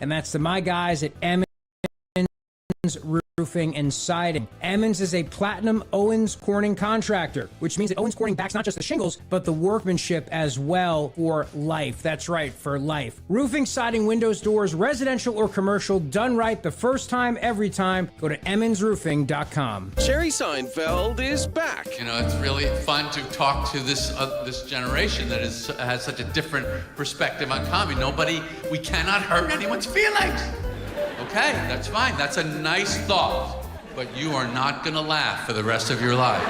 and that's to my guys at Emmons Roofing and Siding. Emmons is a platinum Owens Corning contractor, which means that Owens Corning backs not just the shingles, but the workmanship as well for life. That's right, for life. Roofing, siding, windows, doors, residential or commercial, done right the first time, every time. Go to emmonsroofing.com. Jerry Seinfeld is back. You know, it's really fun to talk to this generation that has such a different perspective on comedy. We cannot hurt anyone's feelings. Okay, that's fine. That's a nice thought. But you are not going to laugh for the rest of your life.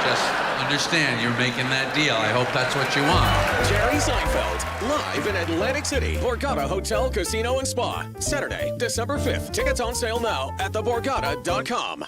Just understand you're making that deal. I hope that's what you want. Jerry Seinfeld, live in Atlantic City, Borgata Hotel, Casino, and Spa. Saturday, December 5th. Tickets on sale now at theborgata.com.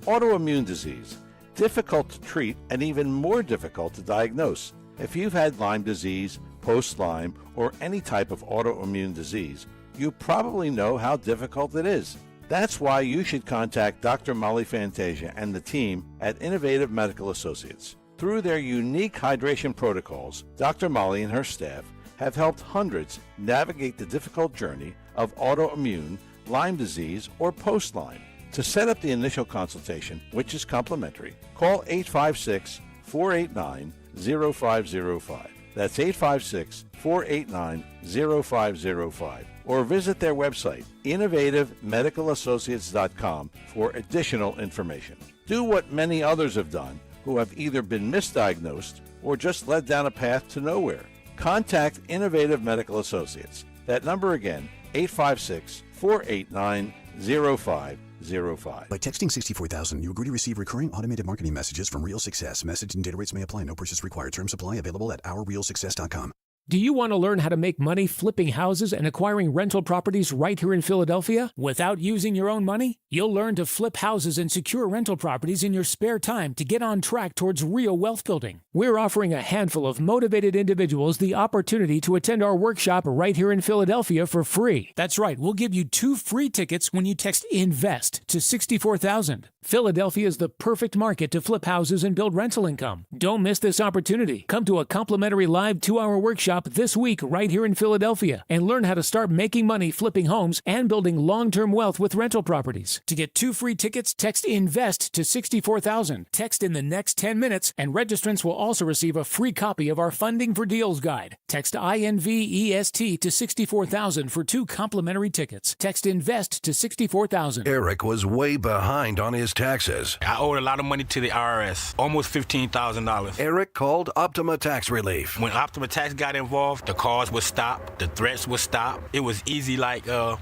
Autoimmune disease. Difficult to treat and even more difficult to diagnose. If you've had Lyme disease, post-Lyme, or any type of autoimmune disease, you probably know how difficult it is. That's why you should contact Dr. Molly Fantasia and the team at Innovative Medical Associates. Through their unique hydration protocols, Dr. Molly and her staff have helped hundreds navigate the difficult journey of autoimmune, Lyme disease, or post-Lyme. To set up the initial consultation, which is complimentary, call 856-489-0505. That's 856-489-0505. Or visit their website, innovativemedicalassociates.com, for additional information. Do what many others have done who have either been misdiagnosed or just led down a path to nowhere. Contact Innovative Medical Associates. That number again, 856-489-0505. By texting 64000, you agree to receive recurring automated marketing messages from Real Success. Message and data rates may apply. No purchase required. Terms apply. Available at ourrealsuccess.com. Do you want to learn how to make money flipping houses and acquiring rental properties right here in Philadelphia without using your own money? You'll learn to flip houses and secure rental properties in your spare time to get on track towards real wealth building. We're offering a handful of motivated individuals the opportunity to attend our workshop right here in Philadelphia for free. That's right, we'll give you 2 free tickets when you text INVEST to 64,000. Philadelphia is the perfect market to flip houses and build rental income. Don't miss this opportunity. Come to a complimentary live 2-hour workshop this week right here in Philadelphia and learn how to start making money flipping homes and building long-term wealth with rental properties. To get 2 free tickets, text INVEST to 64,000. Text in the next 10 minutes, and registrants will also receive a free copy of our Funding for Deals guide. Text INVEST to 64,000 for 2 complimentary tickets. Text INVEST to 64,000. Eric was way behind on his taxes. I owed a lot of money to the IRS, almost $15,000. Eric called Optima Tax Relief. When Optima Tax got involved, the calls would stop, the threats would stop. It was easy like 1,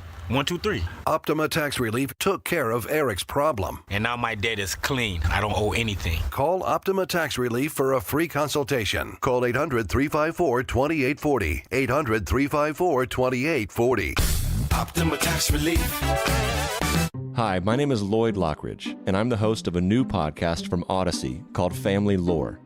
2, 3. Optima Tax Relief took care of Eric's problem. And now my debt is clean. I don't owe anything. Call Optima Tax Relief for a free consultation. Call 800-354-2840. 800-354-2840. Optima Tax Relief. Hi, my name is Lloyd Lockridge, and I'm the host of a new podcast from Odyssey called Family Lore.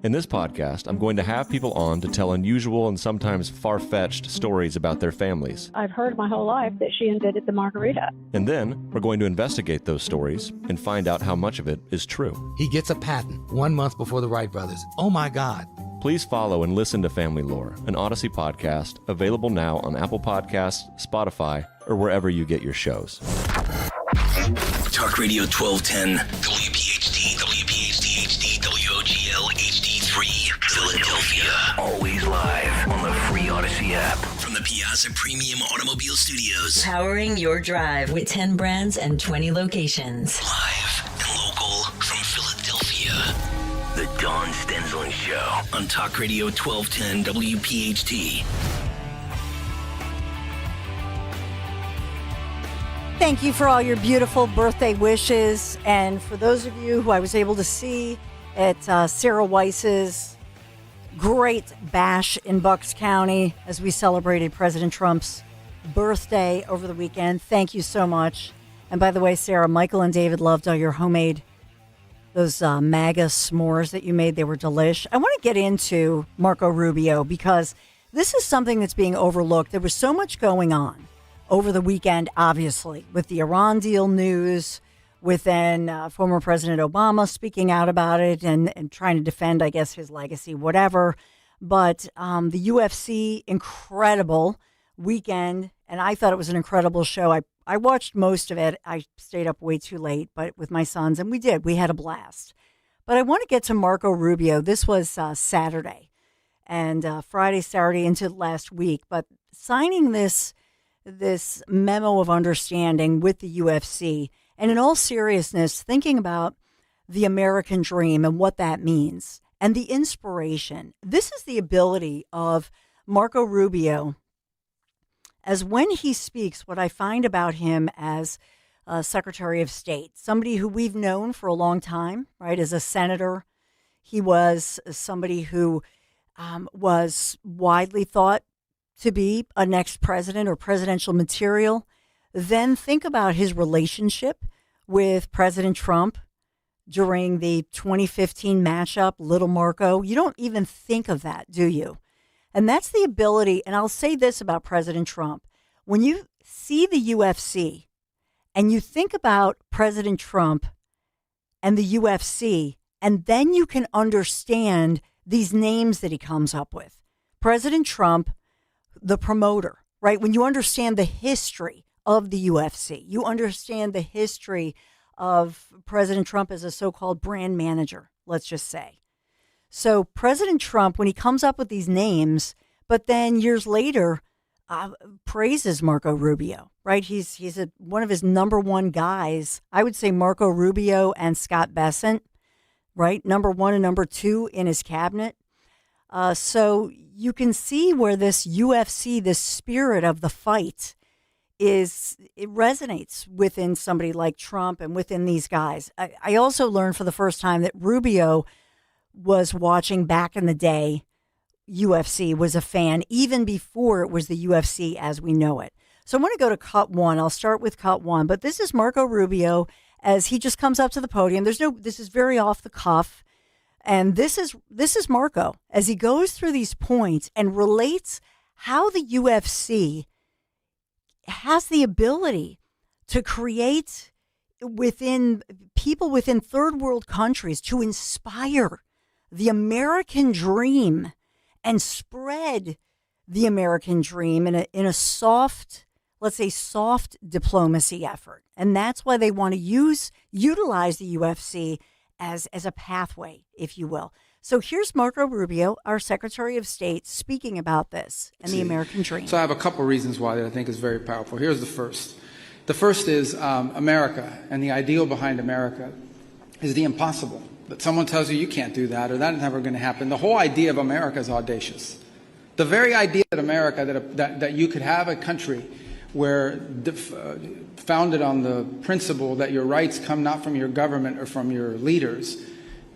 In this podcast, I'm going to have people on to tell unusual and sometimes far-fetched stories about their families. I've heard my whole life that she invented the margarita. And then we're going to investigate those stories and find out how much of it is true. He gets a patent 1 month before the Wright brothers. Oh my God. Please follow and listen to Family Lore, an Odyssey podcast, available now on Apple Podcasts, Spotify, or wherever you get your shows. Talk Radio 1210, WPHT, WPHT HD, WOGL HD3, Philadelphia. Always live on the free Odyssey app. From the Piazza Premium Automobile Studios. Powering your drive with 10 brands and 20 locations. Live and local from Philadelphia. The Dawn Stensland Show on Talk Radio 1210, WPHT. Thank you for all your beautiful birthday wishes. And for those of you who I was able to see at Sarah Weiss's great bash in Bucks County as we celebrated President Trump's birthday over the weekend, thank you so much. And by the way, Sarah, Michael and David loved all your homemade, those MAGA s'mores that you made. They were delish. I want to get into Marco Rubio because this is something that's being overlooked. There was so much going on over the weekend, obviously, with the Iran deal news, with then former President Obama speaking out about it and trying to defend, I guess, his legacy, whatever. But the UFC, incredible weekend And I thought it was an incredible show. I watched most of it. I stayed up way too late, but with my sons, and we had a blast. But I want to get to Marco Rubio. This was Saturday, and Friday, Saturday into last week. But signing this memo of understanding with the UFC, and in all seriousness, thinking about the American dream and what that means, and the inspiration. This is the ability of Marco Rubio, as when he speaks, what I find about him as Secretary of State, somebody who we've known for a long time, right? As a senator, he was somebody who was widely thought to be a next president or presidential material. Then think about his relationship with President Trump during the 2015 matchup, Little Marco. You don't even think of that, do you? And that's the ability, and I'll say this about President Trump. When you see the UFC and you think about President Trump and the UFC, and then you can understand these names that he comes up with. President Trump, the promoter, right? When you understand the history of the UFC, you understand the history of President Trump as a so-called brand manager, let's just say. So President Trump, when he comes up with these names, but then years later praises Marco Rubio, right? He's one of his number one guys. I would say Marco Rubio and Scott Bessent, right? Number one and number two in his cabinet. So you can see where this UFC, this spirit of the fight, it resonates within somebody like Trump and within these guys. I also learned for the first time that Rubio was watching back in the day UFC, was a fan even before it was the UFC as we know it. So I want to go to cut one. I'll start with cut one, but this is Marco Rubio as he just comes up to the podium. This is very off the cuff. And this is Marco as he goes through these points and relates how the UFC has the ability to create within people within third world countries to inspire the American dream and spread the American dream in a soft, let's say soft diplomacy effort. And that's why they want to utilize the UFC as a pathway, if you will. So here's Marco Rubio, our Secretary of State, speaking about this and the American dream. So I have a couple reasons why that I think is very powerful. Here's the first. The first is America, and the ideal behind America is the impossible. That someone tells you can't do that, or that's never going to happen. The whole idea of America is audacious. The very idea that America, that you could have a country where founded on the principle that your rights come not from your government or from your leaders,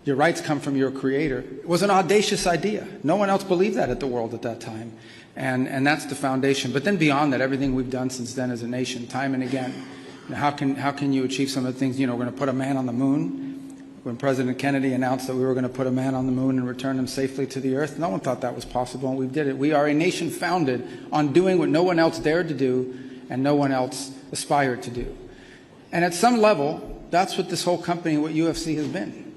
your rights come from your creator, was an audacious idea. No one else believed that at the world at that time. And that's the foundation. But then beyond that, everything we've done since then as a nation, time and again. How can you achieve some of the things, we're going to put a man on the moon? When President Kennedy announced that we were going to put a man on the moon and return him safely to the earth, no one thought that was possible, and we did it. We are a nation founded on doing what no one else dared to do and no one else aspired to do. And at some level, that's what this whole company, what UFC has been.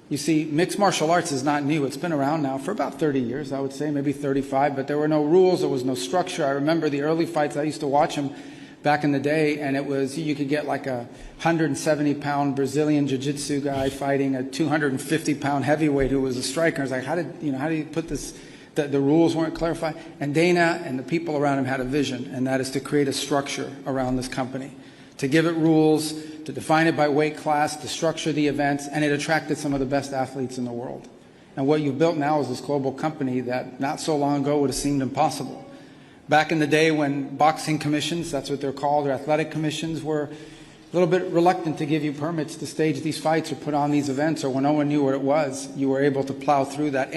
You see, mixed martial arts is not new. It's been around now for about 30 years, I would say, maybe 35, but there were no rules, there was no structure. I remember the early fights, I used to watch them back in the day, and it was, you could get like a 170-pound Brazilian jiu-jitsu guy fighting a 250-pound heavyweight who was a striker. I was like, how do you put this? The rules weren't clarified. And Dana and the people around him had a vision, and that is to create a structure around this company, to give it rules, to define it by weight class, to structure the events, and it attracted some of the best athletes in the world. And what you've built now is this global company that not so long ago would have seemed impossible. Back in the day when boxing commissions, that's what they're called, or athletic commissions, were a little bit reluctant to give you permits to stage these fights or put on these events, or when no one knew what it was, you were able to plow through that.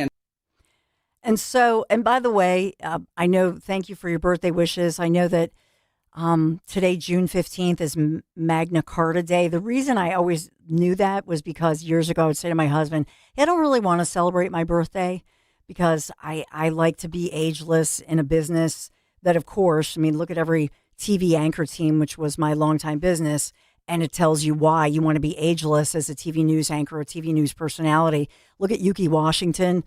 And so, and by the way, I know, thank you for your birthday wishes. I know that today, June 15th, is Magna Carta Day. The reason I always knew that was because years ago I would say to my husband, hey, I don't really want to celebrate my birthday because I like to be ageless in a business that, of course, I mean, look at every TV anchor team, which was my longtime business, and it tells you why you want to be ageless as a TV news anchor, a TV news personality. Look at Yuki Washington.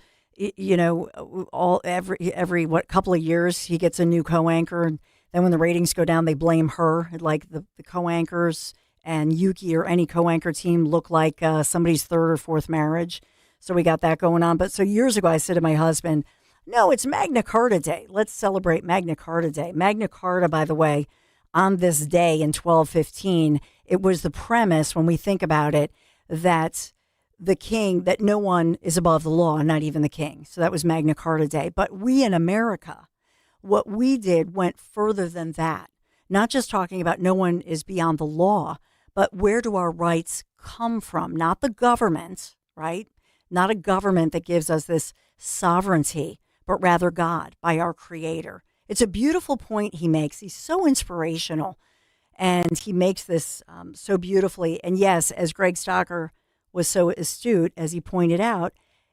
Every couple of years he gets a new co-anchor, and Then when the ratings go down, they blame her. Like the co-anchors and Yuki or any co-anchor team look like somebody's third or fourth marriage. So we got that going on. But so years ago, I said to my husband, no, it's Magna Carta Day. Let's celebrate Magna Carta Day. Magna Carta, by the way, on this day in 1215, it was the premise, when we think about it, that the king, that no one is above the law, not even the king. So that was Magna Carta Day. But we in America, what we did went further than that. Not just talking about no one is beyond the law, but where do our rights come from? Not the government, right? Not a government that gives us this sovereignty, but rather God, by our Creator. It's a beautiful point he makes. He's so inspirational, and he makes this so beautifully. And yes, as Greg Stocker was so astute, as he pointed out,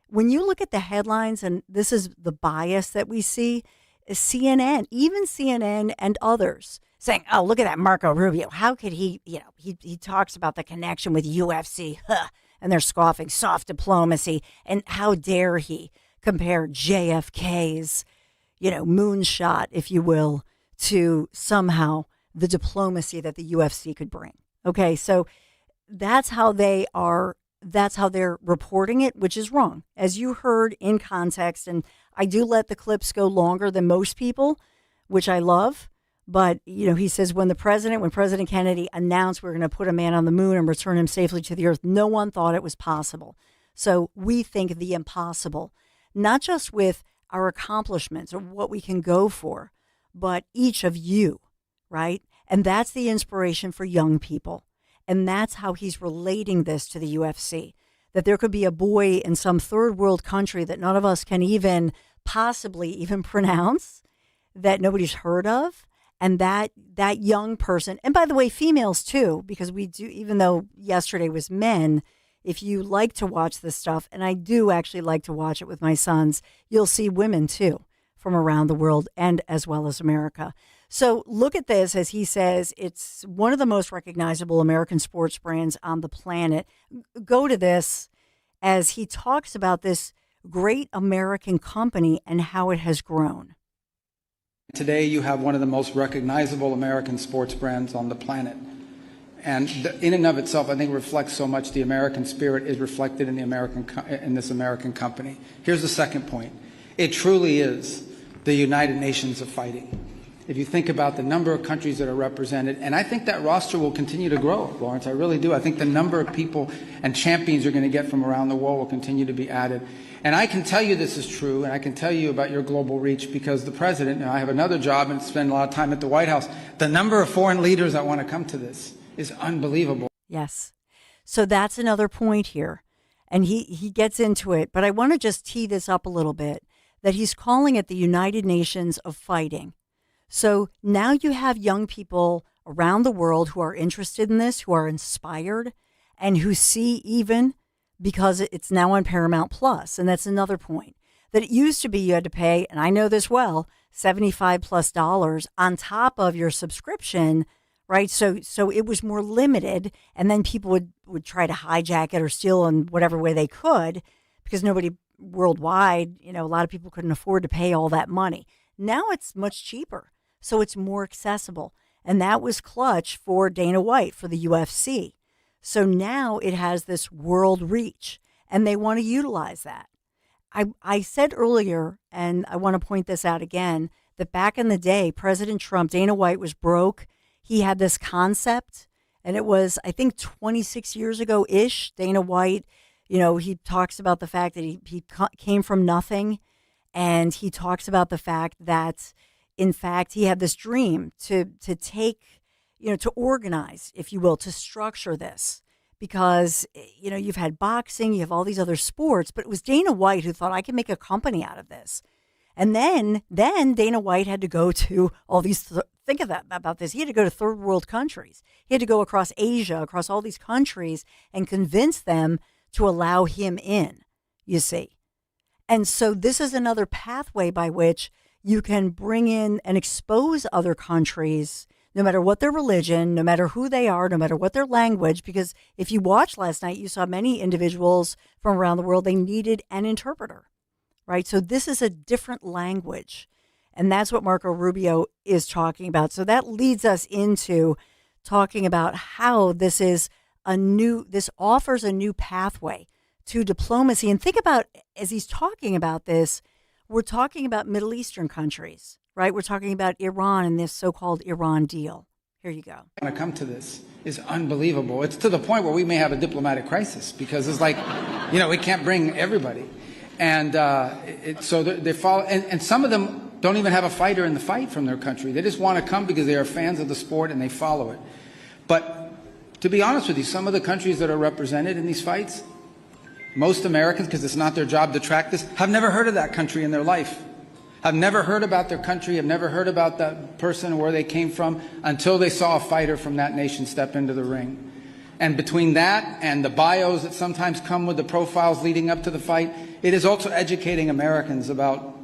when you look at the headlines, and this is the bias that we see, is CNN, even CNN and others, saying, oh, look at that Marco Rubio. How could he, he talks about the connection with UFC, and they're scoffing, soft diplomacy, and how dare he compare JFK's, moonshot, if you will, to somehow the diplomacy that the UFC could bring. Okay, so that's how they're reporting it, which is wrong. As you heard in context, and I do let the clips go longer than most people, which I love. But, he says when President Kennedy announced we're going to put a man on the moon and return him safely to the earth, no one thought it was possible. So we think the impossible, not just with our accomplishments or what we can go for, but each of you, right? And that's the inspiration for young people. And that's how he's relating this to the UFC, that there could be a boy in some third world country that none of us can even possibly even pronounce, that nobody's heard of. And that young person, and by the way, females too, because we do, even though yesterday was men, if you like to watch this stuff, and I do actually like to watch it with my sons, you'll see women too from around the world and as well as America. So look at this, as he says, it's one of the most recognizable American sports brands on the planet. Go to this as he talks about this great American company and how it has grown. Today, you have one of the most recognizable American sports brands on the planet. And in and of itself, I think reflects so much the American spirit is reflected in this American company. Here's the second point. It truly is the United Nations of fighting. If you think about the number of countries that are represented, and I think that roster will continue to grow, Lawrence, I really do. I think the number of people and champions you're going to get from around the world will continue to be added. And I can tell you this is true, and I can tell you about your global reach because the president, and I have another job and spend a lot of time at the White House, the number of foreign leaders that want to come to this is unbelievable. Yes. So that's another point here. And he gets into it, but I want to just tee this up a little bit, that he's calling it the United Nations of fighting. So now you have young people around the world who are interested in this, who are inspired, and who see, even because it's now on Paramount Plus. And that's another point, that it used to be you had to pay, and I know this well, $75+ on top of your subscription, right? So it was more limited, and then people would try to hijack it or steal in whatever way they could, because nobody worldwide, a lot of people couldn't afford to pay all that money. Now it's much cheaper, so it's more accessible. And that was clutch for Dana White, for the UFC. So now it has this world reach, and they want to utilize that. I said earlier, and I want to point this out again, that back in the day, President Trump, Dana White was broke. He had this concept, and it was, I think, 26 years ago-ish. Dana White, he talks about the fact that he came from nothing, and he talks about the fact that, in fact, he had this dream to take, to organize, if you will, to structure this, because, you've had boxing, you have all these other sports, but it was Dana White who thought, I can make a company out of this. And then Dana White had to go to all these, think of that, about this. He had to go to third world countries. He had to go across Asia, across all these countries, and convince them to allow him in, you see. And so this is another pathway by which you can bring in and expose other countries, no matter what their religion, no matter who they are, no matter what their language, because if you watched last night, you saw many individuals from around the world, they needed an interpreter, right? So this is a different language. And that's what Marco Rubio is talking about. So that leads us into talking about how this offers a new pathway to diplomacy. And think about, as he's talking about this, we're talking about Middle Eastern countries, right? We're talking about Iran and this so-called Iran deal. Here you go. When I come to this is unbelievable. It's to the point where we may have a diplomatic crisis because it's like, we can't bring everybody. And so they follow, and some of them don't even have a fighter in the fight from their country. They just want to come because they are fans of the sport and they follow it. But to be honest with you, some of the countries that are represented in these fights, most Americans, because it's not their job to track this, have never heard of that country in their life. Have never heard about their country, have never heard about that person or where they came from until they saw a fighter from that nation step into the ring. And between that and the bios that sometimes come with the profiles leading up to the fight, it is also educating Americans about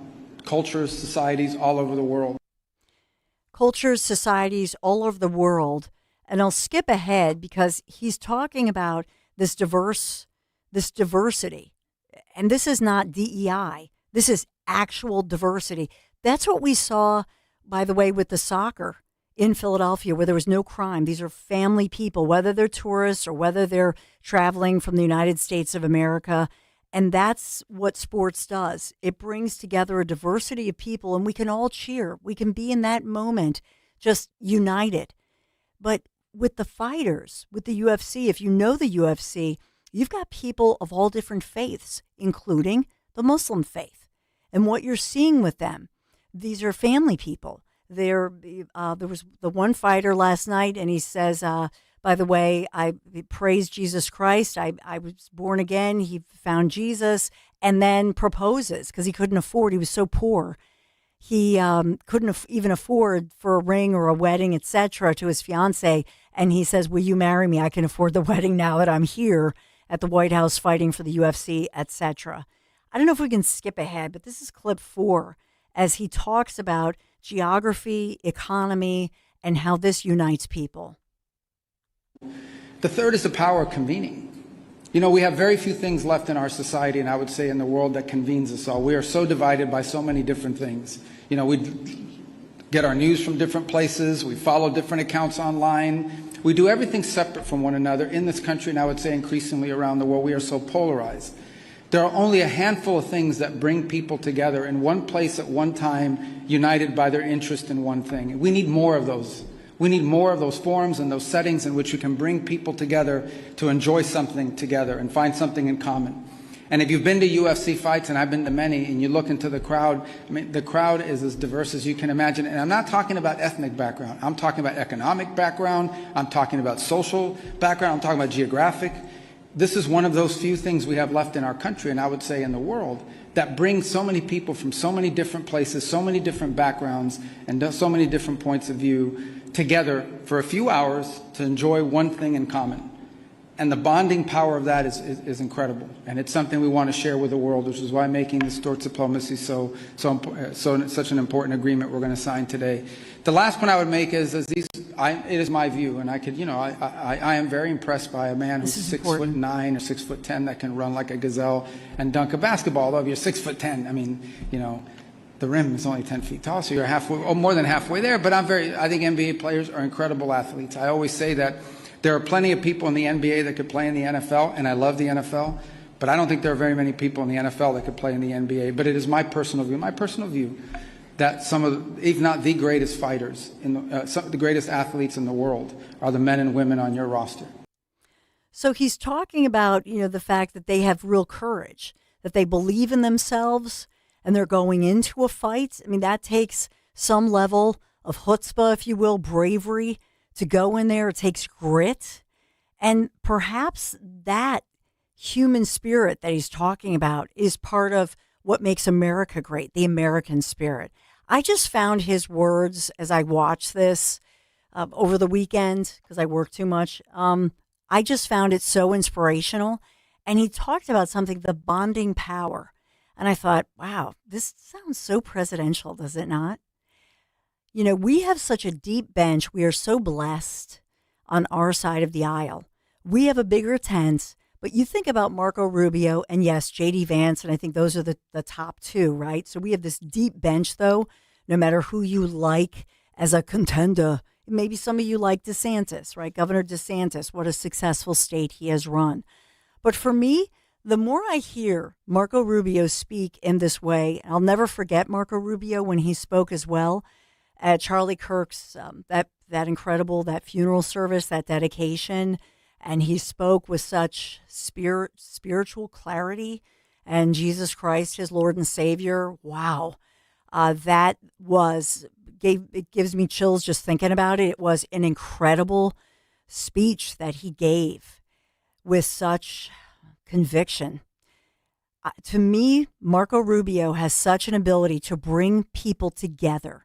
cultures, societies all over the world. Cultures, societies all over the world. And I'll skip ahead because he's talking about this diversity. And this is not DEI. This is actual diversity. That's what we saw, by the way, with the soccer in Philadelphia, where there was no crime. These are family people, whether they're tourists or whether they're traveling from the United States of America. And that's what sports does. It brings together a diversity of people, and we can all cheer. We can be in that moment just united. But with the fighters, with the UFC, if you know the UFC, you've got people of all different faiths, including the Muslim faith. And what you're seeing with them, these are family people. There was the one fighter last night, and he says, by the way, I praise Jesus Christ. I was born again. He found Jesus and then proposes because he couldn't afford. He was so poor. He couldn't even afford for a ring or a wedding, etc., to his fiance. And he says, will you marry me? I can afford the wedding now that I'm here at the White House fighting for the UFC, etc. I don't know if we can skip ahead, but this is clip 4 as he talks about geography, economy, and how this unites people. The third is the power of convening. We have very few things left in our society, and I would say in the world, that convenes us all. We are so divided by so many different things. We get our news from different places. We follow different accounts online. We do everything separate from one another in this country, and I would say increasingly around the world. We are so polarized. There are only a handful of things that bring people together in one place at one time, united by their interest in one thing. We need more of those. We need more of those forums and those settings in which we can bring people together to enjoy something together and find something in common. And if you've been to UFC fights, and I've been to many, and you look into the crowd, the crowd is as diverse as you can imagine. And I'm not talking about ethnic background. I'm talking about economic background. I'm talking about social background. I'm talking about geographic. This is one of those few things we have left in our country, and I would say in the world, that brings so many people from so many different places, so many different backgrounds, and so many different points of view together for a few hours to enjoy one thing in common. And the bonding power of that is incredible. And it's something we want to share with the world, which is why making this towards diplomacy such an important agreement we're going to sign today. The last point I would make is it is my view, and I am very impressed by a man who's 6'9" or 6'10" that can run like a gazelle and dunk a basketball. Although if you're 6'10", the rim is only 10 feet tall, so you're halfway, or more than halfway there. But I think NBA players are incredible athletes. I always say that there are plenty of people in the NBA that could play in the NFL, and I love the NFL, but I don't think there are very many people in the NFL that could play in the NBA. But it is my personal view that some of, if not the greatest fighters, some of the greatest athletes in the world are the men and women on your roster. So he's talking about, the fact that they have real courage, that they believe in themselves, and they're going into a fight. I mean, that takes some level of chutzpah, if you will, bravery, to go in there. It takes grit. And perhaps that human spirit that he's talking about is part of what makes America great, the American spirit. I just found his words as I watched this over the weekend, because I work too much. I just found it so inspirational. And he talked about something, the bonding power. And I thought, wow, this sounds so presidential, does it not? We have such a deep bench. We are so blessed on our side of the aisle. We have a bigger tent, but you think about Marco Rubio and yes, J.D. Vance, and I think those are the top two, right? So we have this deep bench, though. no matter who you like as a contender. Maybe some of you like DeSantis, right? Governor DeSantis, what a successful state he has run. But for me, the more I hear Marco Rubio speak in this way, I'll never forget Marco Rubio when he spoke as well at Charlie Kirk's, that that funeral service, that dedication. And he spoke with such spiritual clarity, and Jesus Christ, his Lord and Savior. Wow. It gives me chills just thinking about it. It was an incredible speech that he gave with such conviction. To me, Marco Rubio has such an ability to bring people together.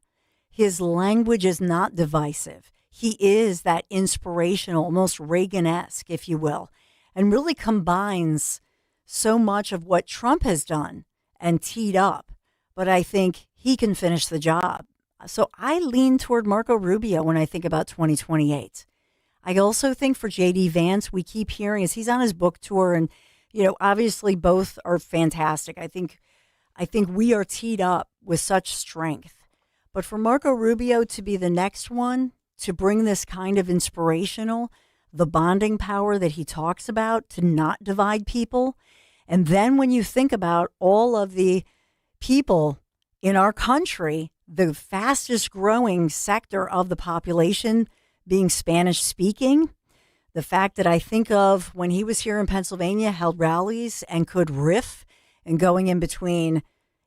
His language is not divisive. He is that inspirational, almost Reagan-esque, if you will, and really combines so much of what Trump has done and teed up. But I think he can finish the job. So I lean toward Marco Rubio when I think about 2028. I also think for J.D. Vance, we keep hearing as he's on his book tour, and obviously both are fantastic. I think we are teed up with such strength. But for Marco Rubio to be the next one to bring this kind of inspirational, the bonding power that he talks about, to not divide people, and then when you think about all of the people in our country, the fastest growing sector of the population being Spanish speaking, the fact that I think of when he was here in Pennsylvania, held rallies and could riff and going in between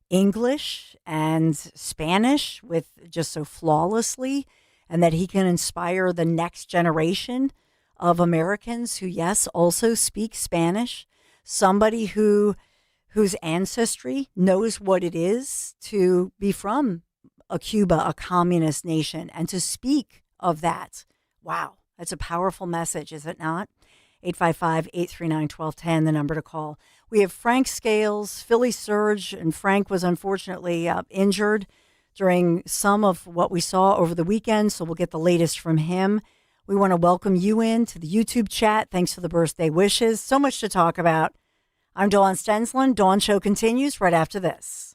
English and Spanish with just so flawlessly, and that he can inspire the next generation of Americans who, yes, also speak Spanish, somebody whose ancestry knows what it is to be from a Cuba, a communist nation, and to speak of that. Wow, that's a powerful message, is it not? 855-839-1210, the number to call. We have Frank Scales, Philly Surge, and Frank was unfortunately injured during some of what we saw over the weekend, so we'll get the latest from him. We want to welcome you in to the YouTube chat. Thanks for the birthday wishes. So much to talk about. I'm Dawn Stensland. Dawn Show continues right after this.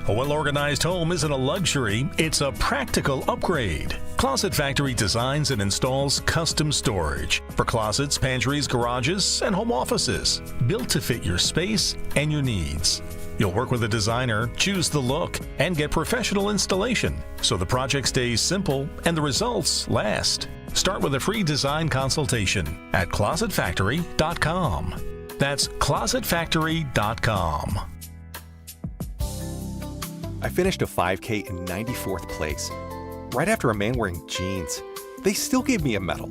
A well-organized home isn't a luxury, it's a practical upgrade. Closet Factory designs and installs custom storage for closets, pantries, garages, and home offices, built to fit your space and your needs. You'll work with a designer, choose the look, and get professional installation, so the project stays simple and the results last. Start with a free design consultation at closetfactory.com. That's closetfactory.com. I finished a 5K in 94th place, right after a man wearing jeans. They still gave me a medal.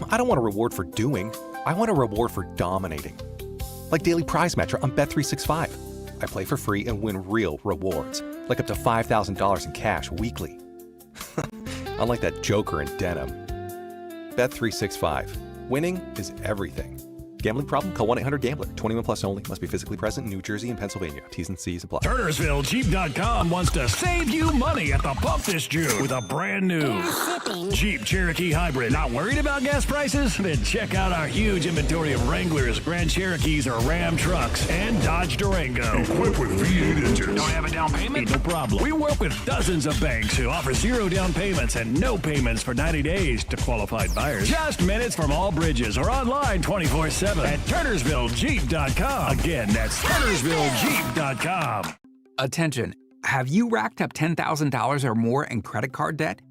I don't want a reward for doing, I want a reward for dominating. Like Daily Prize Match on Bet365. I play for free and win real rewards, like up to $5,000 in cash weekly. Unlike that joker in denim. Bet365. Winning is everything. Gambling problem? Call 1-800-GAMBLER. 21 plus only. Must be physically present in New Jersey and Pennsylvania. T's and C's apply. TurnersvilleJeep.com wants to save you money at the pump this June with a brand new Jeep Cherokee Hybrid. Not worried about gas prices? Then check out our huge inventory of Wranglers, Grand Cherokees, or Ram trucks, and Dodge Durango. Equipped with V8 engines. Don't have a down payment? No problem. We work with dozens of banks who offer 0 down payments and no payments for 90 days to qualified buyers. Just minutes from all bridges or online 24/7. At TurnersvilleJeep.com. Again, that's TurnersvilleJeep.com. Attention. Have you racked up $10,000 or more in credit card debt?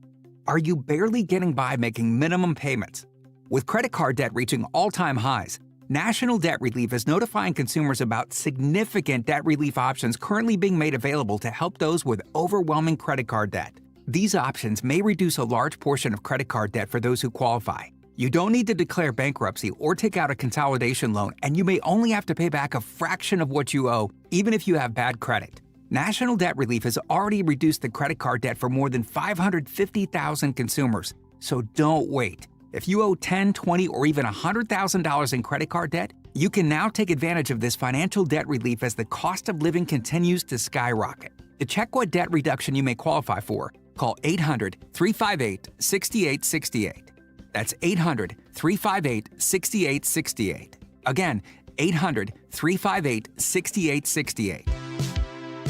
Are you barely getting by making minimum payments? With credit card debt reaching all-time highs, National Debt Relief is notifying consumers about significant debt relief options currently being made available to help those with overwhelming credit card debt. These options may reduce a large portion of credit card debt for those who qualify. You don't need to declare bankruptcy or take out a consolidation loan, and you may only have to pay back a fraction of what you owe, even if you have bad credit. National Debt Relief has already reduced the credit card debt for more than 550,000 consumers, so don't wait. If you owe $10,000, $20,000, or even $100,000 in credit card debt, you can now take advantage of this financial debt relief as the cost of living continues to skyrocket. To check what debt reduction you may qualify for, call 800-358-6868. That's 800-358-6868. Again, 800-358-6868.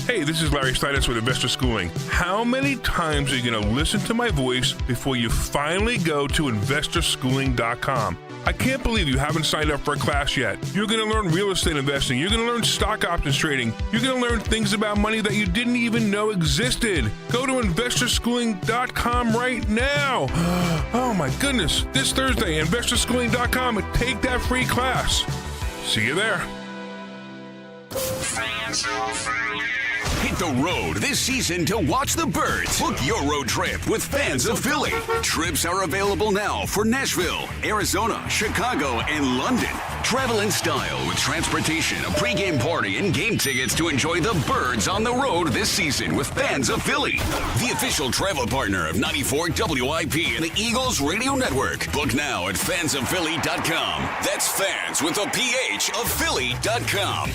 Hey, this is Larry Steinitz with Investor Schooling. How many times are you going to listen to my voice before you finally go to investorschooling.com? I can't believe you haven't signed up for a class yet. You're going to learn real estate investing. You're going to learn stock options trading. You're going to learn things about money that you didn't even know existed. Go to investorschooling.com right now. Oh my goodness. This Thursday, investorschooling.com, and take that free class. See you there. Hit the road this season to watch the Birds. Book your road trip with Fans of Philly. Trips are available now for Nashville, Arizona, Chicago, and London. Travel in style with transportation, a pregame party, and game tickets to enjoy the Birds on the road this season with Fans of Philly. The official travel partner of 94 WIP and the Eagles Radio Network. Book now at fansofphilly.com. That's fans with a PH of Philly.com.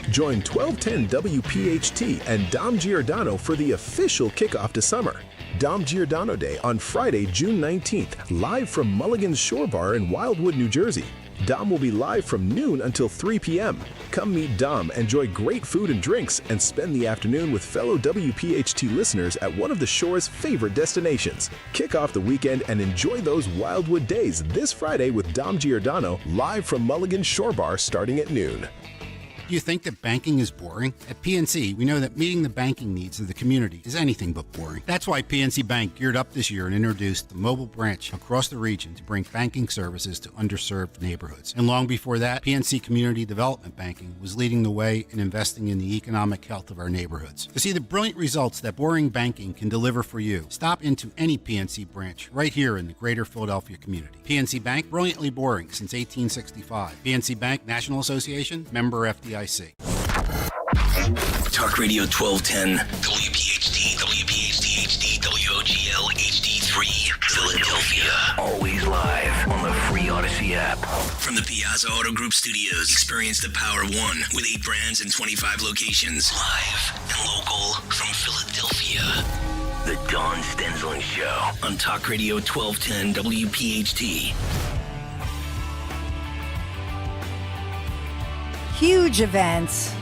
Join 1210 WPHT and Dom Giordano for the official kickoff to summer. Dom Giordano Day on Friday, June 19th, live from Mulligan's Shore Bar in Wildwood, New Jersey. Dom will be live from noon until 3 p.m. Come meet Dom, enjoy great food and drinks, and spend the afternoon with fellow WPHT listeners at one of the Shore's favorite destinations. Kick off the weekend and enjoy those Wildwood days this Friday with Dom Giordano, live from Mulligan's Shore Bar starting at noon. Do you think that banking is boring? At PNC, we know that meeting the banking needs of the community is anything but boring. That's why PNC Bank geared up this year and introduced the mobile branch across the region to bring banking services to underserved neighborhoods. And long before that, PNC Community Development Banking was leading the way in investing in the economic health of our neighborhoods. To see the brilliant results that boring banking can deliver for you, stop into any PNC branch right here in the greater Philadelphia community. PNC Bank, brilliantly boring since 1865. PNC Bank, National Association, member FDIC. Talk Radio 1210, WPHT, WPHT HD, WOGL HD3, Philadelphia. Always live on the free Odyssey app. From the Piazza Auto Group Studios, experience the power of one with 8 brands and 25 locations. Live and local from Philadelphia. The Dawn Stensland Show on Talk Radio 1210, WPHT. Huge events.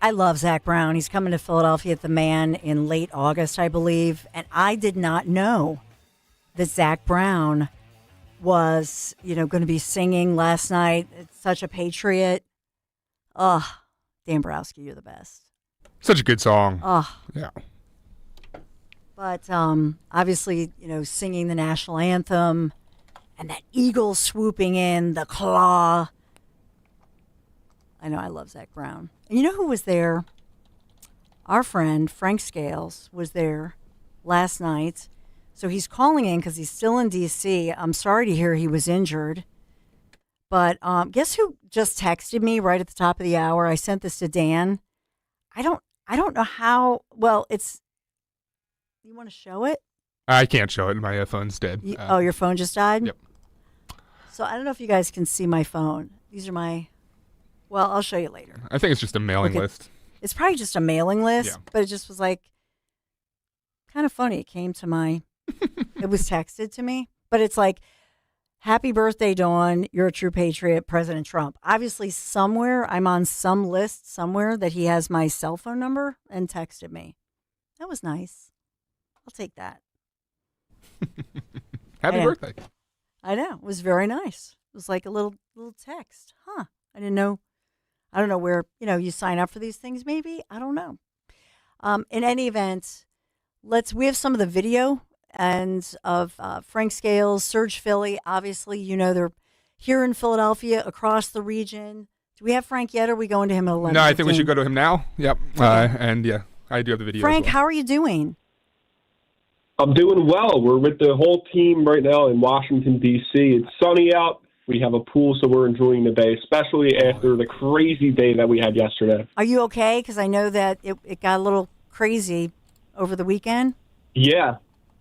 I love Zach Brown. He's coming to Philadelphia at the Man in late August, I believe. And I did not know that Zach Brown was, going to be singing last night. It's such a patriot. Dan Borowski, you're the best. Such a good song. Yeah. But obviously, singing the national anthem and that eagle swooping in, the claw. I know, I love Zach Brown. And you know who was there? Our friend, Frank Scales, was there last night. So he's calling in because he's still in D.C. I'm sorry to hear he was injured. But guess who just texted me right at the top of the hour? I sent this to Dan. I don't know how. Well, it's. You want to show it? I can't show it. My phone's dead. Your phone just died? Yep. So I don't know if you guys can see my phone. These are my. Well, I'll show you later. I think it's just a mailing list. It's probably just a mailing list, Yeah. but it just was like kind of funny. It came to my, it was texted to me, but it's like, happy birthday, Dawn. You're a true patriot, President Trump. Obviously, somewhere, I'm on some list somewhere that he has my cell phone number and texted me. That was nice. I'll take that. Happy birthday. I know. It was very nice. It was like a little text. I didn't know. I don't know where, you sign up for these things, maybe. I don't know. In any event, we have some of the video and of Frank Scales, Surge Philly. Obviously, they're here in Philadelphia, across the region. Do we have Frank yet, or are we going to him at 11? No, I think we should go to him now. Yep. And yeah, I do have the video. Frank, as well. how are you doing? I'm doing well. We're with the whole team right now in Washington, D.C. It's sunny out. We have a pool, so we're enjoying the day, especially after the crazy day that we had yesterday. Are you okay? Because I know that it got a little crazy over the weekend. Yeah.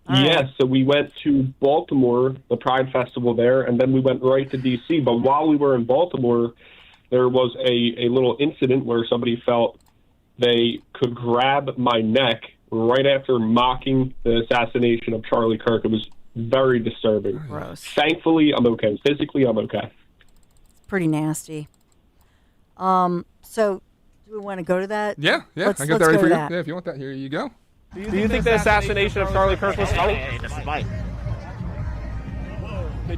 All yes. right. So we went to Baltimore, the Pride Festival there, and then we went right to D.C. But while we were in Baltimore, there was a little incident where somebody felt they could grab my neck right after mocking the assassination of Charlie Kirk. It was very disturbing. Gross. Thankfully, I'm okay. Physically, I'm okay. Pretty nasty. So Do we want to go to that? Yeah. Let's I got that ready go for to you. that. Yeah, if you want that, here you go. Do you think the assassination of Charlie Kirk was funny?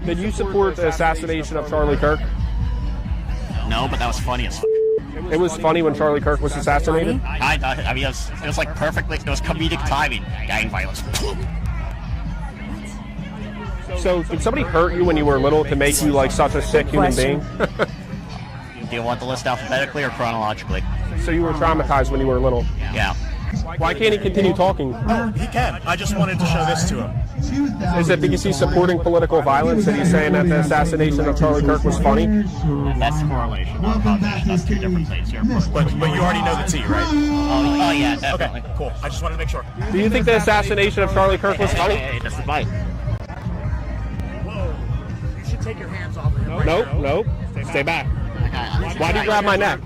Did you support the assassination of Charlie Kirk? No, but that was funny as It was funny when Charlie Kirk was assassinated? I mean, it was like perfectly, it was comedic timing. Gang violence. So, did somebody hurt you when you were little to make you like such a sick human being? Do you want the list alphabetically or chronologically? So you were traumatized when you were little? Yeah. Why can't he continue talking? Oh, he can. I just wanted to show this to him. Is it because he's supporting political violence and he's saying that the assassination of Charlie Kirk was funny? That's the correlation. That's two different things here. But you already know the T, right? Oh yeah, definitely. Okay, cool. I just wanted to make sure. Do you think the assassination of Charlie Kirk was funny? Hey, that's the bite. You should take your hands off of him. Nope. Stay back. Why did you grab my neck?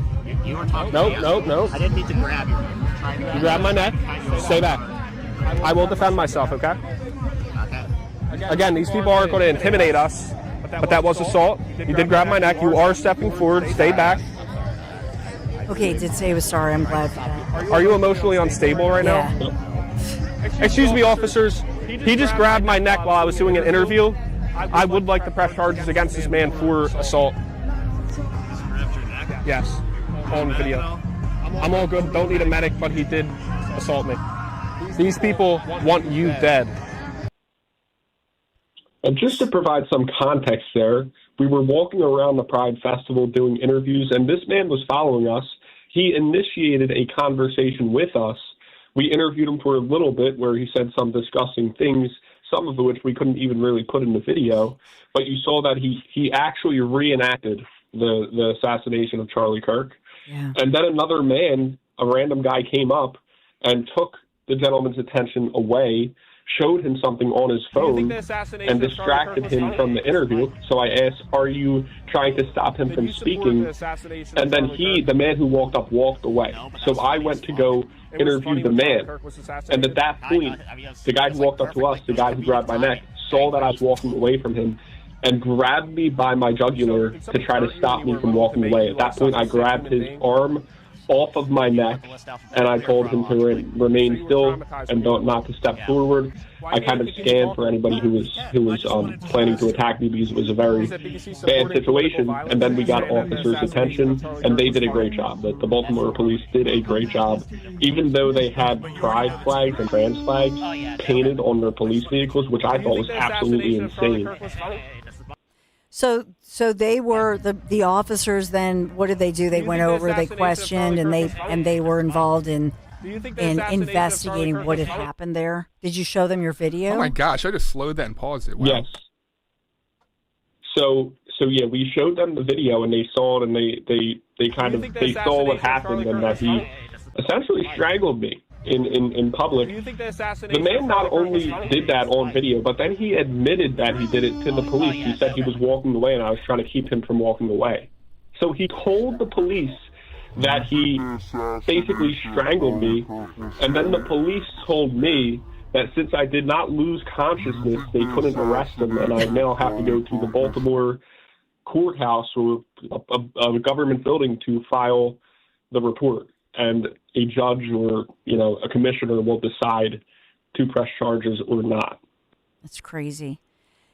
You were talking Nope. I didn't mean to grab you. You grab my neck. Stay back. I will defend myself, okay? Again, these people aren't going to intimidate us, but that was assault. You did grab my neck. You are stepping forward. Stay back. Okay, he did say he was sorry. I'm glad for that. Are you emotionally unstable right now? Excuse me, officers. He just grabbed my neck while I was doing an interview. I would like to press charges against this man for assault. Yes, on video. I'm all good. Don't need a medic, but he did assault me. These people want you dead. And just to provide some context there, we were walking around the Pride Festival doing interviews, and this man was following us. He initiated a conversation with us. We interviewed him for a little bit where he said some disgusting things, some of which we couldn't even really put in the video, but you saw that he actually reenacted the assassination of Charlie Kirk. Yeah. And then another man, a random guy, came up and took the gentleman's attention away, showed him something on his phone, and distracted him from the interview. So I asked, are you trying to stop him from speaking? And then the man who walked up, walked away. So I went to go interview the man. And at that point, the guy who walked up to us, the guy who grabbed my neck, saw that I was walking away from him and grabbed me by my jugular to try to stop me from walking away. At that point, I grabbed his arm off of my neck, and I told him to remain still and not to step forward. I kind of scanned for anybody who was planning to attack me because it was a very bad situation. And then we got officers' attention, and they did a great job. The Baltimore police did a great job, even though they had pride flags and trans flags painted on their police vehicles, which I thought was absolutely insane. So they were the officers. Then what did they do? They went over, they questioned, and they were involved in investigating what had happened there. Did you show them your video? Oh my gosh! I just slowed that and paused it. Wow. Yes. So yeah, we showed them the video, and they saw it, and they saw what happened, and that he essentially strangled me in public. The man not only did that on video, but then he admitted that he did it to the police. He said he was walking away, and I was trying to keep him from walking away. So he told the police that he basically strangled me, and then the police told me that since I did not lose consciousness, they couldn't arrest him, and I now have to go to the Baltimore courthouse or a government building to file the report. And a judge or, a commissioner will decide to press charges or not. That's crazy.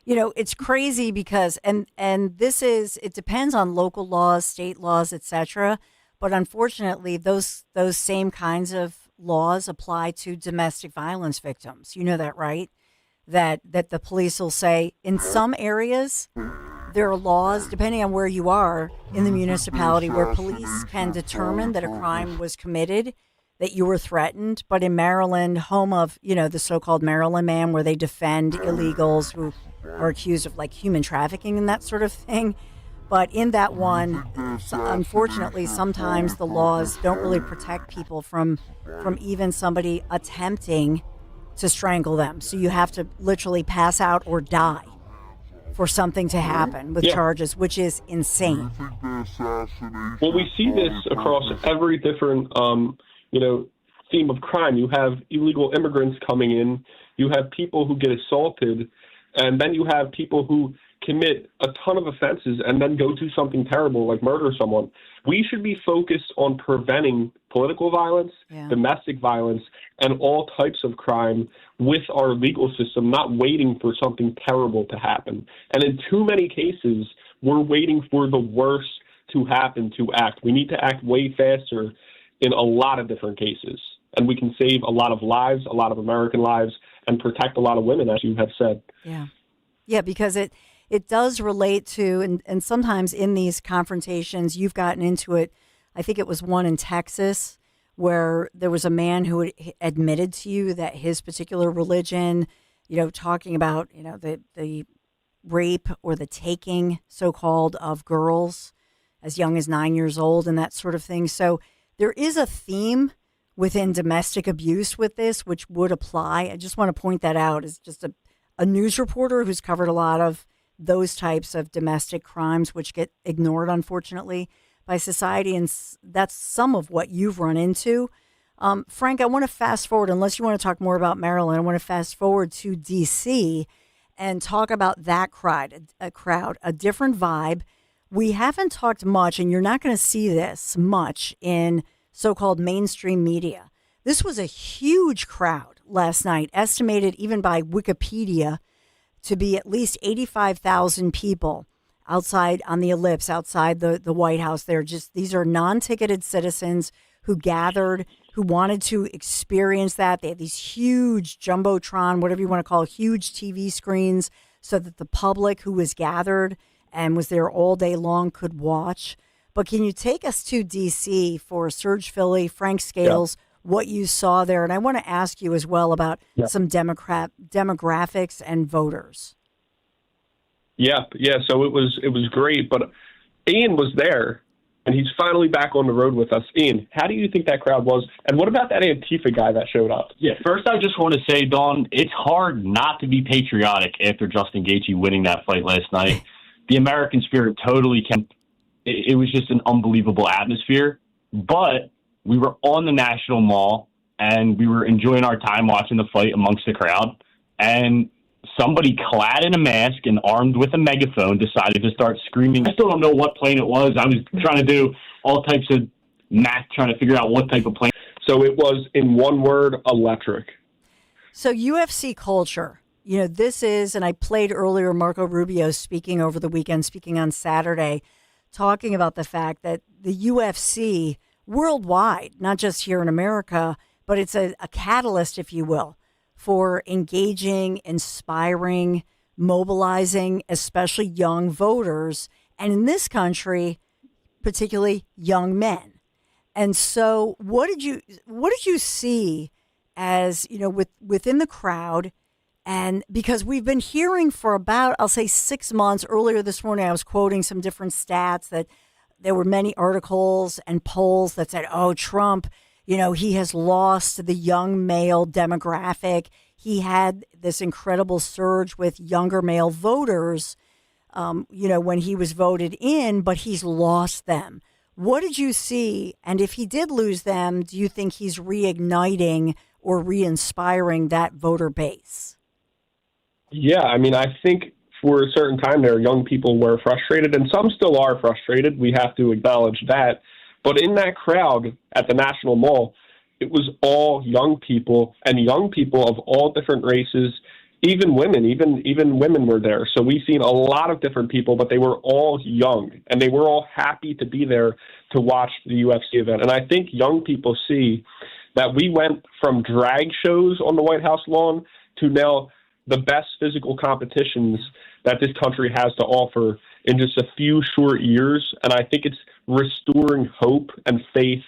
It's crazy because, and it depends on local laws, state laws, etc. But unfortunately, those same kinds of laws apply to domestic violence victims. You know that, right? That the police will say in some areas, there are laws, depending on where you are in the municipality, where police can determine that a crime was committed, that you were threatened. But in Maryland, home of, the so-called Maryland man, where they defend illegals who are accused of human trafficking and that sort of thing. But in that one, unfortunately, sometimes the laws don't really protect people from even somebody attempting to strangle them. So you have to literally pass out or die for something to happen with charges, which is insane. Well, we see this across every different, theme of crime. You have illegal immigrants coming in. You have people who get assaulted. And then you have people who commit a ton of offenses and then go do something terrible like murder someone. We should be focused on preventing political violence, domestic violence, and all types of crime with our legal system, not waiting for something terrible to happen. And in too many cases, we're waiting for the worst to happen to act. We need to act way faster in a lot of different cases. And we can save a lot of lives, a lot of American lives, and protect a lot of women, as you have said. Yeah. Yeah, because it does relate to, and sometimes in these confrontations, you've gotten into it. I think it was one in Texas where there was a man who had admitted to you that his particular religion, talking about, the rape or the taking, so-called, of girls as young as 9 years old and that sort of thing. So there is a theme within domestic abuse with this, which would apply. I just want to point that out as just a news reporter who's covered a lot of those types of domestic crimes, which get ignored, unfortunately, by society. And that's some of what you've run into. Frank, I want to fast forward, unless you want to talk more about Maryland, I want to fast forward to D.C. and talk about that crowd, a different vibe. We haven't talked much, and you're not going to see this much in so-called mainstream media. This was a huge crowd last night, estimated even by Wikipedia to be at least 85,000 people outside on the ellipse, outside the White House. These are non-ticketed citizens who gathered, who wanted to experience that. They had these huge Jumbotron, whatever you want to call it, huge TV screens, so that the public who was gathered and was there all day long could watch. But can you take us to D.C. for Serge Philly, Frank Scales, what you saw there? And I want to ask you as well about some demographics and voters. Yeah. So it was great. But Ian was there, and he's finally back on the road with us. Ian, how do you think that crowd was? And what about that Antifa guy that showed up? Yeah, first I just want to say, Dawn, it's hard not to be patriotic after Justin Gaethje winning that fight last night. The American spirit totally kept. It was just an unbelievable atmosphere. But we were on the National Mall, and we were enjoying our time watching the fight amongst the crowd. And somebody clad in a mask and armed with a megaphone decided to start screaming. I still don't know what plane it was. I was trying to do all types of math, trying to figure out what type of plane. So it was, in one word, electric. So UFC culture. This is, and I played earlier Marco Rubio speaking over the weekend, speaking on Saturday, talking about the fact that the UFC worldwide, not just here in America, but it's a catalyst, if you will, for engaging, inspiring, mobilizing, especially young voters, and in this country, particularly young men. And so what did you see as, within the crowd? And because we've been hearing for about, I'll say 6 months. Earlier this morning, I was quoting some different stats that there were many articles and polls that said, oh, Trump, he has lost the young male demographic. He had this incredible surge with younger male voters, when he was voted in, but he's lost them. What did you see? And if he did lose them, do you think he's reigniting or re-inspiring that voter base? Yeah, I think for a certain time there, young people were frustrated, and some still are frustrated. We have to acknowledge that. But in that crowd at the National Mall, it was all young people, and young people of all different races, even women. Even women were there. So we've seen a lot of different people, but they were all young, and they were all happy to be there to watch the UFC event. And I think young people see that we went from drag shows on the White House lawn to now the best physical competitions that this country has to offer in just a few short years. And I think it's restoring hope and faith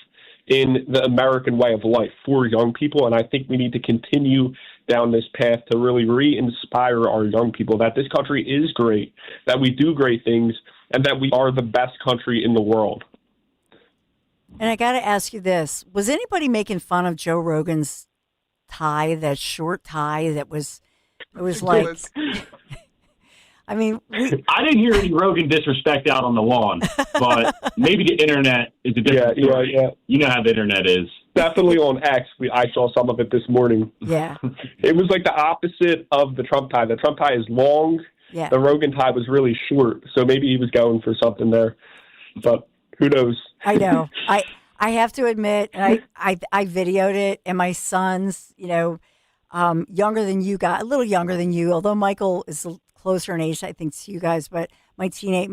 in the American way of life for young people. And I think we need to continue down this path to really re-inspire our young people that this country is great, that we do great things, and that we are the best country in the world. And I got to ask you this. Was anybody making fun of Joe Rogan's tie, that short tie that was... It was like, I didn't hear any Rogan disrespect out on the lawn, but maybe the internet is a different story. Yeah. You know how the internet is. definitely on X. I saw some of it this morning. Yeah. It was like the opposite of the Trump tie. The Trump tie is long. Yeah. The Rogan tie was really short. So maybe he was going for something there. But who knows? I know. I have to admit, and I videoed it, and my son's, younger than you guys, a little younger than you, although Michael is closer in age, I think, to you guys. But my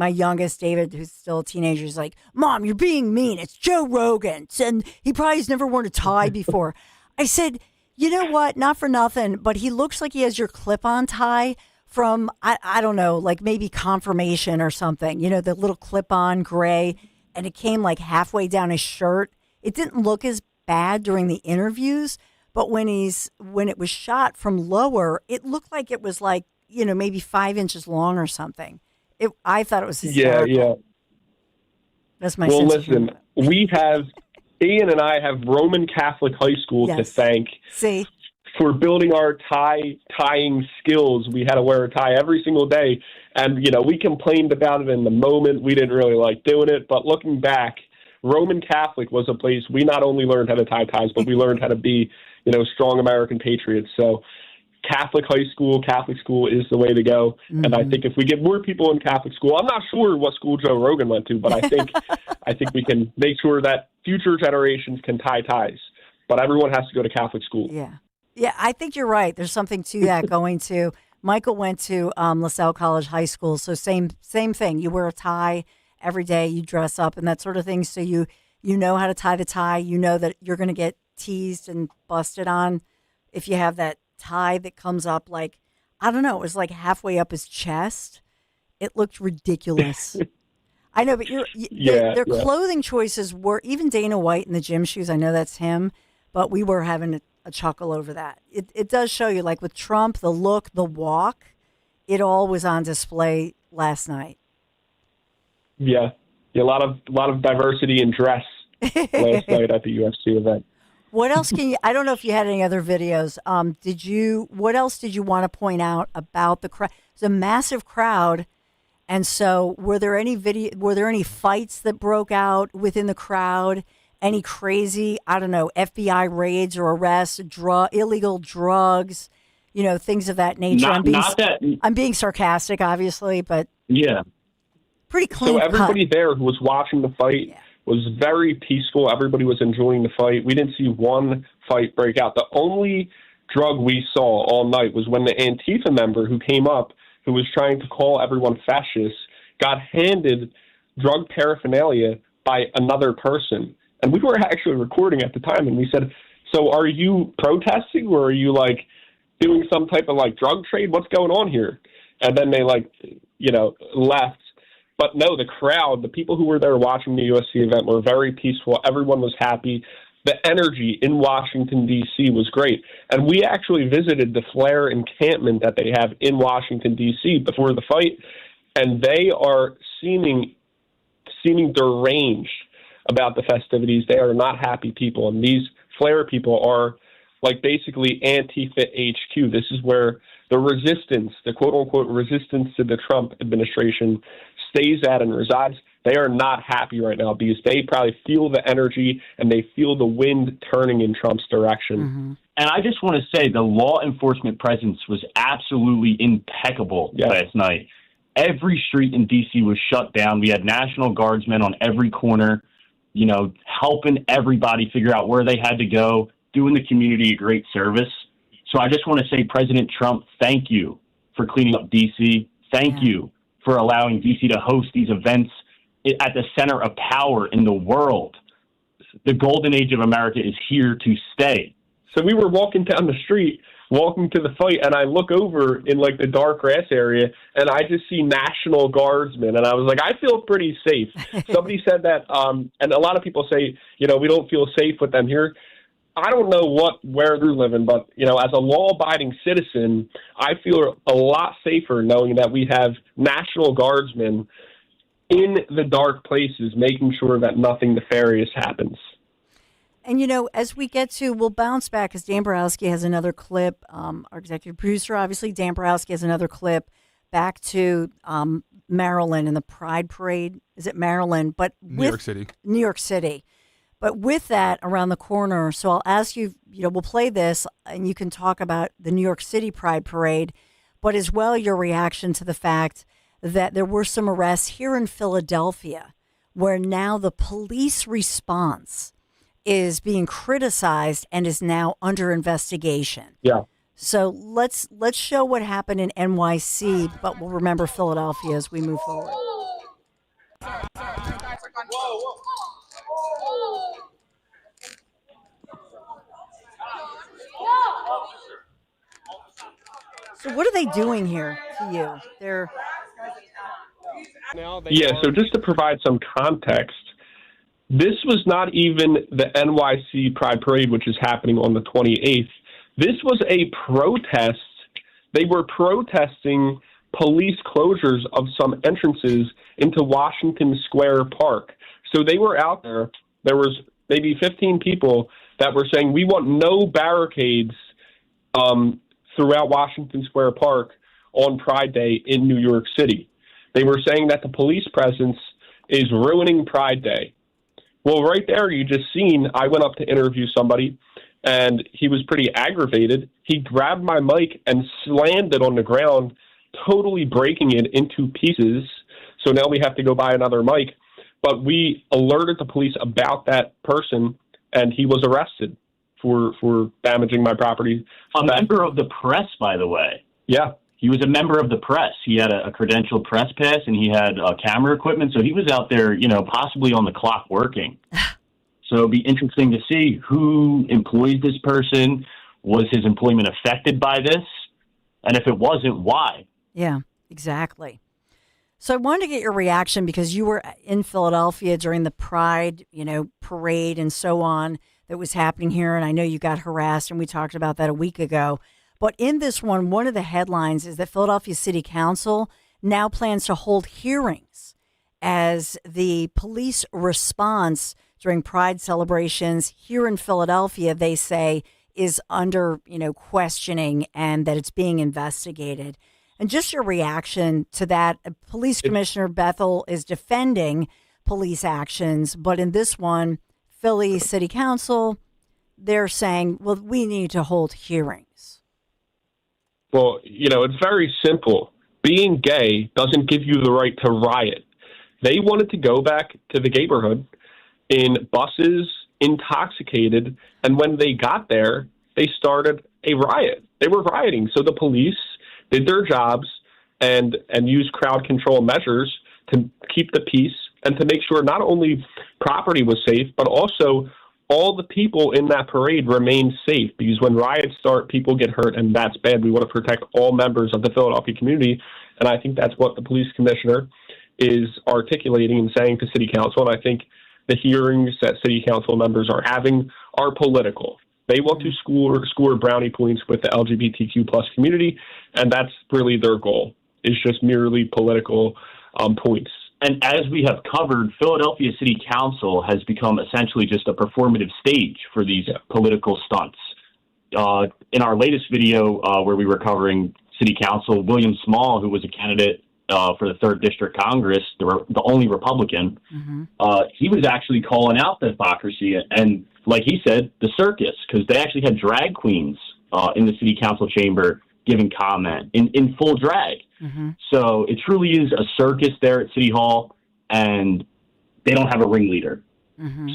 youngest, David, who's still a teenager, is like, Mom, you're being mean. It's Joe Rogan, and he probably has never worn a tie before. I said, you know what? Not for nothing, but he looks like he has your clip-on tie from, I don't know, like maybe confirmation or something, the little clip-on gray. And it came like halfway down his shirt. It didn't look as bad during the interviews, but when it was shot from lower, it looked like it was like, maybe 5 inches long or something. I thought it was hysterical. Yeah. That's my Well, sense listen, Ian and I have Roman Catholic High School to thank. See? For building our tying skills. We had to wear a tie every single day. And, we complained about it in the moment. We didn't really like doing it. But looking back, Roman Catholic was a place we not only learned how to tie ties, but we learned how to be, strong American patriots. So Catholic school is the way to go. Mm-hmm. And I think if we get more people in Catholic school, I'm not sure what school Joe Rogan went to, but I think we can make sure that future generations can tie ties. But everyone has to go to Catholic school. Yeah. Yeah, I think you're right. There's something to that going to. Michael went to LaSalle College High School, so same thing. You wear a tie every day, you dress up and that sort of thing, so you know how to tie the tie. You know that you're going to get teased and busted on if you have that tie that comes up like, I don't know, it was like halfway up his chest. It looked ridiculous. I know, but their clothing choices were, even Dana White in the gym shoes, I know that's him, but we were having a chuckle over that. It does show you, like with Trump, the look, the walk, it all was on display last night. Yeah, a lot of diversity in dress last night at the UFC event. What else I don't know if you had any other videos. What else did you want to point out about the crowd? It's a massive crowd. And so were there any fights that broke out within the crowd? Any crazy, I don't know, FBI raids or arrests, illegal drugs, things of that nature? I'm being sarcastic, obviously, but yeah, pretty clean. So everybody there who was watching the fight was very peaceful. Everybody was enjoying the fight. We didn't see one fight break out. The only drug we saw all night was when the Antifa member who came up, who was trying to call everyone fascist, got handed drug paraphernalia by another person. And we were actually recording at the time, and we said, so are you protesting, or are you, doing some type of, drug trade? What's going on here? And then they, left. But no, the crowd, the people who were there watching the UFC event were very peaceful. Everyone was happy. The energy in Washington, D.C. was great. And we actually visited the Flair encampment that they have in Washington, D.C. before the fight, and they are seeming deranged about the festivities. They are not happy people, and these Flair people are basically Antifa HQ. This is where the resistance, the quote-unquote resistance to the Trump administration stays at and resides. They are not happy right now because they probably feel the energy and they feel the wind turning in Trump's direction. Mm-hmm. And I just want to say the law enforcement presence was absolutely impeccable last night. Every street in D.C. was shut down. We had National Guardsmen on every corner, helping everybody figure out where they had to go, doing the community a great service. So I just want to say, President Trump, thank you for cleaning up D.C. Thank you for allowing D.C. to host these events at the center of power in the world. The golden age of America is here to stay. So we were walking down the street, walking to the fight, and I look over in the dark grass area, and I just see National Guardsmen, and I was like, I feel pretty safe. Somebody said that, and a lot of people say, we don't feel safe with them here. I don't know where they're living, but, as a law-abiding citizen, I feel a lot safer knowing that we have National Guardsmen in the dark places, making sure that nothing nefarious happens. And, as we get to, we'll bounce back because Dan Borowski has another clip. Our executive producer, obviously, Dan Borowski has another clip back to Maryland and the Pride Parade. Is it Maryland? But New York City. New York City. But with that around the corner, so I'll ask you, we'll play this and you can talk about the New York City Pride Parade, but as well your reaction to the fact that there were some arrests here in Philadelphia where now the police response is being criticized and is now under investigation. Yeah. So let's show what happened in NYC, but we'll remember Philadelphia as we move forward. So what are they doing here to you? So just to provide some context, this was not even the NYC Pride Parade, which is happening on the 28th. This was a protest. They were protesting police closures of some entrances into Washington Square Park. So they were out there. There was maybe 15 people that were saying, we want no barricades throughout Washington Square Park on Pride Day in New York City. They were saying that the police presence is ruining Pride Day. Well, right there, you just seen, I went up to interview somebody, and he was pretty aggravated. He grabbed my mic and slammed it on the ground, totally breaking it into pieces. So now we have to go buy another mic. But we alerted the police about that person, and he was arrested for damaging my property. A member of the press, by the way. Yeah. He was a member of the press. He had a credentialed press pass, and he had camera equipment. So he was out there, possibly on the clock working. So it'd be interesting to see who employs this person. Was his employment affected by this? And if it wasn't, why? Yeah, exactly. So I wanted to get your reaction because you were in Philadelphia during the Pride, parade and so on that was happening here. And I know you got harassed, and we talked about that a week ago. But in this one of the headlines is that Philadelphia City Council now plans to hold hearings as the police response during Pride celebrations here in Philadelphia, they say, is under, questioning and that it's being investigated. And just your reaction to that. Police Commissioner Bethel is defending police actions, but in this one, Philly City Council, they're saying, well, we need to hold hearings. Well, it's very simple. Being gay doesn't give you the right to riot. They wanted to go back to the neighborhood in buses, intoxicated, and when they got there, they started a riot. They were rioting. So the police did their jobs and used crowd control measures to keep the peace and to make sure not only property was safe, but also all the people in that parade remain safe, because when riots start, people get hurt, and that's bad. We want to protect all members of the Philadelphia community, and I think that's what the police commissioner is articulating and saying to City Council, and I think the hearings that City Council members are having are political. They want to score brownie points with the LGBTQ plus community, and that's really their goal, is just merely political points. And as we have covered, Philadelphia City Council has become essentially just a performative stage for these political stunts. In our latest video where we were covering City Council, William Small, who was a candidate for the 3rd District Congress, the only Republican, he was actually calling out the hypocrisy and, like he said, the circus, because they actually had drag queens in the City Council chamber giving comment in full drag. So it truly is a circus there at City Hall, and they don't have a ringleader.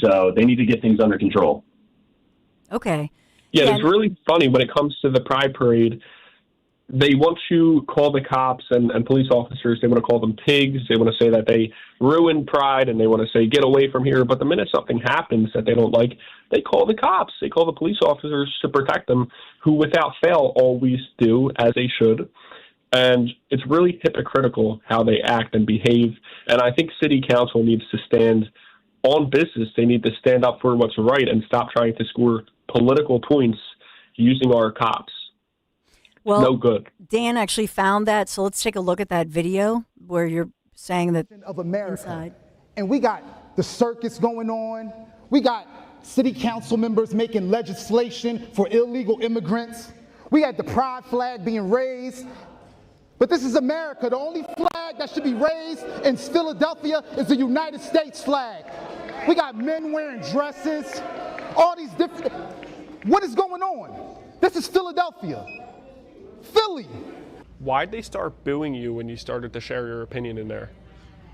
So they need to get things under control. Okay. Yeah, it's really funny when it comes to the Pride Parade. They want to call the cops and police officers, they want to call them pigs. They want to say that they ruined Pride, and they want to say, get away from here. But the minute something happens that they don't like, they call the cops. They call the police officers to protect them, who without fail always do, as they should. And it's really hypocritical how they act and behave. And I think City Council needs to stand on business. They need to stand up for what's right and stop trying to score political points using our cops. Well, no good. Dan actually found that, so let's take a look at that video where you're saying that of America. Inside. And we got the circus going on. We got city council members making legislation for illegal immigrants. We had the pride flag being raised. But this is America. The only flag that should be raised in Philadelphia is the United States flag. We got men wearing dresses, all these different. What is going on? This is Philadelphia. Philly. Why'd they start booing you when you started to share your opinion in there?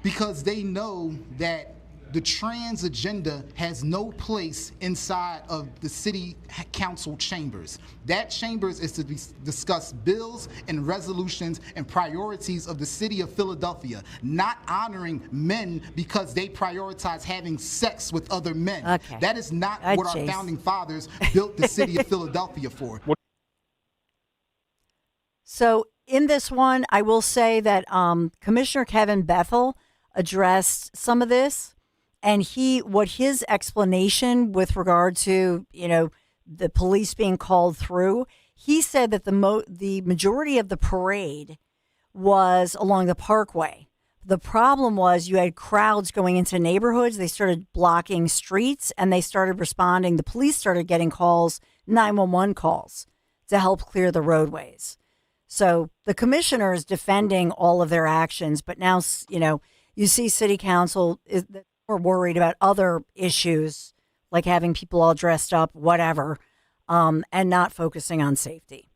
Because they know that the trans agenda has no place inside of the city council chambers. That chambers is to discuss bills and resolutions and priorities of the city of Philadelphia, not honoring men because they prioritize having sex with other men. Okay. That is not what our founding fathers built the city of Philadelphia for. So in this one, I will say that Commissioner Kevin Bethel addressed some of this. And what his explanation with regard to, the police being called through, he said that the majority of the parade was along the Parkway. The problem was you had crowds going into neighborhoods. They started blocking streets and they started responding. The police started getting calls, 911 calls, to help clear the roadways. So the commissioner is defending all of their actions. But now, you see city council is more worried about other issues like having people all dressed up, whatever, and not focusing on safety.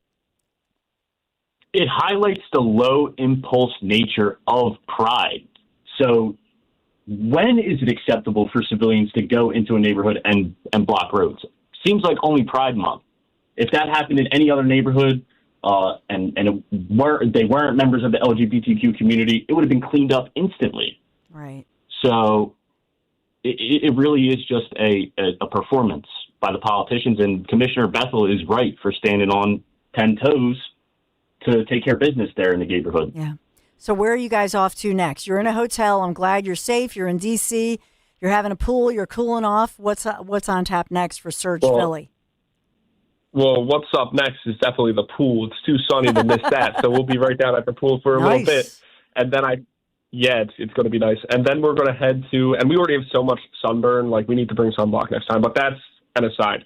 It highlights the low impulse nature of pride. So when is it acceptable for civilians to go into a neighborhood and block roads? Seems like only Pride Month. If that happened in any other neighborhood and they weren't members of the LGBTQ community, it would have been cleaned up instantly. Right. So it really is just a performance by the politicians, and Commissioner Bethel is right for standing on 10 toes to take care of business there in the neighborhood. Yeah. So where are you guys off to next? You're in a hotel. I'm glad you're safe. You're in D.C. You're having a pool. You're cooling off. What's on tap next for Surge Philly? Well, what's up next is definitely the pool. It's too sunny to miss that, so we'll be right down at the pool for a little bit, and then it's going to be nice. And then we're going to head to, and we already have so much sunburn, like we need to bring sunblock next time, but that's an aside.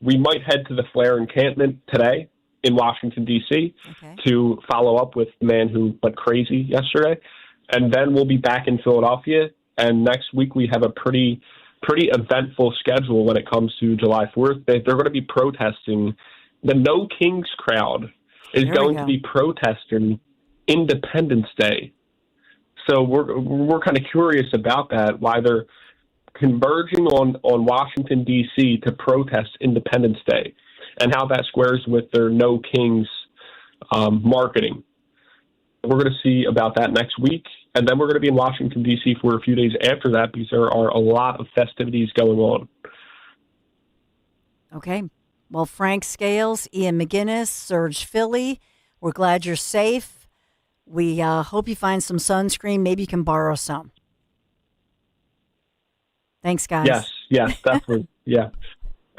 We might head to the Flair encampment today in Washington, D.C. to follow up with the man who went crazy yesterday. And then we'll be back in Philadelphia. And next week we have a pretty eventful schedule when it comes to July 4th. They're going to be protesting. The No Kings crowd is going to be protesting Independence Day. So we're kind of curious about that, why they're converging on Washington, D.C. to protest Independence Day and how that squares with their No Kings marketing. We're going to see about that next week. And then we're going to be in Washington, D.C. for a few days after that because there are a lot of festivities going on. Okay. Well, Frank Scales, Ian McGinnis, Surge Philly, we're glad you're safe. We hope you find some sunscreen. Maybe you can borrow some. Thanks, guys. Yes, definitely. Yeah.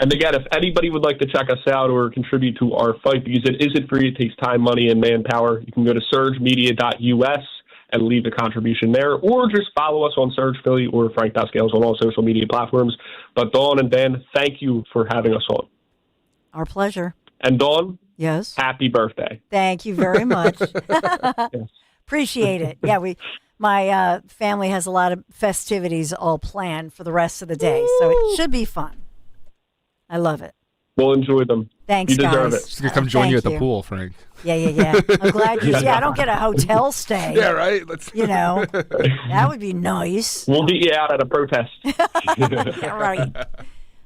And again, if anybody would like to check us out or contribute to our fight, because it isn't free, it takes time, money, and manpower, you can go to surgemedia.us and leave a contribution there, or just follow us on Surge Philly or Frank Scales on all social media platforms. But Dawn and Dan, thank you for having us on. Our pleasure. And Dawn, yes, happy birthday. Thank you very much. Appreciate it. Yeah, my family has a lot of festivities all planned for the rest of the day, so it should be fun. I love it. We'll enjoy them. Thanks, you deserve guys. it. She's gonna come join you at the pool, Frank. Yeah. I'm glad you. Yeah, I don't get a hotel stay. Yeah, right. That would be nice. We'll get you out at a protest. Yeah, right.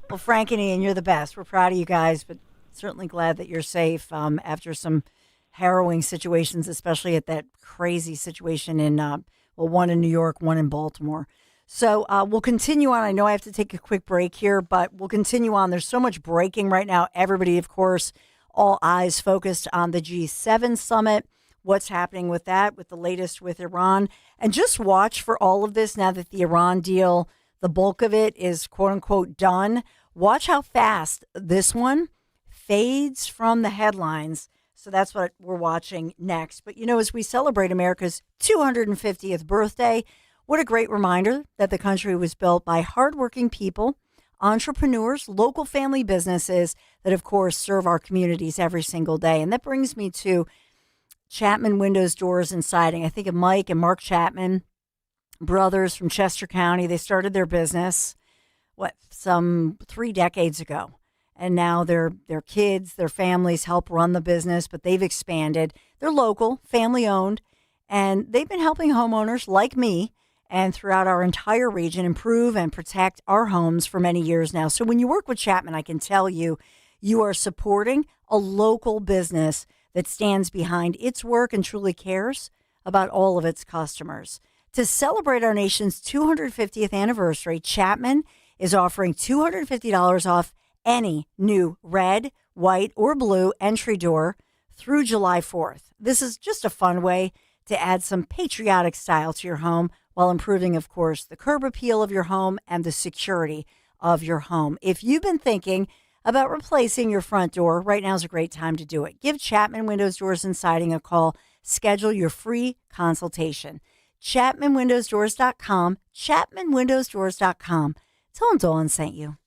Well, Frank and Ian, you're the best. We're proud of you guys, but certainly glad that you're safe after some harrowing situations, especially at that crazy situation in one in New York, one in Baltimore. So we'll continue on. I know I have to take a quick break here, but we'll continue on. There's so much breaking right now. Everybody, of course, all eyes focused on the G7 summit, what's happening with that, with the latest with Iran. And just watch for all of this now that the Iran deal, the bulk of it is quote unquote done. Watch how fast this one fades from the headlines. So that's what we're watching next. But, as we celebrate America's 250th birthday, what a great reminder that the country was built by hardworking people, entrepreneurs, local family businesses that, of course, serve our communities every single day. And that brings me to Chapman Windows, Doors, and Siding. I think of Mike and Mark Chapman, brothers from Chester County. They started their business, some 3 decades ago. And now their kids, their families help run the business, but they've expanded. They're local, family-owned, and they've been helping homeowners like me and throughout our entire region improve and protect our homes for many years now. So when you work with Chapman, I can tell you, you are supporting a local business that stands behind its work and truly cares about all of its customers. To celebrate our nation's 250th anniversary, Chapman is offering $250 off any new red, white, or blue entry door through July 4th. This is just a fun way to add some patriotic style to your home while improving, of course, the curb appeal of your home and the security of your home. If you've been thinking about replacing your front door, right now is a great time to do it. Give Chapman Windows, Doors, and Siding a call. Schedule your free consultation. ChapmanWindowsDoors.com, ChapmanWindowsDoors.com. Tell them Dawn sent you.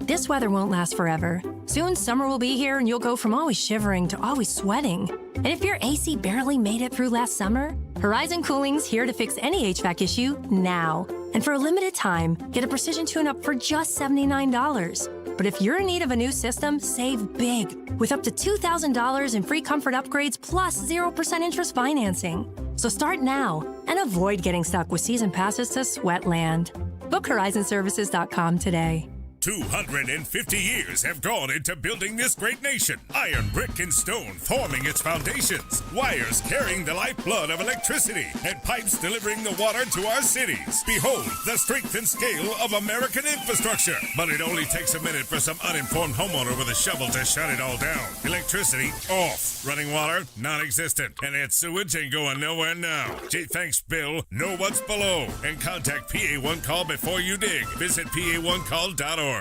This weather won't last forever. Soon summer will be here and you'll go from always shivering to always sweating. And if your AC barely made it through last summer, Horizon Cooling's here to fix any HVAC issue now. And for a limited time, get a precision tune-up for just $79. But if you're in need of a new system, save big with up to $2,000 in free comfort upgrades plus 0% interest financing. So start now and avoid getting stuck with season passes to Sweatland. Book HorizonServices.com today. 250 years have gone into building this great nation. Iron, brick, and stone forming its foundations. Wires carrying the lifeblood of electricity. And pipes delivering the water to our cities. Behold the strength and scale of American infrastructure. But it only takes a minute for some uninformed homeowner with a shovel to shut it all down. Electricity off. Running water non-existent. And that sewage ain't going nowhere now. Gee, thanks, Bill. Know what's below. And contact PA1 Call before you dig. Visit PA1Call.org.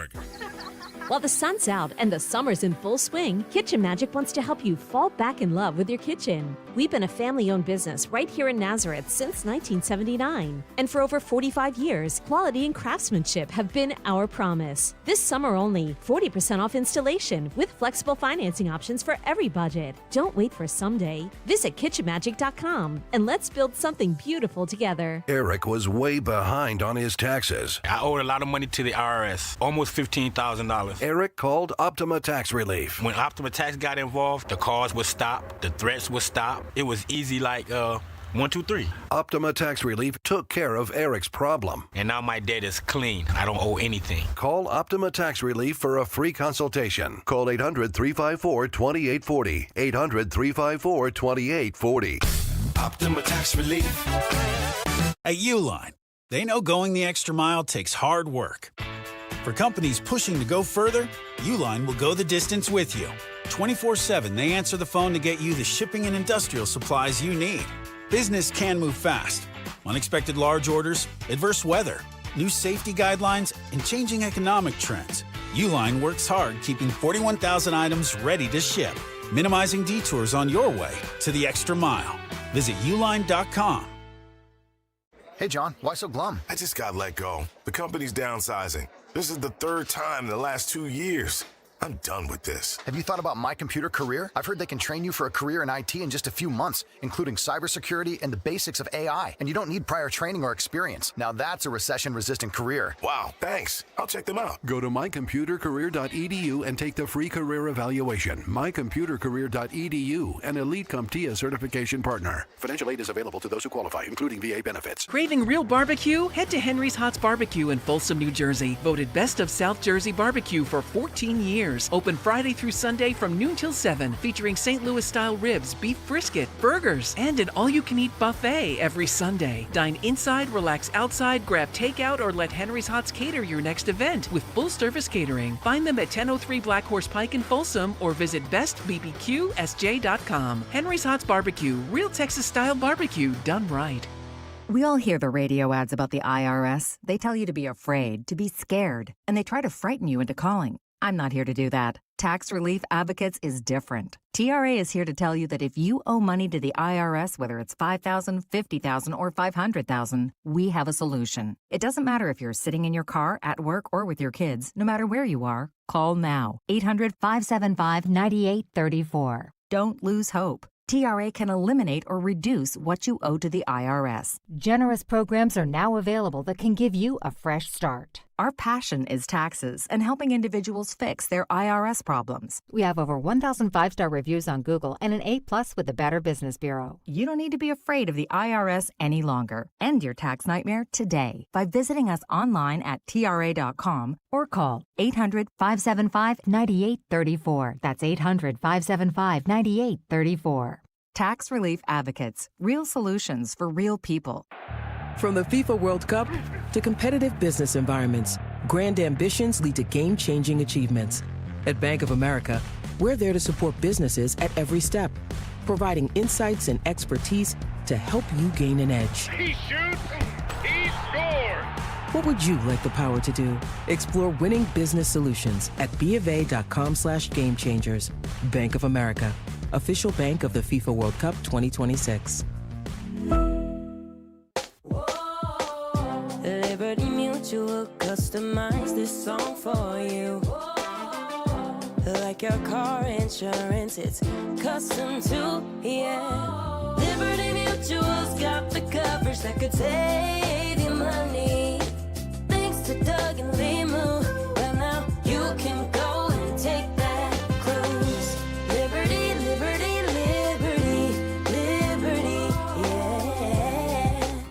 While the sun's out and the summer's in full swing, Kitchen Magic wants to help you fall back in love with your kitchen. We've been a family-owned business right here in Nazareth since 1979. And for over 45 years, quality and craftsmanship have been our promise. This summer only, 40% off installation with flexible financing options for every budget. Don't wait for someday. Visit kitchenmagic.com and let's build something beautiful together. Eric was way behind on his taxes. I owed a lot of money to the IRS, almost $15,000. Eric called Optima Tax Relief. When Optima Tax got involved, the calls would stop, the threats would stop. It was easy like 1, 2, 3. Optima Tax Relief took care of Eric's problem. And now my debt is clean. I don't owe anything. Call Optima Tax Relief for a free consultation. Call 800-354-2840. 800-354-2840. Optima Tax Relief. At Uline, they know going the extra mile takes hard work. For companies pushing to go further, Uline will go the distance with you. 24/7, they answer the phone to get you the shipping and industrial supplies you need. Business can move fast. Unexpected large orders, adverse weather, new safety guidelines, and changing economic trends. Uline works hard keeping 41,000 items ready to ship, minimizing detours on your way to the extra mile. Visit uline.com. Hey, John, why so glum? I just got let go. The company's downsizing. This is the 3rd time in the last 2 years. I'm done with this. Have you thought about My Computer Career? I've heard they can train you for a career in IT in just a few months, including cybersecurity and the basics of AI. And you don't need prior training or experience. Now that's a recession-resistant career. Wow, thanks. I'll check them out. Go to mycomputercareer.edu and take the free career evaluation. mycomputercareer.edu, an Elite CompTIA certification partner. Financial aid is available to those who qualify, including VA benefits. Craving real barbecue? Head to Henry's Hots Barbecue in Folsom, New Jersey. Voted Best of South Jersey Barbecue for 14 years. Open Friday through Sunday from noon till 7, featuring St. Louis-style ribs, beef brisket, burgers, and an all-you-can-eat buffet every Sunday. Dine inside, relax outside, grab takeout, or let Henry's Hots cater your next event with full-service catering. Find them at 1003 Black Horse Pike in Folsom or visit bestbbqsj.com. Henry's Hots Barbecue, real Texas-style barbecue done right. We all hear the radio ads about the IRS. They tell you to be afraid, to be scared, and they try to frighten you into calling. I'm not here to do that. Tax Relief Advocates is different. TRA is here to tell you that if you owe money to the IRS, whether it's $5,000, $50,000, or $500,000, we have a solution. It doesn't matter if you're sitting in your car, at work, or with your kids. No matter where you are, call now. 800-575-9834. Don't lose hope. TRA can eliminate or reduce what you owe to the IRS. Generous programs are now available that can give you a fresh start. Our passion is taxes and helping individuals fix their IRS problems. We have over 1,000 5-star reviews on Google and an A+ with the Better Business Bureau. You don't need to be afraid of the IRS any longer. End your tax nightmare today by visiting us online at TRA.com or call 800-575-9834. That's 800-575-9834. Tax Relief Advocates. Real solutions for real people. From the FIFA World Cup to competitive business environments, grand ambitions lead to game-changing achievements. At Bank of America, we're there to support businesses at every step, providing insights and expertise to help you gain an edge. He shoots, he scores! What would you like the power to do? Explore winning business solutions at BofA.com/gamechangers. Bank of America, official bank of the FIFA World Cup 2026. Liberty Mutual customize this song for you. Like your car insurance, it's custom too, yeah. Liberty Mutual's got the coverage that could save you money. Thanks to Doug and Limu, well now you can go and take that cruise. Liberty, liberty, liberty, liberty, yeah.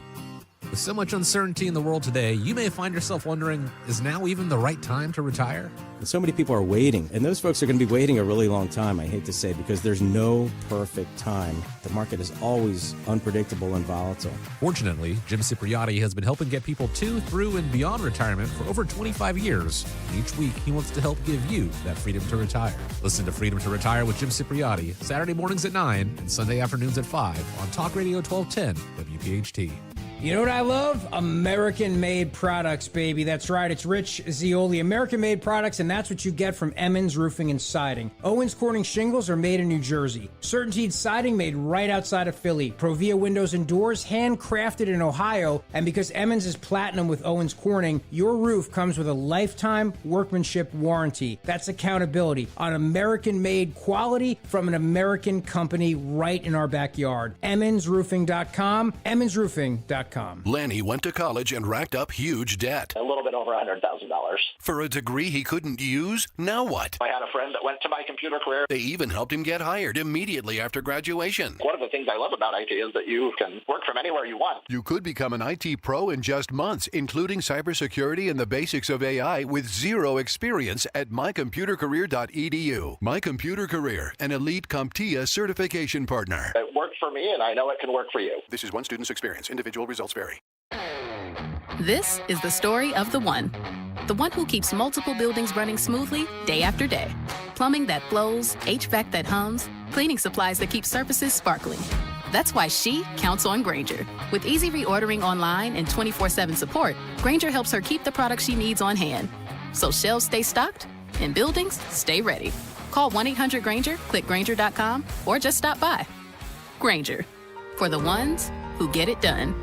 With so much uncertainty in the world today, you may find yourself wondering, is now even the right time to retire? And so many people are waiting, and those folks are going to be waiting a really long time, I hate to say, because there's no perfect time. The market is always unpredictable and volatile. Fortunately, Jim Cipriotti has been helping get people to, through, and beyond retirement for over 25 years. And each week, he wants to help give you that freedom to retire. Listen to Freedom to Retire with Jim Cipriotti, Saturday mornings at 9 and Sunday afternoons at 5 on Talk Radio 1210 WPHT. You know what I love? American-made products, baby. That's right. It's Rich Zioli. American-made products, and that's what you get from Emmons Roofing and Siding. Owens Corning shingles are made in New Jersey. Certainteed siding made right outside of Philly. Provia windows and doors handcrafted in Ohio. And because Emmons is platinum with Owens Corning, your roof comes with a lifetime workmanship warranty. That's accountability on American-made quality from an American company right in our backyard. EmmonsRoofing.com. EmmonsRoofing.com. Lanny went to college and racked up huge debt. A little bit over $100,000. For a degree he couldn't use? Now what? I had a friend that went to My Computer Career. They even helped him get hired immediately after graduation. One of the things I love about IT is that you can work from anywhere you want. You could become an IT pro in just months, including cybersecurity and the basics of AI with zero experience at mycomputercareer.edu. My Computer Career, an elite CompTIA certification partner. It worked for me, and I know it can work for you. This is one student's experience. Individual results vary. This is the story of the one who keeps multiple buildings running smoothly day after day. Plumbing that flows, HVAC that hums, cleaning supplies that keep surfaces sparkling. That's why she counts on Grainger. With easy reordering online and 24/7 support, Grainger helps her keep the products she needs on hand. So shelves stay stocked and buildings stay ready. Call 1-800-GRAINGER, click Grainger.com, or just stop by. Grainger, for the ones who get it done.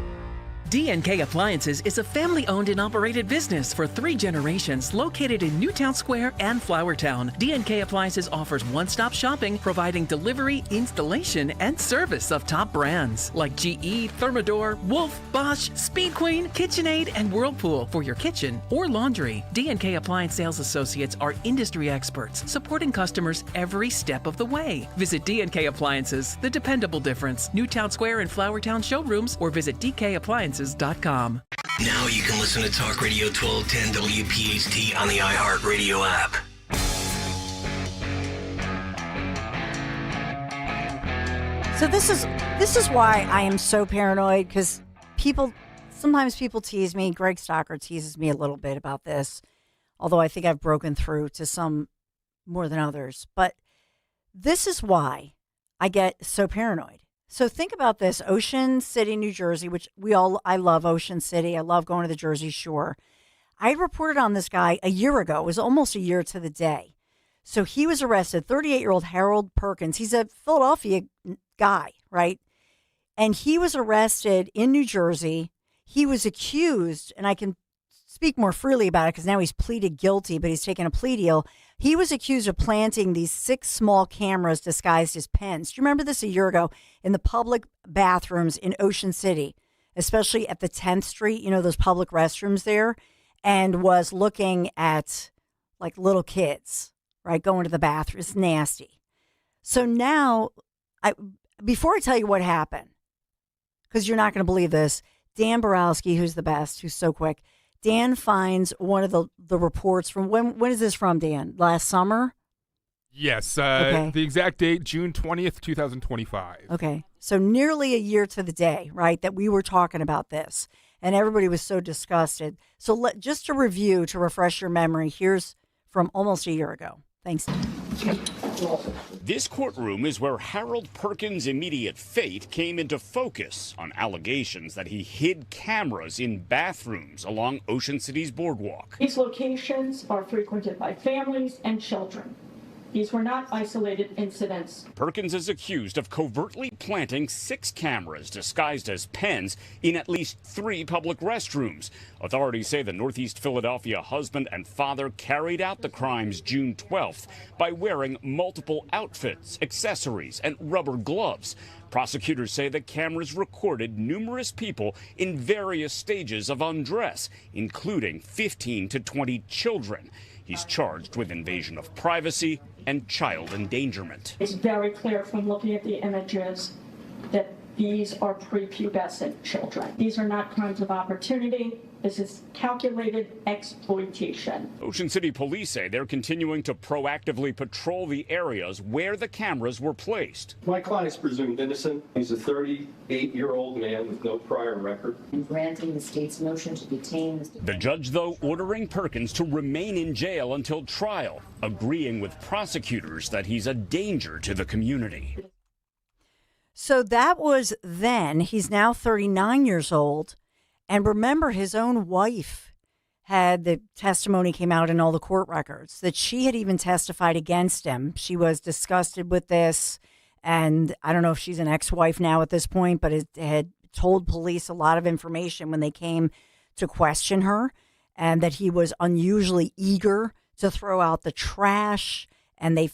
D&K Appliances is a family-owned and operated business for 3 generations located in Newtown Square and Flourtown. D&K Appliances offers one-stop shopping, providing delivery, installation, and service of top brands like GE, Thermador, Wolf, Bosch, Speed Queen, KitchenAid, and Whirlpool for your kitchen or laundry. D&K Appliance sales associates are industry experts, supporting customers every step of the way. Visit D&K Appliances, the dependable difference. Newtown Square and Flourtown showrooms, or visit DKAppliances.com. Now you can listen to Talk Radio 1210 WPHT on the iHeartRadio app. So this is why I am so paranoid, because sometimes people tease me. Greg Stocker teases me a little bit about this, although I think I've broken through to some more than others. But this is why I get so paranoid. So think about this. Ocean City, New Jersey, which I love Ocean City. I love going to the Jersey Shore. I reported on this guy a year ago. It was almost a year to the day. So he was arrested, 38-year-old Harold Perkins. He's a Philadelphia guy, right? And he was arrested in New Jersey. He was accused, and I can speak more freely about it because now he's pleaded guilty, but he's taken a plea deal. He was accused of planting these 6 small cameras disguised as pens. Do you remember this a year ago in the public bathrooms in Ocean City, especially at the 10th Street, those public restrooms there, and was looking at like little kids, right, going to the bathroom. It's nasty. So now, before I tell you what happened, because you're not going to believe this, Dan Borowski, who's the best, who's so quick, Dan finds one of the reports from, when is this from, Dan? Last summer? Yes. Okay. The exact date, June 20th, 2025. Okay. So nearly a year to the day, right, that we were talking about this. And everybody was so disgusted. So just to review, to refresh your memory, here's from almost a year ago. Thanks. This courtroom is where Harold Perkins' immediate fate came into focus on allegations that he hid cameras in bathrooms along Ocean City's boardwalk. These locations are frequented by families and children. These were not isolated incidents. Perkins is accused of covertly planting 6 cameras disguised as pens in at least 3 public restrooms. Authorities say the Northeast Philadelphia husband and father carried out the crimes June 12th by wearing multiple outfits, accessories, and rubber gloves. Prosecutors say the cameras recorded numerous people in various stages of undress, including 15 to 20 children. He's charged with invasion of privacy and child endangerment. It's very clear from looking at the images that these are prepubescent children. These are not crimes of opportunity. This is calculated exploitation. Ocean City police say they're continuing to proactively patrol the areas where the cameras were placed. My client is presumed innocent. He's a 38-year-old man with no prior record. And granting the state's motion to detain The judge, though, ordering Perkins to remain in jail until trial, agreeing with prosecutors that he's a danger to the community. So that was then. He's now 39 years old. And remember, his own wife had, the testimony came out in all the court records, that she had even testified against him. She was disgusted with this. And I don't know if she's an ex-wife now at this point, but it had told police a lot of information when they came to question her, and that he was unusually eager to throw out the trash. And they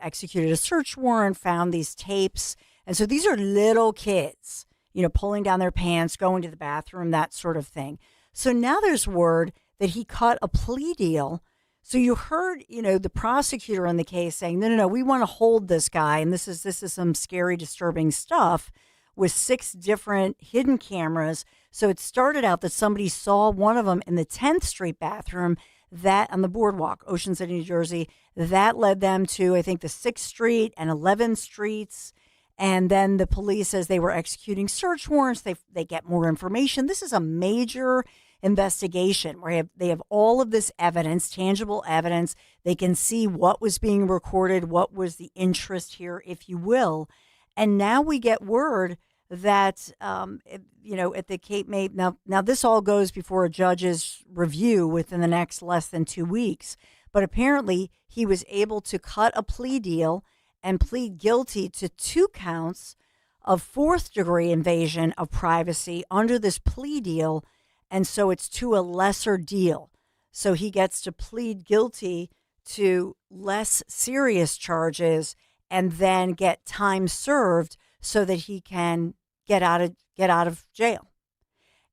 executed a search warrant, found these tapes. And so these are little kids, pulling down their pants, going to the bathroom, that sort of thing. So now there's word that he cut a plea deal. So you heard, the prosecutor in the case saying, no, we want to hold this guy. And this is some scary, disturbing stuff with 6 different hidden cameras. So it started out that somebody saw one of them in the 10th Street bathroom, that on the boardwalk, Ocean City, New Jersey. That led them to, I think, the 6th Street and 11th Streets. And then the police, as they were executing search warrants, they get more information. This is a major investigation where they have all of this evidence, tangible evidence. They can see what was being recorded, what was the interest here, if you will. And now we get word that, at the Cape May, now this all goes before a judge's review within the next less than 2 weeks. But apparently he was able to cut a plea deal and plead guilty to 2 counts of 4th-degree invasion of privacy under this plea deal, and so it's to a lesser deal. So he gets to plead guilty to less serious charges and then get time served so that he can get out of jail,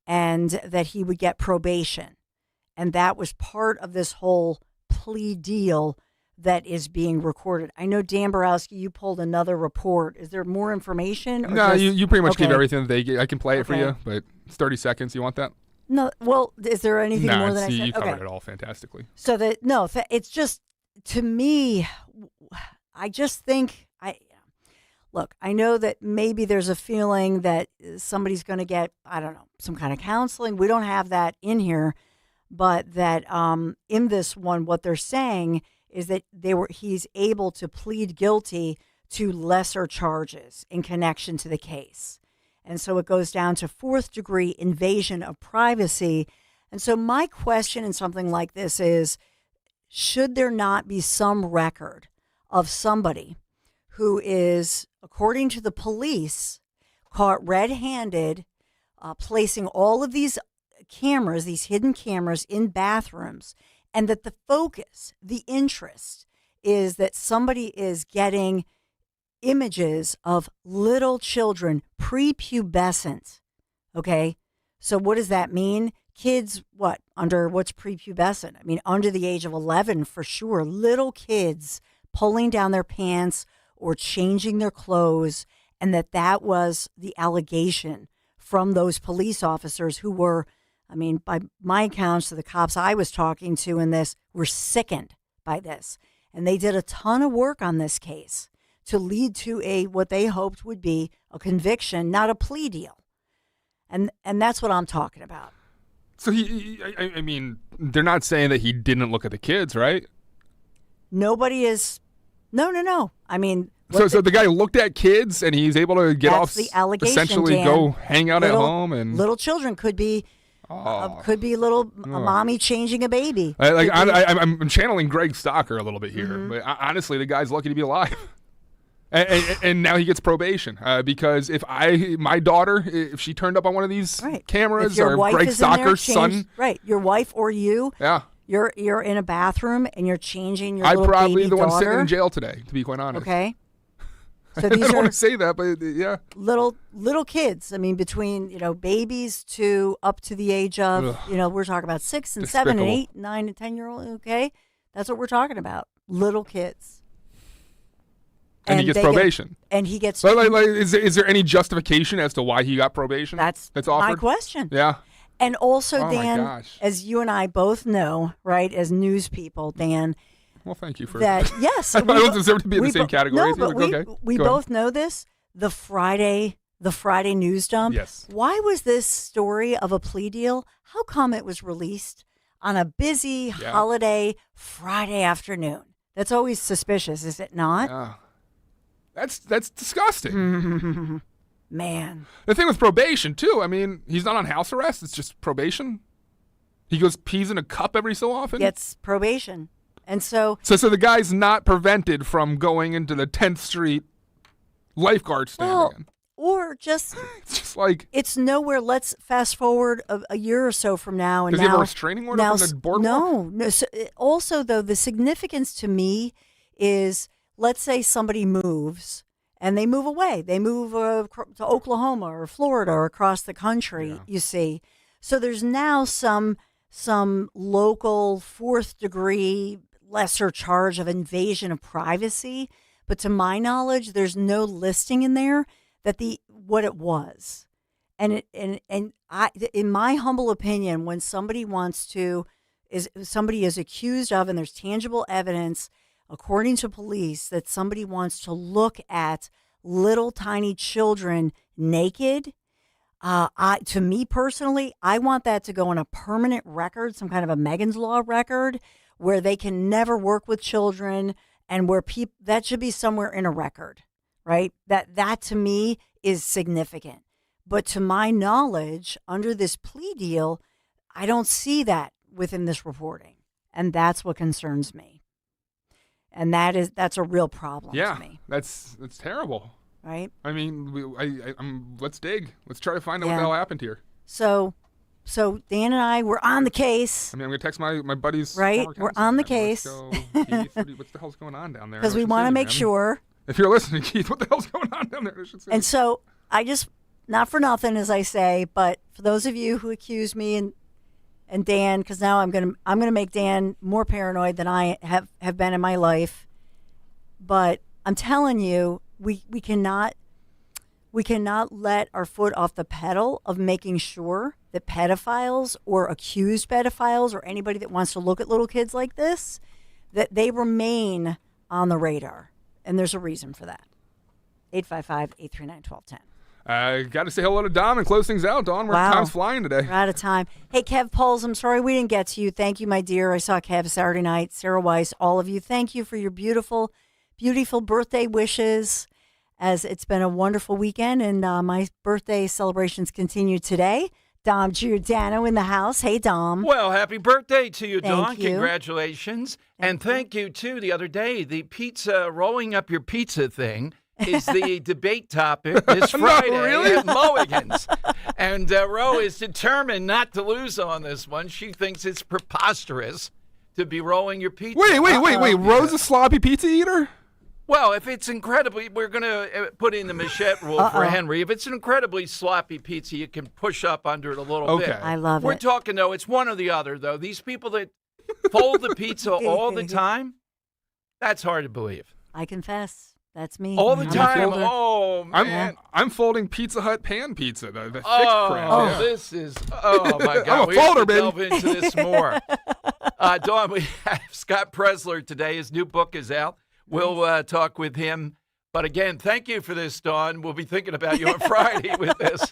and that he would get probation. And that was part of this whole plea deal that is being recorded. I know, Dan Borowski, you pulled another report. Is there more information? No, you pretty much okay. gave everything that they gave. I can play it for Okay. you, but it's 30 seconds. You want that? No. Well, is there anything more than I said? You covered Okay. it all fantastically. So it's just, to me, I just think, look, I know that maybe there's a feeling that somebody's going to get, I don't know, some kind of counseling. We don't have that in here, but that in this one, what they're saying is that he's able to plead guilty to lesser charges in connection to the case. And so it goes down to 4th-degree invasion of privacy. And so my question in something like this is, should there not be some record of somebody who is, according to the police, caught red-handed, placing all of these cameras, these hidden cameras in bathrooms, and that the focus, the interest is that somebody is getting images of little children, prepubescent. Okay. So what does that mean? Kids, what's prepubescent? I mean, under the age of 11 for sure. Little kids pulling down their pants or changing their clothes, and that was the allegation from those police officers who were, I mean, by my accounts, the cops I was talking to in this were sickened by this. And they did a ton of work on this case to lead to what they hoped would be a conviction, not a plea deal. And that's what I'm talking about. So I mean, they're not saying that he didn't look at the kids, right? Nobody is. No. I mean, so the guy looked at kids and he's able to get off, the allegation, essentially Dan. go hang out at home, and little children could be little mommy changing a baby. I'm channeling Greg Stocker a little bit here, but honestly, the guy's lucky to be alive. And now he gets probation because if my daughter, if she turned up on one of these cameras, or Greg Stocker's son, your wife or you, yeah, you're in a bathroom and you're changing your I'd little probably baby the one daughter. sitting in jail today, to be quite honest. Okay. So I these don't are want to say that, but yeah, little kids. I mean, between babies to up to the age of we're talking about 6 and 7 and 8, 9 and 10-year-old. Okay, that's what we're talking about. Little kids. And he gets probation. And he gets. Is there any justification as to why he got probation? That's offered? My question. Yeah. And also, Oh, Dan, my gosh. as you and I both know, right, as news people, Dan. Well, thank you for that. Yes, I don't deserve to be in the same category. No, but we Go both ahead. know this. The Friday news dump. Yes. Why was this story of a plea deal? How come it was released on a busy holiday Friday afternoon? That's always suspicious, is it not? Yeah. That's disgusting. Man. The thing with probation, too, I mean, he's not on house arrest. It's just probation. He goes pees in a cup every so often. Gets probation. And so the guy's not prevented from going into the 10th Street lifeguard stand again. Or just it's just like it's nowhere. Let's fast forward a year or so from now, and does he have a restraining order from the boardwalk? No. So, also, though, the significance to me is, let's say somebody moves and they move away. They move to Oklahoma or Florida or across the country. Yeah. You see, so there's now some local 4th degree lesser charge of invasion of privacy, but to my knowledge, there's no listing in there that what it was. And I, in my humble opinion, when somebody somebody is accused of, and there's tangible evidence, according to police, that somebody wants to look at little tiny children naked, to me personally, I want that to go on a permanent record, some kind of a Megan's Law record, where they can never work with children, and where that should be somewhere in a record. Right? That to me is significant. But to my knowledge, under this plea deal, I don't see that within this reporting. And that's what concerns me. And that's a real problem to me. That's terrible. Right? I mean, let's dig. Let's try to find out what the hell happened here. So Dan and I were on the case. I mean, I'm going to text my buddies. Right? We're on the case. What the hell's going on down there? Because we want to make sure. If you're listening, Keith, what the hell's going on down there? And so I just, not for nothing, as I say, but for those of you who accuse me and Dan, because now I'm gonna make Dan more paranoid than I have been in my life. But I'm telling you, we cannot let our foot off the pedal of making sure that pedophiles or accused pedophiles or anybody that wants to look at little kids like this, that they remain on the radar. And there's a reason for that. 855-839-1210. I got to say hello to Dom and close things out, Dawn. Time's flying today. We're out of time. Hey, Kev Pauls, I'm sorry we didn't get to you. Thank you, my dear. I saw Kev Saturday night. Sarah Weiss, all of you. Thank you for your beautiful, beautiful birthday wishes, as it's been a wonderful weekend. And my birthday celebrations continue today. Dom Giordano in the house. Hey, Dom. Well, happy birthday to you, Dawn. Thank you. Congratulations. Thank you, too. The other day, the pizza, rolling up your pizza thing is the debate topic this Friday at Mulligan's. And Ro is determined not to lose on this one. She thinks it's preposterous to be rolling your pizza. Wait. Rose a sloppy pizza eater? Well, if it's incredibly, we're going to put in the machette rule for Henry. If it's an incredibly sloppy pizza, you can push up under it a little bit. I love We're it. talking, though, it's one or the other, though. These people that fold the pizza all the time, that's hard to believe. I confess. That's me. All the I'm a time. folder. Oh, man. I'm folding Pizza Hut pan pizza, the thick Oh, crust. this is, oh, my God. I'm a we have folder, to baby. delve into this more. Dawn, we have Scott Presler today. His new book is out. We'll talk with him. But again, thank you for this, Dawn. We'll be thinking about you on Friday with this.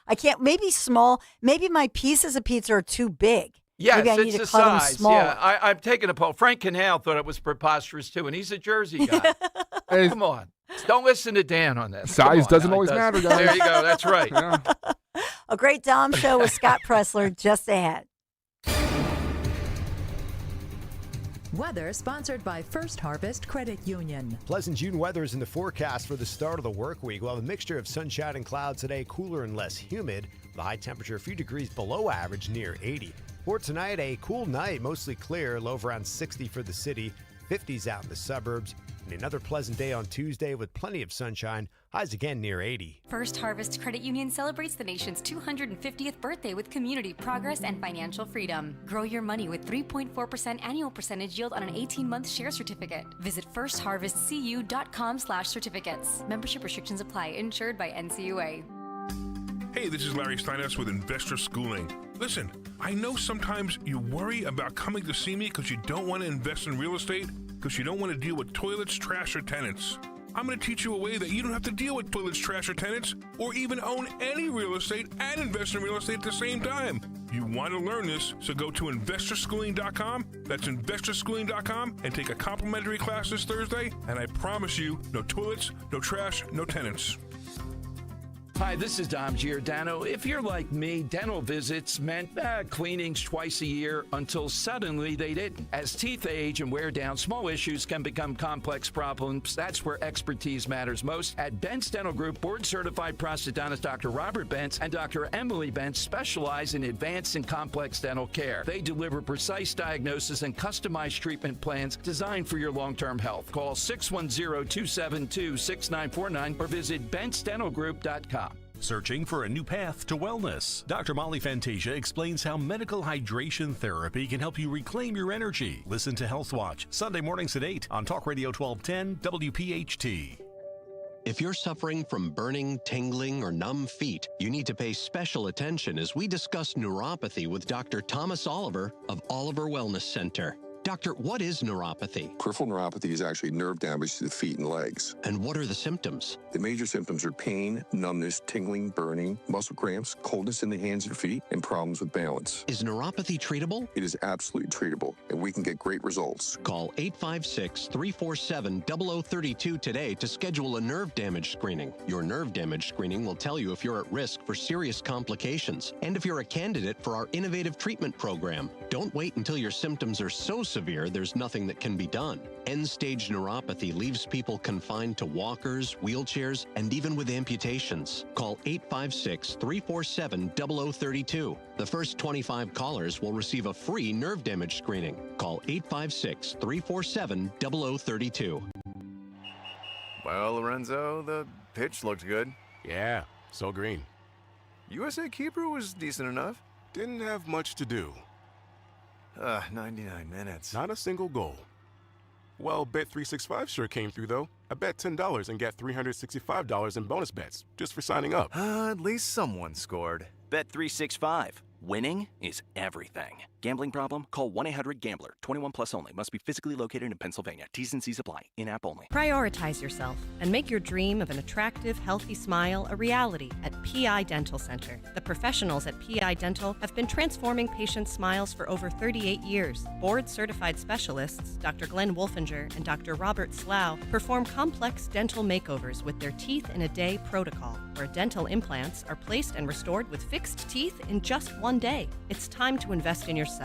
I can't, maybe small, maybe my pieces of pizza are too big. Yes, maybe I need it's to the cut them size. smaller. Yeah, I'm taking a poll. Frank Canal thought it was preposterous, too, and he's a Jersey guy. Come on. Don't listen to Dan on this. Size doesn't always matter, guys. There you go. That's right. Yeah. A great Dom show with Scott Presler just ahead. Weather sponsored by First Harvest Credit Union. Pleasant June weather is in the forecast for the start of the work week. We'll have a mixture of sunshine and clouds today, cooler and less humid. The high temperature a few degrees below average, near 80. For tonight, a cool night, mostly clear, low of around 60 for the city, 50s out in the suburbs. And another pleasant day on Tuesday with plenty of sunshine, highs again near 80. First Harvest Credit Union celebrates the nation's 250th birthday with community progress and financial freedom. Grow your money with 3.4% annual percentage yield on an 18-month share certificate. Visit firstharvestcu.com/certificates. Membership restrictions apply. Insured by NCUA. Hey, this is Larry Steinhaus with Investor Schooling. Listen, I know sometimes you worry about coming to see me because you don't want to invest in real estate, because you don't want to deal with toilets, trash, or tenants. I'm going to teach you a way that you don't have to deal with toilets, trash, or tenants, or even own any real estate and invest in real estate at the same time. You want to learn this, so go to investorschooling.com. That's investorschooling.com and take a complimentary class this Thursday, and I promise you, no toilets, no trash, no tenants. Hi, this is Dom Giordano. If you're like me, dental visits meant cleanings twice a year until suddenly they didn't. As teeth age and wear down, small issues can become complex problems. That's where expertise matters most. At Bentz Dental Group, board-certified prosthodontist Dr. Robert Bentz and Dr. Emily Bentz specialize in advanced and complex dental care. They deliver precise diagnosis and customized treatment plans designed for your long-term health. Call 610-272-6949 or visit BentzDentalGroup.com. Searching for a new path to wellness? Dr. Molly Fantasia explains how medical hydration therapy can help you reclaim your energy. Listen to Health Watch, Sunday mornings at 8 on Talk Radio 1210 WPHT. If you're suffering from burning, tingling, or numb feet, you need to pay special attention as we discuss neuropathy with Dr. Thomas Oliver of Oliver Wellness Center. Doctor, what is neuropathy? Peripheral neuropathy is actually nerve damage to the feet and legs. And what are the symptoms? The major symptoms are pain, numbness, tingling, burning, muscle cramps, coldness in the hands and feet, and problems with balance. Is neuropathy treatable? It is absolutely treatable, and we can get great results. Call 856-347-0032 today to schedule a nerve damage screening. Your nerve damage screening will tell you if you're at risk for serious complications and if you're a candidate for our innovative treatment program. Don't wait until your symptoms are so severe there's nothing that can be done. End-stage neuropathy leaves people confined to walkers, wheelchairs, and even with amputations. Call 856-347-0032. The first 25 callers will receive a free nerve damage screening. Call 856-347-0032. Well, Lorenzo, the pitch looked good. Yeah, so green. USA keeper was decent enough. Didn't have much to do. 99 minutes. Not a single goal. Well, Bet365 sure came through, though. I bet $10 and got $365 in bonus bets just for signing up. At least someone scored. Bet365. Winning is everything. Gambling problem? Call 1-800-GAMBLER. 21 plus only. Must be physically located in Pennsylvania. T's and C's apply. In-app only. Prioritize yourself and make your dream of an attractive, healthy smile a reality at PI Dental Center. The professionals at PI Dental have been transforming patients' smiles for over 38 years. Board-certified specialists, Dr. Glenn Wolfinger and Dr. Robert Slough, perform complex dental makeovers with their Teeth in a Day protocol, where dental implants are placed and restored with fixed teeth in just one day. It's time to invest in yourself.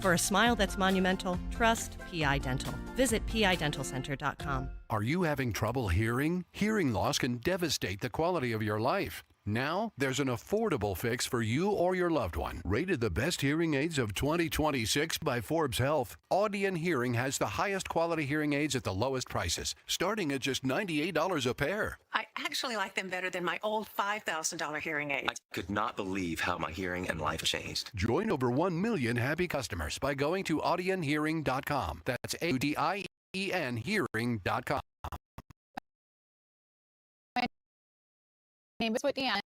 For a smile that's monumental, trust PI Dental. Visit pidentalcenter.com. Are you having trouble hearing? Hearing loss can devastate the quality of your life. Now, there's an affordable fix for you or your loved one. Rated the best hearing aids of 2026 by Forbes Health, Audion Hearing has the highest quality hearing aids at the lowest prices, starting at just $98 a pair. I actually like them better than my old $5,000 hearing aids. I could not believe how my hearing and life changed. Join over 1 million happy customers by going to audionhearing.com. That's AUDIEN hearing.com. My name is Whitney Ann,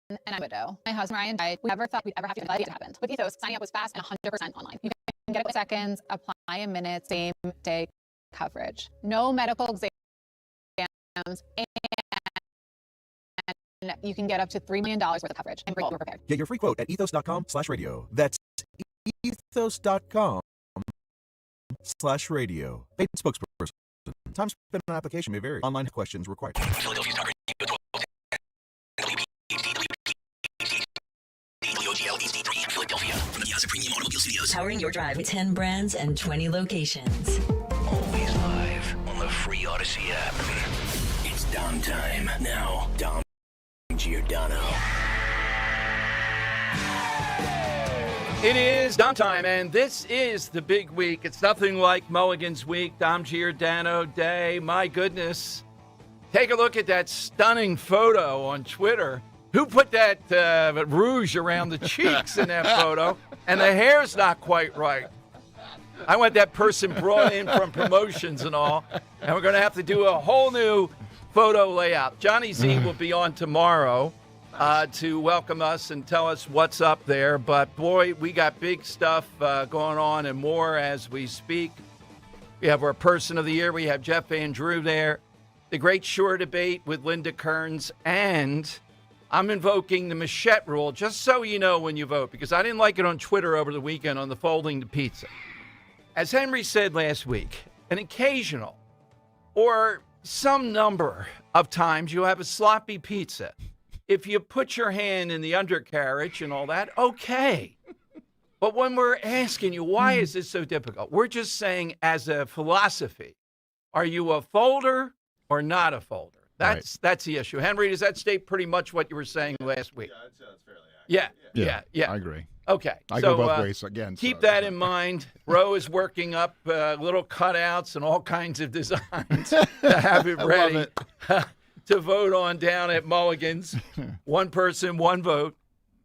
and I'm a widow. My husband Ryan died. We never thought we'd ever have to it happened. With Ethos, signing up was fast and 100% online. You can get it in seconds, apply in minutes, same day coverage. No medical exams, and you can get up to $3 million worth of coverage. And we're prepared. Get your free quote at ethos.com/radio. That's ethos.com/radio. Paid spokesperson. Time spent on application may vary. Online questions required. Philadelphia's Talk Radio 1210. WPHT, WPHT, Philadelphia. From the Piazza Premium Automobile Studios. Powering your drive with 10 brands and 20 locations. Always live on the free Odyssey app. It's Dom time. Now, Dom Giordano. It is Dom time, and this is the big week. It's nothing like Mulligan's Week, Dom Giordano Day. My goodness. Take a look at that stunning photo on Twitter. Who put that rouge around the cheeks in that photo? And the hair's not quite right. I want that person brought in from promotions and all, and we're going to have to do a whole new photo layout. Johnny Z will be on tomorrow to welcome us and tell us what's up there. But, boy, we got big stuff going on and more as we speak. We have our Person of the Year. We have Jeff Van Drew there. The Great Shore Debate with Linda Kearns. And I'm invoking the machete rule, just so you know when you vote, because I didn't like it on Twitter over the weekend on the folding the pizza. As Henry said last week, an occasional or some number of times you have a sloppy pizza. If you put your hand in the undercarriage and all that, okay. But when we're asking you, why is this so difficult? We're just saying, as a philosophy, are you a folder or not a folder? That's the issue. Henry, does that state pretty much what you were saying last week? Yeah, I'd say that's fairly accurate. Yeah. I agree. Okay. I go both ways again. Keep that in mind. Roe is working up little cutouts and all kinds of designs to have it ready to vote on down at Mulligan's. One person, one vote.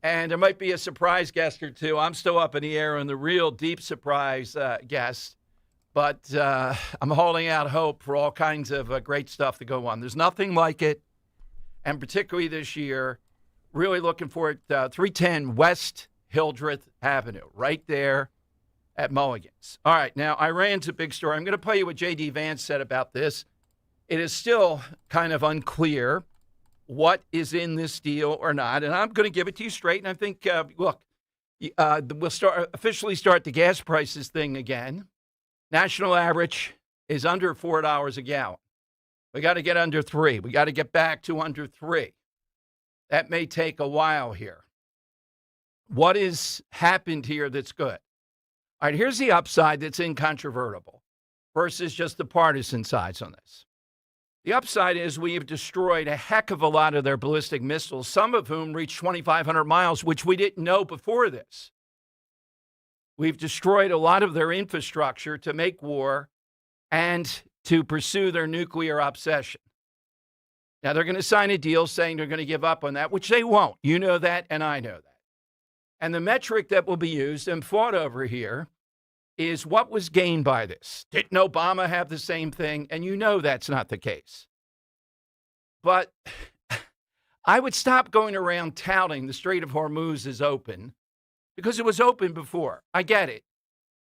And there might be a surprise guest or two. I'm still up in the air on the real deep surprise guest. But I'm holding out hope for all kinds of great stuff to go on. There's nothing like it. And particularly this year, really looking for it. 310 West Hildreth Avenue, right there at Mulligan's. All right, now Iran's a big story. I'm going to play you what J.D. Vance said about this. It is still kind of unclear what is in this deal or not, and I'm going to give it to you straight. And I think, look, we'll officially start the gas prices thing again. National average is under $4 a gallon. We got to get under 3. We got to get back to under 3. That may take a while here. What has happened here that's good? All right, here's the upside that's incontrovertible versus just the partisan sides on this. The upside is we have destroyed a heck of a lot of their ballistic missiles, some of whom reach 2,500 miles, which we didn't know before this. We've destroyed a lot of their infrastructure to make war and to pursue their nuclear obsession. Now, they're going to sign a deal saying they're going to give up on that, which they won't. You know that, and I know that. And the metric that will be used and fought over here is what was gained by this. Didn't Obama have the same thing? And you know that's not the case. But I would stop going around touting the Strait of Hormuz is open because it was open before. I get it.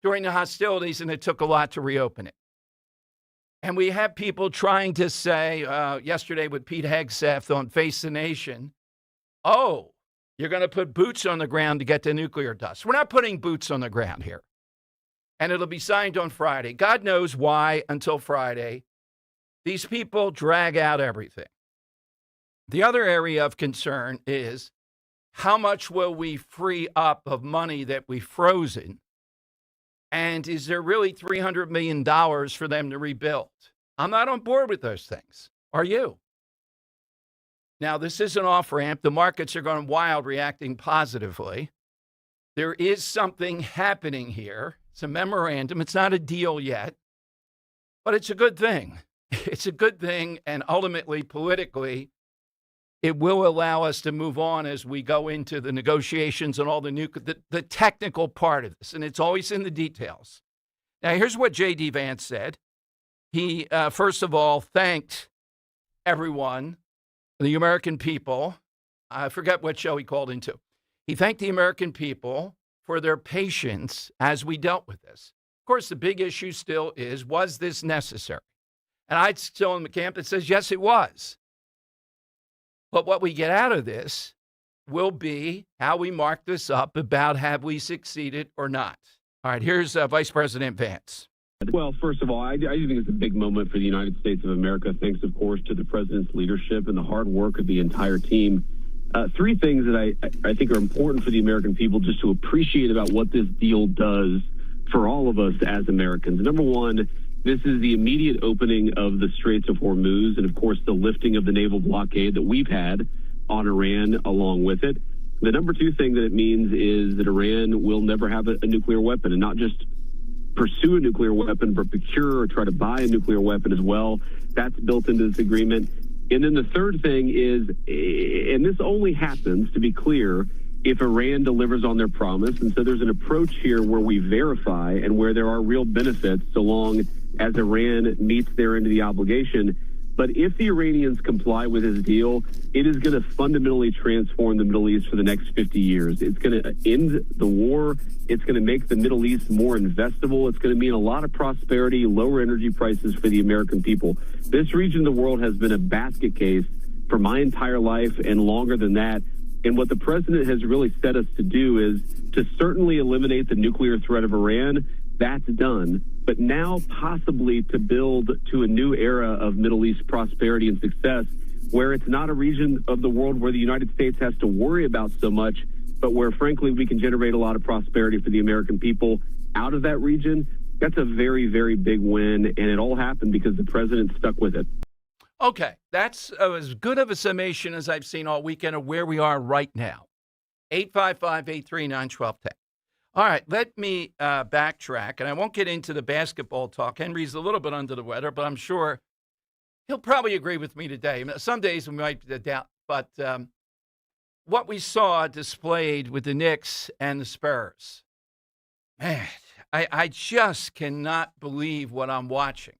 During the hostilities, and it took a lot to reopen it. And we have people trying to say, yesterday with Pete Hegseth on Face the Nation, oh, you're going to put boots on the ground to get the nuclear dust. We're not putting boots on the ground here. And it'll be signed on Friday. God knows why until Friday. These people drag out everything. The other area of concern is how much will we free up of money that we've frozen? And is there really $300 million for them to rebuild? I'm not on board with those things. Are you? Now, this is an off-ramp. The markets are going wild, reacting positively. There is something happening here. It's a memorandum. It's not a deal yet, but it's a good thing. It's a good thing, and ultimately, politically, it will allow us to move on as we go into the negotiations and all the technical part of this, and it's always in the details. Now, here's what J.D. Vance said. He, first of all, thanked everyone, the American people. I forget what show he called into. He thanked the American people for their patience as we dealt with this. Of course, the big issue still is, was this necessary? And I'd still in the camp that says, yes, it was. But what we get out of this will be how we mark this up about have we succeeded or not. All right, here's Vice President Vance. Well, first of all, I do think it's a big moment for the United States of America. Thanks, of course, to the president's leadership and the hard work of the entire team. Three things that I think are important for the American people just to appreciate about what this deal does for all of us as Americans. Number one, this is the immediate opening of the Straits of Hormuz and, of course, the lifting of the naval blockade that we've had on Iran along with it. The number two thing that it means is that Iran will never have a nuclear weapon, and not just pursue a nuclear weapon, but procure or try to buy a nuclear weapon as well. That's built into this agreement. And then the third thing is, and this only happens, to be clear, if Iran delivers on their promise. And so there's an approach here where we verify and where there are real benefits so long as Iran meets their end of the obligation. But if the Iranians comply with this deal, it is going to fundamentally transform the Middle East for the next 50 years. It's going to end the war. It's going to make the Middle East more investable. It's going to mean a lot of prosperity, lower energy prices for the American people. This region of the world has been a basket case for my entire life and longer than that. And what the president has really set us to do is to certainly eliminate the nuclear threat of Iran. That's done. But now possibly to build to a new era of Middle East prosperity and success where it's not a region of the world where the United States has to worry about so much, but where, frankly, we can generate a lot of prosperity for the American people out of that region. That's a very, very big win, and it all happened because the president stuck with it. Okay, that's as good of a summation as I've seen all weekend of where we are right now. 855-839-1210. All right, let me backtrack, and I won't get into the basketball talk. Henry's a little bit under the weather, but I'm sure he'll probably agree with me today. Some days we might doubt, but what we saw displayed with the Knicks and the Spurs, man, I just cannot believe what I'm watching.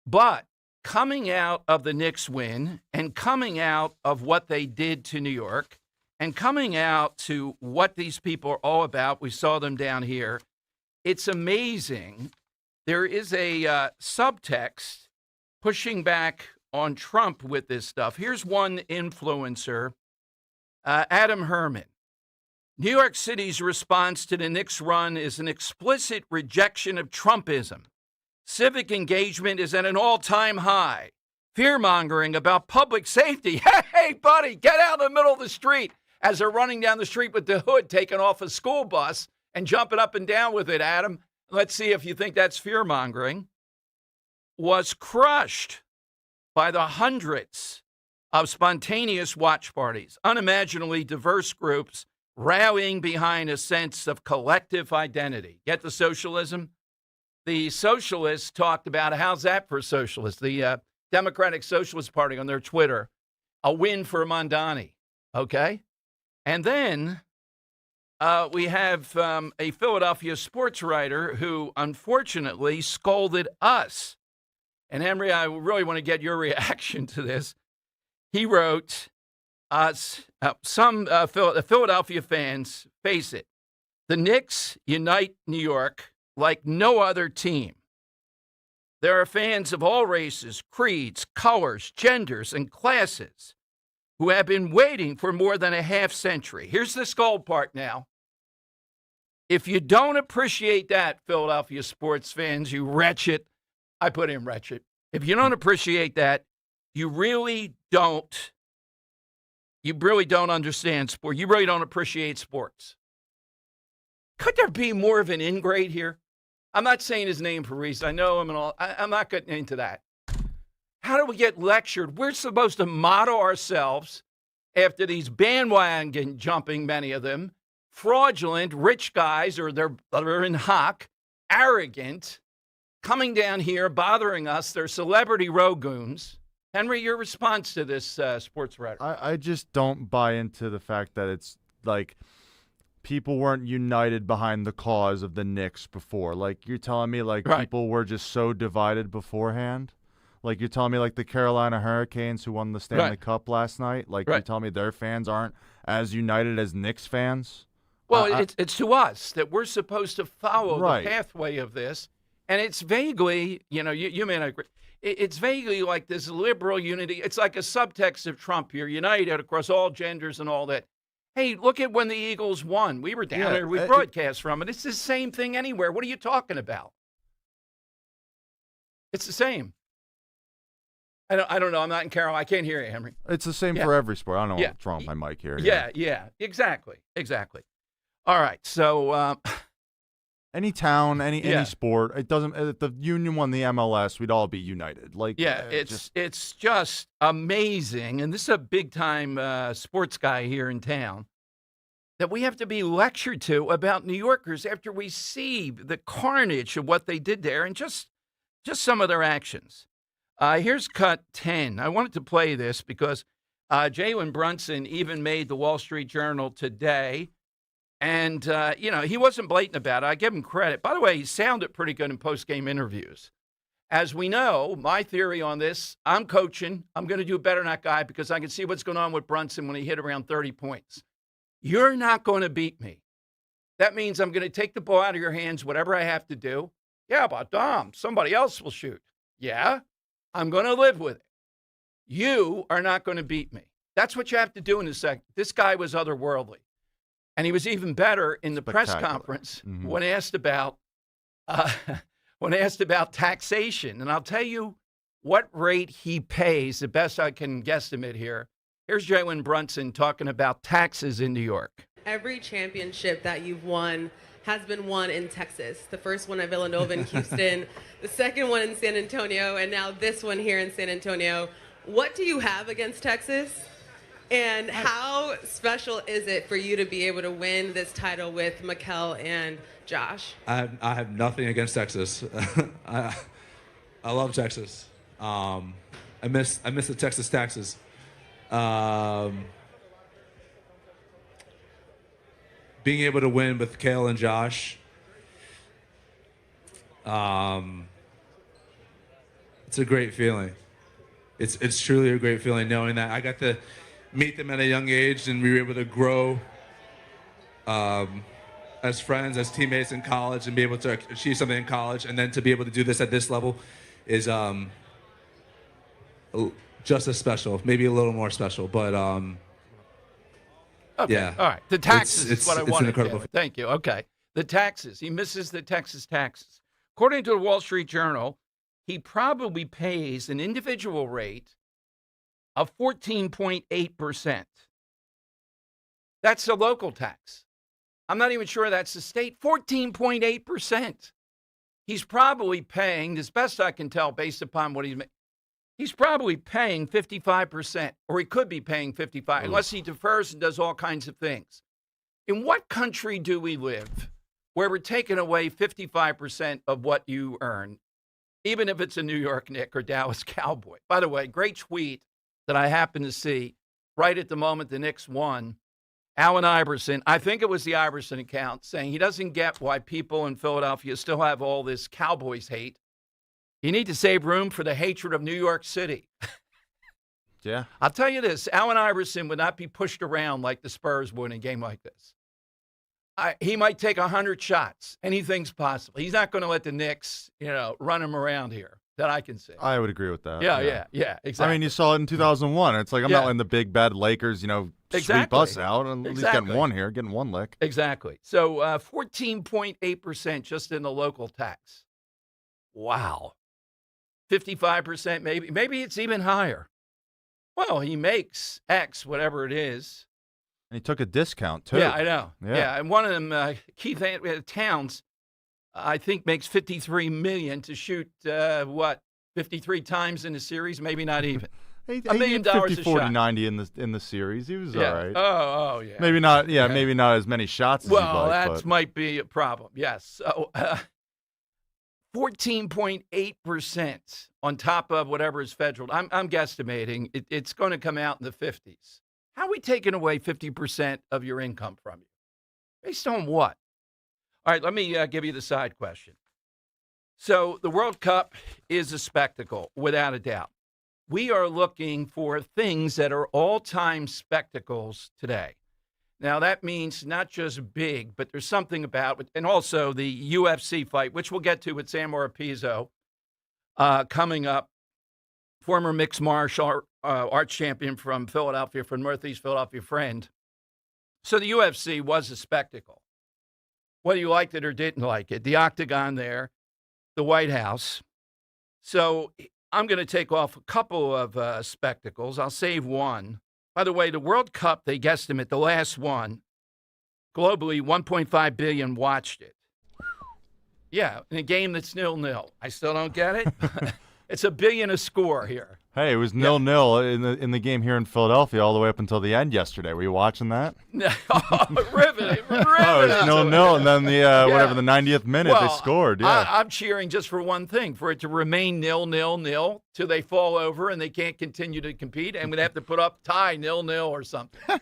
But coming out of the Knicks win and coming out of what they did to New York and coming out to what these people are all about, we saw them down here, it's amazing. There is a subtext pushing back on Trump with this stuff. Here's one influencer, Adam Herman. New York City's response to the Knicks run is an explicit rejection of Trumpism. Civic engagement is at an all-time high. Fear-mongering about public safety. Hey, buddy, get out in the middle of the street as they're running down the street with the hood taking off a school bus and jumping up and down with it, Adam. Let's see if you think that's fear-mongering. Was crushed by the hundreds of spontaneous watch parties, unimaginably diverse groups rallying behind a sense of collective identity. Get the socialism? The socialists talked about, how's that for socialists? The Democratic Socialist Party on their Twitter, a win for Mondani, okay? And then we have a Philadelphia sports writer who unfortunately scolded us. And Henry, I really want to get your reaction to this. He wrote, some Philadelphia fans face it. The Knicks unite New York like no other team. There are fans of all races, creeds, colors, genders, and classes who have been waiting for more than a half century. Here's the scold part now. If you don't appreciate that, Philadelphia sports fans, you wretched, I put in wretched. If you don't appreciate that, you really don't understand sport. You really don't appreciate sports. Could there be more of an ingrate here? I'm not saying his name for reason. I know him and all. I'm not getting into that. How do we get lectured? We're supposed to model ourselves after these bandwagon jumping, many of them, fraudulent rich guys, or they're in hock, arrogant, coming down here, bothering us. They're celebrity rogoons. Henry, your response to this sports rhetoric? I just don't buy into the fact that it's like people weren't united behind the cause of the Knicks before. Like, you're telling me like people were just so divided beforehand? Like, you're telling me like the Carolina Hurricanes who won the Stanley Cup last night, like you're telling me their fans aren't as united as Knicks fans? Well, it's to us that we're supposed to follow the pathway of this. And it's vaguely, you may not agree. It's vaguely like this liberal unity. It's like a subtext of Trump. You're united across all genders and all that. Hey, look at when the Eagles won. We were down there. We broadcast from it. It's the same thing anywhere. What are you talking about? It's the same. I don't know. I'm not in Carol. I can't hear you, Henry. It's the same for every sport. I don't know what's wrong with my mic here. Yeah. Exactly. All right. So any town, any sport, it doesn't. If the Union won the MLS, we'd all be united. Like, it's just amazing, and this is a big time sports guy here in town, that we have to be lectured to about New Yorkers after we see the carnage of what they did there and just some of their actions. Here's cut 10. I wanted to play this because Jalen Brunson even made the Wall Street Journal today. And, he wasn't blatant about it. I give him credit. By the way, he sounded pretty good in post-game interviews. As we know, my theory on this, I'm coaching. I'm going to do better than that guy because I can see what's going on with Brunson when he hit around 30 points. You're not going to beat me. That means I'm going to take the ball out of your hands, whatever I have to do. Yeah, but Dom, somebody else will shoot. Yeah, I'm going to live with it. You are not going to beat me. That's what you have to do in a second. This guy was otherworldly. And he was even better in the press conference when asked about taxation. And I'll tell you what rate he pays, the best I can guesstimate here. Here's Jalen Brunson talking about taxes in New York. Every championship that you've won has been won in Texas. The first one at Villanova in Houston, the second one in San Antonio, and now this one here in San Antonio. What do you have against Texas? And how special is it for you to be able to win this title with Mikel and Josh? I have nothing against Texas. I love Texas. I miss the Texas taxes. Being able to win with Kale and Josh, it's a great feeling. It's truly a great feeling knowing that I got to meet them at a young age, and we were able to grow as friends, as teammates in college, and be able to achieve something in college, and then to be able to do this at this level is just as special, maybe a little more special, but yeah. All right, the taxes is what I wanted. Thank you. Okay, the taxes. He misses the Texas taxes. According to the Wall Street Journal, he probably pays an individual rate of 14.8%. That's the local tax. I'm not even sure that's the state. 14.8%. He's probably paying, as best I can tell, based upon what he's probably paying 55%, or he could be paying 55%, unless he defers and does all kinds of things. In what country do we live where we're taking away 55% of what you earn, even if it's a New York Knick or Dallas Cowboy? By the way, great tweet that I happened to see right at the moment the Knicks won. Allen Iverson, I think it was the Iverson account, saying he doesn't get why people in Philadelphia still have all this Cowboys hate. You need to save room for the hatred of New York City. Yeah. I'll tell you this, Allen Iverson would not be pushed around like the Spurs would in a game like this. He might take 100 shots. Anything's possible. He's not going to let the Knicks, run him around here. That I can see. I would agree with that. Yeah, exactly. I mean, you saw it in 2001. It's like, I'm not letting the big bad Lakers, sweep us out. And at least getting one here, getting one lick. Exactly. So 14.8% just in the local tax. Wow. 55% maybe. Maybe it's even higher. Well, he makes X, whatever it is. And he took a discount, too. Yeah, I know. Yeah, and one of them, Keith Towns, I think makes $53 million to shoot 53 times in the series, maybe not even. He $1 million 50, a 40, shot. 90 in the series. He was all right. Oh, yeah. Maybe not. Yeah, maybe not as many shots as you'd Well, like. that might be a problem. Yes. So 14.8% on top of whatever is federal. I'm guesstimating it's going to come out in the 50s. How are we taking away 50% of your income from you? Based on what? All right, let me give you the side question. So the World Cup is a spectacle, without a doubt. We are looking for things that are all-time spectacles today. Now, that means not just big, but there's something about it. And also the UFC fight, which we'll get to with Sam Oropezzo coming up, former mixed martial arts champion from Philadelphia, from Northeast Philadelphia, friend. So the UFC was a spectacle. Whether you liked it or didn't like it, the octagon there, the White House. So I'm going to take off a couple of spectacles. I'll save one. By the way, the World Cup, they guesstimate the last one, globally, 1.5 billion watched it. Yeah, in a game that's 0-0. I still don't get it. It's $1 billion a score here. Hey, it was 0-0 in the game here in Philadelphia all the way up until the end yesterday. Were you watching that? Riveting. Oh, it was 0-0, and then the 90th minute they scored. Yeah, I'm cheering just for one thing, for it to remain 0-0 till they fall over and they can't continue to compete, and we'd have to put up tie 0-0 or something.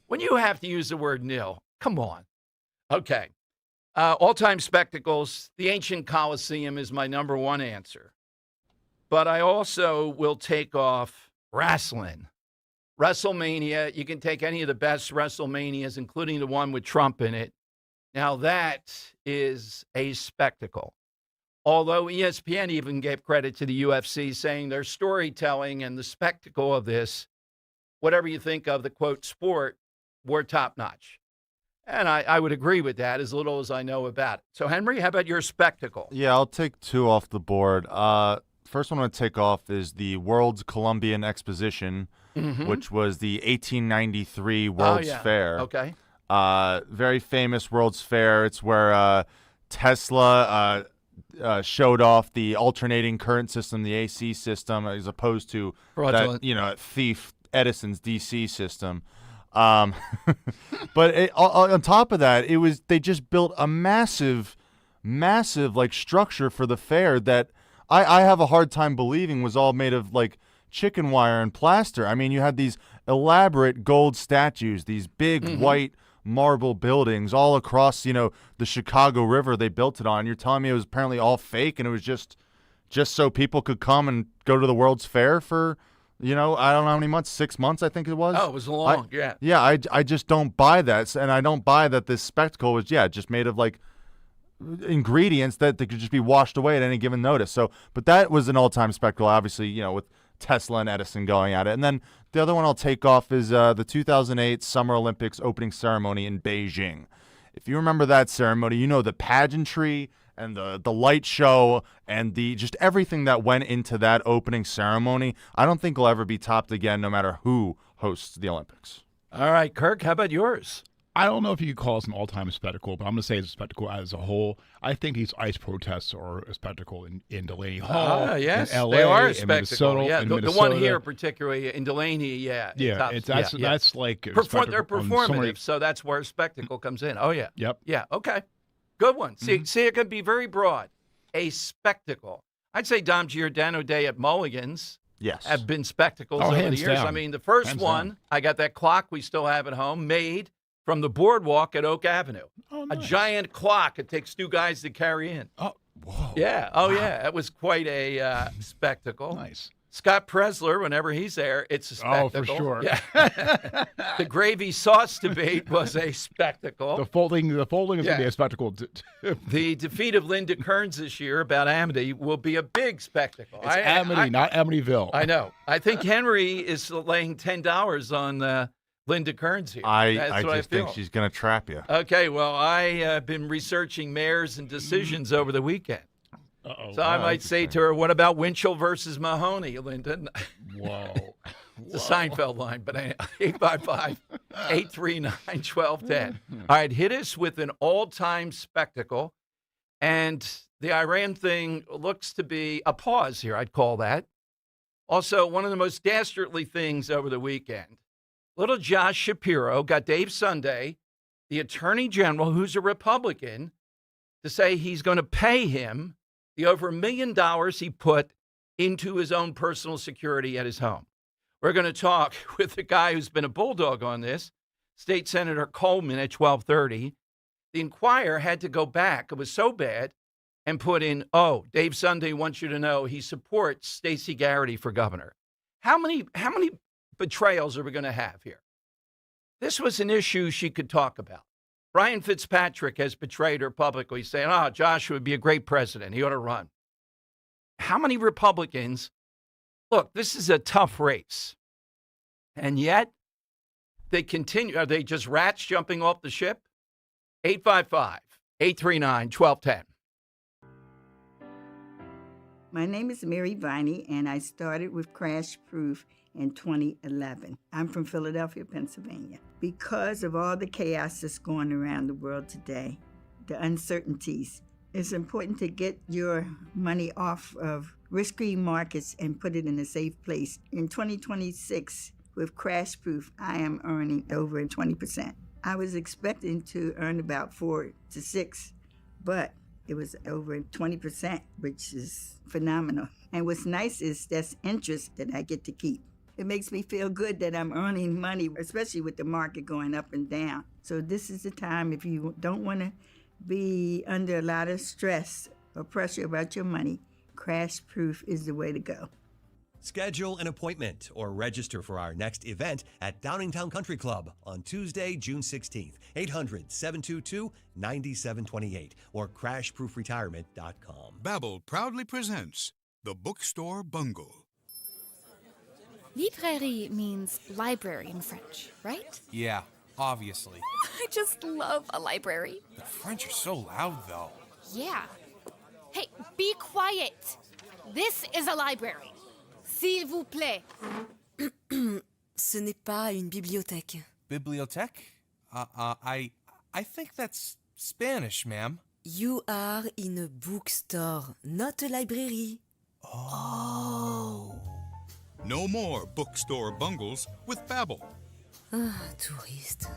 When you have to use the word nil, come on. Okay. All-time spectacles, the ancient Colosseum is my number one answer. But I also will take off wrestling. WrestleMania, you can take any of the best WrestleManias, including the one with Trump in it. Now, that is a spectacle. Although ESPN even gave credit to the UFC, saying their storytelling and the spectacle of this, whatever you think of the, quote, sport, were top-notch. And I would agree with that, as little as I know about it. So, Henry, how about your spectacle? Yeah, I'll take two off the board. First one I'm going to take off is the World's Columbian Exposition, which was the 1893 World's Fair. Okay. Very famous World's Fair. It's where Tesla showed off the alternating current system, the AC system, as opposed to that, thief Edison's DC system. But on top of that, they just built a massive like structure for the fair that I have a hard time believing was all made of like chicken wire and plaster. I mean, you had these elaborate gold statues, these big white marble buildings all across, the Chicago River they built it on. You're telling me it was apparently all fake and it was just so people could come and go to the World's Fair for, I don't know how many months, 6 months, I think it was. Oh, it was long, yeah. Yeah, I just don't buy that. And I don't buy that this spectacle was, just made of like ingredients that they could just be washed away at any given notice. So, but that was an all-time spectacle, obviously, with Tesla and Edison going at it. And then the other one I'll take off is the 2008 Summer Olympics opening ceremony in Beijing. If you remember that ceremony, the pageantry and the light show and just everything that went into that opening ceremony, I don't think will ever be topped again, no matter who hosts the Olympics. All right, Kirk, how about yours? I don't know if you could call this an all-time spectacle, but I'm going to say it's a spectacle as a whole. I think these ICE protests are a spectacle in Delaney Hall, yes, in LA, they are a in spectacle. Minnesota, The one here particularly in Delaney, that's like they're performative, so that's where spectacle comes in. Oh yeah, yeah, okay, good one. See, it can be very broad. A spectacle. I'd say Dom Giordano Day at Mulligan's. Yes, have been spectacles over the years. Down. I mean, the first hands one, down. I got that clock we still have at home, made from the boardwalk at Oak Avenue. Oh, nice. A giant clock. It takes two guys to carry in. Oh, whoa. Yeah. Oh, wow. Yeah. That was quite a spectacle. Nice. Scott Presler, whenever he's there, it's a spectacle. Oh, for sure. Yeah. The gravy sauce debate was a spectacle. The folding is going to be a spectacle. The defeat of Linda Kearns this year about Amity will be a big spectacle. It's Amity, not Amityville. I know. I think Henry is laying $10 on Linda Kearns here. I just think she's going to trap you. Okay, well, I have been researching mayors and decisions over the weekend. Uh-oh. So I might say to her, what about Winchell versus Mahoney, Linda? Whoa. It's a Seinfeld line, but 855-839-1210. All right, hit us with an all-time spectacle. And The Iran thing looks to be a pause here, I'd call that. Also, one of the most dastardly things over the weekend, little Josh Shapiro got Dave Sunday, the Attorney General, who's a Republican, to say he's going to pay him the over $1 million he put into his own personal security at his home. We're going to talk with the guy who's been a bulldog on this, State Senator Coleman, at 12:30. The Inquirer had to go back. It was so bad. And put in, Dave Sunday wants you to know he supports Stacey Garrity for governor. How many betrayals are we going to have here? This was an issue she could talk about. Brian Fitzpatrick has betrayed her publicly, saying, Josh would be a great president. He ought to run. How many Republicans? Look, this is a tough race. And yet, they continue. Are they just rats jumping off the ship? 855-839-1210. My name is Mary Viney, and I started with Crash Proof in 2011. I'm from Philadelphia, Pennsylvania. Because of all the chaos that's going around the world today, the uncertainties, it's important to get your money off of risky markets and put it in a safe place. In 2026, with Crash Proof, I am earning over 20%. I was expecting to earn about 4 to 6, but it was over 20%, which is phenomenal. And what's nice is that's interest that I get to keep. It makes me feel good that I'm earning money, especially with the market going up and down. So this is the time, if you don't want to be under a lot of stress or pressure about your money, Crash Proof is the way to go. Schedule an appointment or register for our next event at Downingtown Country Club on Tuesday, June 16th, 800-722-9728 or crashproofretirement.com. Babbel proudly presents The Bookstore Bungle. Librairie means library in French, right? Yeah, obviously. I just love a library. The French are so loud, though. Yeah. Hey, be quiet. This is a library. S'il vous plaît. Ce n'est pas une bibliothèque. Bibliothèque? I think that's Spanish, ma'am. You are in a bookstore, not a library. Oh. No more bookstore bungles with Babbel. Touriste.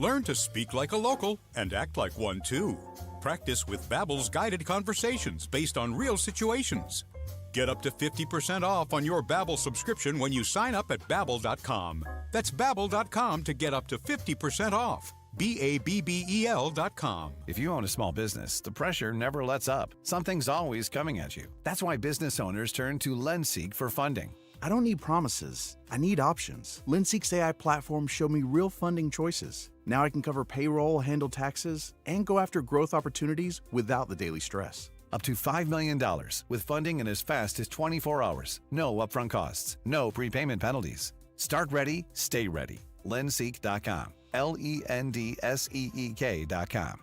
Learn to speak like a local and act like one too. Practice with Babbel's guided conversations based on real situations. Get up to 50% off on your Babbel subscription when you sign up at Babbel.com. That's Babbel.com to get up to 50% off. Babbel.com. If you own a small business, the pressure never lets up. Something's always coming at you. That's why business owners turn to LendSeek for funding. I don't need promises. I need options. LendSeek's AI platform showed me real funding choices. Now I can cover payroll, handle taxes, and go after growth opportunities without the daily stress. Up to $5 million with funding in as fast as 24 hours. No upfront costs. No prepayment penalties. Start ready, stay ready. LendSeek.com. LendSeek.com.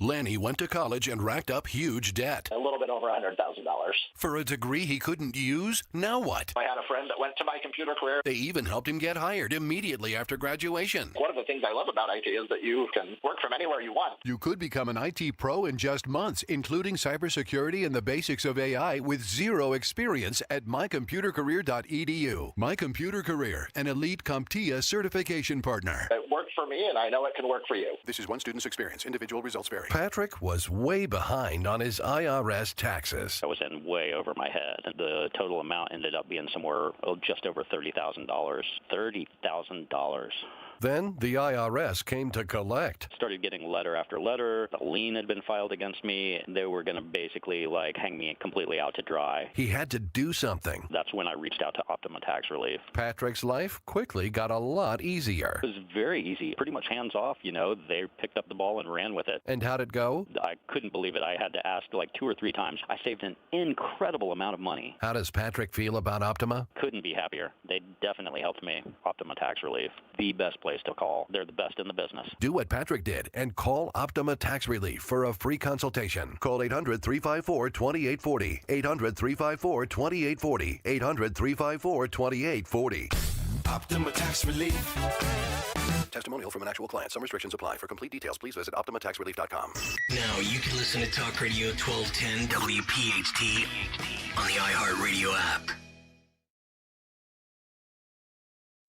Lanny went to college and racked up huge debt. A little bit over $100,000. For a degree he couldn't use? Now what? I had a friend that went to My Computer Career. They even helped him get hired immediately after graduation. One of the things I love about IT is that you can work from anywhere you want. You could become an IT pro in just months, including cybersecurity and the basics of AI with zero experience at mycomputercareer.edu. My Computer Career, an elite CompTIA certification partner. It worked for me, and I know it can work for you. This is one student's experience. Individual results vary. Patrick was way behind on his IRS taxes. I was in way over my head. The total amount ended up being somewhere just over $30,000. $30,000. Then the IRS came to collect. Started getting letter after letter. A lien had been filed against me. They were going to basically hang me completely out to dry. He had to do something. That's when I reached out to Optima Tax Relief. Patrick's life quickly got a lot easier. It was very easy, pretty much hands off. They picked up the ball and ran with it. And how'd it go? I couldn't believe it. I had to ask 2 or 3 times. I saved an incredible amount of money. How does Patrick feel about Optima? Couldn't be happier. They definitely helped me. Optima Tax Relief, the best place to call. They're the best in the business. Do what Patrick did and call Optima Tax Relief for a free consultation. Call 800-354-2840. 800-354-2840. 800-354-2840. Optima Tax Relief. Testimonial from an actual client. Some restrictions apply. For complete details, please visit OptimaTaxRelief.com. Now you can listen to Talk Radio 1210 WPHT on the iHeartRadio app.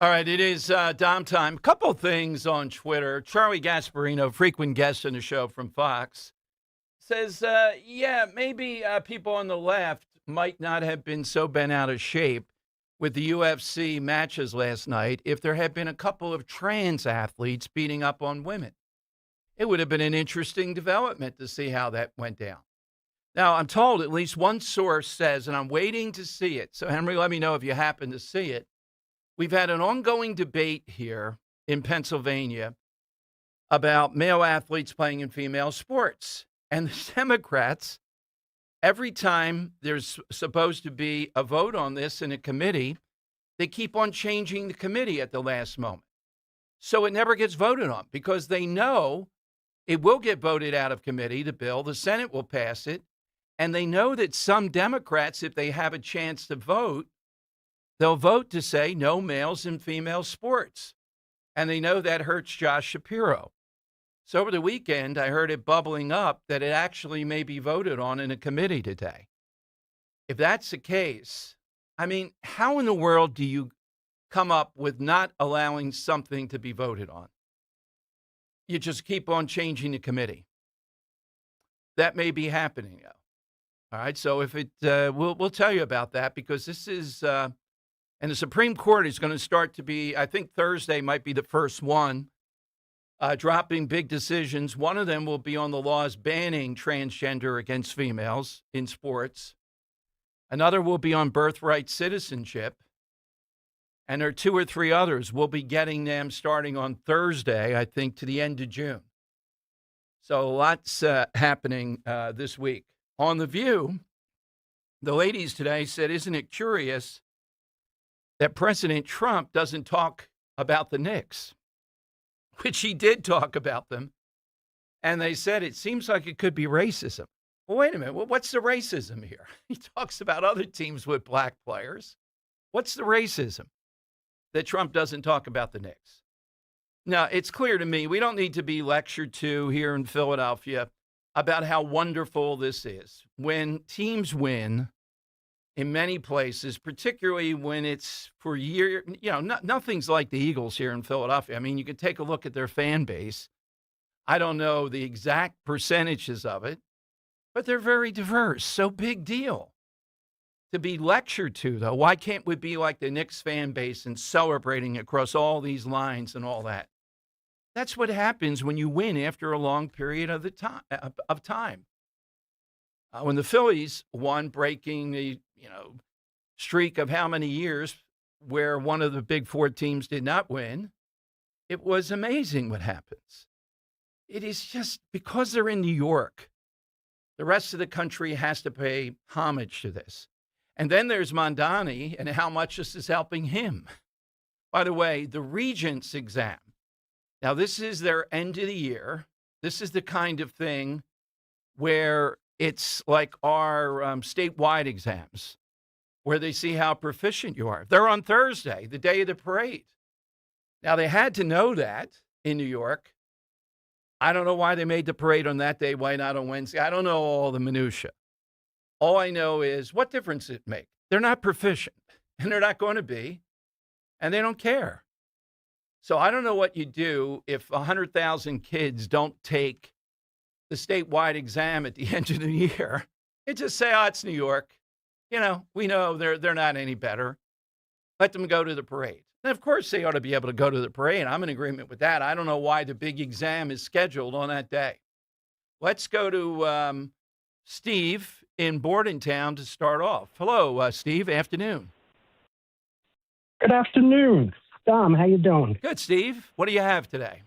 All right, it is Dom time. Couple things on Twitter. Charlie Gasparino, frequent guest on the show from Fox, says, maybe people on the left might not have been so bent out of shape with the UFC matches last night if there had been a couple of trans athletes beating up on women. It would have been an interesting development to see how that went down. Now, I'm told at least one source says, and I'm waiting to see it, so Henry, let me know if you happen to see it. We've had an ongoing debate here in Pennsylvania about male athletes playing in female sports. And the Democrats, every time there's supposed to be a vote on this in a committee, they keep on changing the committee at the last moment. So it never gets voted on because they know it will get voted out of committee, the bill. The Senate will pass it. And they know that some Democrats, if they have a chance to vote, they'll vote to say no males in female sports. And they know that hurts Josh Shapiro. So over the weekend, I heard it bubbling up that it actually may be voted on in a committee today. If that's the case, I mean, how in the world do you come up with not allowing something to be voted on? You just keep on changing the committee. That may be happening now. All right, so if it, we'll tell you about that because this is, and the Supreme Court is going to start to be, I think Thursday might be the first one, dropping big decisions. One of them will be on the laws banning transgender against females in sports. Another will be on birthright citizenship. And there are two or three others. We'll be getting them starting on Thursday, I think, to the end of June. So lots happening this week. On The View, the ladies today said, isn't it curious that President Trump doesn't talk about the Knicks? Which he did talk about them. And they said it seems like it could be racism. Well, wait a minute. Well, what's the racism here? He talks about other teams with black players. What's the racism that Trump doesn't talk about the Knicks? Now, it's clear to me we don't need to be lectured to here in Philadelphia about how wonderful this is. When teams win in many places, particularly when it's for years, nothing's like the Eagles here in Philadelphia. I mean, you can take a look at their fan base. I don't know the exact percentages of it, but they're very diverse. So big deal to be lectured to, though. Why can't we be like the Knicks fan base and celebrating across all these lines and all that? That's what happens when you win after a long period of time. When the Phillies won, breaking the streak of how many years where one of the big four teams did not win, it was amazing what happens. It is just because they're in New York, the rest of the country has to pay homage to this. And then there's Mondani and how much this is helping him. By the way, the Regents exam. Now, this is their end of the year. This is the kind of thing where it's like our statewide exams, where they see how proficient you are. They're on Thursday, the day of the parade. Now, they had to know that in New York. I don't know why they made the parade on that day, why not on Wednesday. I don't know all the minutia. All I know is what difference it makes. They're not proficient, and they're not going to be, and they don't care. So I don't know what you do if 100,000 kids don't take the statewide exam at the end of the year. You just say, oh, it's New York. We know they're not any better. Let them go to the parade. And of course, they ought to be able to go to the parade. I'm in agreement with that. I don't know why the big exam is scheduled on that day. Let's go to Steve in Bordentown to start off. Hello, Steve. Afternoon. Good afternoon. Dom, how you doing? Good, Steve. What do you have today?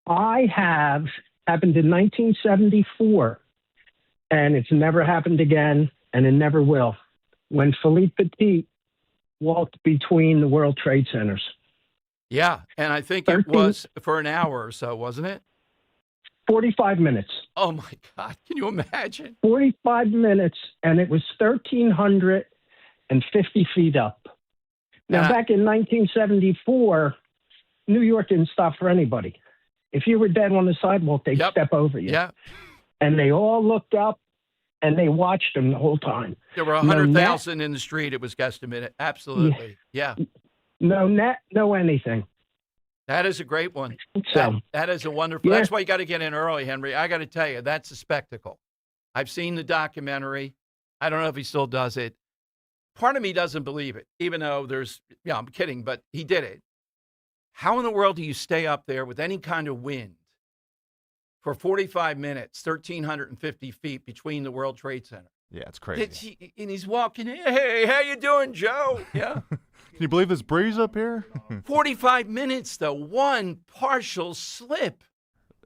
I have happened in 1974, and it's never happened again, and it never will, when Philippe Petit walked between the World Trade Centers. Yeah, and I think it was for an hour or so, wasn't it? 45 minutes. Oh, my God. Can you imagine? 45 minutes, and it was 1,350 feet up. Now, back in 1974, New York didn't stop for anybody. If you were dead on the sidewalk, they'd step over you. Yeah. And they all looked up, and they watched him the whole time. There were 100,000 in the street, it was guesstimated. Absolutely. Yeah. No net, no anything. That is a great one. So, that is a wonderful. That's why you got to get in early, Henry. I got to tell you, that's a spectacle. I've seen the documentary. I don't know if he still does it. Part of me doesn't believe it, even though I'm kidding, but he did it. How in the world do you stay up there with any kind of wind for 45 minutes, 1,350 feet between the World Trade Center? Yeah, it's crazy. And he's walking in. Hey, how you doing, Joe? Yeah. Can you believe this breeze up here? 45 minutes, though. One partial slip.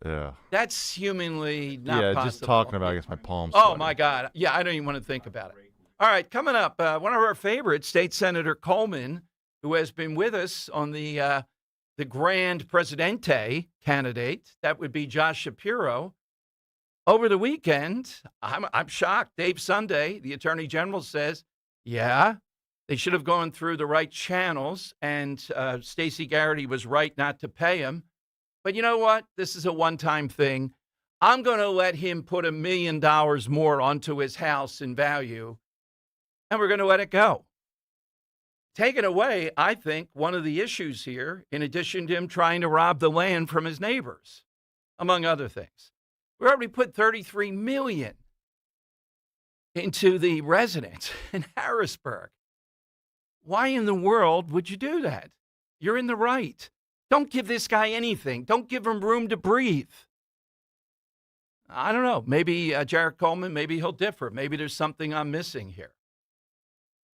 Yeah. That's humanly not possible. Yeah, just talking about it, I guess my palms. Oh, my God. Yeah, I don't even want to think about it. All right, coming up, one of our favorites, State Senator Coleman, who has been with us on the Grand Presidente candidate. That would be Josh Shapiro. Over the weekend, I'm shocked. Dave Sunday, the Attorney General, says, yeah, they should have gone through the right channels, and Stacey Garrity was right not to pay him. But you know what? This is a one-time thing. I'm going to let him put $1 million more onto his house in value, and we're going to let it go. Taken away, I think, one of the issues here, in addition to him trying to rob the land from his neighbors, among other things. We already put $33 million into the residents in Harrisburg. Why in the world would you do that? You're in the right. Don't give this guy anything. Don't give him room to breathe. I don't know. Maybe Jared Coleman, maybe he'll differ. Maybe there's something I'm missing here.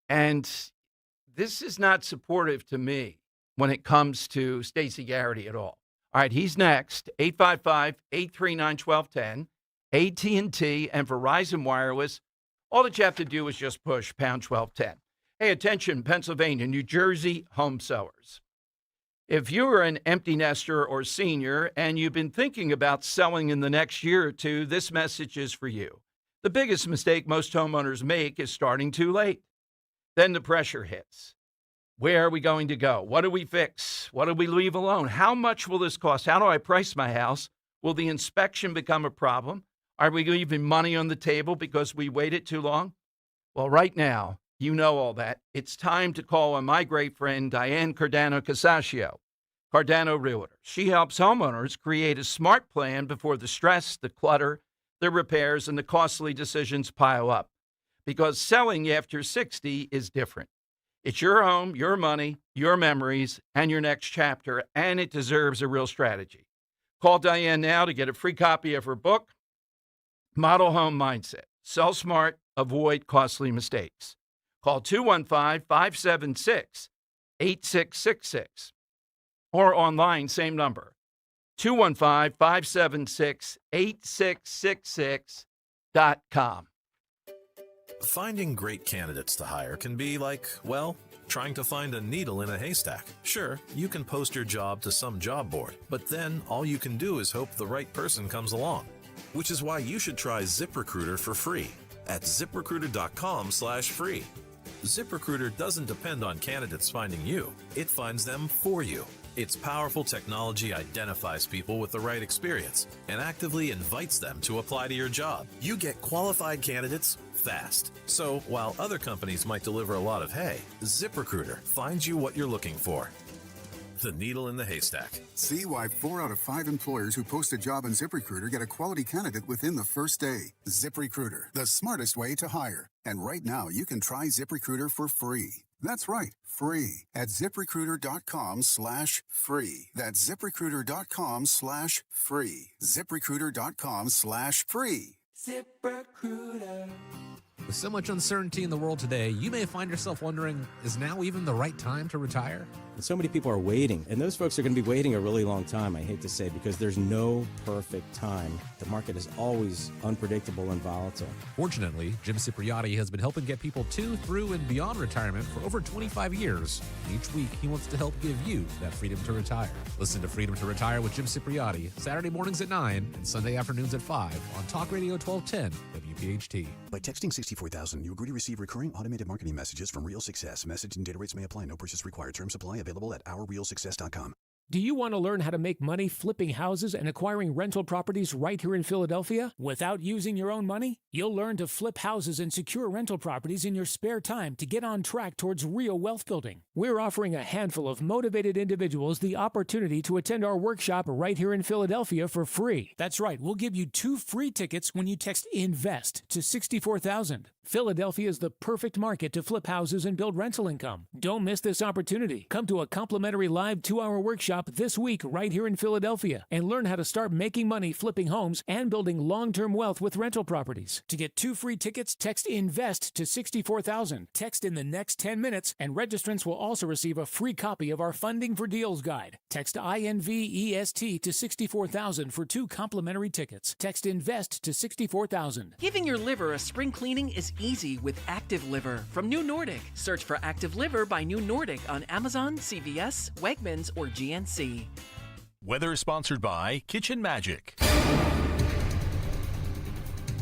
And this is not supportive to me when it comes to Stacey Garrity at all. All right, he's next. 855-839-1210, AT&T and Verizon Wireless. All that you have to do is just push pound 1210. Hey, attention, Pennsylvania, New Jersey home sellers. If you are an empty nester or senior and you've been thinking about selling in the next year or two, this message is for you. The biggest mistake most homeowners make is starting too late. Then the pressure hits. Where are we going to go? What do we fix? What do we leave alone? How much will this cost? How do I price my house? Will the inspection become a problem? Are we leaving money on the table because we waited too long? Well, right now, you know all that. It's time to call on my great friend, Diane Cardano-Casaccio, Cardano Realtor. She helps homeowners create a smart plan before the stress, the clutter, the repairs, and the costly decisions pile up. Because selling after 60 is different. It's your home, your money, your memories, and your next chapter, and it deserves a real strategy. Call Diane now to get a free copy of her book, Model Home Mindset. Sell smart, avoid costly mistakes. Call 215-576-8666 or online, same number, 215-576-8666.com. Finding great candidates to hire can be like, well, trying to find a needle in a haystack. Sure, you can post your job to some job board, but then all you can do is hope the right person comes along. Which is why you should try ZipRecruiter for free at ZipRecruiter.com/free. ZipRecruiter doesn't depend on candidates finding you. It finds them for you. Its powerful technology identifies people with the right experience and actively invites them to apply to your job. You get qualified candidates fast. So while other companies might deliver a lot of hay, ZipRecruiter finds you what you're looking for. The needle in the haystack. See why 4 out of 5 employers who post a job on ZipRecruiter get a quality candidate within the first day. ZipRecruiter, the smartest way to hire. And right now, you can try ZipRecruiter for free. That's right, free at ZipRecruiter.com/free. That's ZipRecruiter.com/free. ZipRecruiter.com/free. ZipRecruiter. With so much uncertainty in the world today, you may find yourself wondering, is now even the right time to retire? And so many people are waiting, and those folks are going to be waiting a really long time, I hate to say, because there's no perfect time. The market is always unpredictable and volatile. Fortunately, Jim Cipriotti has been helping get people to, through, and beyond retirement for over 25 years. And each week, he wants to help give you that freedom to retire. Listen to Freedom to Retire with Jim Cipriotti, Saturday mornings at 9 and Sunday afternoons at 5 on Talk Radio 1210 WPHT. By texting 64,000, you agree to receive recurring automated marketing messages from Real Success. Message and data rates may apply. No purchase required. Terms apply. Available at ourrealsuccess.com. Do you want to learn how to make money flipping houses and acquiring rental properties right here in Philadelphia without using your own money? You'll learn to flip houses and secure rental properties in your spare time to get on track towards real wealth building. We're offering a handful of motivated individuals the opportunity to attend our workshop right here in Philadelphia for free. That's right, we'll give you 2 free tickets when you text INVEST to 64,000. Philadelphia is the perfect market to flip houses and build rental income. Don't miss this opportunity. Come to a complimentary live 2-hour workshop this week right here in Philadelphia and learn how to start making money flipping homes and building long-term wealth with rental properties. To get 2 free tickets, text INVEST to 64,000. Text in the next 10 minutes, and registrants will also receive a free copy of our Funding for Deals guide. Text INVEST to 64,000 for 2 complimentary tickets. Text INVEST to 64,000. Giving your liver a spring cleaning is easy with Active Liver from New Nordic. Search for Active Liver by New Nordic on Amazon, CVS, Wegmans, or GNC. Weather sponsored by Kitchen Magic.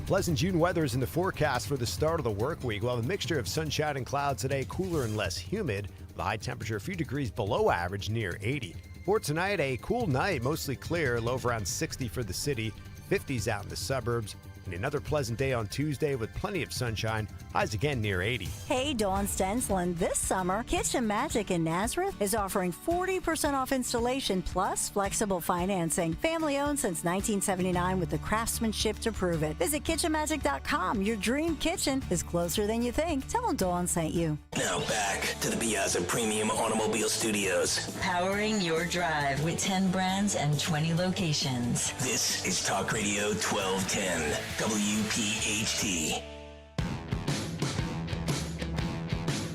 Pleasant June weather is in the forecast for the start of the work week. We'll have a mixture of sunshine and clouds today, cooler and less humid. The high temperature a few degrees below average, near 80. For tonight, a cool night, mostly clear, low of around 60 for the city, 50s out in the suburbs. And another pleasant day on Tuesday with plenty of sunshine, highs again near 80. Hey, Dawn Stensland. This summer, Kitchen Magic in Nazareth is offering 40% off installation plus flexible financing. Family owned since 1979 with the craftsmanship to prove it. Visit kitchenmagic.com. Your dream kitchen is closer than you think. Tell them Dawn sent you. Now back to the Piazza Premium Automobile Studios. Powering your drive with 10 brands and 20 locations. This is Talk Radio 1210. WPHT.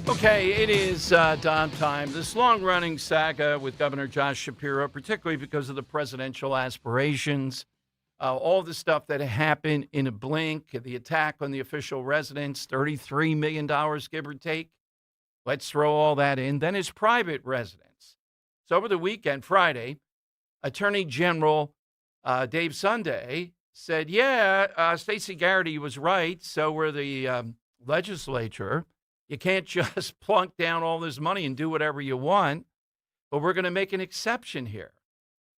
Okay, it is Dom time. This long-running saga with Governor Josh Shapiro, particularly because of the presidential aspirations, all the stuff that happened in a blink, the attack on the official residence, $33 million, give or take. Let's throw all that in. Then his private residence. So over the weekend, Friday, Attorney General Dave Sunday said, Stacey Garrity was right. So were the legislature. You can't just plunk down all this money and do whatever you want, but we're going to make an exception here.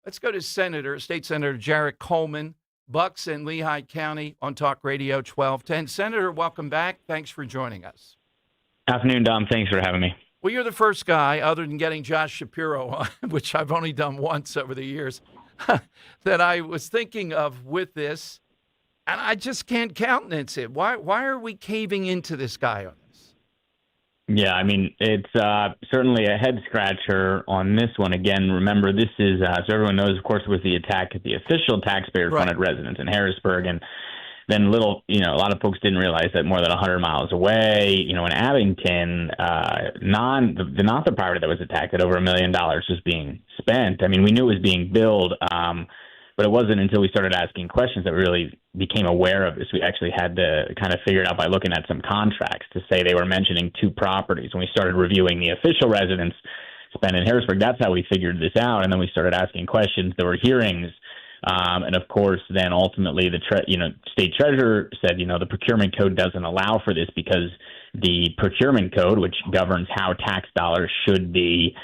Let's go to State Senator Jarrett Coleman, Bucks and Lehigh County on Talk Radio 1210. Senator, welcome back. Thanks for joining us. Afternoon, Dom. Thanks for having me. Well, you're the first guy, other than getting Josh Shapiro on, which I've only done once over the years, that I was thinking of with this, and I just can't countenance it. Why are we caving into this guy on this? Yeah, I mean, it's certainly a head-scratcher on this one. Again, remember, this is, so everyone knows, of course, it was the attack at the official taxpayer-funded residence in Harrisburg, and then a lot of folks didn't realize that more than 100 miles away, in Abington, not the property that was attacked, that over $1 million was being spent. I mean, we knew it was being billed, but it wasn't until we started asking questions that we really became aware of this. We actually had to kind of figure it out by looking at some contracts to say they were mentioning 2 properties. When we started reviewing the official residence spent in Harrisburg, that's how we figured this out. And then we started asking questions. There were hearings. And of course, then ultimately the state treasurer said, the procurement code doesn't allow for this because the procurement code, which governs how tax dollars should be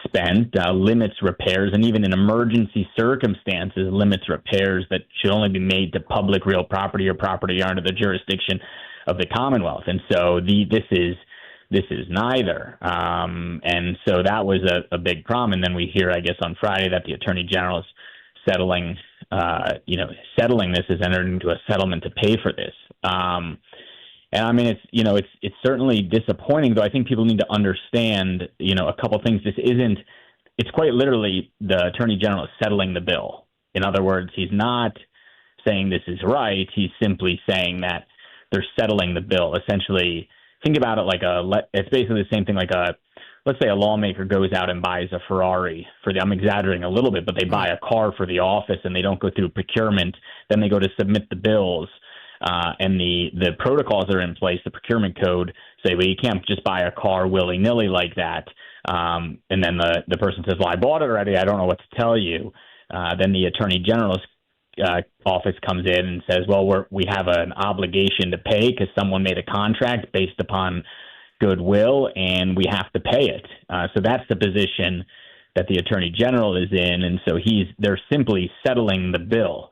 spent, limits repairs, and even in emergency circumstances, limits repairs that should only be made to public real property or property under the jurisdiction of the Commonwealth. And so this is neither. And so that was a big problem. And then we hear, I guess, on Friday that the Attorney General is settling this, has entered into a settlement to pay for this. And I mean, it's certainly disappointing, though I think people need to understand, a couple things. It's quite literally the Attorney General is settling the bill. In other words, he's not saying this is right. He's simply saying that they're settling the bill. Essentially, think about it like it's basically the same thing like a let's say a lawmaker goes out and buys a Ferrari I'm exaggerating a little bit, but they buy a car for the office and they don't go through procurement. Then they go to submit the bills. And the protocols that are in place, the procurement code, say, well, you can't just buy a car willy-nilly like that. And then the person says, well, I bought it already. I don't know what to tell you. Then the Attorney General's office comes in and says, well, we have an obligation to pay because someone made a contract based upon goodwill, and we have to pay it. So that's the position that the Attorney General is in, and so they're simply settling the bill,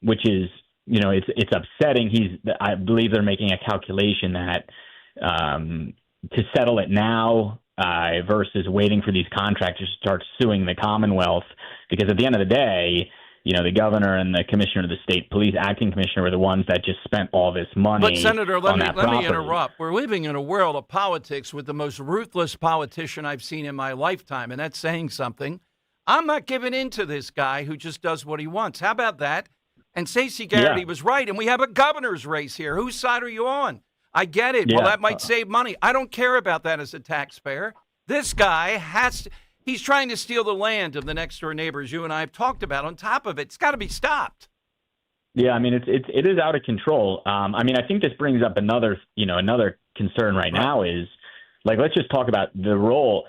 which is, it's upsetting. I believe they're making a calculation that to settle it now versus waiting for these contractors to start suing the Commonwealth, because at the end of the day, the governor and the commissioner of the state police, acting commissioner, were the ones that just spent all this money. But Senator, let me interrupt. We're living in a world of politics with the most ruthless politician I've seen in my lifetime, and that's saying something. I'm not giving in to this guy who just does what he wants. How about that? And Stacey Garrity was right, and we have a governor's race here. Whose side are you on? I get it. Yeah. Well, that might save money. I don't care about that as a taxpayer. This guy he's trying to steal the land of the next-door neighbors you and I have talked about. On top of it, it's got to be stopped. Yeah, I mean, it is out of control. I mean, I think this brings up another concern right now is, let's just talk about the role.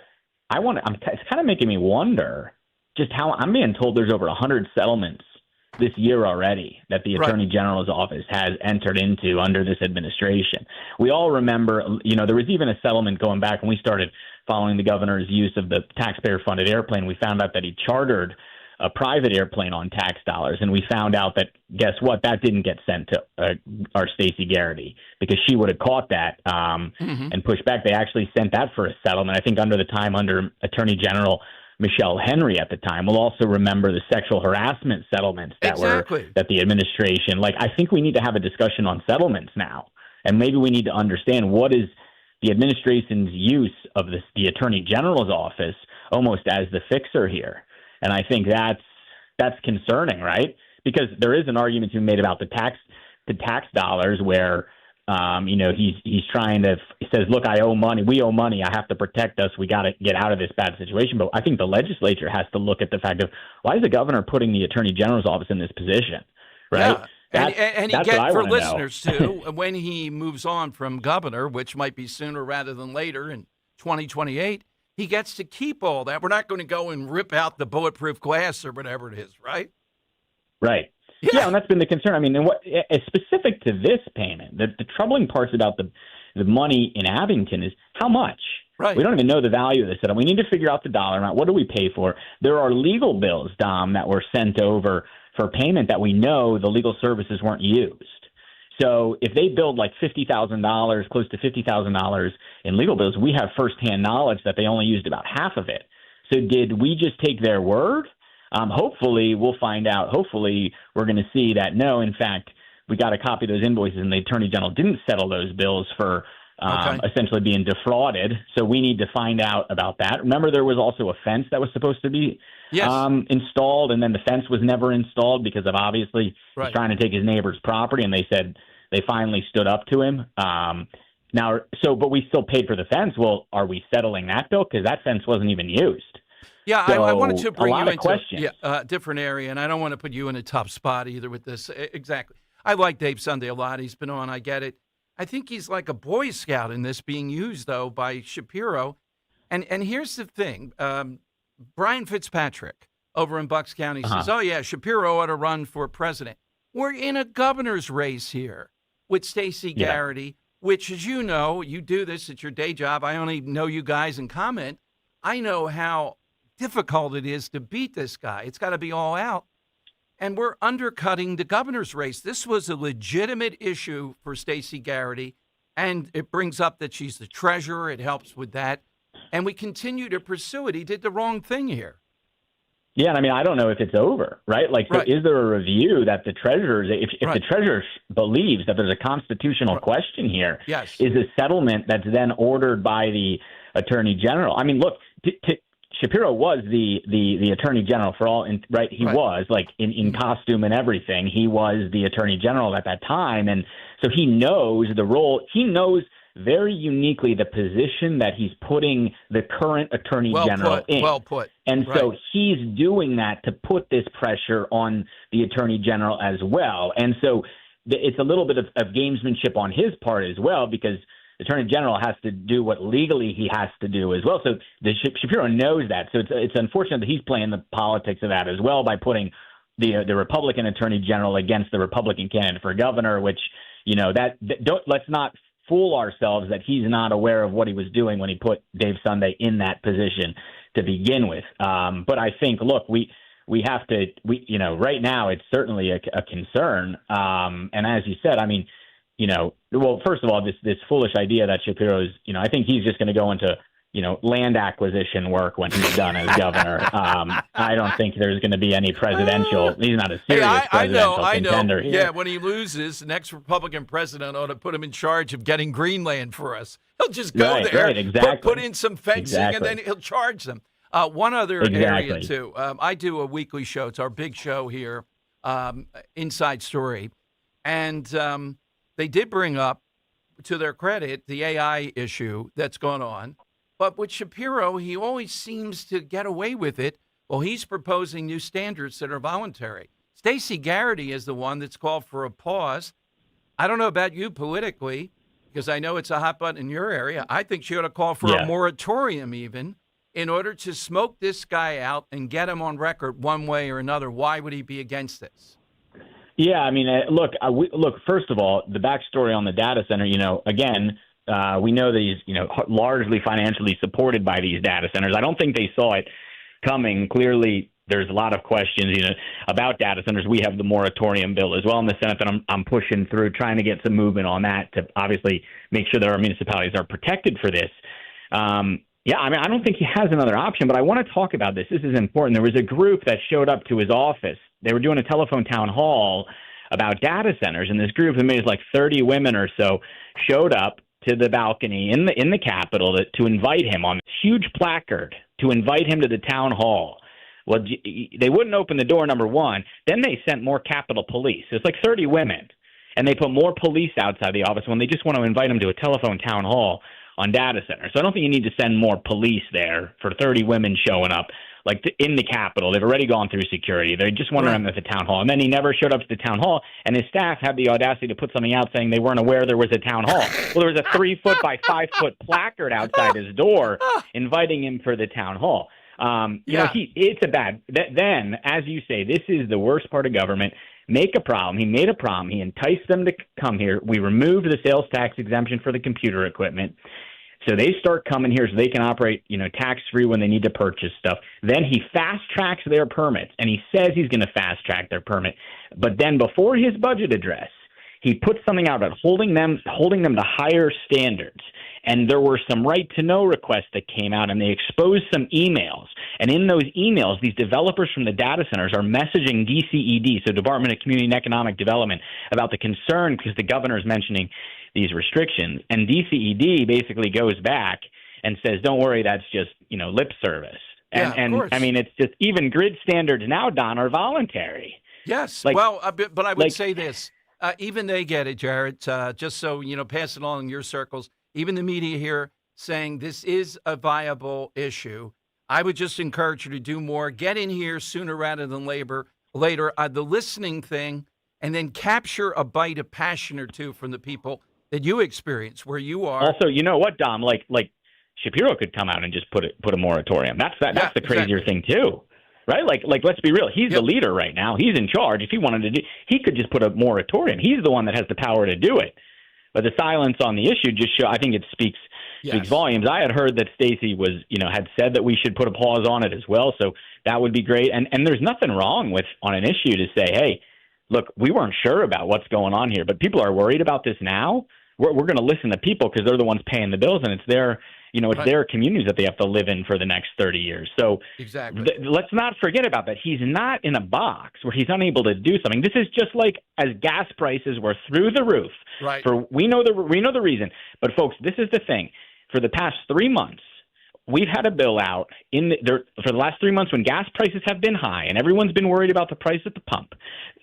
It's kind of making me wonder just how I'm being told there's over 100 settlements this year already that the Attorney General's office has entered into under this administration. We all remember, there was even a settlement going back when we started following the governor's use of the taxpayer-funded airplane. We found out that he chartered a private airplane on tax dollars, and we found out that, guess what, that didn't get sent to our Stacey Garrity, because she would have caught that and pushed back. They actually sent that for a settlement, I think under Attorney General Michelle Henry at the time. We'll also remember the sexual harassment settlements that the administration, I think we need to have a discussion on settlements now. And maybe we need to understand what is the administration's use of the Attorney General's office almost as the fixer here. And I think that's concerning, right? Because there is an argument to be made about the tax dollars where he's trying to, he says, look, I owe money. We owe money. I have to protect us. We got to get out of this bad situation. But I think the legislature has to look at the fact of, why is the governor putting the Attorney General's office in this position, right? Yeah. And he gets, for listeners too, when he moves on from governor, which might be sooner rather than later in 2028, he gets to keep all that. We're not going to go and rip out the bulletproof glass or whatever it is, right? Right. Yeah, and that's been the concern. I mean, and what specific to this payment, the troubling parts about the money in Abington is how much. Right. We don't even know the value of this settlement. We need to figure out the dollar amount. What do we pay for? There are legal bills, Dom, that were sent over for payment that we know the legal services weren't used. So if they billed like $50,000, close to $50,000 in legal bills, we have firsthand knowledge that they only used about half of it. So did we just take their word? Hopefully we'll find out. Hopefully we're going to see that, no, in fact, we got a copy of those invoices and the Attorney General didn't settle those bills for essentially being defrauded. So we need to find out about that. Remember, there was also a fence that was supposed to be installed, and then the fence was never installed because of obviously he's trying to take his neighbor's property, and they said they finally stood up to him. But we still paid for the fence. Well, are we settling that bill? Because that fence wasn't even used. Yeah, so I wanted to bring you into a different area, and I don't want to put you in a tough spot either with this. Exactly. I like Dave Sunday a lot. He's been on. I get it. I think he's like a Boy Scout in this, being used, though, by Shapiro. And here's the thing. Brian Fitzpatrick over in Bucks County says, oh, yeah, Shapiro ought to run for president. We're in a governor's race here with Stacey Garrity, which, as you know, you do this at your day job. I only know you guys in comment. I know how difficult it is to beat this guy. It's got to be all out. And we're undercutting the governor's race. This was a legitimate issue for Stacey Garrity, and it brings up that she's the treasurer. It helps with that. And we continue to pursue it. He did the wrong thing here. Yeah, and I mean, I don't know if it's over, right? So is there a review that the treasurer, if the treasurer believes that there's a constitutional question here, is a settlement that's then ordered by the Attorney General? I mean, look, Shapiro was the Attorney General for all, he was in costume and everything. He was the Attorney General at that time. And so he knows the role. He knows very uniquely the position that he's putting the current attorney general in. Well put. And Right. so he's doing that to put this pressure on the attorney general as well. And so it's a little bit of gamesmanship on his part as well, because the attorney general has to do what legally he has to do as well. So Shapiro knows that. So it's unfortunate that he's playing the politics of that as well by putting the Republican attorney general against the Republican candidate for governor, which, let's not fool ourselves that he's not aware of what he was doing when he put Dave Sunday in that position to begin with. But I think, look, we have to, right now it's certainly a concern. And as you said, I mean, well, first of all, this foolish idea that Shapiro's, I think he's just going to go into, land acquisition work when he's done as governor. I don't think there's going to be any presidential. He's not a serious presidential contender here. Yeah, when he loses, the next Republican president ought to put him in charge of getting Greenland for us. He'll just go there, exactly. put in some fencing, and then he'll charge them. One other area, too. I do a weekly show. It's our big show here, Inside Story. And they did bring up, to their credit, the AI issue that's gone on. But with Shapiro, he always seems to get away with it. Well, he's proposing new standards that are voluntary. Stacey Garrity is the one that's called for a pause. I don't know about you politically, because I know it's a hot button in your area. I think she ought to call for a moratorium even in order to smoke this guy out and get him on record one way or another. Why would he be against this? Yeah, I mean, look, first of all, the backstory on the data center, again, we know that he's, largely financially supported by these data centers. I don't think they saw it coming. Clearly, there's a lot of questions, about data centers. We have the moratorium bill as well in the Senate that I'm pushing through, trying to get some movement on that to obviously make sure that our municipalities are protected for this. Yeah, I mean, I don't think he has another option, but I want to talk about this. This is important. There was a group that showed up to his office. They were doing a telephone town hall about data centers, and this group, maybe like 30 women or so, showed up to the balcony in the Capitol to invite him on this huge placard to invite him to the town hall. Well, they wouldn't open the door, number one. Then they sent more Capitol Police. It's like 30 women, and they put more police outside the office when they just want to invite him to a telephone town hall on data centers. So I don't think you need to send more police there for 30 women showing up, like in the Capitol. They've already gone through security. They just wanted him at the town hall. And then he never showed up to the town hall, and his staff had the audacity to put something out saying they weren't aware there was a town hall. Well, there was a 3-foot by 5-foot placard outside his door inviting him for the town hall. It's a bad. Then, as you say, this is the worst part of government. Make a problem. He made a problem. He enticed them to come here. We removed the sales tax exemption for the computer equipment. So they start coming here so they can operate, tax-free when they need to purchase stuff. Then he fast-tracks their permits, and he says he's going to fast-track their permit. But then before his budget address, he put something out about holding them to higher standards. And there were some right-to-know requests that came out, and they exposed some emails. And in those emails, these developers from the data centers are messaging DCED, so Department of Community and Economic Development, about the concern because the governor is mentioning these restrictions. And DCED basically goes back and says, don't worry, that's just, lip service. And of course. I mean, it's just even grid standards now, Don, are voluntary. Yes. But I would say this. Even they get it, Jared, just so, pass it along in your circles. Even the media here saying this is a viable issue. I would just encourage you to do more. Get in here sooner rather than later. The listening thing, and then capture a bite of passion or two from the people that you experience where you are. Also, you know what, Dom? Like Shapiro could come out and just put a moratorium. That's the crazier thing too, right? Like let's be real. He's the leader right now. He's in charge. If he wanted to do, he could just put a moratorium. He's the one that has the power to do it. But the silence on the issue I think it speaks volumes. I had heard that Stacey had said that we should put a pause on it as well. So that would be great. And there's nothing wrong with on an issue to say, hey, look, we weren't sure about what's going on here, but people are worried about this now. We're going to listen to people because they're the ones paying the bills, and it's their their communities that they have to live in for the next 30 years. So let's not forget about that. He's not in a box where he's unable to do something. This is just like as gas prices were through the roof. Right. We know the reason. But folks, this is the thing. For the past 3 months, we've had a bill out for the last 3 months when gas prices have been high and everyone's been worried about the price at the pump.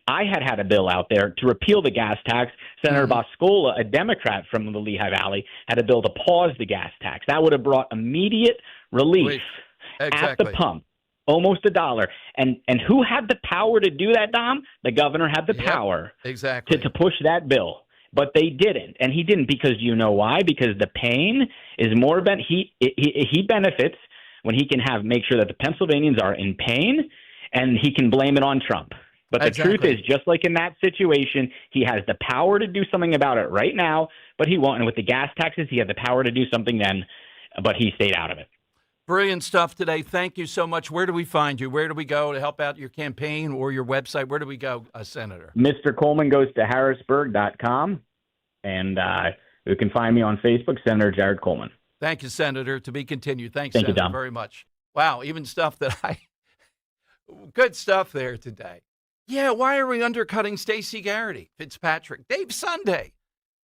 I had a bill out there to repeal the gas tax. Senator Boscola, a Democrat from the Lehigh Valley, had a bill to pause the gas tax. That would have brought immediate relief at the pump, almost $1. And who had the power to do that, Dom? The governor had the power to push that bill. But they didn't, and he didn't because you know why? Because the pain is more he benefits when he can make sure that the Pennsylvanians are in pain, and he can blame it on Trump. But the truth is, just like in that situation, he has the power to do something about it right now, but he won't. And with the gas taxes, he had the power to do something then, but he stayed out of it. Brilliant stuff today. Thank you so much. Where do we find you? Where do we go to help out your campaign or your website? Where do we go, Senator? Mr. Coleman goes to harrisburg.com, and you can find me on Facebook, Senator Jared Coleman. Thank you, Senator. To be continued. Thanks, Thank Senator, you, Dom. very much. Wow, even stuff that good stuff there today. Yeah, why are we undercutting Stacey Garrity, Fitzpatrick, Dave Sunday?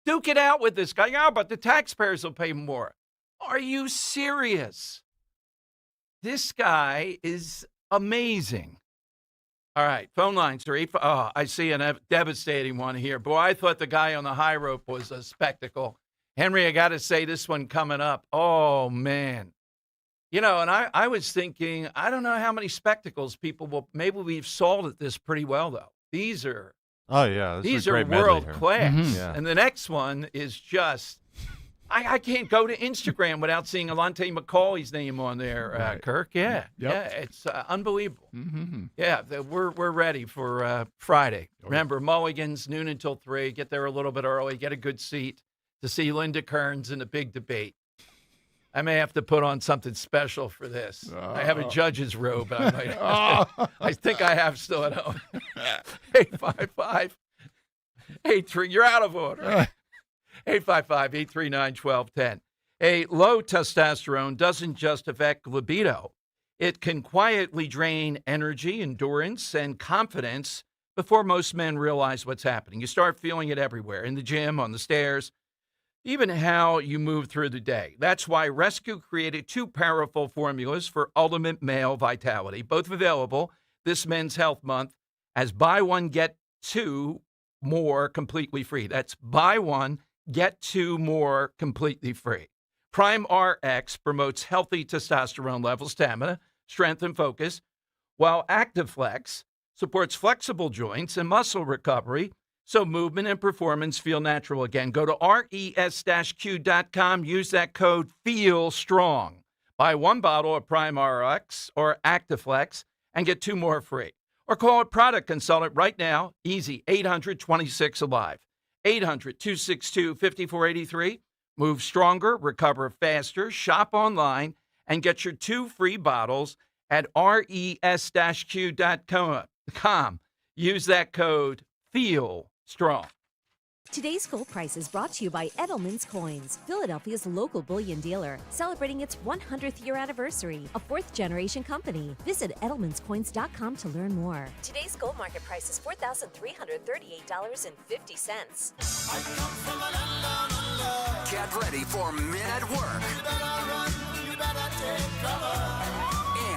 Duke it out with this guy. Yeah, but the taxpayers will pay more. Are you serious? This guy is amazing. All right, phone lines are I see a devastating one here. Boy, I thought the guy on the high rope was a spectacle. Henry, I got to say this one coming up. Oh, man. You know, and I was thinking, I don't know how many spectacles people will, maybe we've solved at this pretty well, though. These are, these are world class. Yeah. And the next one is just, I can't go to Instagram without seeing Alante McCauley's name on there, Kirk. Yeah. Yeah, it's unbelievable. Yeah, we're ready for Friday. Remember, Mulligan's, noon until 3. Get there a little bit early, get a good seat to see Linda Kearns in a big debate. I may have to put on something special for this. I have a judge's robe. I might have to, I think I have still at home. 855-83. You're out of order. 855-839-1210. A low testosterone doesn't just affect libido. It can quietly drain energy, endurance, and confidence before most men realize what's happening. You start feeling it everywhere, in the gym, on the stairs, even how you move through the day. That's why Rescue created 2 powerful formulas for ultimate male vitality, both available this Men's Health Month as buy one, get 2 more completely free. That's buy one, get 2 more completely free. Prime RX promotes healthy testosterone levels, stamina, strength, and focus, while ActiveFlex supports flexible joints and muscle recovery so movement and performance feel natural again. Go to res-q.com. Use that code FEELSTRONG. Buy 1 bottle of Prime RX or ActiveFlex and get 2 more free. Or call a product consultant right now. Easy, 800-26-ALIVE. 800-262-5483. Move stronger, recover faster. Shop online and get your 2 free bottles at res-q.com. Use that code FEELSTRONG. Today's gold price is brought to you by Edelman's Coins, Philadelphia's local bullion dealer, celebrating its 100th year anniversary, a 4th-generation company. Visit edelmanscoins.com to learn more. Today's gold market price is $4,338.50. Get ready for Men at Work.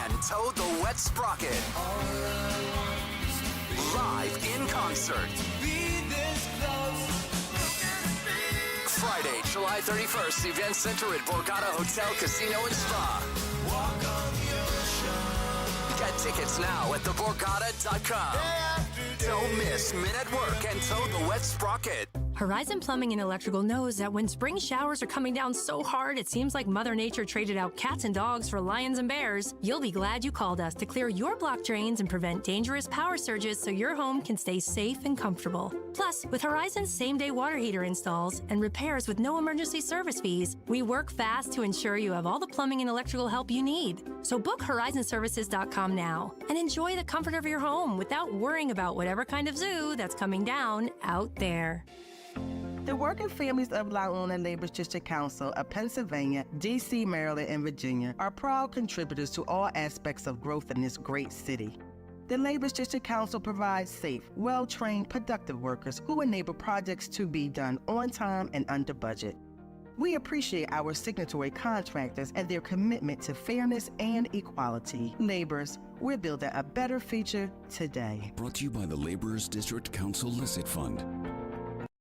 And Toad the Wet Sprocket. Live in concert. Friday, July 31st, Event Center at Borgata Hotel, Casino and Spa. Get tickets now at theborgata.com. Don't miss Men at Work and Toad the Wet Sprocket. Horizon Plumbing and Electrical knows that when spring showers are coming down so hard it seems like Mother Nature traded out cats and dogs for lions and bears, you'll be glad you called us to clear your block drains and prevent dangerous power surges so your home can stay safe and comfortable. Plus, with Horizon's same-day water heater installs and repairs with no emergency service fees, we work fast to ensure you have all the plumbing and electrical help you need. So book horizonservices.com now and enjoy the comfort of your home without worrying about whatever kind of zoo that's coming down out there. The working families of La Una Labor District Council of Pennsylvania, D.C., Maryland, and Virginia are proud contributors to all aspects of growth in this great city. The Labor District Council provides safe, well-trained, productive workers who enable projects to be done on time and under budget. We appreciate our signatory contractors and their commitment to fairness and equality. Laborers, we're building a better future today. Brought to you by the Laborers District Council Licit Fund.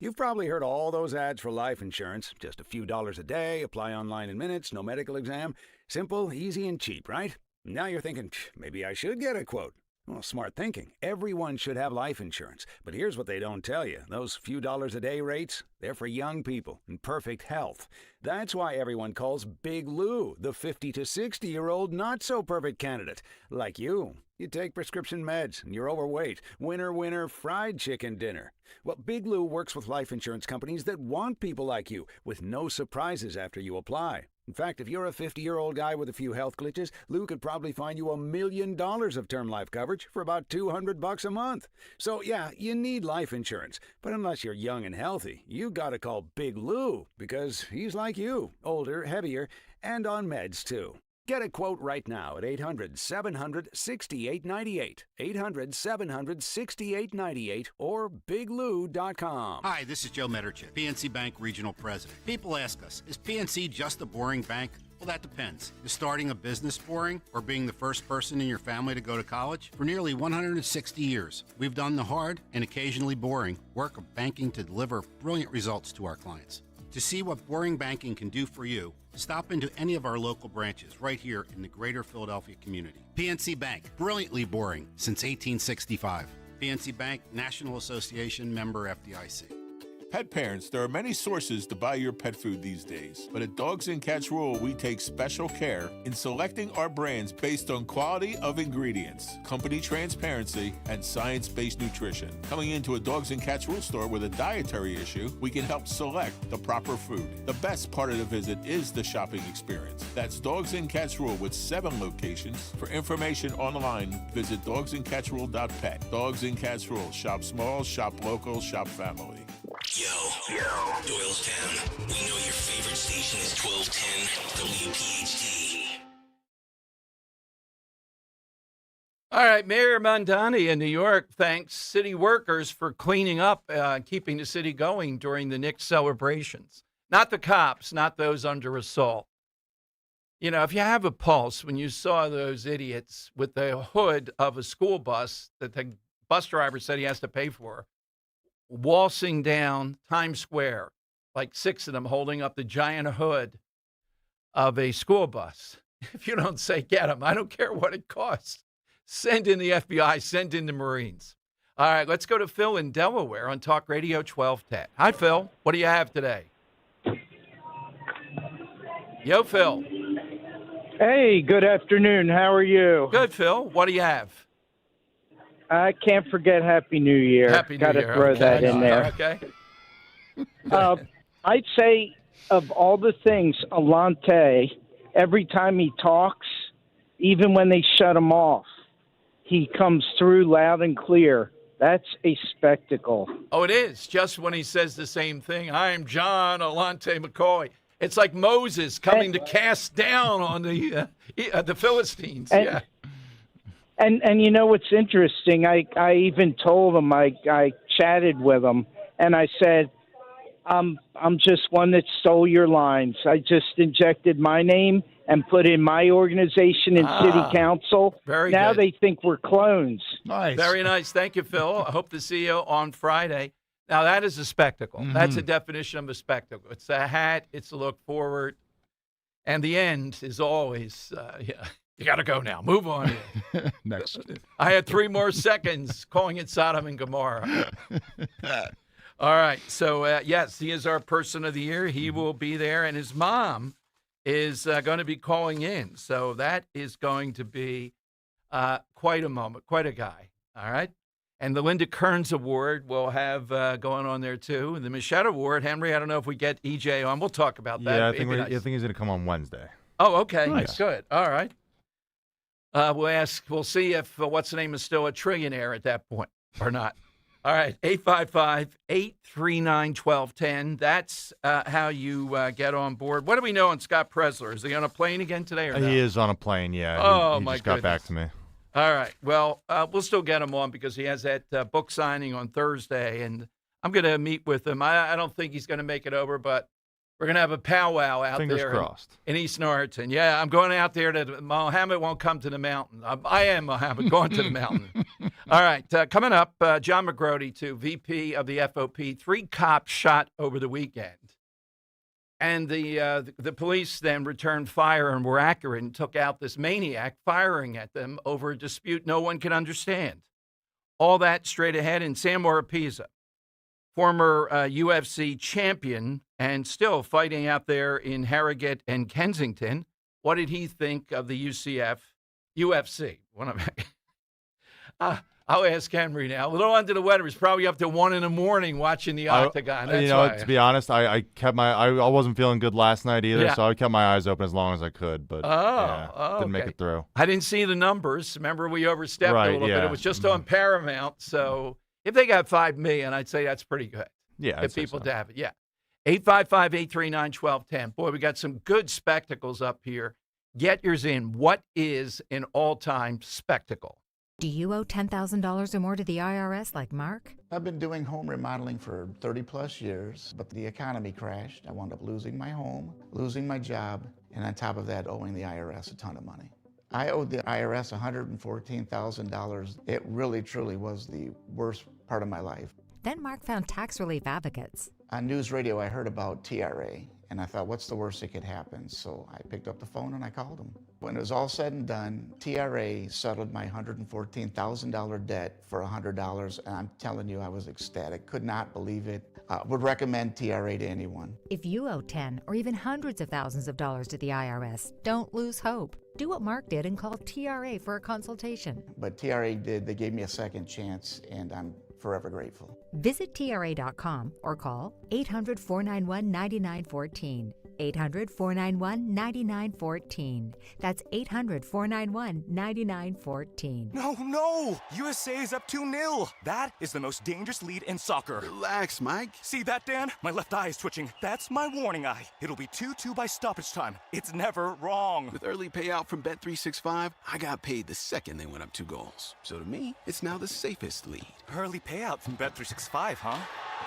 You've probably heard all those ads for life insurance. Just a few dollars a day, apply online in minutes, no medical exam. Simple, easy, and cheap, right? Now you're thinking, maybe I should get a quote. Well, smart thinking. Everyone should have life insurance. But here's what they don't tell you. Those few dollars a day rates, they're for young people in perfect health. That's why everyone calls Big Lou the 50 to 60-year-old not-so-perfect candidate. Like you. You take prescription meds and you're overweight. Winner, winner, fried chicken dinner. Well, Big Lou works with life insurance companies that want people like you with no surprises after you apply. In fact, if you're a 50-year-old guy with a few health glitches, Lou could probably find you $1 million of term life coverage for about $200 a month. So, yeah, you need life insurance. But unless you're young and healthy, you gotta call Big Lou because he's like you, older, heavier, and on meds, too. Get a quote right now at 800-700-6898, 800-700-6898, or biglou.com. Hi, this is Joe Mederchik, PNC Bank Regional President. People ask us, is PNC just a boring bank? Well, that depends. Is starting a business boring or being the first person in your family to go to college? For nearly 160 years, we've done the hard and occasionally boring work of banking to deliver brilliant results to our clients. To see what boring banking can do for you, stop into any of our local branches right here in the greater Philadelphia community. PNC Bank, brilliantly boring since 1865. PNC Bank, National Association, member FDIC. Pet parents, there are many sources to buy your pet food these days, but at Dogs and Cats Rule, we take special care in selecting our brands based on quality of ingredients, company transparency, and science-based nutrition. Coming into a Dogs and Cats Rule store with a dietary issue, we can help select the proper food. The best part of the visit is the shopping experience. That's Dogs and Cats Rule with 7 locations. For information online, visit dogsandcatsrule.pet. Dogs and Cats Rule. Shop small, shop local, shop family. Yo, Doylestown, we know your favorite station is 1210 WPHT. All right, Mayor Mondani in New York thanks city workers for cleaning up, keeping the city going during the Knicks celebrations. Not the cops, not those under assault. You know, if you have a pulse, when you saw those idiots with the hood of a school bus that the bus driver said he has to pay for, waltzing down Times Square, like 6 of them holding up the giant hood of a school bus. If you don't say, get them, I don't care what it costs. Send in the FBI, send in the Marines. All right, let's go to Phil in Delaware on Talk Radio 1210. Hi, Phil. What do you have today? Yo, Phil. Hey, good afternoon. How are you? Good, Phil. What do you have? I can't forget Happy New Year. Happy New Gotta Year. throw Okay. that in there. Okay. I'd say of all the things, Alante, every time he talks, even when they shut him off, he comes through loud and clear. That's a spectacle. Oh, it is. Just when he says the same thing, I'm John Alante McCoy. It's like Moses coming to cast down on the Philistines. And, And you know what's interesting? I even told him, I chatted with him, and I said, I'm just one that stole your lines. I just injected my name and put in my organization in city council. Very now good. they think we're clones. Nice. Very nice. Thank you, Phil. I hope to see you on Friday. Now, that is a spectacle. Mm-hmm. That's a definition of a spectacle. It's a hat. It's a look forward. And the end is always, you got to go now. Move on. Next. I had 3 more seconds calling it Sodom and Gomorrah. All right. So, yes, he is our person of the year. He will be there. And his mom is going to be calling in. So that is going to be quite a moment, quite a guy. All right. And the Linda Kearns Award we'll have going on there, too. And the Michette Award, Henry, I don't know if we get EJ on. We'll talk about that. Yeah, I think he's going to come on Wednesday. Oh, okay. Nice. Good. All right. We'll see if what's the name is still a trillionaire at that point or not. All right. 855-839-1210. That's how you get on board. What do we know on Scott Presler? Is he on a plane again today or no? He is on a plane, yeah. Oh, he my just got back to me. All right. Well, we'll still get him on because he has that book signing on Thursday, and I'm going to meet with him. I don't think he's going to make it over, but We're going to have a powwow out Fingers there crossed. in East Norriton. Yeah, I'm going out there to Mohammed won't come to the mountain. I am Mohammed going to the mountain. All right, coming up, John McGrody, too, VP of the FOP. 3 cops shot over the weekend. And the police then returned fire and were accurate and took out this maniac firing at them over a dispute no one can understand. All that straight ahead. And Sam Oropesa, former UFC champion and still fighting out there in Harrogate and Kensington. What did he think of the UFC? I'll ask Henry now. A little under the weather. He's probably up to 1 a.m. watching the Octagon. That's why. To be honest, I kept I wasn't feeling good last night either, so I kept my eyes open as long as I could, but didn't make it through. I didn't see the numbers. Remember, we overstepped a little bit. It was just on Paramount, so if they got $5 million, I'd say that's pretty good. Yeah, if people to have it. Yeah. 855-839-1210. Boy, we got some good spectacles up here. Get yours in. What is an all-time spectacle? Do you owe $10,000 or more to the IRS like Mark? I've been doing home remodeling for 30-plus years, but the economy crashed. I wound up losing my home, losing my job, and on top of that, owing the IRS a ton of money. I owed the IRS $114,000. It really, truly was the worst part of my life. Then Mark found tax relief advocates. On news radio, I heard about TRA, and I thought, what's the worst that could happen? So I picked up the phone and I called them. When it was all said and done, TRA settled my $114,000 debt for $100, and I'm telling you, I was ecstatic. Could not believe it. Would recommend TRA to anyone. If you owe 10 or even hundreds of thousands of dollars to the IRS, don't lose hope. Do what Mark did and call TRA for a consultation. But TRA did. They gave me a second chance, and I'm forever grateful. Visit TRA.com or call 800-491-9914. 800-491-9914. That's 800-491-9914. No! USA is up 2-0. That is the most dangerous lead in soccer. Relax, Mike. See that, Dan? My left eye is twitching. That's my warning eye. It'll be 2-2 by stoppage time. It's never wrong. With early payout from Bet365, I got paid the second they went up 2 goals. So to me, it's now the safest lead. Early payout from Bet365, huh?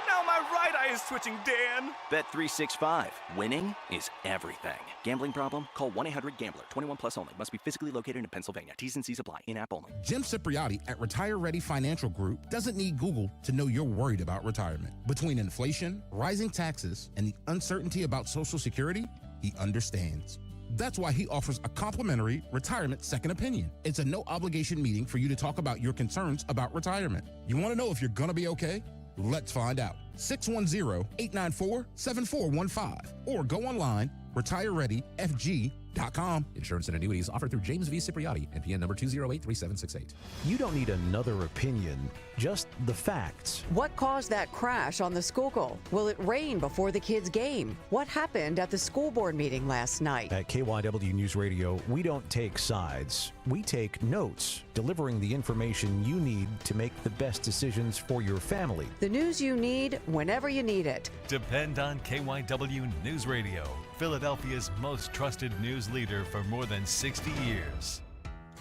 Now my right eye is twitching, Dan. Bet365. Winning is everything. Gambling problem? Call 1-800-GAMBLER. 21 plus only. Must be physically located in Pennsylvania. T's and C's apply. In-app only. Jim Cipriotti at Retire Ready Financial Group doesn't need Google to know you're worried about retirement. Between inflation, rising taxes, and the uncertainty about Social Security, he understands. That's why he offers a complimentary retirement second opinion. It's a no-obligation meeting for you to talk about your concerns about retirement. You want to know if you're going to be okay? Let's find out. 610-894-7415 or go online, retirereadyfg.com. Insurance and annuities offered through James V. Cipriotti, NPN number 2083768. You don't need another opinion, just the facts. What caused that crash on the Schuylkill? Will it rain before the kids' game? What happened at the school board meeting last night? At KYW News Radio, we don't take sides. We take notes, delivering the information you need to make the best decisions for your family. The news you need whenever you need it. Depend on KYW News Radio, Philadelphia's most trusted news leader for more than 60 years.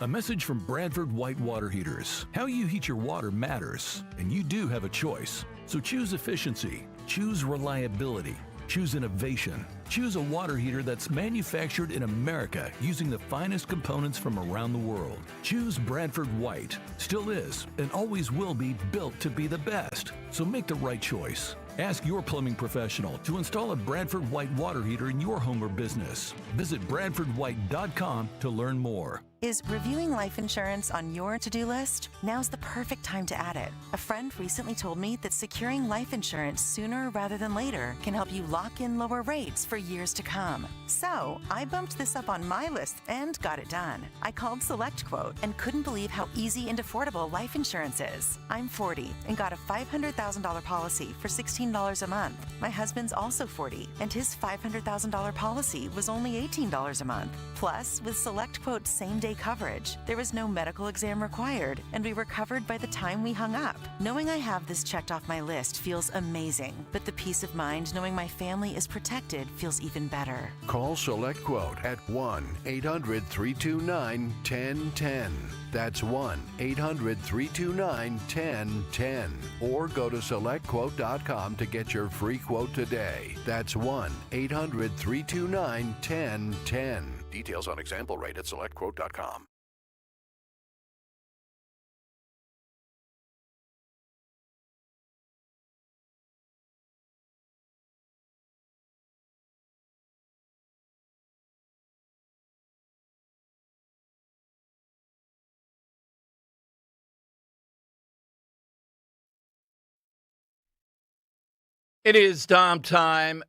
A message from Bradford White Water Heaters. How you heat your water matters, and you do have a choice. So choose efficiency, choose reliability, choose innovation. Choose a water heater that's manufactured in America using the finest components from around the world. Choose Bradford White. Still is and always will be built to be the best. So make the right choice. Ask your plumbing professional to install a Bradford White water heater in your home or business. Visit BradfordWhite.com to learn more. Is reviewing life insurance on your to-do list? Now's the perfect time to add it. A friend recently told me that securing life insurance sooner rather than later can help you lock in lower rates for years to come. So I bumped this up on my list and got it done. I called SelectQuote and couldn't believe how easy and affordable life insurance is. I'm 40 and got a $500,000 policy for $16 a month. My husband's also 40 and his $500,000 policy was only $18 a month. Plus, with SelectQuote's same-day day coverage. There was no medical exam required, and we were covered by the time we hung up. Knowing I have this checked off my list feels amazing, but the peace of mind knowing my family is protected feels even better. Call SelectQuote at 1-800-329-1010. That's 1-800-329-1010. Or go to SelectQuote.com to get your free quote today. That's 1-800-329-1010. Details on example rate at SelectQuote.com. It is Dom time.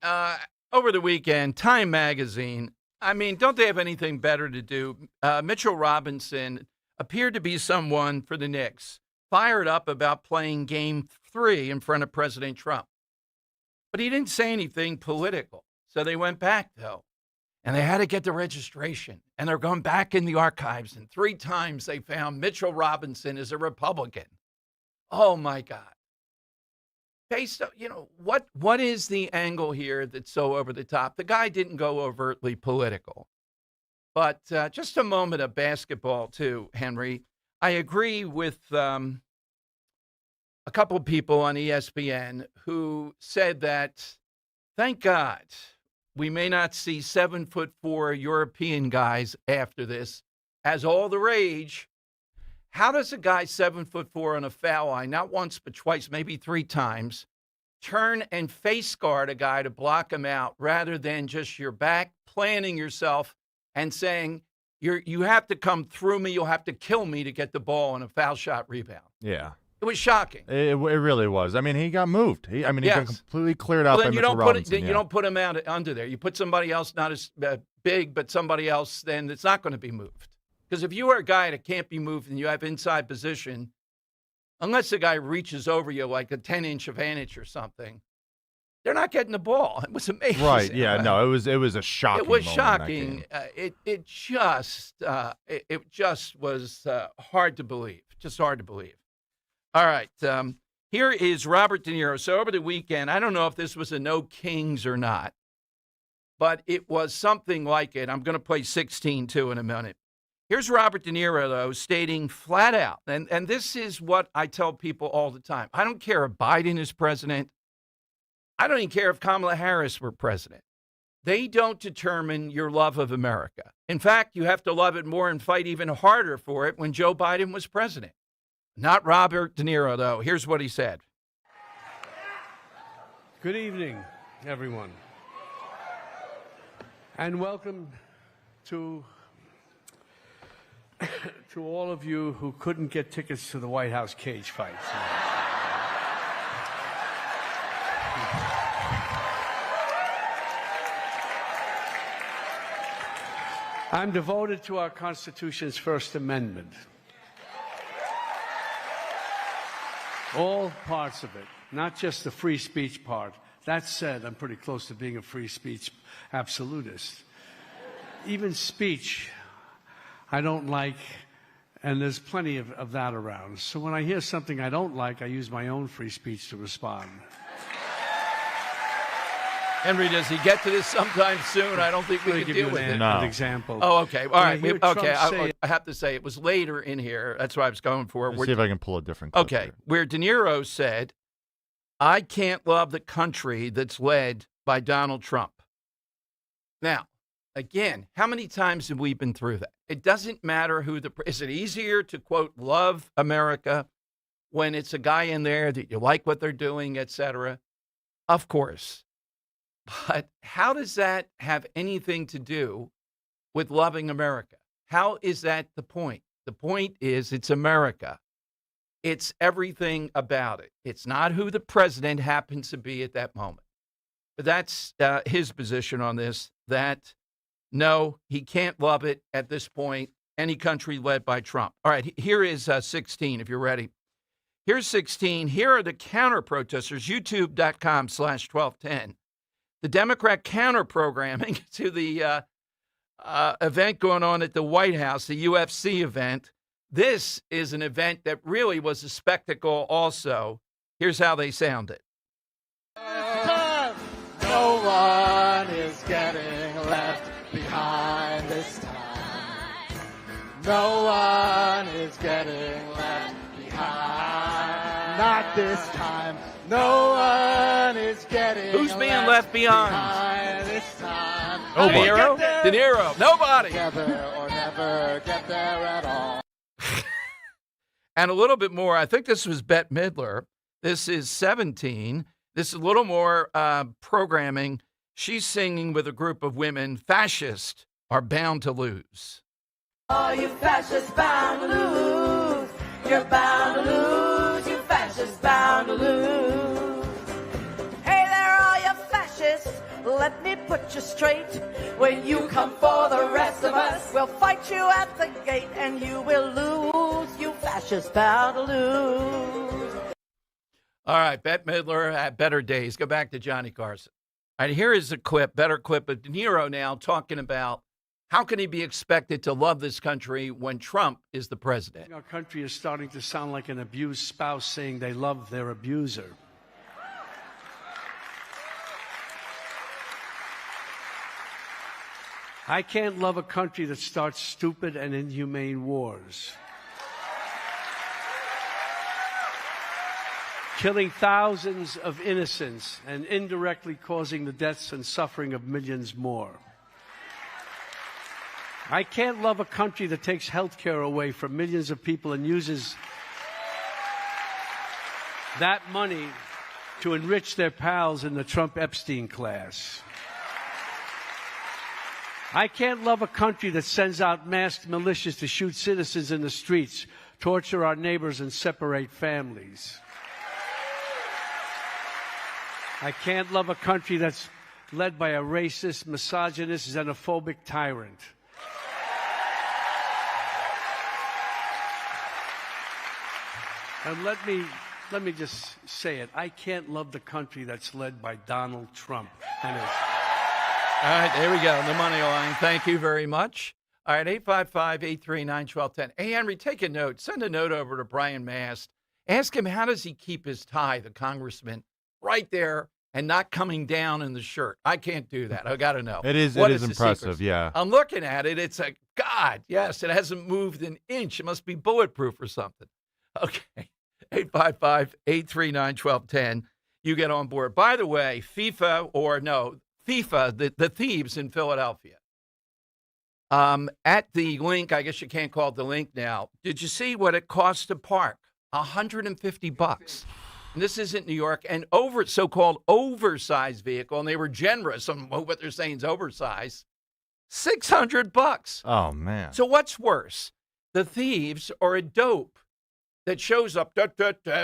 Over the weekend, Time Magazine, I mean, don't they have anything better to do? Mitchell Robinson appeared to be someone for the Knicks, fired up about playing Game 3 in front of President Trump. But he didn't say anything political. So they went back, though, and they had to get the registration. And they're going back in the archives, and 3 times they found Mitchell Robinson is a Republican. Oh, my God. Based on, what is the angle here that's so over the top? The guy didn't go overtly political. But just a moment of basketball, too, Henry. I agree with a couple of people on ESPN who said that, thank God, we may not see 7'4" European guys after this, as all the rage. How does a guy 7'4" on a foul line, not once but twice, maybe 3 times, turn and face guard a guy to block him out rather than just your back planning yourself and saying you have to come through me, you'll have to kill me to get the ball on a foul shot rebound? Yeah. It was shocking. It really was. I mean, he got moved. He Yes. got completely cleared out by Then Mitchell Robinson. you don't put him out under there. You put somebody else not as big, but somebody else, then it's not going to be moved. Because if you are a guy that can't be moved and you have inside position, unless the guy reaches over you like a 10-inch advantage or something, they're not getting the ball. It was amazing. Right? Yeah. No. It was a shocking. It was moment shocking. in that game. It just was hard to believe. Just hard to believe. All right. Here is Robert De Niro. So over the weekend, I don't know if this was a no Kings or not, but it was something like it. I'm going to play 16 too in a minute. Here's Robert De Niro, though, stating flat out, and this is what I tell people all the time. I don't care if Biden is president. I don't even care if Kamala Harris were president. They don't determine your love of America. In fact, you have to love it more and fight even harder for it when Joe Biden was president. Not Robert De Niro, though. Here's what he said. Good evening, everyone. And welcome to all of you who couldn't get tickets to the White House cage fights. I'm devoted to our Constitution's First Amendment. All parts of it, not just the free speech part. That said, I'm pretty close to being a free speech absolutist. Even speech I don't like, and there's plenty of that around. So when I hear something I don't like, I use my own free speech to respond. Henry, does he get to this sometime soon? I don't think we can deal with it. An example. Oh, okay. All right. When I hear Trump say- I have to say, it was later in here. That's what I was going for. Let's see if I can pull a different clip Okay. here. Where De Niro said, I can't love the country that's led by Donald Trump. Now, again, how many times have we been through that? It doesn't matter who is it easier to, quote, love America when it's a guy in there that you like what they're doing, et cetera? Of course. But how does that have anything to do with loving America? How is that the point? The point is it's America. It's everything about it. It's not who the president happens to be at that moment. But that's his position on this, that no, he can't love it at this point, any country led by Trump. All right, here is 16, if you're ready. Here's 16. Here are the counter-protesters, youtube.com/1210. The Democrat counter-programming to the event going on at the White House, the UFC event. This is an event that really was a spectacle also. Here's how they sounded. No one is getting left behind this time. No one is getting left behind. Not this time. No one is getting Who's being left behind? this time. Nobody. De Niro. Nobody. Together or never get there at all. And a little bit more. I think this was Bette Midler. This is 17. This is a little more programming. She's singing with a group of women. Fascists are bound to lose. Oh, you fascists bound to lose. You're bound to lose. You fascists bound to lose. Hey there, all you fascists. Let me put you straight. When you come for the rest of us, we'll fight you at the gate and you will lose. You fascists bound to lose. All right, Bette Midler at Better Days. Go back to Johnny Carson. All right, here is a better clip of De Niro now talking about how can he be expected to love this country when Trump is the president? Our country is starting to sound like an abused spouse saying they love their abuser. I can't love a country that starts stupid and inhumane wars. Killing thousands of innocents and indirectly causing the deaths and suffering of millions more. I can't love a country that takes health care away from millions of people and uses that money to enrich their pals in the Trump-Epstein class. I can't love a country that sends out masked militias to shoot citizens in the streets, torture our neighbors, and separate families. I can't love a country that's led by a racist, misogynist, xenophobic tyrant. And let me just say it. I can't love the country that's led by Donald Trump. And it's all right, there we go. The money line. Thank you very much. All right, 855-839-1210. Hey, Henry, take a note. Send a note over to Brian Mast. Ask him, how does he keep his tie, the congressman, right there and not coming down in the shirt? I can't do that. I got to know. It is impressive, yeah. I'm looking at it. It's like, God, yes, it hasn't moved an inch. It must be bulletproof or something. Okay, 855-839-1210. You get on board. By the way, FIFA, the thieves in Philadelphia. At the link, I guess you can't call it the link now. Did you see what it costs to park? $150. And this isn't New York. And so-called oversized vehicle, and they were generous on what they're saying is oversized. $600. Oh man. So what's worse, the thieves or a dope that shows up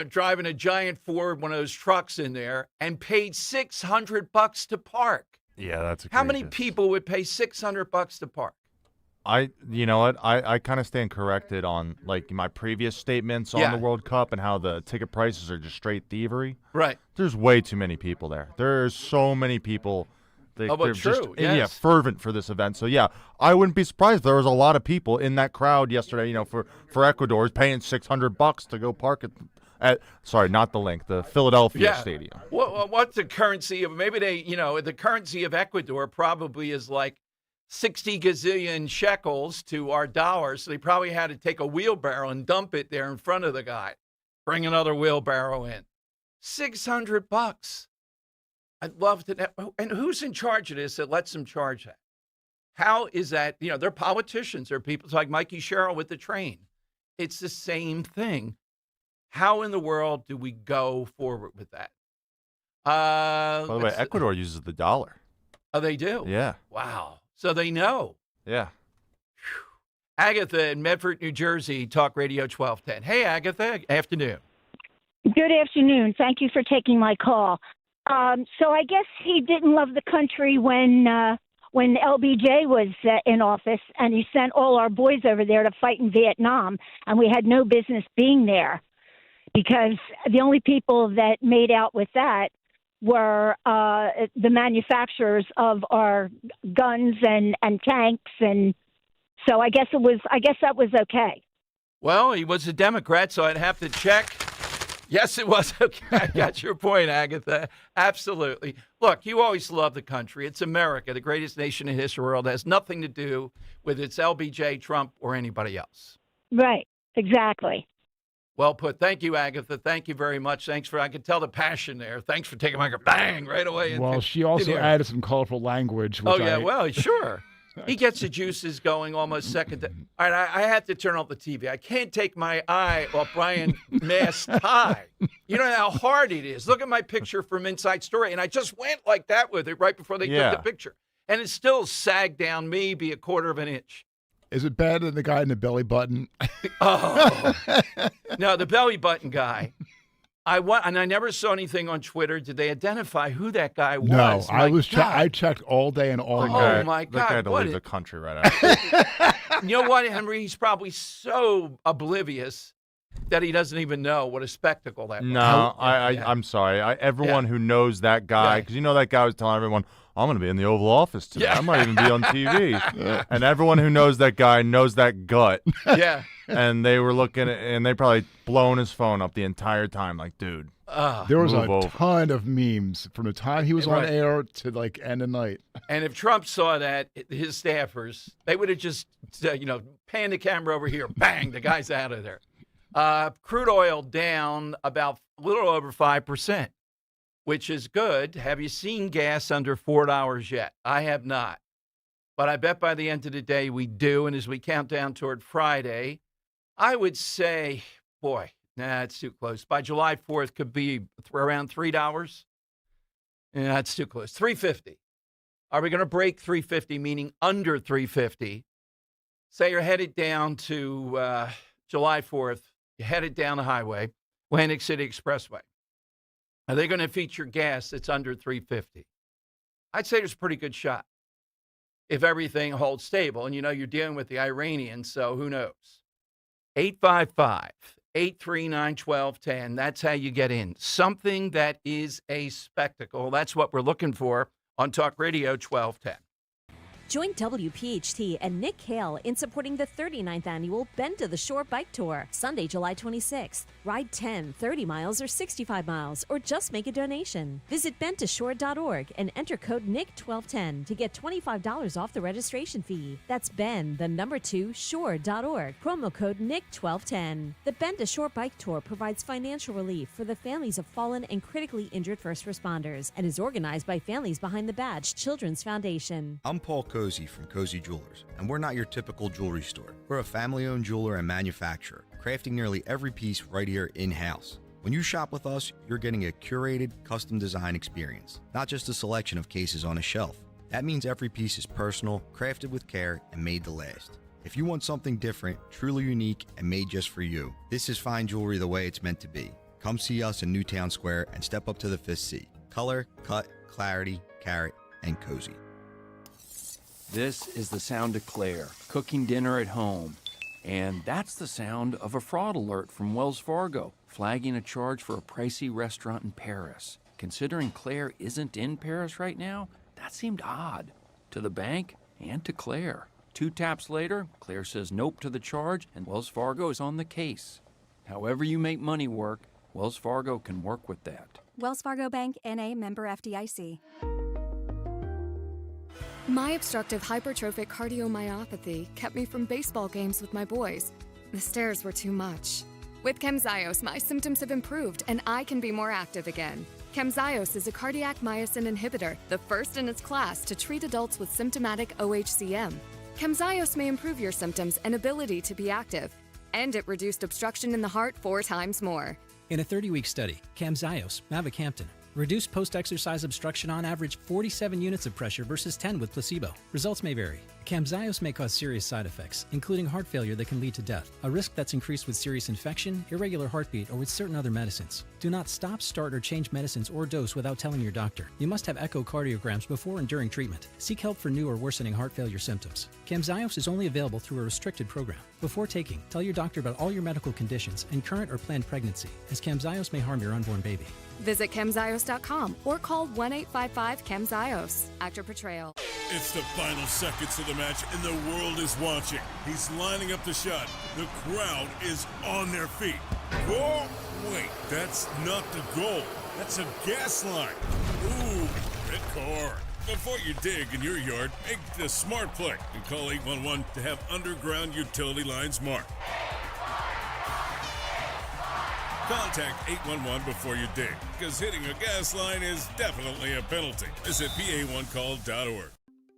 driving a giant Ford, one of those trucks in there, and paid $600 to park? Yeah, that's how many people would pay $600 to park? You know what? I kind of stand corrected on like my previous statements on the World Cup and how the ticket prices are just straight thievery. Right. There's way too many people there. There's so many people. They're true. Just, fervent for this event. So yeah, I wouldn't be surprised if there was a lot of people in that crowd yesterday. For Ecuador paying $600 to go park at sorry, not the link, the Philadelphia Stadium. What's the currency of the currency of Ecuador probably is like 60 gazillion shekels to our dollars. So they probably had to take a wheelbarrow and dump it there in front of the guy. Bring another wheelbarrow in. $600. I'd love to. And who's in charge of this that lets them charge that? How is that? They're politicians. They're people like Mikey Sherrill with the train. It's the same thing. How in the world do we go forward with that? By the way, Ecuador uses the dollar. Oh, they do? Yeah. Wow. So they know. Yeah. Agatha in Medford, New Jersey, Talk Radio 1210. Hey, Agatha. Afternoon. Good afternoon. Thank you for taking my call. So I guess he didn't love the country when LBJ was in office, and he sent all our boys over there to fight in Vietnam, and we had no business being there because the only people that made out with that were the manufacturers of our guns and tanks, and so I guess that was okay. Well, he was a Democrat, so I'd have to check. Yes, it was okay. I got your point, Agatha. Absolutely. Look, you always love the country. It's America, the greatest nation in history of the world. It has nothing to do with its LBJ, Trump, or anybody else. Right. Exactly. Well put. Thank you, Agatha. Thank you very much. Thanks I could tell the passion there. Thanks for taking my bang right away. Well, she also added some colorful language. Which well, sure. He gets the juices going almost second. All right, I had to turn off the TV. I can't take my eye off Brian Mast's tie. You know how hard it is. Look at my picture from Inside Story, and I just went like that with it right before they took the picture. And it still sagged down maybe a quarter of an inch. Is it better than the guy in the belly button? Oh. No, the belly button guy. And I never saw anything on Twitter. Did they identify who that guy was? No, I checked all day and all night. Oh, my God. That guy had to leave the country right after. You know what, Henry? He's probably so oblivious that he doesn't even know what a spectacle that was. No, I'm sorry. Everyone who knows that guy, because you know that guy was telling everyone, I'm going to be in the Oval Office today. I might even be on TV. And everyone who knows that guy knows that gut. Yeah. And they were looking at, and they probably blown his phone up the entire time. Like, dude, there was a ton of memes from the time he was on air to like end of night. And if Trump saw that, his staffers, they would have just, panned the camera over here. Bang, the guy's out of there. Crude oil down about a little over 5%, which is good. Have you seen gas under $4 yet? I have not. But I bet by the end of the day we do. And as we count down toward Friday, I would say, boy, it's too close. By July 4th, could be around $3. Yeah, that's too close. $3.50. Are we going to break $3.50, meaning under $3.50? Say you're headed down to July 4th. You're headed down the highway, Atlantic City Expressway. Are they going to feature gas that's under $3.50? I'd say there's a pretty good shot if everything holds stable. And, you're dealing with the Iranians, so who knows? 855-839-1210. That's how you get in. Something that is a spectacle. That's what we're looking for on Talk Radio 1210. Join WPHT and Nick Hale in supporting the 39th annual Bend to the Shore Bike Tour, Sunday, July 26th. Ride 10, 30 miles, or 65 miles, or just make a donation. Visit bendtoshore.org and enter code NICK1210 to get $25 off the registration fee. That's shore.org, promo code NICK1210. The Bend to Shore Bike Tour provides financial relief for the families of fallen and critically injured first responders and is organized by Families Behind the Badge Children's Foundation. I'm Paul Cozy from Cozy Jewelers, and we're not your typical jewelry store. We're a family-owned jeweler and manufacturer, crafting nearly every piece right here in-house. When you shop with us, you're getting a curated, custom design experience, not just a selection of cases on a shelf. That means every piece is personal, crafted with care, and made to last. If you want something different, truly unique, and made just for you, this is fine jewelry the way it's meant to be. Come see us in Newtown Square and step up to the 5th C. Color, cut, clarity, carat, and cozy. This is the sound of Claire, cooking dinner at home. And that's the sound of a fraud alert from Wells Fargo, flagging a charge for a pricey restaurant in Paris. Considering Claire isn't in Paris right now, that seemed odd to the bank and to Claire. 2 taps later, Claire says nope to the charge, and Wells Fargo is on the case. However you make money work, Wells Fargo can work with that. Wells Fargo Bank, N.A., member FDIC. My obstructive hypertrophic cardiomyopathy kept me from baseball games with my boys. The stairs were too much. With Camzyos, my symptoms have improved and I can be more active again. Camzyos is a cardiac myosin inhibitor, the first in its class to treat adults with symptomatic OHCM. Camzyos may improve your symptoms and ability to be active, and it reduced obstruction in the heart 4 times more. In a 30-week study, Camzyos, mavacamten, reduced post-exercise obstruction on average 47 units of pressure versus 10 with placebo. Results may vary. Camzyos may cause serious side effects, including heart failure that can lead to death, a risk that's increased with serious infection, irregular heartbeat, or with certain other medicines. Do not stop, start, or change medicines or dose without telling your doctor. You must have echocardiograms before and during treatment. Seek help for new or worsening heart failure symptoms. Camzyos is only available through a restricted program. Before taking, tell your doctor about all your medical conditions and current or planned pregnancy, as Camzyos may harm your unborn baby. Visit Camzyos.com or call 1-855-CAMZYOS. Actor portrayal. It's the final seconds of the match and the world is watching. He's lining up the shot. The crowd is on their feet. Whoa, wait, that's not the goal. That's a gas line. Ooh, red card. Before you dig in your yard, make the smart play and call 811 to have underground utility lines marked. Contact 811 before you dig, because hitting a gas line is definitely a penalty. Visit PA1call.org.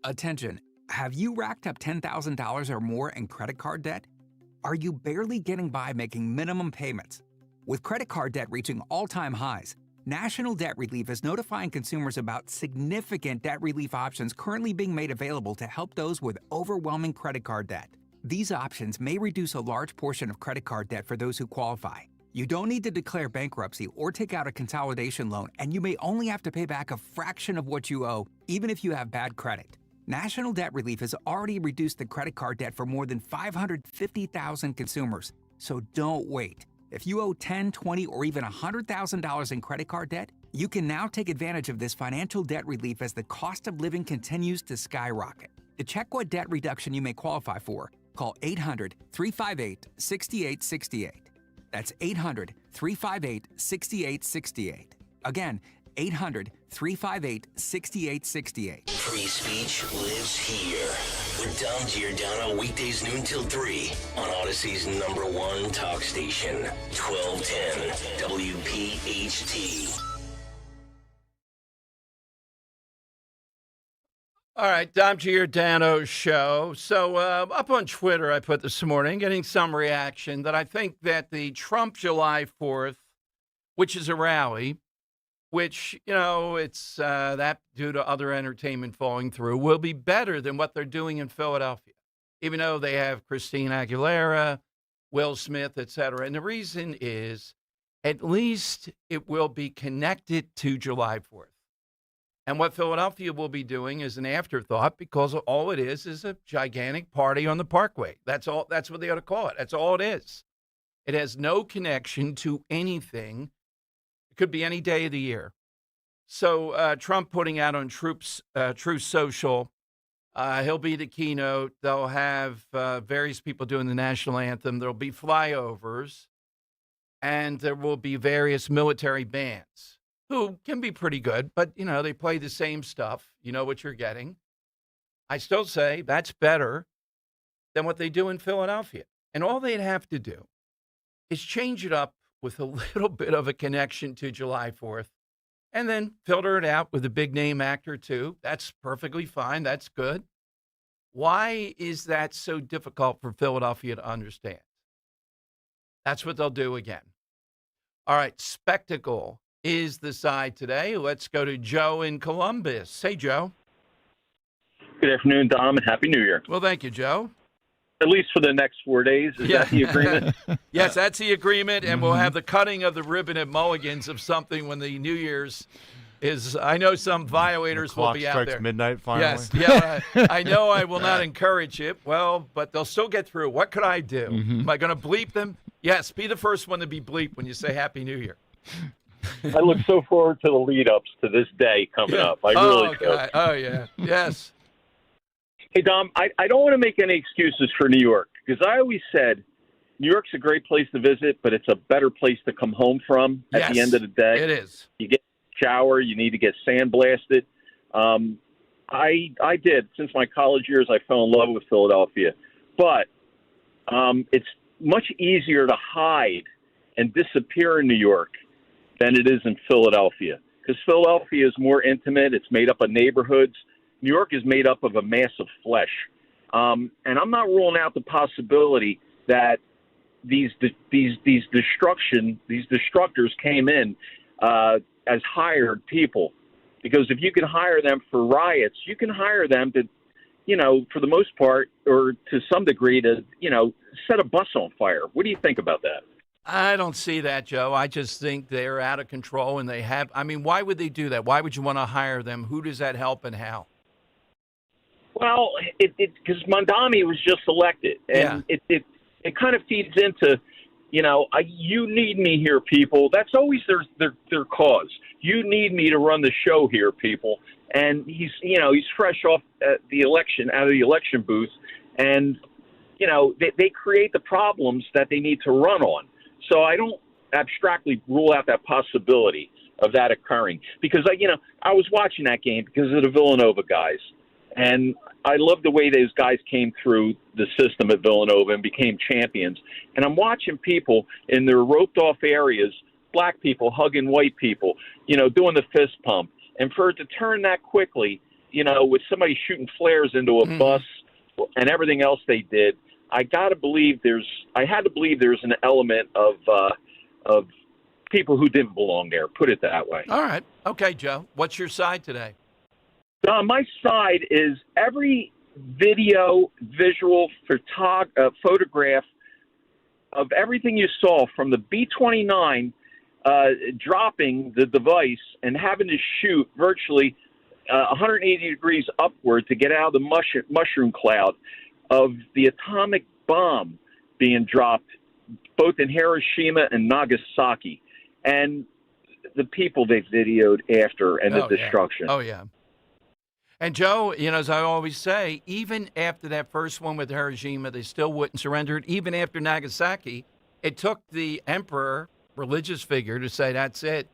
Attention, have you racked up $10,000 or more in credit card debt? Are you barely getting by making minimum payments? With credit card debt reaching all-time highs, National Debt Relief is notifying consumers about significant debt relief options currently being made available to help those with overwhelming credit card debt. These options may reduce a large portion of credit card debt for those who qualify. You don't need to declare bankruptcy or take out a consolidation loan, and you may only have to pay back a fraction of what you owe, even if you have bad credit. National Debt Relief has already reduced the credit card debt for more than 550,000 consumers, so don't wait. If you owe $10,000, $20,000, or even $100,000 in credit card debt, you can now take advantage of this financial debt relief as the cost of living continues to skyrocket. To check what debt reduction you may qualify for, call 800-358-6868. That's 800-358-6868. Again, 800-358-6868. Free speech lives here. With Dom Giordano, weekdays noon till 3 on Odyssey's #1 talk station, 1210 WPHT. All right, Dom Giordano show. So up on Twitter, I put this morning, getting some reaction that I think that the Trump July 4th, which is a rally, which, it's that due to other entertainment falling through, will be better than what they're doing in Philadelphia, even though they have Christina Aguilera, Will Smith, etc. And the reason is, at least it will be connected to July 4th. And what Philadelphia will be doing is an afterthought, because all it is a gigantic party on the Parkway. That's all. That's what they ought to call it. That's all it is. It has no connection to anything. It could be any day of the year. So Trump putting out on Truth Social, he'll be the keynote. They'll have various people doing the national anthem. There'll be flyovers, and there will be various military bands who can be pretty good, but, they play the same stuff. You know what you're getting. I still say that's better than what they do in Philadelphia. And all they'd have to do is change it up with a little bit of a connection to July 4th, and then filter it out with a big name actor too. That's perfectly fine. That's good. Why is that so difficult for Philadelphia to understand? That's what they'll do again. All right, spectacle is the side today. Let's go to Joe in Columbus. Hey, Joe. Good afternoon, Dom, and Happy New Year. Well, thank you, Joe. At least for the next 4 days. Is that the agreement? Yes, that's the agreement, and we'll have the cutting of the ribbon at Mulligan's of something when the New Year's is. I know some violators will be out there. Clock strikes midnight finally. Yes, yeah. I know I will not encourage it. Well, but they'll still get through. What could I do? Am I going to bleep them? Yes, be the first one to be bleeped when you say Happy New Year. I look so forward to the lead-ups to this day coming up. I really do. God. Oh, yeah. Yes. Hey, Dom, I don't want to make any excuses for New York, because I always said New York's a great place to visit, but it's a better place to come home from at the end of the day. It is. You get a shower. You need to get sandblasted. I did. Since my college years, I fell in love with Philadelphia. But it's much easier to hide and disappear in New York than it is in Philadelphia, because Philadelphia is more intimate. It's made up of neighborhoods. New York is made up of a mass of flesh. And I'm not ruling out the possibility that these destructors came in as hired people, because if you can hire them for riots, you can hire them to for the most part, or to some degree, to, set a bus on fire. What do you think about that? I don't see that, Joe. I just think they're out of control, and why would they do that? Why would you want to hire them? Who does that help and how? Well, because Mondami was just elected, and it kind of feeds into, you need me here, people. That's always their cause. You need me to run the show here, people. And he's fresh off out of the election booth, and they create the problems that they need to run on. So I don't abstractly rule out that possibility of that occurring, because I was watching that game because of the Villanova guys, and I love the way those guys came through the system at Villanova and became champions. And I'm watching people in their roped off areas, black people hugging white people, doing the fist pump. And for it to turn that quickly, with somebody shooting flares into a bus and everything else they did, I had to believe there's an element of people who didn't belong there. Put it that way. All right. Okay, Joe. What's your side today? My side is every visual photograph of everything you saw from the B-29 dropping the device and having to shoot virtually 180 degrees upward to get out of the mushroom cloud of the atomic bomb being dropped both in Hiroshima and Nagasaki, and the people they videoed after and the destruction. Oh, yeah. And, Joe, as I always say, even after that first one with Hiroshima, they still wouldn't surrender it. Even after Nagasaki, it took the emperor, religious figure, to say, that's it.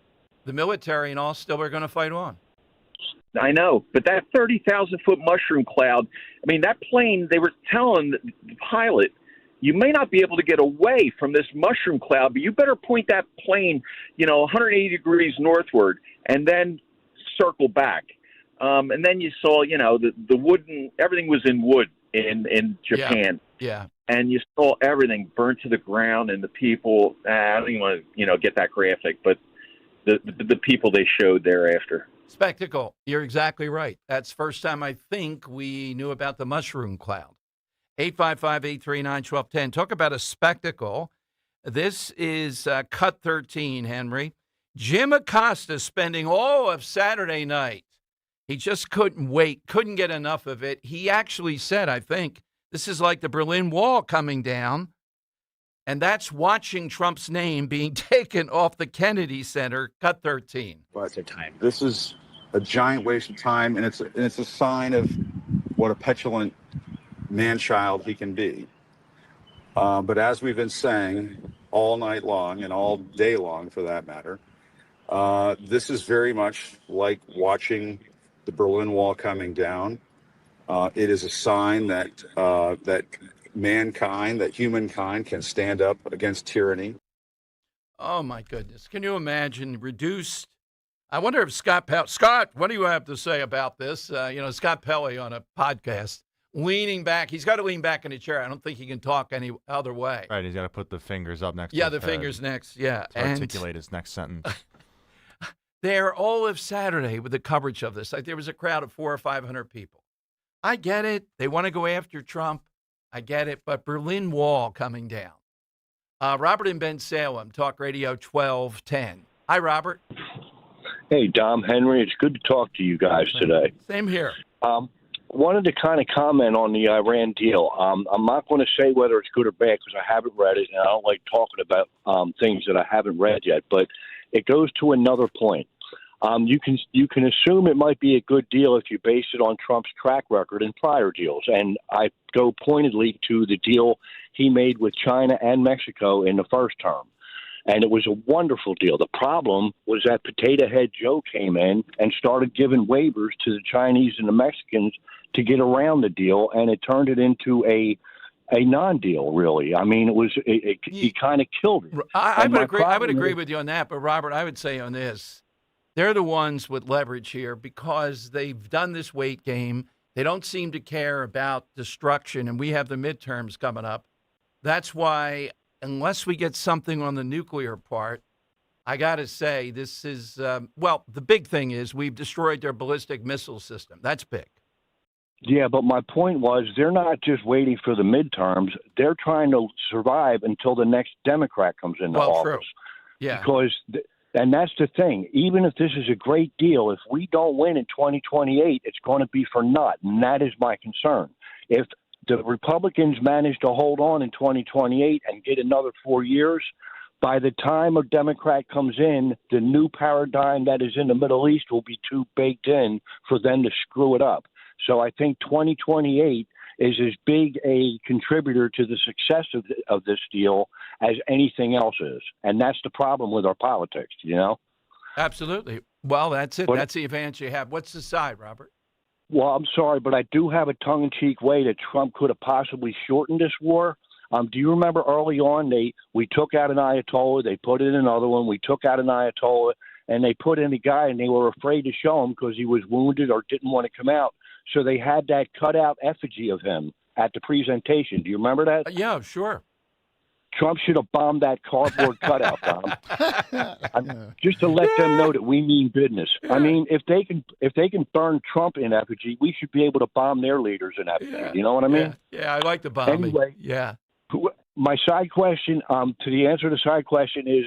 The military and all still are going to fight on. I know, but that 30,000-foot mushroom cloud, that plane, they were telling the pilot, you may not be able to get away from this mushroom cloud, but you better point that plane, 180 degrees northward and then circle back. And then you saw, the wooden, everything was in wood in Japan. Yeah. And you saw everything burnt to the ground, and the people, I don't even want to, get that graphic, but the people they showed thereafter. Spectacle. You're exactly right. That's the first time I think we knew about the mushroom cloud. 855-839-1210. Talk about a spectacle. This is Cut 13, Henry. Jim Acosta spending all of Saturday night. He just couldn't wait, couldn't get enough of it. He actually said, I think, this is like the Berlin Wall coming down, and that's watching Trump's name being taken off the Kennedy Center. Cut 13. This is a giant waste of time, and it's a sign of what a petulant man-child he can be. But as we've been saying all night long, and all day long for that matter, this is very much like watching the Berlin Wall coming down. It is a sign that humankind can stand up against tyranny. Oh, my goodness. Can you imagine reduced? I wonder if Scott, what do you have to say about this? Scott Pelley on a podcast, leaning back. He's got to lean back in a chair. I don't think he can talk any other way. Right, he's got to put the fingers up next to his the fingers next, to articulate his next sentence. There all of Saturday with the coverage of this. Like there was a crowd of 400 or 500 people. I get it. They want to go after Trump. I get it. But Berlin Wall coming down. Robert in Ben Salem, Talk Radio 1210. Hi, Robert. Hey, Dom, Henry. It's good to talk to you guys today. Same here. Wanted to kind of comment on the Iran deal. I'm not going to say whether it's good or bad because I haven't read it, and I don't like talking about things that I haven't read yet. But it goes to another point. You can assume it might be a good deal if you base it on Trump's track record in prior deals. And I go pointedly to the deal he made with China and Mexico in the first term. And it was a wonderful deal. The problem was that Potato Head Joe came in and started giving waivers to the Chinese and the Mexicans to get around the deal, and it turned it into a non-deal, really. I mean, he kind of killed it. I would agree with you on that, but Robert, I would say on this, they're the ones with leverage here because they've done this weight game. They don't seem to care about destruction, and we have the midterms coming up. That's why, unless we get something on the nuclear part, I got to say this is, the big thing is we've destroyed their ballistic missile system. That's big. Yeah, but my point was they're not just waiting for the midterms. They're trying to survive until the next Democrat comes into office. True. Yeah. Because, and that's the thing, even if this is a great deal, if we don't win in 2028, it's going to be for naught, and that is my concern. If the Republicans manage to hold on in 2028 and get another 4 years, by the time a Democrat comes in, the new paradigm that is in the Middle East will be too baked in for them to screw it up. So I think 2028 is as big a contributor to the success of this deal as anything else is. And that's the problem with our politics, you know? Absolutely. Well, that's it. That's the advantage you have. What's the side, Robert? Well, I'm sorry, but I do have a tongue-in-cheek way that Trump could have possibly shortened this war. Do you remember early on we took out an Ayatollah, they put in another one, we took out an Ayatollah, and they put in a guy, and they were afraid to show him because he was wounded or didn't want to come out. So they had that cutout effigy of him at the presentation. Do you remember that? Yeah, sure. Trump should have bombed that cardboard cutout, Tom. Just to let them know that we mean business. I mean, if they can burn Trump in effigy, we should be able to bomb their leaders in effigy. Yeah. You know what I mean? Yeah, I like the bombing. Anyway, yeah. My side question, to the answer to the side question is,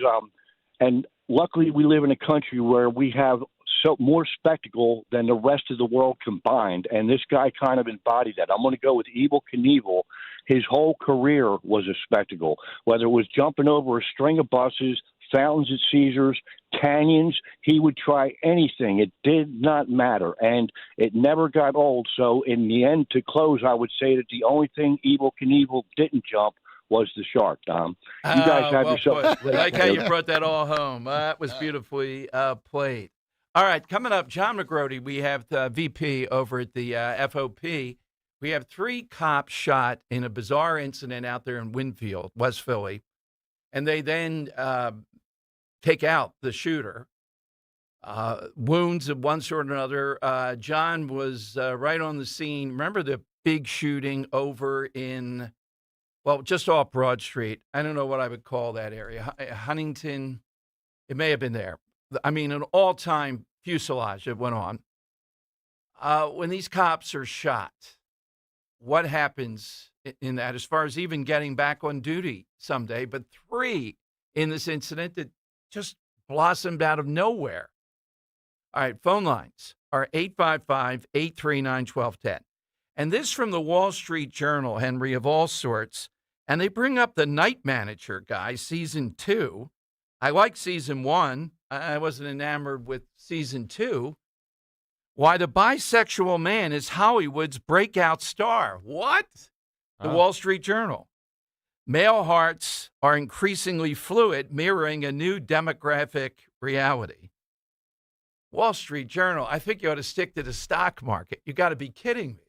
and luckily we live in a country where we have so more spectacle than the rest of the world combined, and this guy kind of embodied that. I'm going to go with Evel Knievel. His whole career was a spectacle, whether it was jumping over a string of buses, fountains at Caesars, canyons. He would try anything. It did not matter, and it never got old. So in the end, to close, I would say that the only thing Evel Knievel didn't jump was the shark, Tom. You guys have yourself. I like how you brought that all home. That was beautifully played. All right, coming up, John McGrody, we have the VP over at the FOP. We have 3 cops shot in a bizarre incident out there in Winfield, West Philly, and they then take out the shooter. Wounds of one sort or another. John was right on the scene. Remember the big shooting over in, well, just off Broad Street. I don't know what I would call that area. Huntington, it may have been there. I mean, an all-time fuselage that went on. When these cops are shot, what happens in that as far as even getting back on duty someday? But 3 in this incident that just blossomed out of nowhere. All right, phone lines are 855-839-1210. And this from the Wall Street Journal, Henry, of all sorts. And they bring up the Night Manager guy, season 2. I like season 1. I wasn't enamored with season 2. Why the bisexual man is Hollywood's breakout star. What? The Wall Street Journal. Male hearts are increasingly fluid, mirroring a new demographic reality. Wall Street Journal, I think you ought to stick to the stock market. You got to be kidding me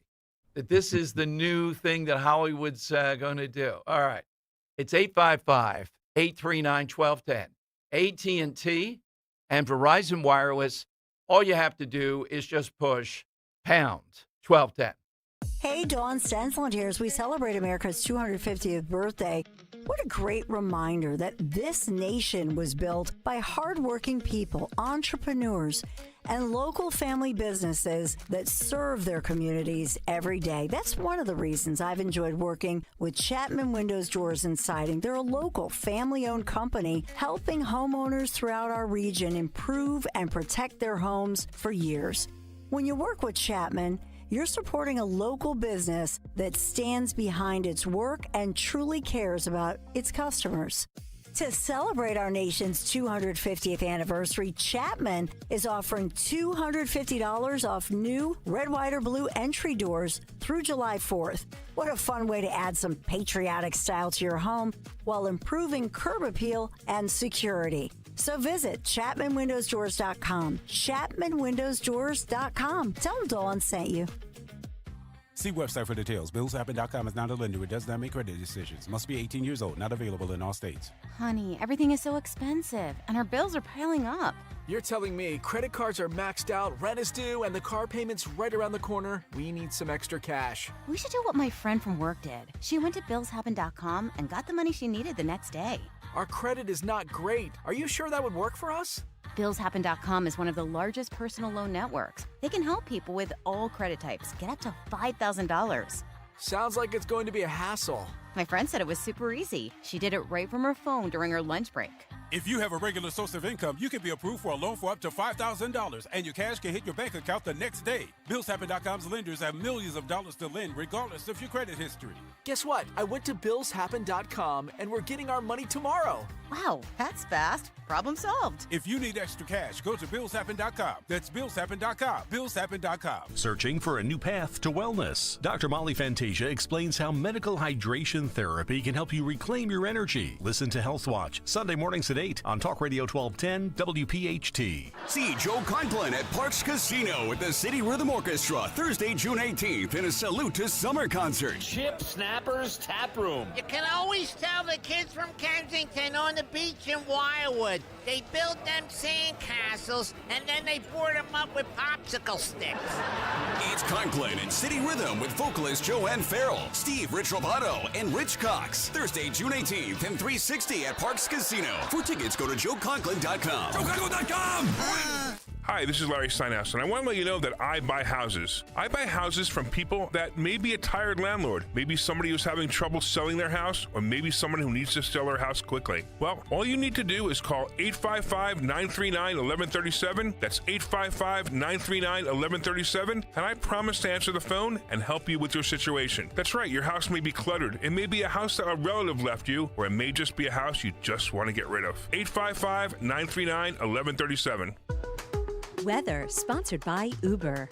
that this is the new thing that Hollywood's going to do. All right. It's 855-839-1210. AT&T and Verizon Wireless, all you have to do is just push pound 1210. Hey, Dawn Stensland here as we celebrate America's 250th birthday. What a great reminder that this nation was built by hardworking people, entrepreneurs, and local family businesses that serve their communities every day. That's one of the reasons I've enjoyed working with Chapman Windows, Doors, and Siding. They're a local family-owned company helping homeowners throughout our region improve and protect their homes for years. When you work with Chapman, you're supporting a local business that stands behind its work and truly cares about its customers. To celebrate our nation's 250th anniversary, Chapman is offering $250 off new red, white, or blue entry doors through July 4th. What a fun way to add some patriotic style to your home while improving curb appeal and security. So visit ChapmanWindowsDoors.com. ChapmanWindowsDoors.com. Tell them Dawn sent you. See website for details. BillsHappen.com is not a lender. It does not make credit decisions. Must be 18 years old. Not available in all states. Honey, everything is so expensive, and our bills are piling up. You're telling me credit cards are maxed out, rent is due, and the car payment's right around the corner? We need some extra cash. We should do what my friend from work did. She went to BillsHappen.com and got the money she needed the next day. Our credit is not great. Are you sure that would work for us? BillsHappen.com is one of the largest personal loan networks. They can help people with all credit types get up to $5,000. Sounds like it's going to be a hassle. My friend said it was super easy. She did it right from her phone during her lunch break. If you have a regular source of income, you can be approved for a loan for up to $5,000, and your cash can hit your bank account the next day. BillsHappen.com's lenders have millions of dollars to lend, regardless of your credit history. Guess what? I went to BillsHappen.com, and we're getting our money tomorrow. Wow, that's fast. Problem solved. If you need extra cash, go to BillsHappen.com. That's BillsHappen.com. BillsHappen.com. Searching for a new path to wellness? Dr. Molly Fantasia explains how medical hydration therapy can help you reclaim your energy. Listen to Health Watch, Sunday mornings at 8 on Talk Radio 1210 WPHT. See Joe Conklin at Parks Casino with the City Rhythm Orchestra Thursday, June 18th in a Salute to Summer concert. Chip Snappers Tap Room. You can always tell the kids from Kensington on the beach in Wildwood. They build them sand castles and then they board them up with popsicle sticks. It's Conklin and City Rhythm with vocalist Joanne Farrell, Steve Rich Roboto, and Rich Cox. Thursday, June 18th and 360 at Parks Casino. For tickets, go to joeconklin.com. joeconklin.com! Hi, this is Larry Steinhaus, and I want to let you know that I buy houses. I buy houses from people that may be a tired landlord, maybe somebody who's having trouble selling their house, or maybe someone who needs to sell their house quickly. Well, all you need to do is call 855-939-1137. That's 855-939-1137, and I promise to answer the phone and help you with your situation. That's right, your house may be cluttered. It may be a house that a relative left you, or it may just be a house you just want to get rid of. 855-939-1137. Weather, sponsored by Uber.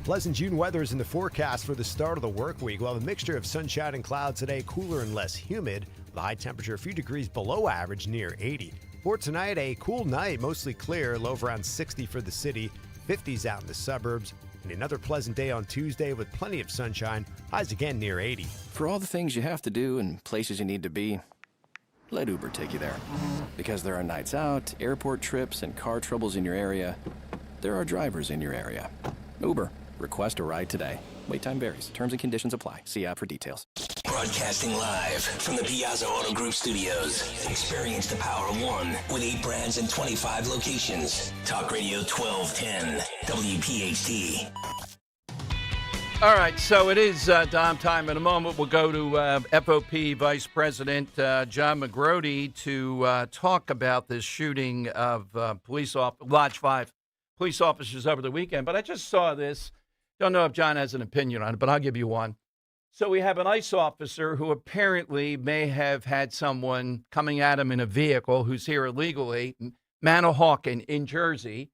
Pleasant June weather is in the forecast for the start of the work week. We'll have a mixture of sunshine and clouds today, cooler and less humid. The high temperature a few degrees below average, near 80. For tonight, a cool night, mostly clear, low of around 60 for the city, 50s out in the suburbs. And another pleasant day on Tuesday with plenty of sunshine, highs again near 80. For all the things you have to do and places you need to be, let Uber take you there. Because there are nights out, airport trips, and car troubles in your area, there are drivers in your area. Uber. Request a ride today. Wait time varies. Terms and conditions apply. See app for details. Broadcasting live from the Piazza Auto Group studios. Experience the power of one with 8 brands and 25 locations. Talk Radio 1210, WPHT. All right, so it is Dom time. In a moment, we'll go to FOP Vice President John McGrody to talk about this shooting of Lodge 5 police officers over the weekend. But I just saw this. Don't know if John has an opinion on it, but I'll give you one. So we have an ICE officer who apparently may have had someone coming at him in a vehicle who's here illegally, Manahawkin in Jersey,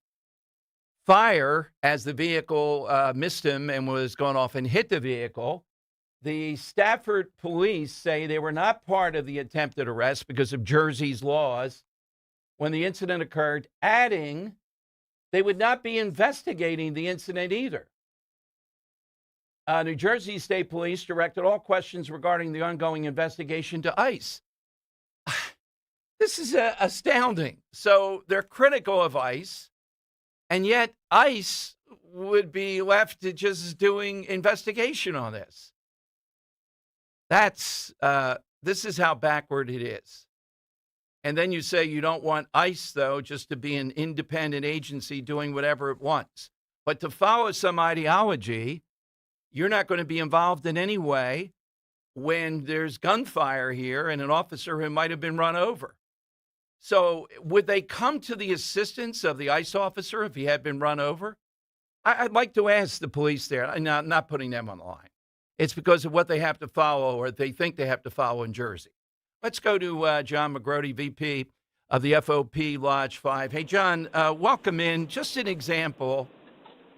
fire as the vehicle missed him and was going off and hit the vehicle. The Stafford police say they were not part of the attempted arrest because of Jersey's laws when the incident occurred, adding they would not be investigating the incident either. New Jersey State Police directed all questions regarding the ongoing investigation to ICE. This is astounding. So they're critical of ICE, and yet ICE would be left to just doing investigation on this. This is how backward it is. And then you say you don't want ICE, though, just to be an independent agency doing whatever it wants. But to follow some ideology, you're not going to be involved in any way when there's gunfire here and an officer who might have been run over. So would they come to the assistance of the ICE officer if he had been run over? I'd like to ask the police there. I'm not putting them on the line. It's because of what they have to follow or they think they have to follow in Jersey. Let's go to John McGrody, VP of the FOP Lodge 5. Hey, John, welcome in. Just an example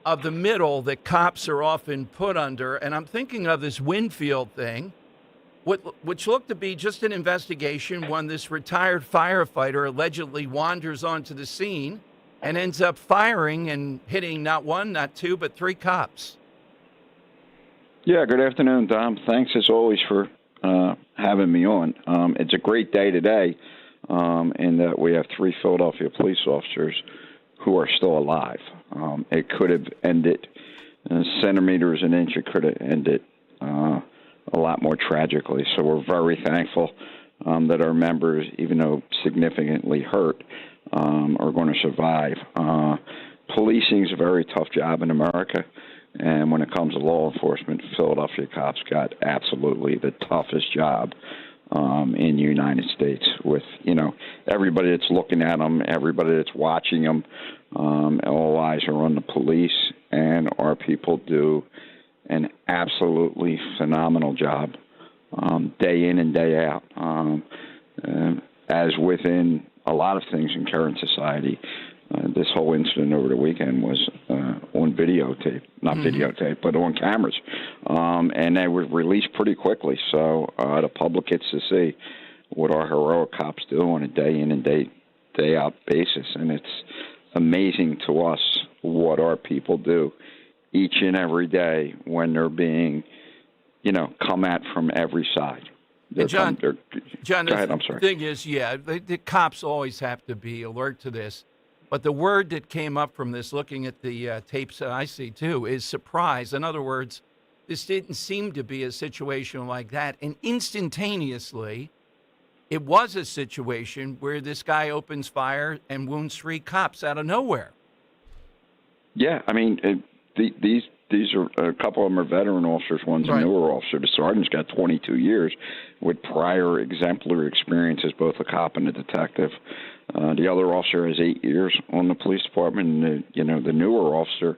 of the middle that cops are often put under, and I'm thinking of this Winfield thing, which looked to be just an investigation when this retired firefighter allegedly wanders onto the scene and ends up firing and hitting not one, not two, but 3 cops. Yeah, good afternoon, Dom. Thanks, as always, for having me on. It's a great day today in that we have 3 Philadelphia police officers who are still alive. It could have ended centimeters an inch. It could have ended a lot more tragically. So we're very thankful that our members, even though significantly hurt, are going to survive. Policing is a very tough job in America, and when it comes to law enforcement, Philadelphia cops got absolutely the toughest job in the United States, with everybody that's looking at them, everybody that's watching them. All eyes are on the police, and our people do an absolutely phenomenal job day in and day out. As within a lot of things in current society, this whole incident over the weekend was on videotape, not videotape, but on cameras. And they were released pretty quickly, so the public gets to see what our heroic cops do on a day in and day out basis. And it's amazing to us what our people do each and every day when they're being, come at from every side. John, go ahead, I'm sorry. The thing is, the cops always have to be alert to this. But the word that came up from this, looking at the tapes that I see too, is surprise. In other words, this didn't seem to be a situation like that. And instantaneously, it was a situation where this guy opens fire and wounds 3 cops out of nowhere. Yeah, I mean, these are a couple of them are veteran officers. One's a newer officer. The sergeant's got 22 years with prior exemplary experience as both a cop and a detective. The other officer has 8 years on the police department, and the newer officer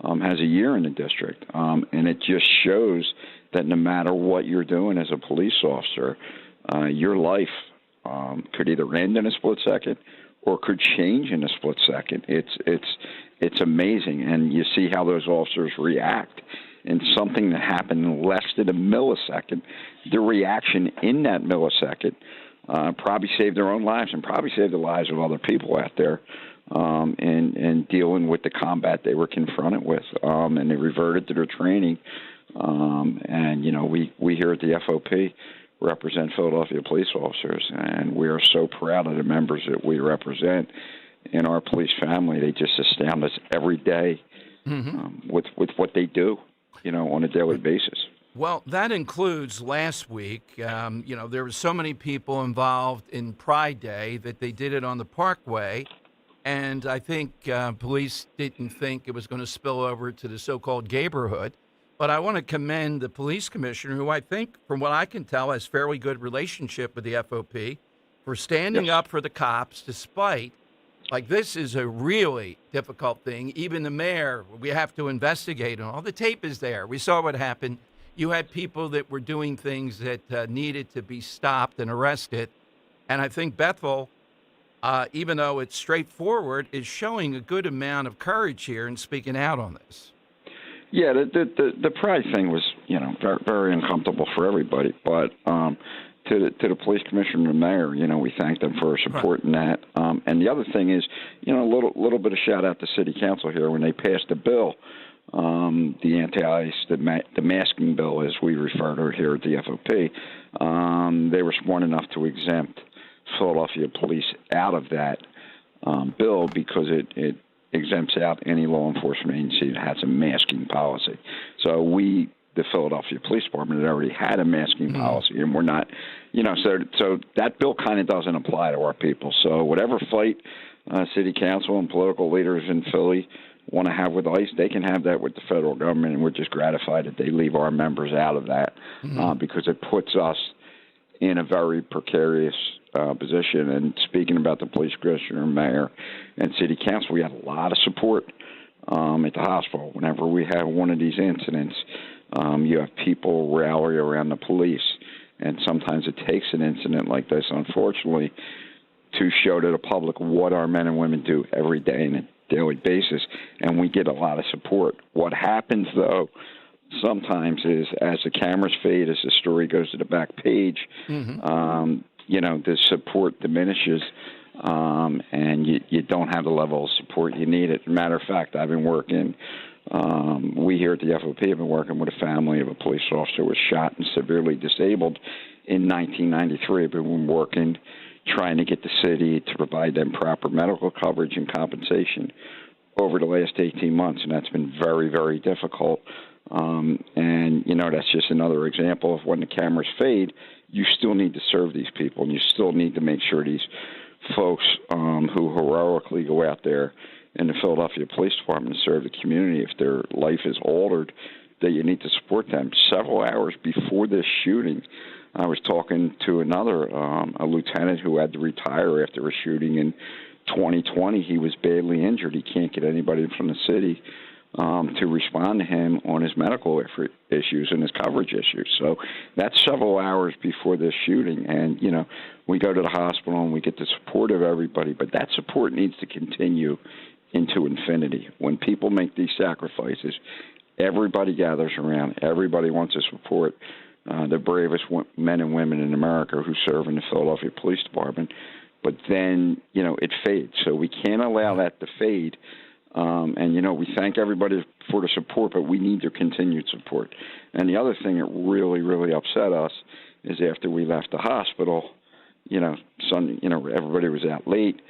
has a year in the district. And it just shows that no matter what you're doing as a police officer, your life could either end in a split second or could change in a split second. It's amazing, and you see how those officers react. And something that happened in less than a millisecond, the reaction in that millisecond probably saved their own lives and probably saved the lives of other people out there and dealing with the combat they were confronted with. And they reverted to their training. We here at the FOP represent Philadelphia police officers, and we are so proud of the members that we represent in our police family. They just astound us every day with what they do, on a daily basis. Well, that includes last week. There were so many people involved in Pride Day that they did it on the Parkway. And I think police didn't think it was going to spill over to the so-called neighborhood. But I want to commend the police commissioner, who I think, from what I can tell, has fairly good relationship with the FOP, for standing up for the cops despite, this is a really difficult thing. Even the mayor, we have to investigate, and all the tape is there. We saw what happened. You had people that were doing things that needed to be stopped and arrested. And I think Bethel, even though it's straightforward, is showing a good amount of courage here and speaking out on this. Yeah, the Pride thing was, very, very uncomfortable for everybody. But to the police commissioner and the mayor, we thank them for supporting that. And the other thing is, a little bit of shout out to City Council here when they passed the bill. The anti-ICE, the masking bill, as we refer to it here at the FOP, they were smart enough to exempt Philadelphia police out of that bill because it exempts out any law enforcement agency that has a masking policy. So the Philadelphia Police Department, had already had a masking policy, and we're not, so that bill kind of doesn't apply to our people. So whatever fight City Council and political leaders in Philly want to have with ICE, they can have that with the federal government, and we're just gratified that they leave our members out of that because it puts us in a very precarious position. And speaking about the police commissioner, mayor, and city council, we have a lot of support at the hospital. Whenever we have one of these incidents, you have people rally around the police, and sometimes it takes an incident like this, unfortunately, to show to the public what our men and women do every day on a daily basis, and we get a lot of support. What happens, though, sometimes is as the cameras fade, as the story goes to the back page, the support diminishes, and you don't have the level of support you need. As a matter of fact, I've been working, we here at the FOP have been working with a family of a police officer who was shot and severely disabled in 1993. We've been working, trying to get the city to provide them proper medical coverage and compensation over the last 18 months, and that's been very, very difficult And, that's just another example of when the cameras fade, you still need to serve these people, and you still need to make sure these folks who heroically go out there in the Philadelphia Police Department to serve the community, if their life is altered, that you need to support them. Several hours before this shooting, I was talking to another, a lieutenant who had to retire after a shooting in 2020. He was badly injured. He can't get anybody from the city to respond to him on his medical issues and his coverage issues. So that's several hours before this shooting. And, we go to the hospital and we get the support of everybody, but that support needs to continue into infinity. When people make these sacrifices, everybody gathers around. Everybody wants to support the bravest men and women in America who serve in the Philadelphia Police Department. But then, it fades. So we can't allow that to fade. And, we thank everybody for the support, but we need their continued support. And the other thing that really, really upset us is after we left the hospital, Sunday, everybody was out late.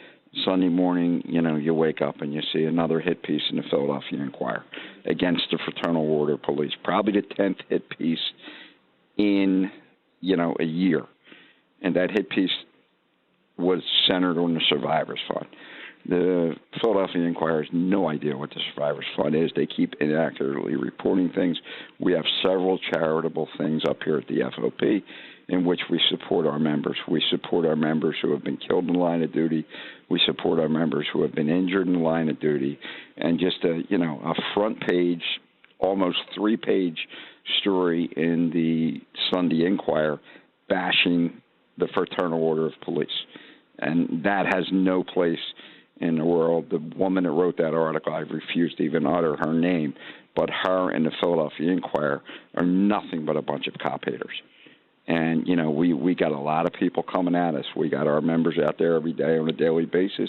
Sunday morning, you wake up and you see another hit piece in the Philadelphia Inquirer against the Fraternal Order of Police, probably the 10th hit piece in, a year. And that hit piece was centered on the Survivors Fund. The Philadelphia Inquirer has no idea what the Survivors Fund is. They keep inaccurately reporting things. We have several charitable things up here at the FOP in which we support our members. We support our members who have been killed in the line of duty. We support our members who have been injured in the line of duty. And just a front page, almost 3-page story in the Sunday Inquirer bashing the Fraternal Order of Police. And that has no place in the world. The woman that wrote that article, I refused to even utter her name, but her and the Philadelphia Inquirer are nothing but a bunch of cop haters. And, we got a lot of people coming at us. We got our members out there every day on a daily basis.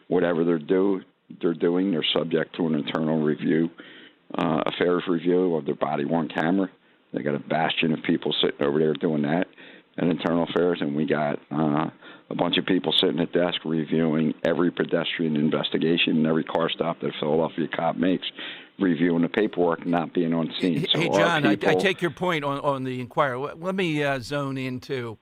Whatever they're doing, they're subject to an internal review, affairs review of their body-worn camera. They got a bastion of people sitting over there doing that at Internal Affairs, and we got a bunch of people sitting at desk reviewing every pedestrian investigation and every car stop that a Philadelphia cop makes, reviewing the paperwork, not being on scene. So hey, John, I take your point on the Inquirer. Let me zone in, too.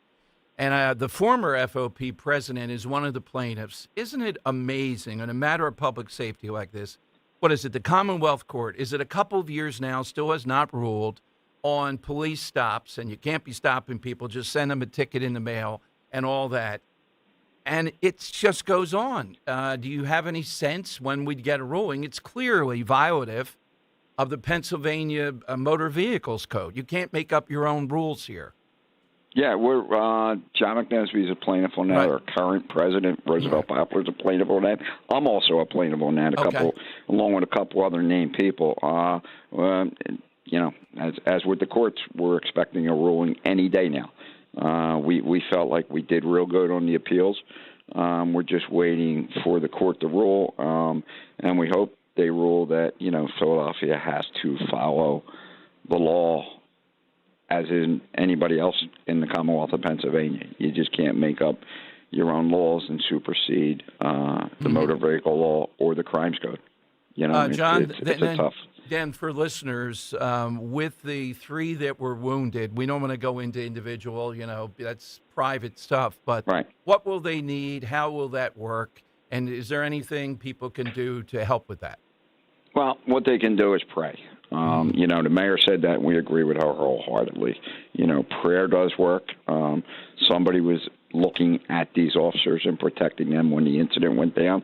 And the former FOP president is one of the plaintiffs. Isn't it amazing, in a matter of public safety like this, what is it, the Commonwealth Court, is it a couple of years now, still has not ruled on police stops, and you can't be stopping people, just send them a ticket in the mail and all that. And it just goes on. Do you have any sense when we'd get a ruling? It's clearly violative of the Pennsylvania Motor Vehicles Code. You can't make up your own rules here. Yeah, we're John McNesby is a plaintiff on that. Right. Our current president, Roosevelt Poplar, is a plaintiff on that. I'm also a plaintiff on that, along with a couple other named people. As with the courts, we're expecting a ruling any day now. We felt like we did real good on the appeals. We're just waiting for the court to rule, and we hope they rule that, Philadelphia has to follow the law as in anybody else in the Commonwealth of Pennsylvania. You just can't make up your own laws and supersede the motor vehicle law or the crimes code. John, it's tough. Dan, for listeners, with the 3 that were wounded, we don't want to go into individual, that's private stuff, but What will they need? How will that work? And is there anything people can do to help with that? Well, what they can do is pray. The mayor said that, and we agree with her wholeheartedly. Prayer does work. Somebody was looking at these officers and protecting them when the incident went down.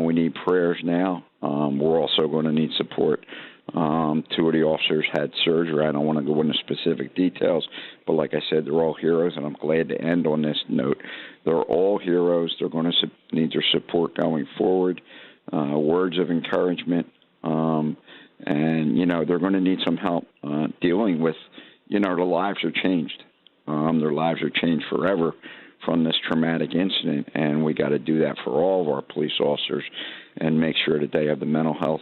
We need prayers now. We're also going to need support. 2 of the officers had surgery. I don't want to go into specific details, but like I said, they're all heroes, and I'm glad to end on this note. They're all heroes. They're going to need their support going forward, words of encouragement, and, they're going to need some help dealing with, their lives are changed. Their lives are changed forever from this traumatic incident, and we got to do that for all of our police officers and make sure that they have the mental health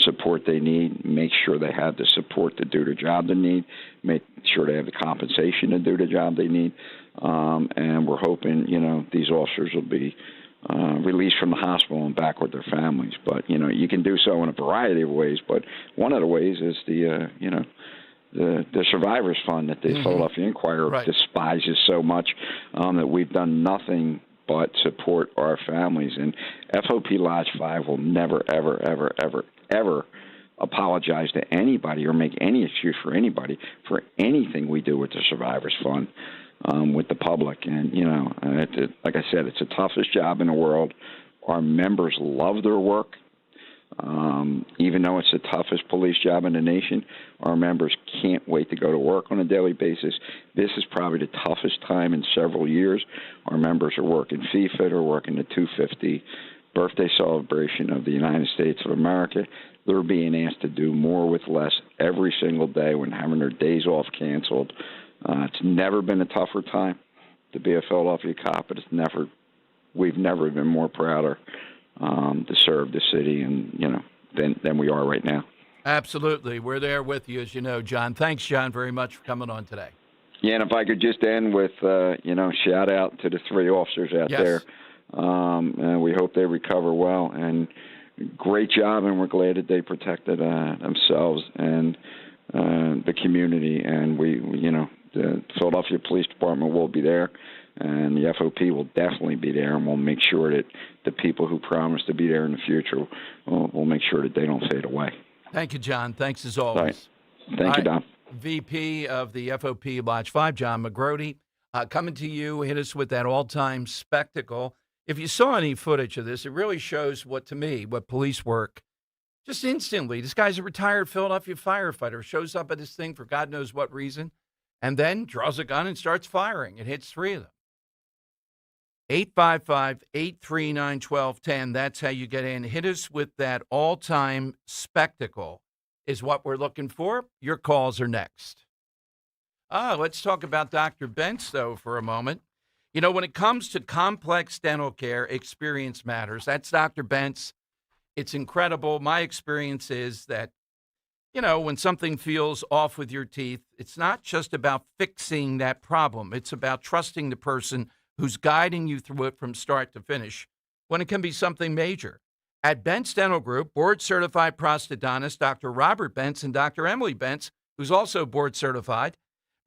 support they need, make sure they have the support to do the job they need, make sure they have the compensation to do the job they need, and we're hoping, these officers will be released from the hospital and back with their families. But, you can do so in a variety of ways. But one of the ways is the Survivors Fund that the Philadelphia Inquirer despises so much, that we've done nothing but support our families. And FOP Lodge 5 will never, ever, ever, ever, ever apologize to anybody or make any excuse for anybody for anything we do with the Survivors Fund, with the public. And, like I said, it's the toughest job in the world. Our members love their work. Even though it's the toughest police job in the nation, our members can't wait to go to work on a daily basis. This is probably the toughest time in several years. Our members are working FIFA, they're working the 250 birthday celebration of the United States of America. They're being asked to do more with less every single day when having their days off canceled. It's never been a tougher time to be a Philadelphia cop, but we've never been more prouder to serve the city and than we are right now. Absolutely. We're there with you, as you know, John. Thanks, John, very much for coming on today. Yeah, and if I could just end with, shout out to the 3 officers out there. And we hope they recover well. And great job, and we're glad that they protected themselves and the community. And the Philadelphia Police Department will be there, and the FOP will definitely be there, and we'll make sure that the people who promise to be there in the future, we'll make sure that they don't fade away. Thank you, John. Thanks as always. Right. Thank you, Dom. VP of the FOP Lodge 5, John McGrody, coming to you. Hit us with that all-time spectacle. If you saw any footage of this, it really shows what police work, just instantly. This guy's a retired Philadelphia firefighter, shows up at this thing for God knows what reason, and then draws a gun and starts firing. It hits 3 of them. 855-839-1210. That's how you get in. Hit us with that all-time spectacle is what we're looking for. Your calls are next. Let's talk about Dr. Bentz, though, for a moment. When it comes to complex dental care, experience matters. That's Dr. Bentz. It's incredible. My experience is that, when something feels off with your teeth, it's not just about fixing that problem. It's about trusting the person who's guiding you through it from start to finish when it can be something major. At Bentz Dental Group, board-certified prosthodontist Dr. Robert Bentz and Dr. Emily Bentz, who's also board-certified,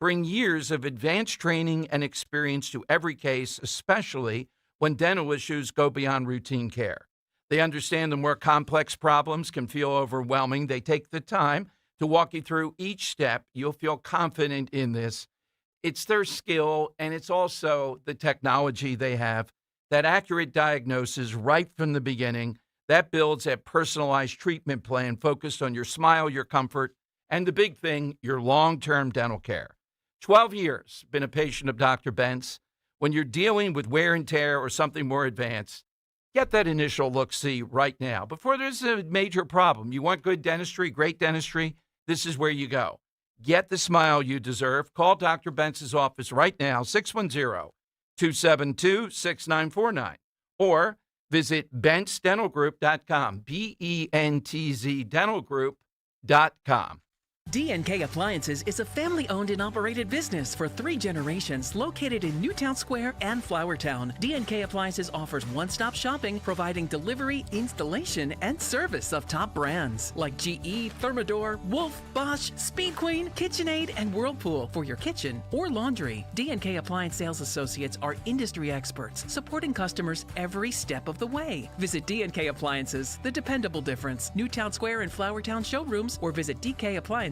bring years of advanced training and experience to every case, especially when dental issues go beyond routine care. They understand the more complex problems can feel overwhelming. They take the time to walk you through each step. You'll feel confident in this. It's their skill, and it's also the technology they have, that accurate diagnosis right from the beginning. That builds a personalized treatment plan focused on your smile, your comfort, and the big thing, your long-term dental care. 12 years, been a patient of Dr. Bentz. When you're dealing with wear and tear or something more advanced, get that initial look-see right now before there's a major problem. You want good dentistry, great dentistry, this is where you go. Get the smile you deserve. Call Dr. Bentz's office right now, 610-272-6949, or visit bentzdentalgroup.com, BENTZ dentalgroup.com. D&K Appliances is a family-owned and operated business for 3 generations located in Newtown Square and Flourtown. D&K Appliances offers one-stop shopping, providing delivery, installation, and service of top brands like GE, Thermador, Wolf, Bosch, Speed Queen, KitchenAid, and Whirlpool for your kitchen or laundry. D&K Appliance sales associates are industry experts, supporting customers every step of the way. Visit D&K Appliances, the dependable difference. Newtown Square and Flourtown showrooms, or visit DKAppliances.com.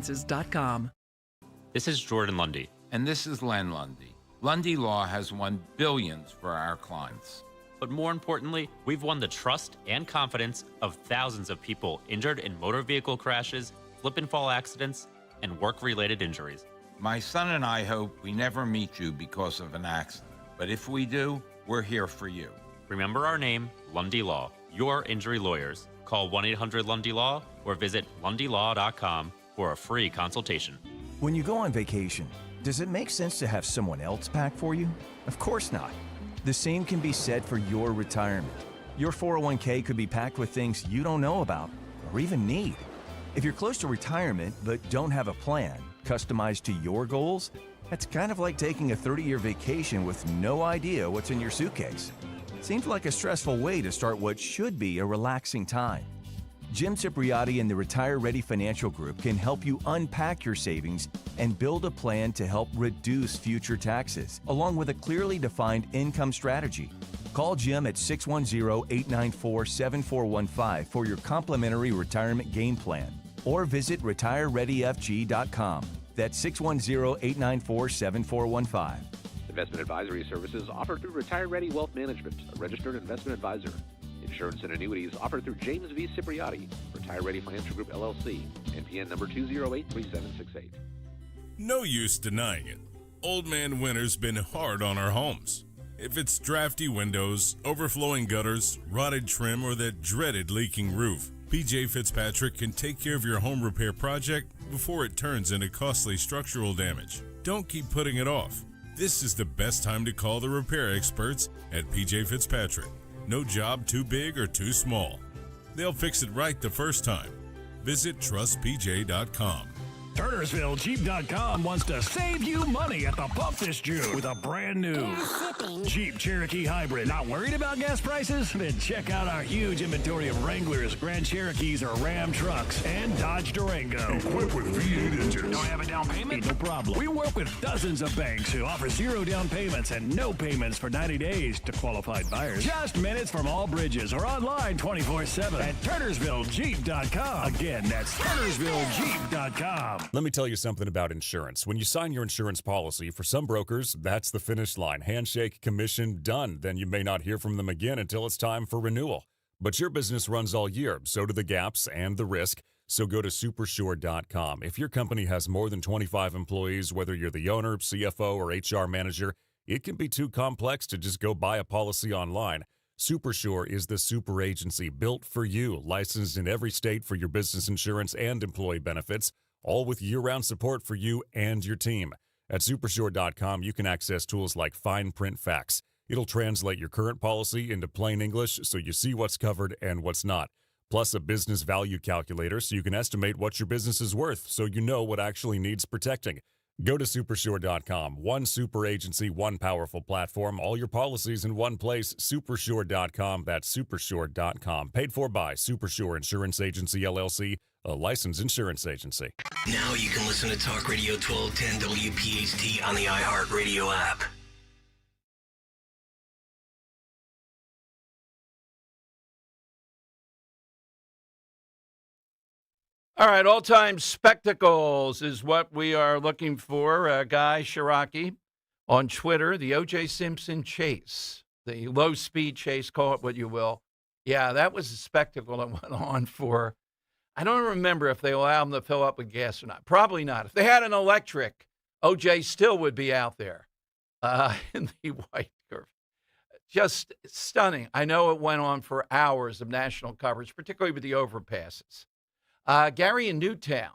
This is Jordan Lundy. And this is Len Lundy. Lundy Law has won billions for our clients. But more importantly, we've won the trust and confidence of thousands of people injured in motor vehicle crashes, slip and fall accidents, and work-related injuries. My son and I hope we never meet you because of an accident. But if we do, we're here for you. Remember our name, Lundy Law, your injury lawyers. Call 1-800-LUNDY-LAW or visit lundylaw.com for a free consultation. When you go on vacation, does it make sense to have someone else pack for you? Of course not. The same can be said for your retirement. Your 401k could be packed with things you don't know about or even need. If you're close to retirement but don't have a plan customized to your goals, that's kind of like taking a 30-year vacation with no idea what's in your suitcase. Seems like a stressful way to start what should be a relaxing time. Jim Cipriotti and the Retire Ready Financial Group can help you unpack your savings and build a plan to help reduce future taxes, along with a clearly defined income strategy. Call Jim at 610-894-7415 for your complimentary retirement game plan, or visit retirereadyfg.com. That's 610-894-7415. Investment advisory services offered through Retire Ready Wealth Management, a registered investment advisor. Insurance and annuities offered through James V. Cipriotti, Retire Ready Financial Group, LLC, NPN number 2083768. No use denying it. Old Man Winter's been hard on our homes. If it's drafty windows, overflowing gutters, rotted trim, or that dreaded leaking roof, PJ Fitzpatrick can take care of your home repair project before it turns into costly structural damage. Don't keep putting it off. This is the best time to call the repair experts at PJ Fitzpatrick. No job too big or too small. They'll fix it right the first time. Visit trustpj.com. TurnersvilleJeep.com wants to save you money at the pump this June with a brand new Jeep Cherokee Hybrid. Not worried about gas prices? Then check out our huge inventory of Wranglers, Grand Cherokees, or Ram trucks, and Dodge Durango. Equipped with V8 engines. Don't have a down payment? No problem. We work with dozens of banks who offer 0 down payments and no payments for 90 days to qualified buyers. Just minutes from all bridges or online 24/7 at TurnersvilleJeep.com. Again, that's TurnersvilleJeep.com. Let me tell you something about insurance. When you sign your insurance policy, for some brokers, that's the finish line. Handshake, commission, done. Then you may not hear from them again until it's time for renewal. But your business runs all year, so do the gaps and the risk. So go to Supersure.com. If your company has more than 25 employees, whether you're the owner, CFO, or HR manager, it can be too complex to just go buy a policy online. Supersure is the super agency built for you, licensed in every state for your business insurance and employee benefits, all with year-round support for you and your team. At Supersure.com, you can access tools like fine print facts. It'll translate your current policy into plain English so you see what's covered and what's not. Plus a business value calculator so you can estimate what your business is worth so you know what actually needs protecting. Go to Supersure.com. One super agency, one powerful platform, all your policies in one place. Supersure.com. That's Supersure.com. Paid for by Supersure Insurance Agency, LLC, a licensed insurance agency. Now you can listen to Talk Radio 1210 WPHT on the iHeartRadio app. All right, all-time spectacles is what we are looking for. Guy Shiraki on Twitter, the O.J. Simpson chase, the low-speed chase, call it what you will. Yeah, that was a spectacle that went on for, I don't remember if they allowed them to fill up with gas or not. Probably not. If they had an electric, O.J. still would be out there in the white curve. Just stunning. I know it went on for hours of national coverage, particularly with the overpasses. Gary in Newtown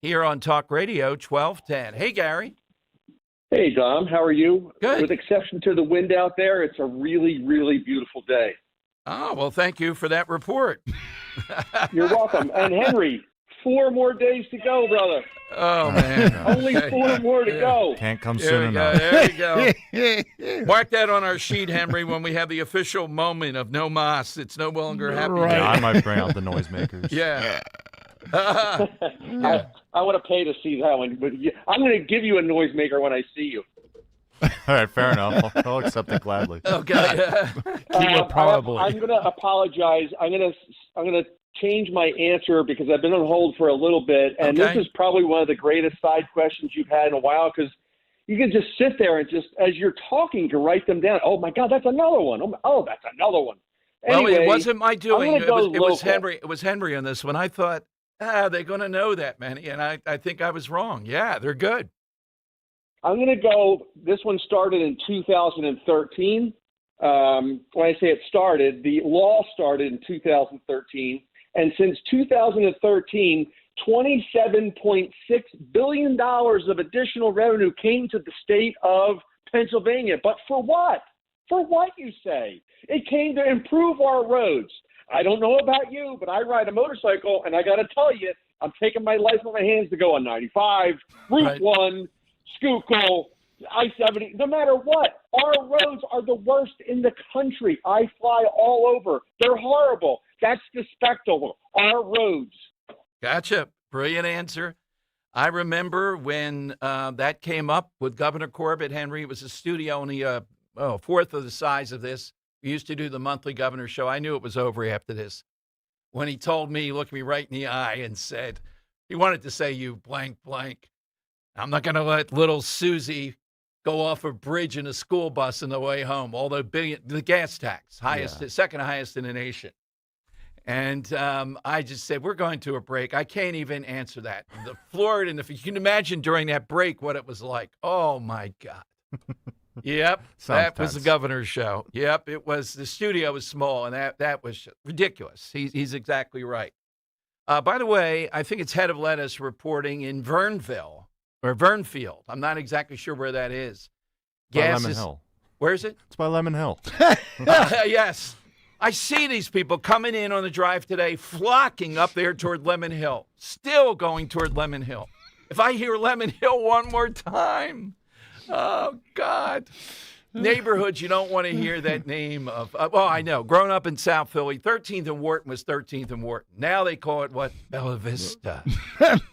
here on Talk Radio 1210. Hey, Gary. Hey, Dom. How are you? Good. With exception to the wind out there, it's a really, really beautiful day. Oh, well, thank you for that report. You're welcome. And Henry, 4 more days to go, brother. Oh, man. Only 4 more to go. Can't come There soon we enough. go. There you go. Mark that on our sheet, Henry, when we have the official moment of no mas. It's no longer happy. Yeah, I might bring out the noisemakers. Yeah. I want to pay to see that one, but I'm going to give you a noisemaker when I see you. All right, fair enough. I'll accept it gladly. Okay. Probably. I'm going to apologize. I'm going to change my answer because I've been on hold for a little bit, and Okay. this is probably one of the greatest side questions you've had in a while because you can just sit there and just as you're talking, you can write them down. Oh my God, that's another one. Oh, that's another one. Well, Anyway, it wasn't my doing. I'm gonna go It was local. Henry. It was Henry on this one. I thought, they're going to know that many, and I think I was wrong. Yeah, they're good. I'm going to go. This one started in 2013. When I say it started, the law started in 2013. And since 2013, $27.6 billion of additional revenue came to the state of Pennsylvania. But for what? For what, you say? It came to improve our roads. I don't know about you, but I ride a motorcycle, and I got to tell you, I'm taking my life in my hands to go on 95, Route 1, Schuylkill, I-70, no matter what. Our roads are are the worst in the country. I fly all over. They're horrible. That's despicable. Our roads. Gotcha. Brilliant answer. I remember when that came up with Governor Corbett, Henry. It was a studio only a fourth of the size of this. We used to do the monthly governor show. I knew it was over after this. When he told me, he looked me right in the eye and said, he wanted to say, you blank, blank. I'm not going to let little Susie go off a bridge in a school bus on the way home, although the gas tax, second highest in the nation. And I just said, we're going to a break. I can't even answer that. The Florida, and if you can imagine during that break what it was like. Oh, my God. Yep, that was the governor's show. Yep, it was. The studio was small, and that was ridiculous. He's exactly right. By the way, I think it's Head of Lettuce reporting in Vernfield. I'm not exactly sure where that is. By Lemon Hill. Where is it? It's by Lemon Hill. Yes. I see these people coming in on the drive today, flocking up there toward Lemon Hill, still going toward Lemon Hill. If I hear Lemon Hill one more time, oh, God. Neighborhoods you don't want to hear that name of. Well, I know. Growing up in South Philly, 13th and Wharton was 13th and Wharton. Now they call it what? Bella Vista.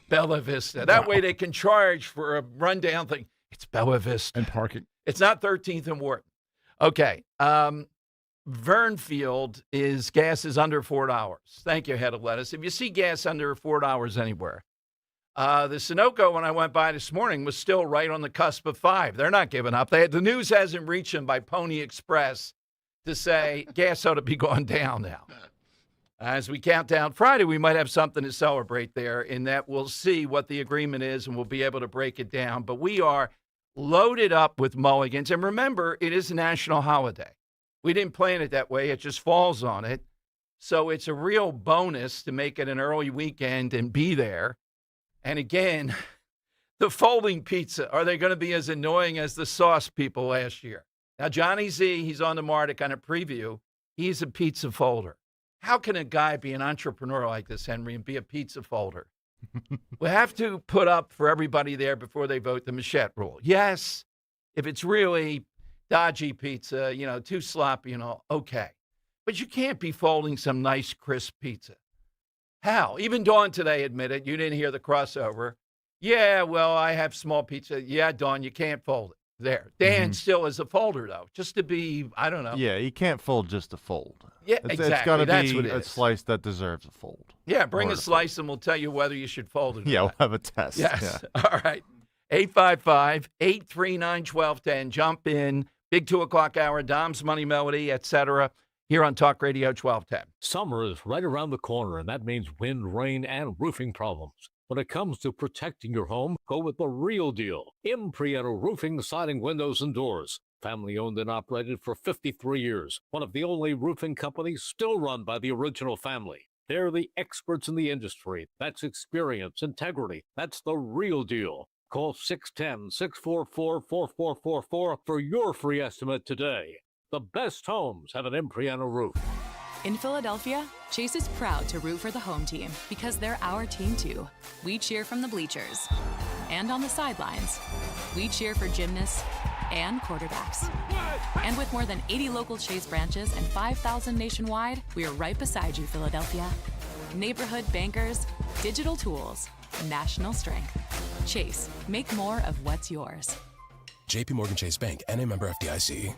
Bella Vista. That way they can charge for a rundown thing. It's Bella Vista. And parking. It's not 13th and Wharton. Okay. Vernfield gas is under $4. Thank you, Head of Lettuce. If you see gas under $4 anywhere, the Sunoco, when I went by this morning, was still right on the cusp of $5. They're not giving up. The news hasn't reached them by Pony Express to say gas ought to be going down now. As we count down Friday, we might have something to celebrate there in that we'll see what the agreement is and we'll be able to break it down. But we are loaded up with mulligans. And remember, it is a national holiday. We didn't plan it that way. It just falls on it. So it's a real bonus to make it an early weekend and be there. And again, the folding pizza, are they going to be as annoying as the sauce people last year? Now, Johnny Z, he's on the Martic on a preview. He's a pizza folder. How can a guy be an entrepreneur like this, Henry, and be a pizza folder? We have to put up for everybody there before they vote the Machette rule. Yes, if it's really dodgy pizza, too sloppy, okay. But you can't be folding some nice, crisp pizza. How? Even Dawn today admitted, you didn't hear the crossover. Yeah, well, I have small pizza. Yeah, Dawn, you can't fold it. There. Dan still is a folder, though, just to be, I don't know. Yeah, you can't fold just to fold. Yeah, exactly. It's got to That's be what it a is. slice that deserves a fold. Yeah, bring a slice and we'll tell you whether you should fold it or Yeah, not. we'll have a test. Yes. Yeah. All right. 855-839-1210. Jump in. Big 2 o'clock hour, Dom's Money Melody, etc. Here on Talk Radio 1210. Summer is right around the corner, and that means wind, rain, and roofing problems. When it comes to protecting your home, go with the real deal. Imprieto Roofing, Siding, Windows, and Doors. Family owned and operated for 53 years. One of the only roofing companies still run by the original family. They're the experts in the industry. That's experience, integrity. That's the real deal. Call 610-644-4444 for your free estimate today. The best homes have an Imprieto roof. In Philadelphia, Chase is proud to root for the home team because they're our team too. We cheer from the bleachers and on the sidelines. We cheer for gymnasts and quarterbacks. And with more than 80 local Chase branches and 5,000 nationwide, we are right beside you, Philadelphia. Neighborhood bankers, digital tools, national strength. Chase, make more of what's yours. JP Morgan Chase Bank, N.A. member FDIC.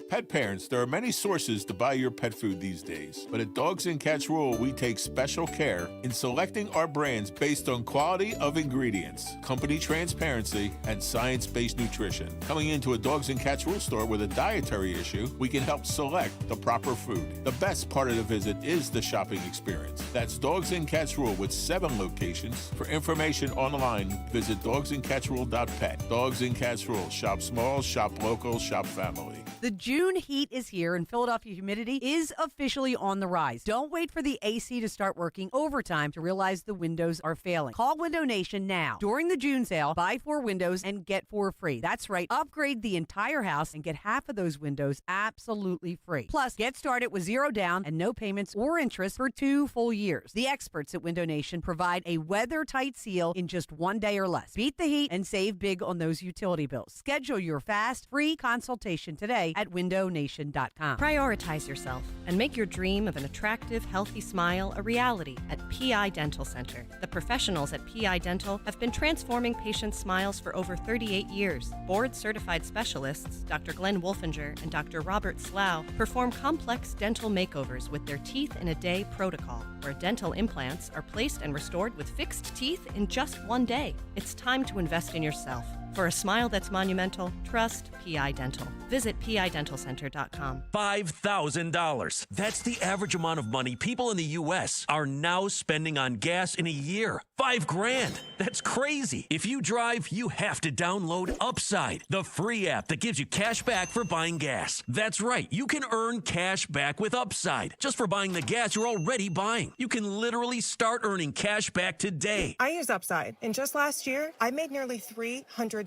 Pet parents, there are many sources to buy your pet food these days. But at Dogs and Cats Rule, we take special care in selecting our brands based on quality of ingredients, company transparency, and science-based nutrition. Coming into a Dogs and Cats Rule store with a dietary issue, we can help select the proper food. The best part of the visit is the shopping experience. That's Dogs and Cats Rule with 7 locations. For information online, visit dogsandcatsrule.pet. Dogs and Cats Rule. Shop small, shop local, shop family. The June heat is here, and Philadelphia humidity is officially on the rise. Don't wait for the AC to start working overtime to realize the windows are failing. Call Window Nation now. During the June sale, buy 4 windows and get 4 free. That's right. Upgrade the entire house and get half of those windows absolutely free. Plus, get started with 0 down and no payments or interest for 2 full years. The experts at Window Nation provide a weather-tight seal in just 1 day or less. Beat the heat and save big on those utility bills. Schedule your fast, free consultation today at windownation.com. Prioritize yourself and make your dream of an attractive, healthy smile a reality at PI Dental Center. The professionals at PI Dental have been transforming patients' smiles for over 38 years. Board-certified specialists, Dr. Glenn Wolfinger and Dr. Robert Slough, perform complex dental makeovers with their Teeth in a Day protocol, where dental implants are placed and restored with fixed teeth in just 1 day. It's time to invest in yourself. For a smile that's monumental, trust PI Dental. Visit PIDentalCenter.com. $5,000. That's the average amount of money people in the U.S. are now spending on gas in a year. $5,000. That's crazy. If you drive, you have to download Upside, the free app that gives you cash back for buying gas. That's right. You can earn cash back with Upside just for buying the gas you're already buying. You can literally start earning cash back today. I use Upside, and just last year, I made nearly $300.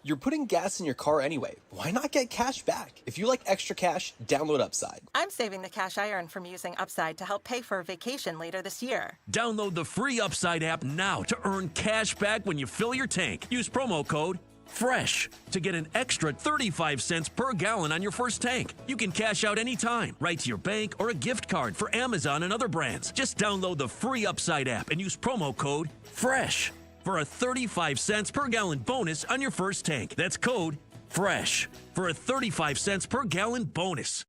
You're putting gas in your car anyway. Why not get cash back? If you like extra cash, download Upside. I'm saving the cash I earn from using Upside to help pay for a vacation later this year. Download the free Upside app now to earn cash back when you fill your tank. Use promo code FRESH to get an extra 35 cents per gallon on your first tank. You can cash out anytime, right to your bank or a gift card for Amazon and other brands. Just download the free Upside app and use promo code FRESH for a 35 cents per gallon bonus on your first tank. That's code FRESH for a 35 cents per gallon bonus.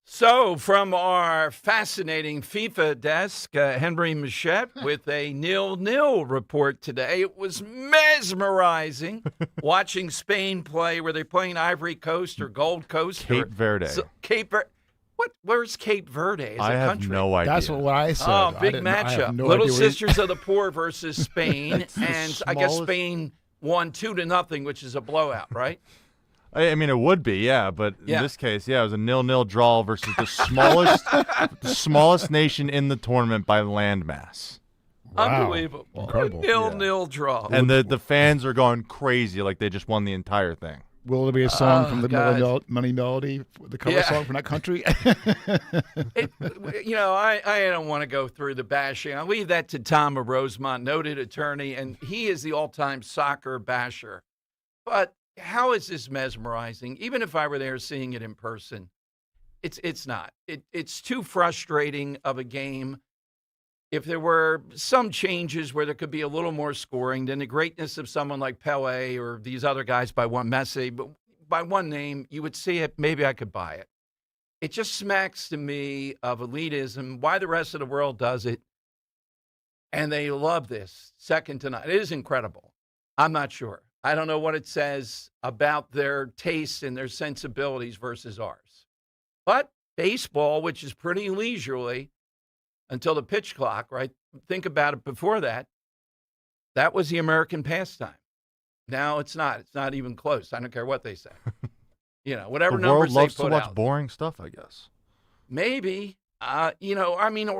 So, from our fascinating FIFA desk, Henry Machette with a 0-0 report today. It was mesmerizing watching Spain play. Were they playing Ivory Coast or Gold Coast? Cape Verde. Cape Verde. Where's Cape Verde? I have country? no idea. That's what I said. Oh, big matchup. Little Sisters of the Poor versus Spain. And I guess Spain won 2-0, which is a blowout, right? I mean, it would be, yeah, but in this case, it was a 0-0 draw versus the smallest nation in the tournament by landmass. Wow. Unbelievable. Incredible. 0-0 draw. And the fans are going crazy like they just won the entire thing. Will there be a song from the Money Melody, the cover song from that country? I don't want to go through the bashing. I'll leave that to Tom of Rosemont, noted attorney, and he is the all-time soccer basher. But how is this mesmerizing? Even if I were there seeing it in person, it's not. It's too frustrating of a game. If there were some changes where there could be a little more scoring, then the greatness of someone like Pele or these other guys by one Messi, but by one name, you would see it. Maybe I could buy it. It just smacks to me of elitism. Why the rest of the world does it, and they love this second to none. It is incredible. I'm not sure. I don't know what it says about their tastes and their sensibilities versus ours. But baseball, which is pretty leisurely until the pitch clock, right? Think about it before that. That was the American pastime. Now it's not. It's not even close. I don't care what they say. Whatever numbers they put out. The world loves to watch boring stuff, I guess. Maybe. Are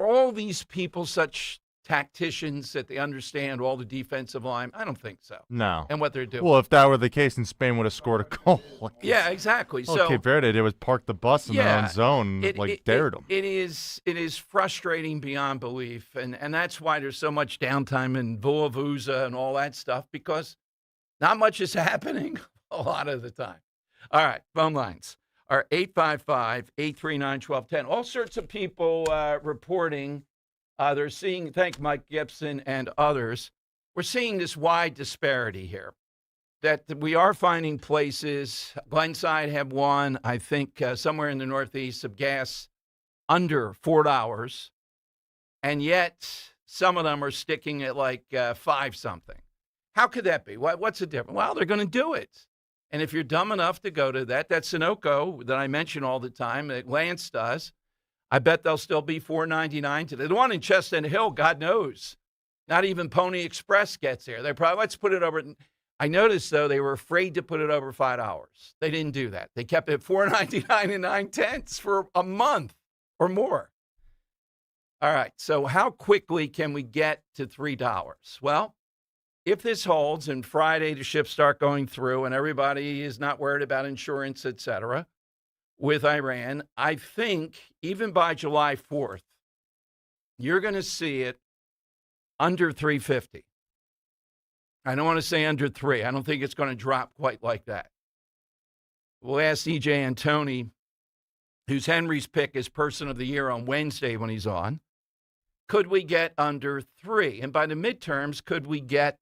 all these people such tacticians that they understand all the defensive line? I don't think so. No. And what they're doing. Well, if that were the case, then Spain would have scored a goal. Yeah, exactly. So Cape Verde did was park the bus in their own zone, dared them. It is frustrating beyond belief, and that's why there's so much downtime in Vuavuza and all that stuff, because not much is happening a lot of the time. All right, phone lines are 855-839-1210. All sorts of people reporting. They're seeing, thank Mike Gibson and others, we're seeing this wide disparity here, that we are finding places, Glenside have one, I think somewhere in the Northeast, of gas under $4, and yet some of them are sticking at like 5 something. How could that be? What's the difference? Well, they're going to do it. And if you're dumb enough to go to that Sunoco that I mention all the time that Lance does, I bet they'll still be $4.99 today. The one in Chestnut Hill, God knows, not even Pony Express gets there. They probably, let's put it over. I noticed, though, they were afraid to put it over $5. They didn't do that. They kept it $4.99 and 9/10 for a month or more. All right, so how quickly can we get to $3? Well, if this holds and Friday the ships start going through and everybody is not worried about insurance, et cetera, with Iran, I think even by July 4th, you're going to see it under 350. I don't want to say under 3. I don't think it's going to drop quite like that. We'll ask EJ Antoni, who's Henry's pick as Person of the Year on Wednesday when he's on. Could we get under 3? And by the midterms, could we get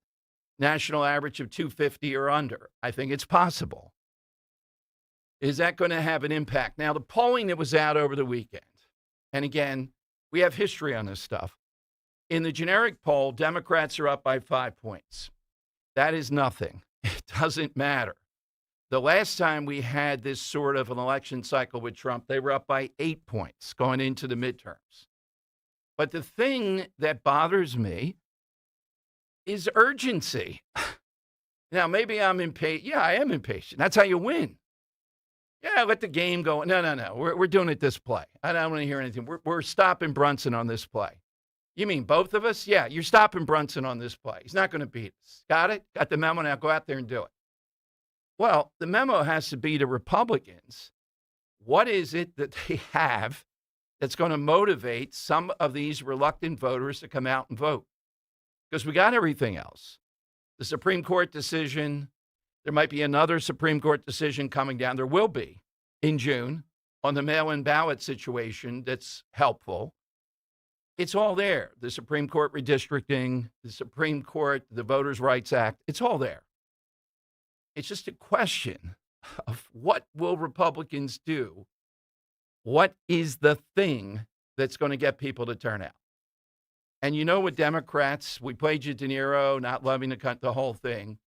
national average of 250 or under? I think it's possible. Is that going to have an impact? Now, the polling that was out over the weekend, and again, we have history on this stuff. In the generic poll, Democrats are up by 5 points. That is nothing. It doesn't matter. The last time we had this sort of an election cycle with Trump, they were up by 8 points going into the midterms. But the thing that bothers me is urgency. Now, maybe I'm impatient. Yeah, I am impatient. That's how you win. Yeah, let the game go. No. We're doing it this play. I don't want to hear anything. We're stopping Brunson on this play. You mean both of us? Yeah, you're stopping Brunson on this play. He's not going to beat us. Got it? Got the memo now. Go out there and do it. Well, the memo has to be to Republicans. What is it that they have that's going to motivate some of these reluctant voters to come out and vote? Because we got everything else. The Supreme Court decision, there might be another Supreme Court decision coming down. There will be in June on the mail-in ballot situation that's helpful. It's all there. The Supreme Court redistricting, the Supreme Court, the Voters' Rights Act, it's all there. It's just a question of what will Republicans do? What is the thing that's going to get people to turn out? And you know what Democrats, we played you De Niro, not loving the whole thing.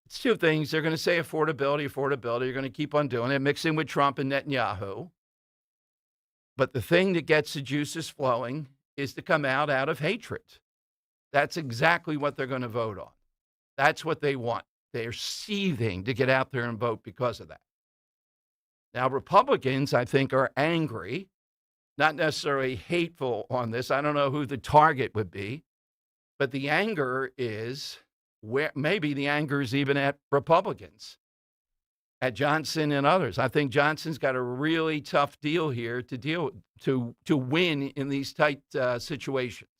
It's 2 things. They're going to say affordability. You're going to keep on doing it, mixing with Trump and Netanyahu. But the thing that gets the juices flowing is to come out of hatred. That's exactly what they're going to vote on. That's what they want. They're seething to get out there and vote because of that. Now, Republicans, I think, are angry, not necessarily hateful on this. I don't know who the target would be, but the anger is where maybe the anger is even at Republicans, at Johnson and others. I think Johnson's got a really tough deal here to win in these tight situations.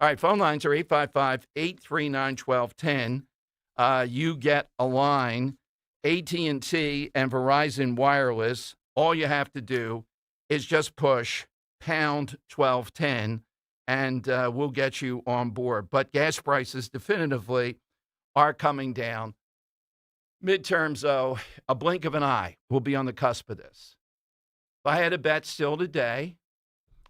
All right, phone lines are 855-839-1210. You get a line, AT&T and Verizon Wireless. All you have to do is just push pound 1210, and we'll get you on board. But gas prices definitively are coming down. Midterms, though, a blink of an eye, we'll be on the cusp of this. If I had a bet still today,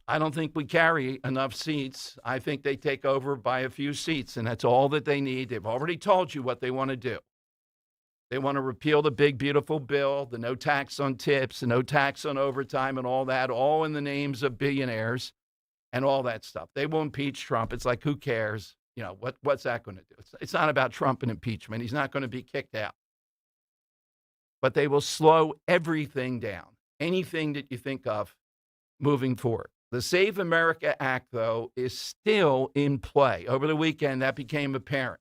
I don't think we carry enough seats. I think they take over by a few seats, and that's all that they need. They've already told you what they want to do. They want to repeal the big, beautiful bill, the no tax on tips, the no tax on overtime and all that, all in the names of billionaires and all that stuff. They will impeach Trump. It's like, who cares? You know, what's that going to do? It's not about Trump and impeachment. He's not going to be kicked out. But they will slow everything down, anything that you think of moving forward. The Save America Act, though, is still in play. Over the weekend, that became apparent.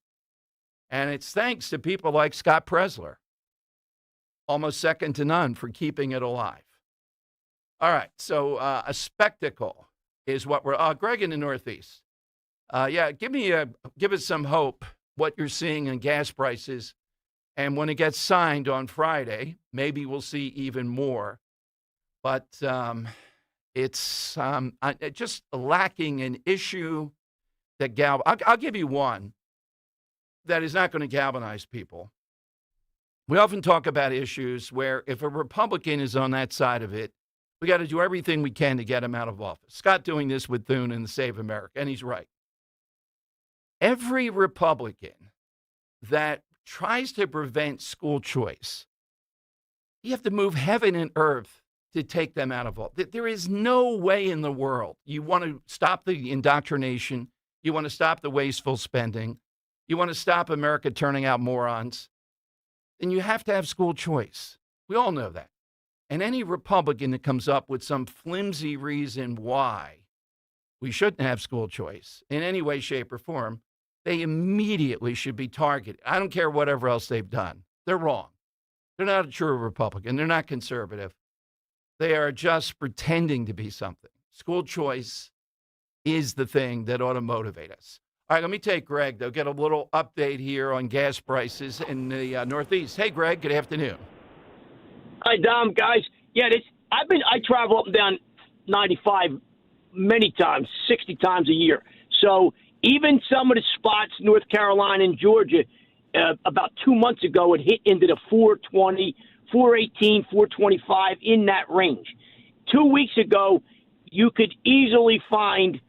And it's thanks to people like Scott Presler, almost second to none, for keeping it alive. All right, so a spectacle is what we're Greg in the Northeast. Give us some hope, what you're seeing in gas prices. And when it gets signed on Friday, maybe we'll see even more. But it's just lacking an issue that I'll give you one that is not going to galvanize people. We often talk about issues where if a Republican is on that side of it, We got to do everything we can to get him out of office. Scott doing this with Thune and the Save America, and he's right. Every Republican that tries to prevent school choice, you have to move heaven and earth to take them out of office. There is no way in the world. You want to stop the indoctrination. You want to stop the wasteful spending. You want to stop America turning out morons. Then you have to have school choice. We all know that. And any Republican that comes up with some flimsy reason why we shouldn't have school choice in any way, shape, or form, they immediately should be targeted. I don't care whatever else they've done. They're wrong. They're not a true Republican. They're not conservative. They are just pretending to be something. School choice is the thing that ought to motivate us. All right, let me take Greg, though, get a little update here on gas prices in the Northeast. Hey, Greg, good afternoon. Hi, Dom, guys. Yeah, I travel up and down 95 many times, 60 times a year. So even some of the spots, North Carolina and Georgia, about 2 months ago, it hit into the 420, 418, 425, in that range. 2 weeks ago, you could easily find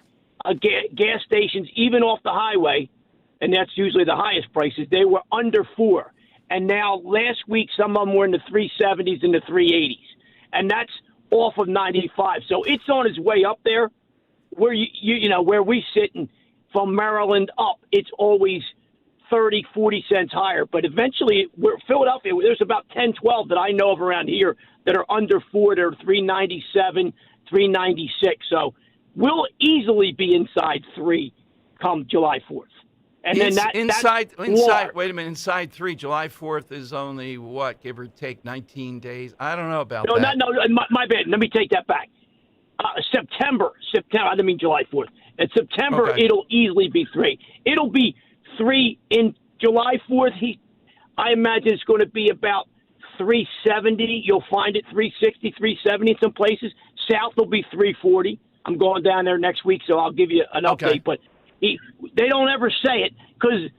gas stations, even off the highway, and that's usually the highest prices. They were under $4. And now last week, some of them were in the 370s and the 380s. And that's off of 95. So it's on its way up there. Where you know, where we sit from Maryland up, it's always 30, 40 cents higher. But eventually, Philadelphia, there's about 10, 12 that I know of around here that are under $4. They're 397, 396. So we'll easily be inside 3 come July 4th. And then inside, wait a minute, inside 3, July 4th is only, what, give or take 19 days? I don't know about that. No, my bad. Let me take that back. September, I didn't mean July 4th. In September, Okay. It'll easily be 3. It'll be 3 in July 4th. I imagine it's going to be about 370. You'll find it 360, 370 in some places. South will be 340. I'm going down there next week, so I'll give you an update. But they don't ever say it because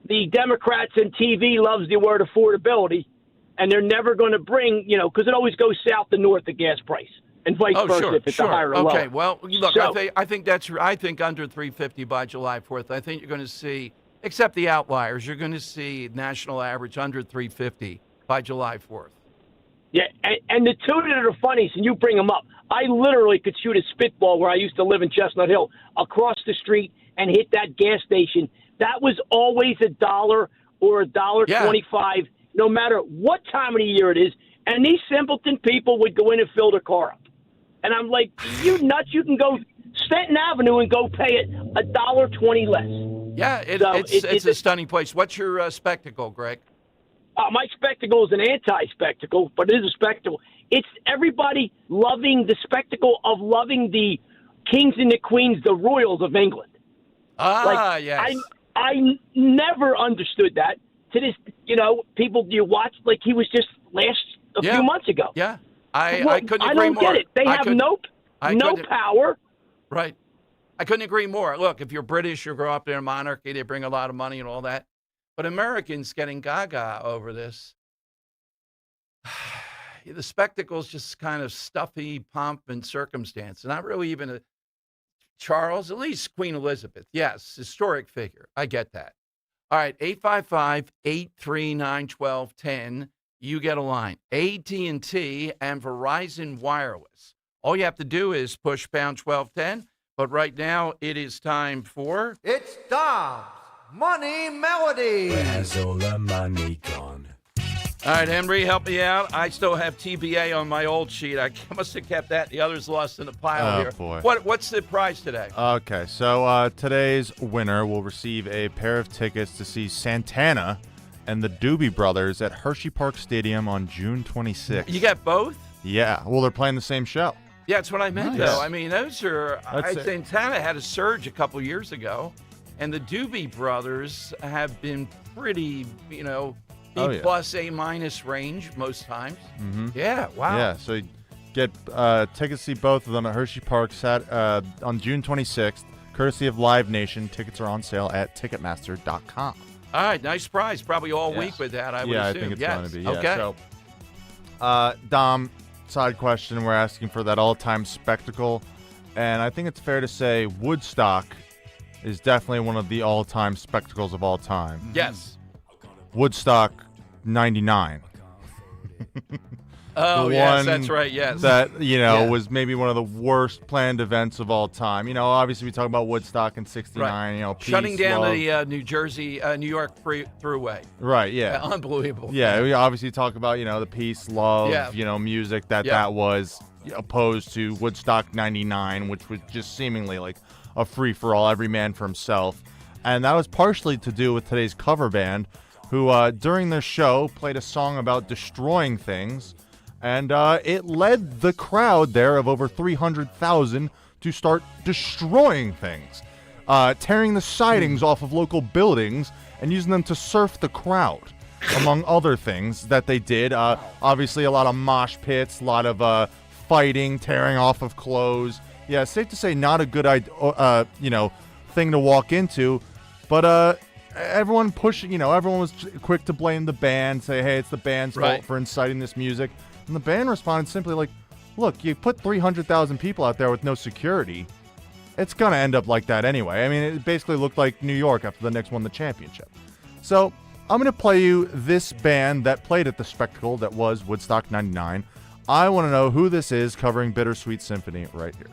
the Democrats and TV loves the word affordability, and they're never going to bring, because it always goes south to north, the gas price, and vice versa if it's a higher or lower. Okay, well, look, I think under 350 by July 4th. I think you're going to see, except the outliers, you're going to see national average under 350 by July 4th. Yeah, and the two that are funniest, and you bring them up, I literally could shoot a spitball where I used to live in Chestnut Hill across the street and hit that gas station. That was always $1 or $1.25, no matter what time of the year it is. And these simpleton people would go in and fill their car up. And I'm like, you nuts? You can go Stanton Avenue and go pay it $1.20 less. Yeah, it's a stunning place. What's your spectacle, Greg? My spectacle is an anti-spectacle, but it is a spectacle. It's everybody loving the spectacle of loving the kings and the queens, the royals of England. Yes. I never understood that. To this, people you watch like he was just a few months ago. Yeah, I couldn't agree more. I don't get it. They have no power. Right. I couldn't agree more. Look, if you're British, you grow up in a monarchy, they bring a lot of money and all that. But Americans getting gaga over this. The spectacle's just kind of stuffy pomp and circumstance. Not really even a Charles, at least Queen Elizabeth. Yes, historic figure. I get that. All right, 855-839-1210. You get a line. AT&T and Verizon Wireless. All you have to do is push pound 1210. But right now, it is time for... It's Dom's Money Melody. Where's all the money gone? All right, Henry, help me out. I still have TBA on my old sheet. I must have kept that. The others lost in the pile here. Boy. What's the prize today? Okay, so today's winner will receive a pair of tickets to see Santana and the Doobie Brothers at Hershey Park Stadium on June 26th. You got both? Yeah. Well, they're playing the same show. Yeah, that's what I meant, though. I mean, those are... Santana had a surge a couple years ago, and the Doobie Brothers have been pretty, B plus, A minus range most times. Mm-hmm. Yeah, wow. Yeah, so you get tickets to see both of them at Hershey Park on June 26th, courtesy of Live Nation. Tickets are on sale at Ticketmaster.com. All right, nice prize. Probably all week with that, I would assume. I think it's going to be. Yeah. Okay. So, Dom, side question, we're asking for that all-time spectacle. And I think it's fair to say Woodstock is definitely one of the all-time spectacles of all time. Yes. Woodstock 99. Oh, yes, that's right, yes. That, was maybe one of the worst planned events of all time. Obviously we talk about Woodstock in 69, right. Peace, shutting down love. the New York Thruway. Right, yeah. Unbelievable. Yeah, we obviously talk about, the peace, love, music that was opposed to Woodstock 99, which was just seemingly like a free-for-all, every man for himself. And that was partially to do with today's cover band, who during their show played a song about destroying things. And it led the crowd there of over 300,000 to start destroying things, tearing the sidings off of local buildings and using them to surf the crowd, among other things that they did. Obviously, a lot of mosh pits, a lot of fighting, tearing off of clothes. Yeah, safe to say, not a good thing to walk into. But everyone everyone was quick to blame the band, say, hey, it's the band's fault for inciting this music. And the band responded simply like, look, you put 300,000 people out there with no security. It's going to end up like that anyway. I mean, it basically looked like New York after the Knicks won the championship. So I'm going to play you this band that played at the spectacle that was Woodstock 99. I want to know who this is covering Bittersweet Symphony right here.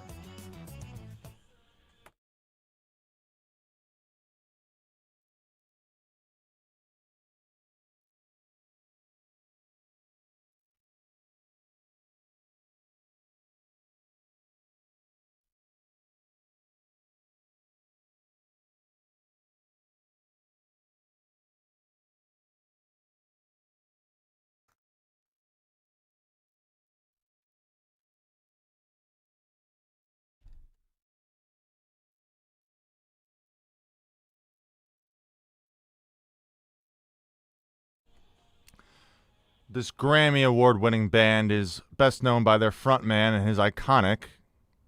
This Grammy Award-winning band is best known by their frontman and his iconic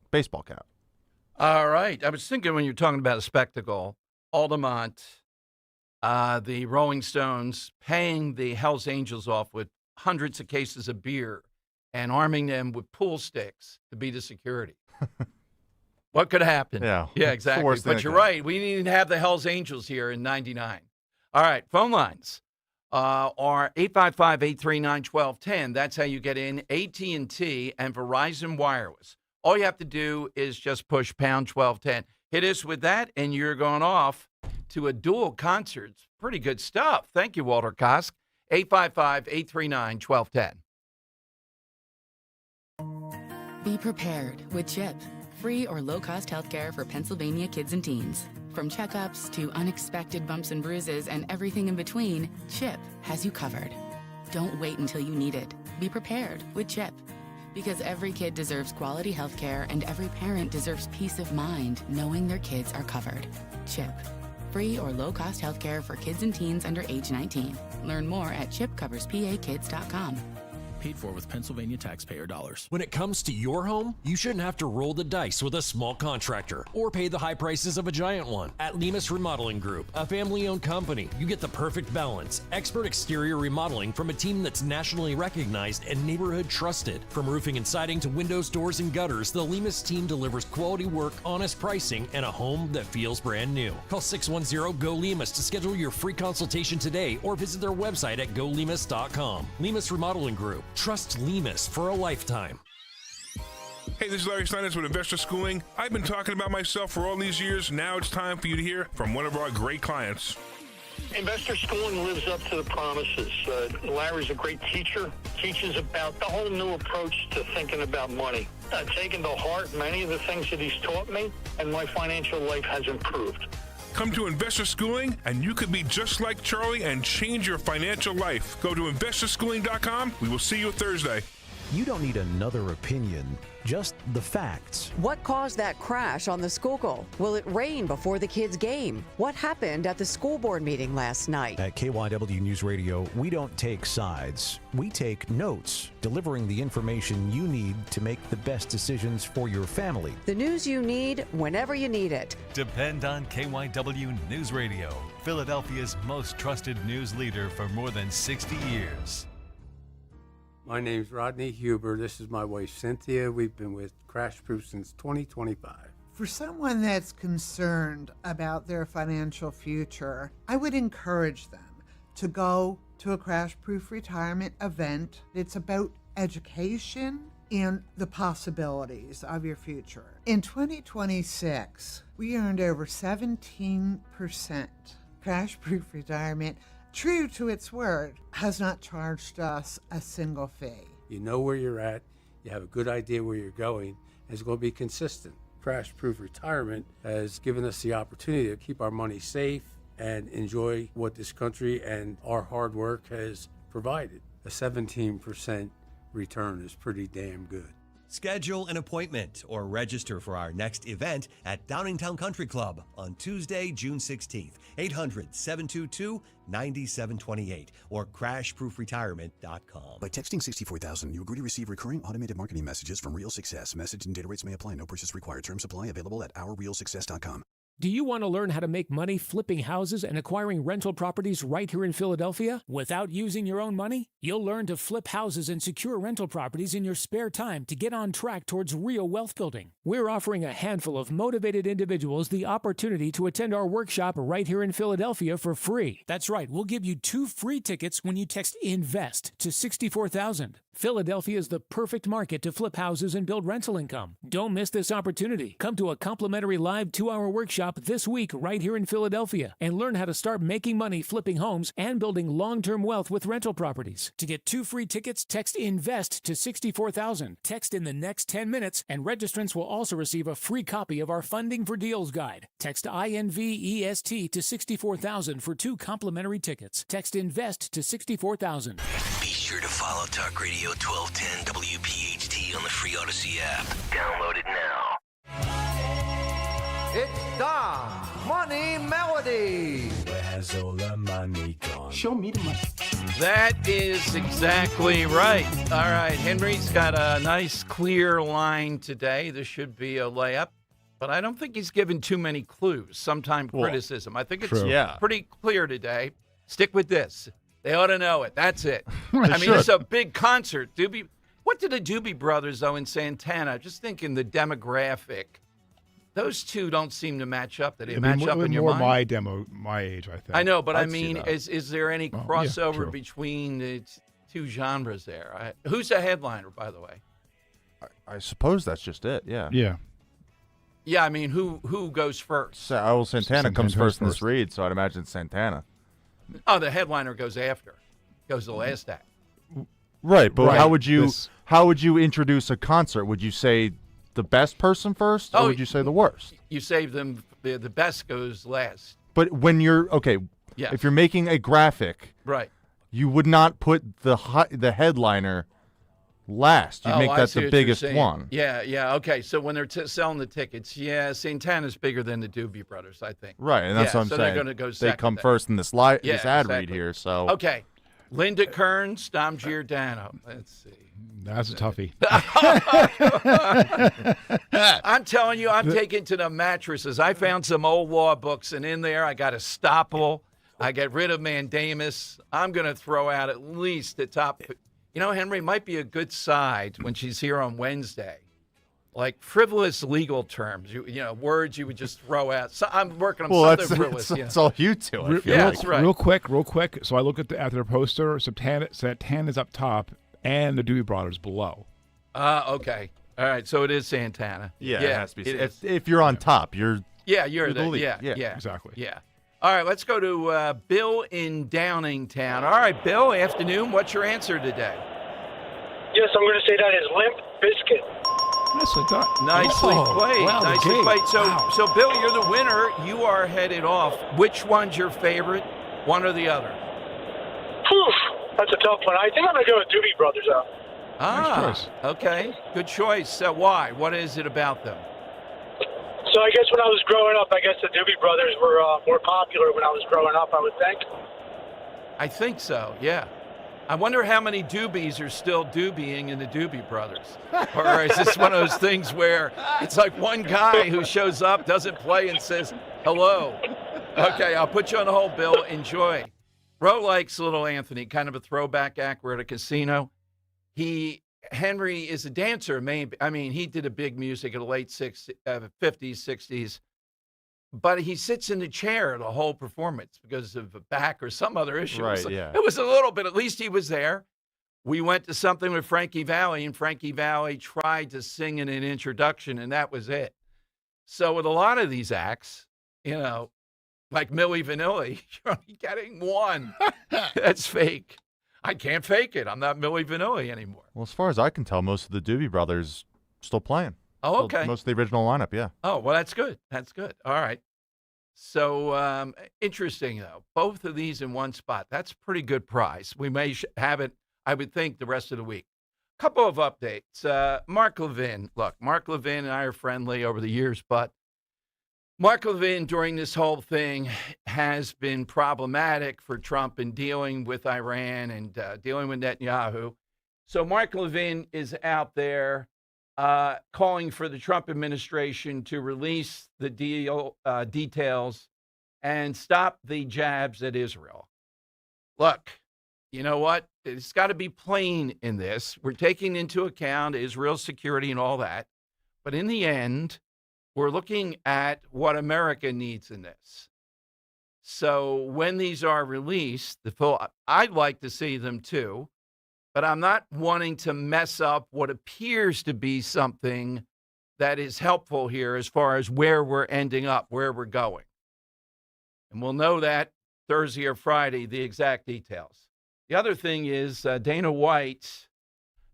baseball cap. All right. I was thinking when you're talking about a spectacle, Altamont, the Rolling Stones paying the Hells Angels off with hundreds of cases of beer and arming them with pool sticks to be the security. What could happen? Yeah, exactly. But you're right. We didn't have the Hells Angels here in 99. All right. Phone lines are 855-839-1210. That's how you get in. AT&T and Verizon Wireless. All you have to do is just push pound 1210. Hit us with that, and you're going off to a dual concert. It's pretty good stuff. Thank you, Walter Kosk. 855-839-1210. Be prepared with CHIP. Free or low-cost healthcare for Pennsylvania kids and teens. From checkups to unexpected bumps and bruises and everything in between, CHIP has you covered. Don't wait until you need it. Be prepared with CHIP. Because every kid deserves quality healthcare and every parent deserves peace of mind knowing their kids are covered. CHIP. Free or low-cost healthcare for kids and teens under age 19. Learn more at chipcoverspakids.com. Paid for with Pennsylvania taxpayer dollars. When it comes to your home, you shouldn't have to roll the dice with a small contractor or pay the high prices of a giant one. At Lemus Remodeling Group, a family-owned company, you get the perfect balance. Expert exterior remodeling from a team that's nationally recognized and neighborhood trusted. From roofing and siding to windows, doors, and gutters, the Lemus team delivers quality work, honest pricing, and a home that feels brand new. Call 610-GO-LEMUS to schedule your free consultation today or visit their website at golemus.com. Lemus Remodeling Group. Trust Lemus for a lifetime. Hey, this is Larry Steinitz with Investor Schooling. I've been talking about myself for all these years. Now it's time for you to hear from one of our great clients. Investor Schooling lives up to the promises. Larry's a great teacher, teaches about the whole new approach to thinking about money. I've taken to heart many of the things that he's taught me, and my financial life has improved. Come to Investor Schooling, and you could be just like Charlie and change your financial life. Go to investorschooling.com. We will see you Thursday. You don't need another opinion, just the facts. What caused that crash on the Schuylkill? Will it rain before the kids' game? What happened at the school board meeting last night? At KYW News Radio, we don't take sides. We take notes, delivering the information you need to make the best decisions for your family. The news you need whenever you need it. Depend on KYW News Radio, Philadelphia's most trusted news leader for more than 60 years. My name's Rodney Huber. This is my wife, Cynthia. We've been with Crash Proof since 2025. For someone that's concerned about their financial future, I would encourage them to go to a Crash Proof retirement event. It's about education and the possibilities of your future. In 2026, we earned over 17%. Crash Proof Retirement, true to its word, has not charged us a single fee. You know where you're at, you have a good idea where you're going, and it's going to be consistent. Crash Proof Retirement has given us the opportunity to keep our money safe and enjoy what this country and our hard work has provided. A 17% return is pretty damn good. Schedule an appointment or register for our next event at Downingtown Country Club on Tuesday, June 16th, 800-722-9728 or crashproofretirement.com. By texting 64000, you agree to receive recurring automated marketing messages from Real Success. Message and data rates may apply. No purchase required. Terms apply. Available at ourrealsuccess.com. Do you want to learn how to make money flipping houses and acquiring rental properties right here in Philadelphia without using your own money? You'll learn to flip houses and secure rental properties in your spare time to get on track towards real wealth building. We're offering a handful of motivated individuals the opportunity to attend our workshop right here in Philadelphia for free. That's right, we'll give you 2 free tickets when you text INVEST to 64,000. Philadelphia is the perfect market to flip houses and build rental income. Don't miss this opportunity. Come to a complimentary live 2-hour workshop this week right here in Philadelphia and learn how to start making money flipping homes and building long-term wealth with rental properties. To get 2 free tickets, text INVEST to 64,000. Text in the next 10 minutes, and registrants will also receive a free copy of our Funding for Deals guide. Text INVEST to 64,000 for 2 complimentary tickets. Text INVEST to 64,000. Be sure to follow Talk Radio 1210 WPHT on the free Odyssey app. Download it now. It's Dom's Money Melody. Where's all the money gone? Show me the money. That is exactly right. All right, Henry's got a nice clear line today. This should be a layup, but I don't think he's given too many clues. Sometime criticism. I think it's pretty clear today. Stick with this. They ought to know it. That's it. I mean, it's a big concert. What did the Doobie Brothers, though, in Santana? Just thinking the demographic. Those two don't seem to match up. Did they match up in your mind? My age, I think. I know, but I mean, is there any crossover between the 2 genres there? Who's the headliner, by the way? I suppose that's just it, yeah. Yeah. Yeah, I mean, who goes first? Santana comes first in this read, so I'd imagine Santana. Oh, the headliner goes after. Goes the last act. Right, but how would you introduce a concert? Would you say the best person first, or would you say the worst? You save them. The best goes last. But when you're if you're making a graphic, right, you would not put the headliner last. You make that the biggest one. Yeah. Okay, so when they're selling the tickets, Santana's bigger than the Doobie Brothers, I think. Right, and that's what I'm saying. They're going to go second. They come first in this ad read here. So okay, Linda Kearns, Dom Giordano. Let's see. That's a toughie. I'm telling you, I'm taking to the mattresses. I found some old law books, and in there I got estoppel. I get rid of mandamus. I'm going to throw out at least the top. You know, Henry, might be a good side when she's here on Wednesday. Like frivolous legal terms, you know, words you would just throw out. So I'm working on something frivolous. That's all you two. That's right. Real quick. So I look at the their poster. Santana's up top, and the Doobie Brothers below. Okay. All right. So it is Santana. Yeah, it has to be. If you're on top, you're you're the lead. Yeah, exactly. Yeah. All right. Let's go to Bill in Downingtown. All right, Bill. Afternoon. What's your answer today? Yes, I'm going to say that is Limp Bizkit. Nicely played. Wow, Nicely played. So, Bill, you're the winner. You are headed off. Which one's your favorite, one or the other? Whew, that's a tough one. I think I'm going to go with Doobie Brothers out. Nice choice. Okay. Good choice. Why? What is it about them? So I guess when I was growing up, I guess the Doobie Brothers were more popular when I was growing up, I would think. I think so, yeah. I wonder how many doobies are still doobieing in the Doobie Brothers. Or is this one of those things where it's like one guy who shows up, doesn't play, and says, hello. Okay, I'll put you on hold, Bill. Enjoy. Ro likes Little Anthony, kind of a throwback act. We're at a casino. Henry is a dancer. Maybe I mean he did a big music in the late 50s, 60s. But he sits in the chair the whole performance because of a back or some other issue. Right, yeah. It was a little bit, at least he was there. We went to something with Frankie Valli, and Frankie Valli tried to sing in an introduction, and that was it. So with a lot of these acts, like Milli Vanilli, you're only getting one. That's fake. I can't fake it. I'm not Milli Vanilli anymore. Well, as far as I can tell, most of the Doobie Brothers still playing. Oh, okay. Most of the original lineup, yeah. Oh, well, that's good. That's good. All right. So interesting, though. Both of these in one spot. That's a pretty good prize. We may have it, I would think, the rest of the week. Couple of updates. Mark Levin. Look, Mark Levin and I are friendly over the years, but Mark Levin, during this whole thing, has been problematic for Trump in dealing with Iran and dealing with Netanyahu. So Mark Levin is out there calling for the Trump administration to release the deal details and stop the jabs at Israel. Look, you know what? It's got to be plain in this. We're taking into account Israel's security and all that. But in the end, we're looking at what America needs in this. So when these are released, I'd like to see them too. But I'm not wanting to mess up what appears to be something that is helpful here as far as where we're ending up, where we're going. And we'll know that Thursday or Friday, the exact details. The other thing is Dana White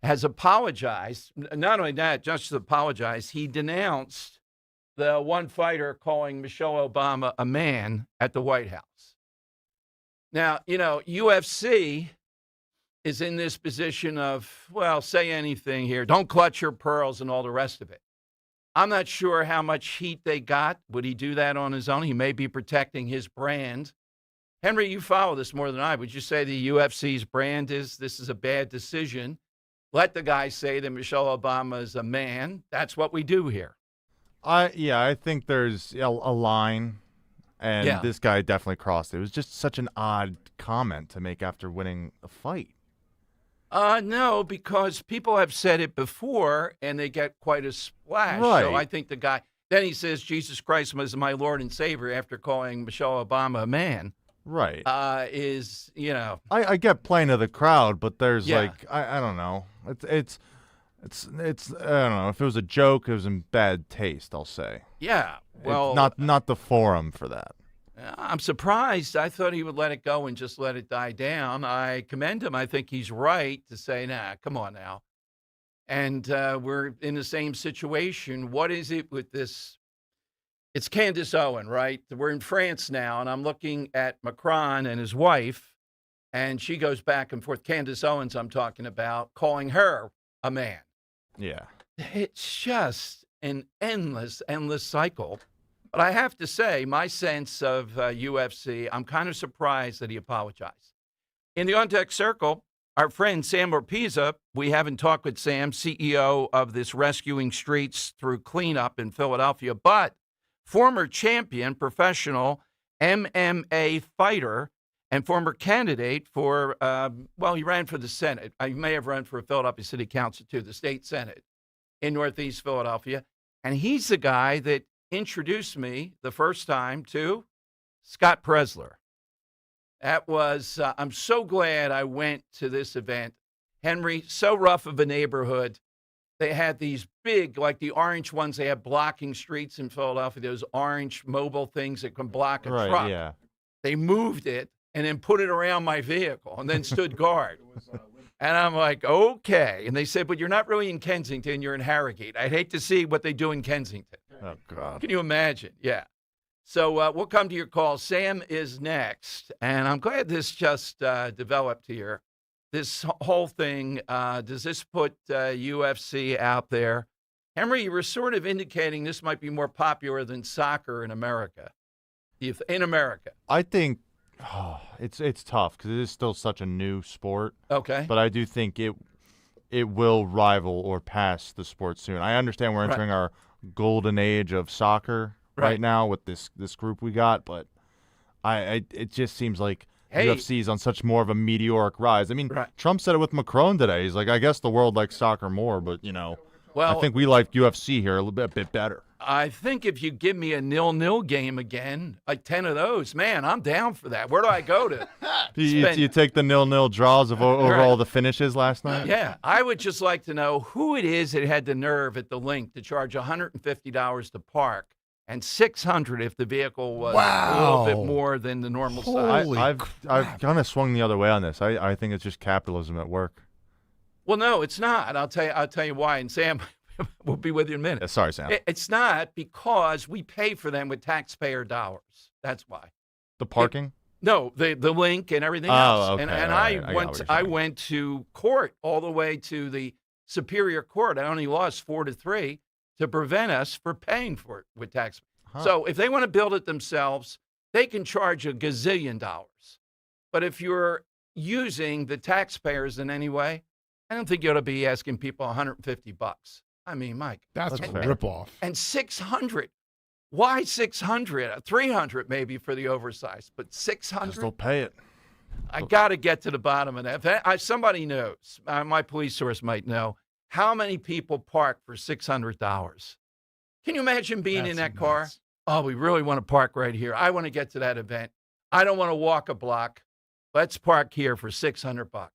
has apologized. Not only that, just apologized. He denounced the one fighter calling Michelle Obama a man at the White House. Now, UFC is in this position of, well, say anything here. Don't clutch your pearls and all the rest of it. I'm not sure how much heat they got. Would he do that on his own? He may be protecting his brand. Henry, you follow this more than I. Would you say the UFC's brand is this is a bad decision? Let the guy say that Michelle Obama is a man. That's what we do here. I think there's a line, and this guy definitely crossed it. It was just such an odd comment to make after winning a fight. No, because people have said it before, and they get quite a splash. Right. So I think the guy, then he says, Jesus Christ was my Lord and Savior after calling Michelle Obama a man. Right. I get playing to the crowd, but there's I don't know. It's I don't know. If it was a joke, it was in bad taste, I'll say. Yeah. Well, it's not the forum for that. I'm surprised. I thought he would let it go and just let it die down. I commend him. I think he's right to say, nah, come on now. And we're in the same situation. What is it with this? It's Candace Owen, right? We're in France now, and I'm looking at Macron and his wife, and she goes back and forth. Candace Owens, I'm talking about, calling her a man. Yeah. It's just an endless cycle. But I have to say, my sense of UFC, I'm kind of surprised that he apologized. In the On Deck Circle, our friend Sam Orpiza, we haven't talked with Sam, CEO of this Rescuing Streets Through Cleanup in Philadelphia, but former champion, professional MMA fighter, and former candidate for, he ran for the Senate. He may have run for a Philadelphia City Council too, the state Senate in Northeast Philadelphia. And he's the guy that introduced me the first time to Scott Presler. That was, I'm so glad I went to this event. Henry, so rough of a neighborhood. They had these big, like the orange ones, they have blocking streets in Philadelphia, those orange mobile things that can block a truck. Yeah. They moved it and then put it around my vehicle and then stood guard. And I'm like, okay. And they said, but you're not really in Kensington, you're in Harrogate. I'd hate to see what they do in Kensington. Oh, God. Can you imagine? Yeah. So we'll come to your call. Sam is next. And I'm glad this just developed here. This whole thing, does this put UFC out there? Henry, you were sort of indicating this might be more popular than soccer in America. In America. I think it's tough because it is still such a new sport. Okay. But I do think it will rival or pass the sport soon. I understand we're entering our golden age of soccer right now with this group we got, but it just seems like UFC is on such more of a meteoric rise. I mean, Trump said it with Macron today. He's like, I guess the world likes soccer more, but, I think we like UFC here a bit better. I think if you give me a 0-0 game again, like 10 of those, man, I'm down for that. Where do I go to? You take the 0-0 draws over all the finishes last night? Yeah. I would just like to know who it is that had the nerve at the link to charge $150 to park and $600 if the vehicle was a little bit more than the normal size. I've kind of swung the other way on this. I think it's just capitalism at work. Well, no, it's not. I'll tell you why. And Sam, we'll be with you in a minute. Yeah, sorry, Sam. It's not because we pay for them with taxpayer dollars. That's why. The parking? No, the link and everything else. Okay. And I went to court all the way to the Superior Court. I only lost 4-3 to prevent us from paying for it with taxpayers. So if they want to build it themselves, they can charge $1 gazillion. But if you're using the taxpayers in any way, I don't think you ought to be asking people $150. I mean, Mike. That's a ripoff. And $600. Why $600? $300 maybe for the oversized, but $600? They'll pay it. I got to get to the bottom of that. Somebody knows. My police source might know how many people park for $600. Can you imagine being in that car? Oh, we really want to park right here. I want to get to that event. I don't want to walk a block. Let's park here for $600.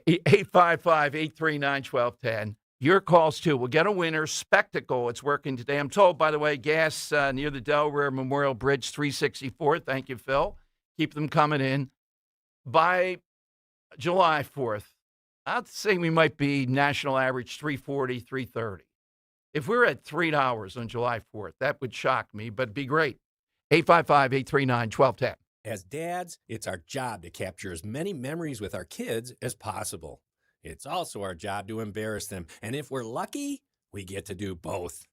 855-839-1210. Your calls, too. We'll get a winner. Spectacle. It's working today. I'm told, by the way, gas near the Delaware Memorial Bridge, 364. Thank you, Phil. Keep them coming in. By July 4th, I'd say we might be national average 340, 330. If we're at $3 on July 4th, that would shock me, but it'd be great. 855-839-1210. As dads, it's our job to capture as many memories with our kids as possible. It's also our job to embarrass them, and if we're lucky, we get to do both.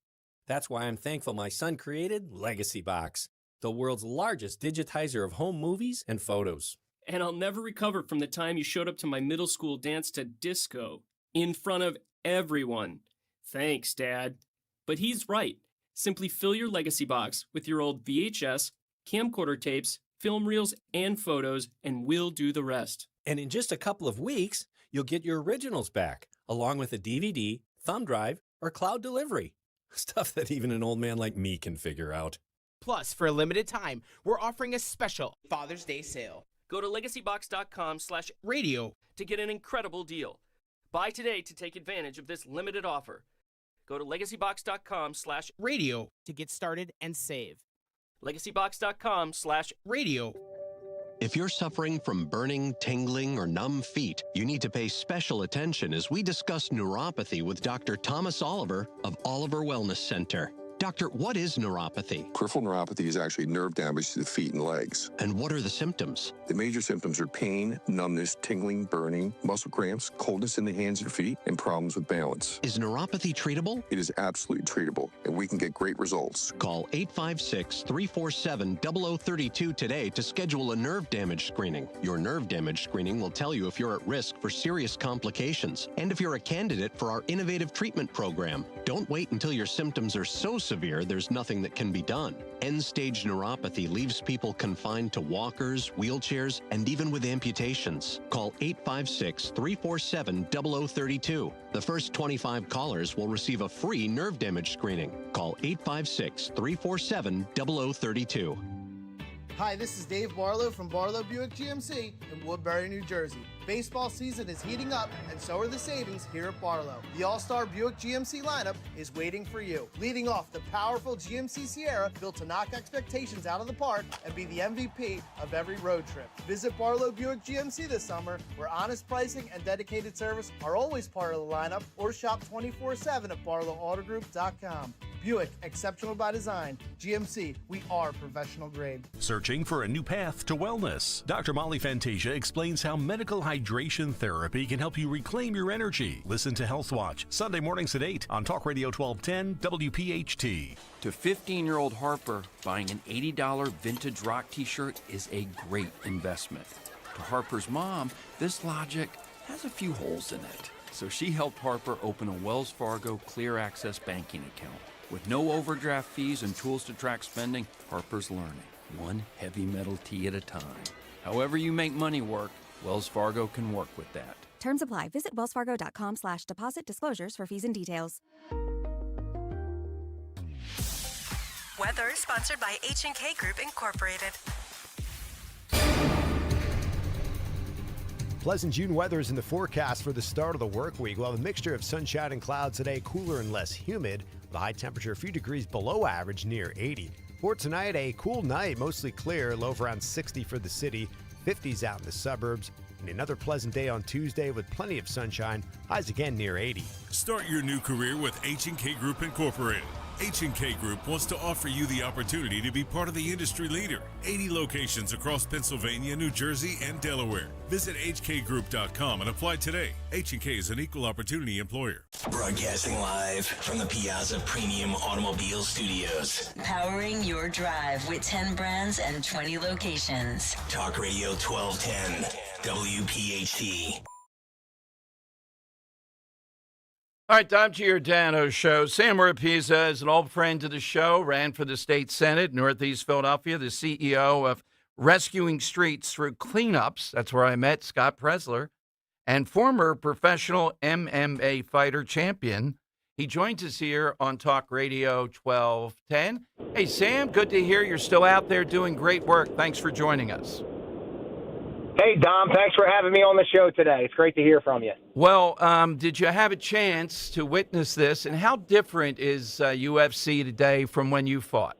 That's why I'm thankful my son created Legacy Box, the world's largest digitizer of home movies and photos. And I'll never recover from the time you showed up to my middle school dance to disco in front of everyone. Thanks, Dad. But he's right. Simply fill your Legacy Box with your old VHS, camcorder tapes, film reels, and photos, and we'll do the rest. And in just a couple of weeks, you'll get your originals back, along with a DVD, thumb drive, or cloud delivery. Stuff that even an old man like me can figure out. Plus, for a limited time, we're offering a special Father's Day sale. Go to legacybox.com/radio to get an incredible deal. Buy today to take advantage of this limited offer. Go to legacybox.com/radio to get started and save. legacybox.com/radio. If you're suffering from burning, tingling, or numb feet, you need to pay special attention as we discuss neuropathy with Dr. Thomas Oliver of Oliver Wellness Center. Doctor, what is neuropathy? Peripheral neuropathy is actually nerve damage to the feet and legs. And what are the symptoms? The major symptoms are pain, numbness, tingling, burning, muscle cramps, coldness in the hands and feet, and problems with balance. Is neuropathy treatable? It is absolutely treatable, and we can get great results. Call 856-347-0032 today to schedule a nerve damage screening. Your nerve damage screening will tell you if you're at risk for serious complications and if you're a candidate for our innovative treatment program. Don't wait until your symptoms are so severe there's nothing that can be done. End-stage neuropathy leaves people confined to walkers, wheelchairs, and even with amputations. Call 856-347-0032. The first 25 callers will receive a free nerve damage screening. Call 856-347-0032. Hi, this is Dave Barlow from Barlow Buick GMC in Woodbury, New Jersey. Baseball season is heating up, and so are the savings here at Barlow. The All-Star Buick GMC lineup is waiting for you. Leading off, the powerful GMC Sierra, built to knock expectations out of the park and be the MVP of every road trip. Visit Barlow Buick GMC this summer, where honest pricing and dedicated service are always part of the lineup, or shop 24/7 at barlowautogroup.com. Buick, exceptional by design. GMC, we are professional grade. Searching for a new path to wellness? Dr. Molly Fantasia explains how medical hydration therapy can help you reclaim your energy. Listen to Health Watch, Sunday mornings at 8 on Talk Radio 1210 WPHT. To 15-year-old Harper, buying an $80 vintage rock t-shirt is a great investment. To Harper's mom, this logic has a few holes in it. So she helped Harper open a Wells Fargo Clear Access banking account. With no overdraft fees and tools to track spending, Harper's learning. one heavy metal tee at a time. However you make money work, Wells Fargo can work with that. Terms apply. Visit wellsfargo.com/deposit disclosures for fees and details. Weather sponsored by H&K Group Incorporated. Pleasant June weather is in the forecast for the start of the work week. We'll have a mixture of sunshine and clouds today, cooler and less humid, with a high temperature a few degrees below average near 80. For tonight, a cool night, mostly clear, low of around 60 for the city, 50s out in the suburbs. And another pleasant day on Tuesday with plenty of sunshine, highs again near 80. Start your new career with H&K Group Incorporated. H&K Group wants to offer you the opportunity to be part of the industry leader. 80 locations across Pennsylvania, New Jersey, and Delaware. Visit hkgroup.com and apply today. H&K is an equal opportunity employer. Broadcasting live from the Piazza Premium Automobile Studios. Powering your drive with 10 brands and 20 locations. Talk Radio 1210, WPHT. All right, Dom Giordano Show. Sam Rapiza is an old friend of the show, ran for the state senate, Northeast Philadelphia, the CEO of Rescuing Streets Through Cleanups. That's where I met Scott Presler, and former professional MMA fighter champion. He joins us here on Talk Radio 1210. Hey, Sam, good to hear you're still out there doing great work. Thanks for joining us. Hey, Dom, thanks for having me on the show today. It's great to hear from you. Well, did you have a chance to witness this, and how different is UFC today from when you fought?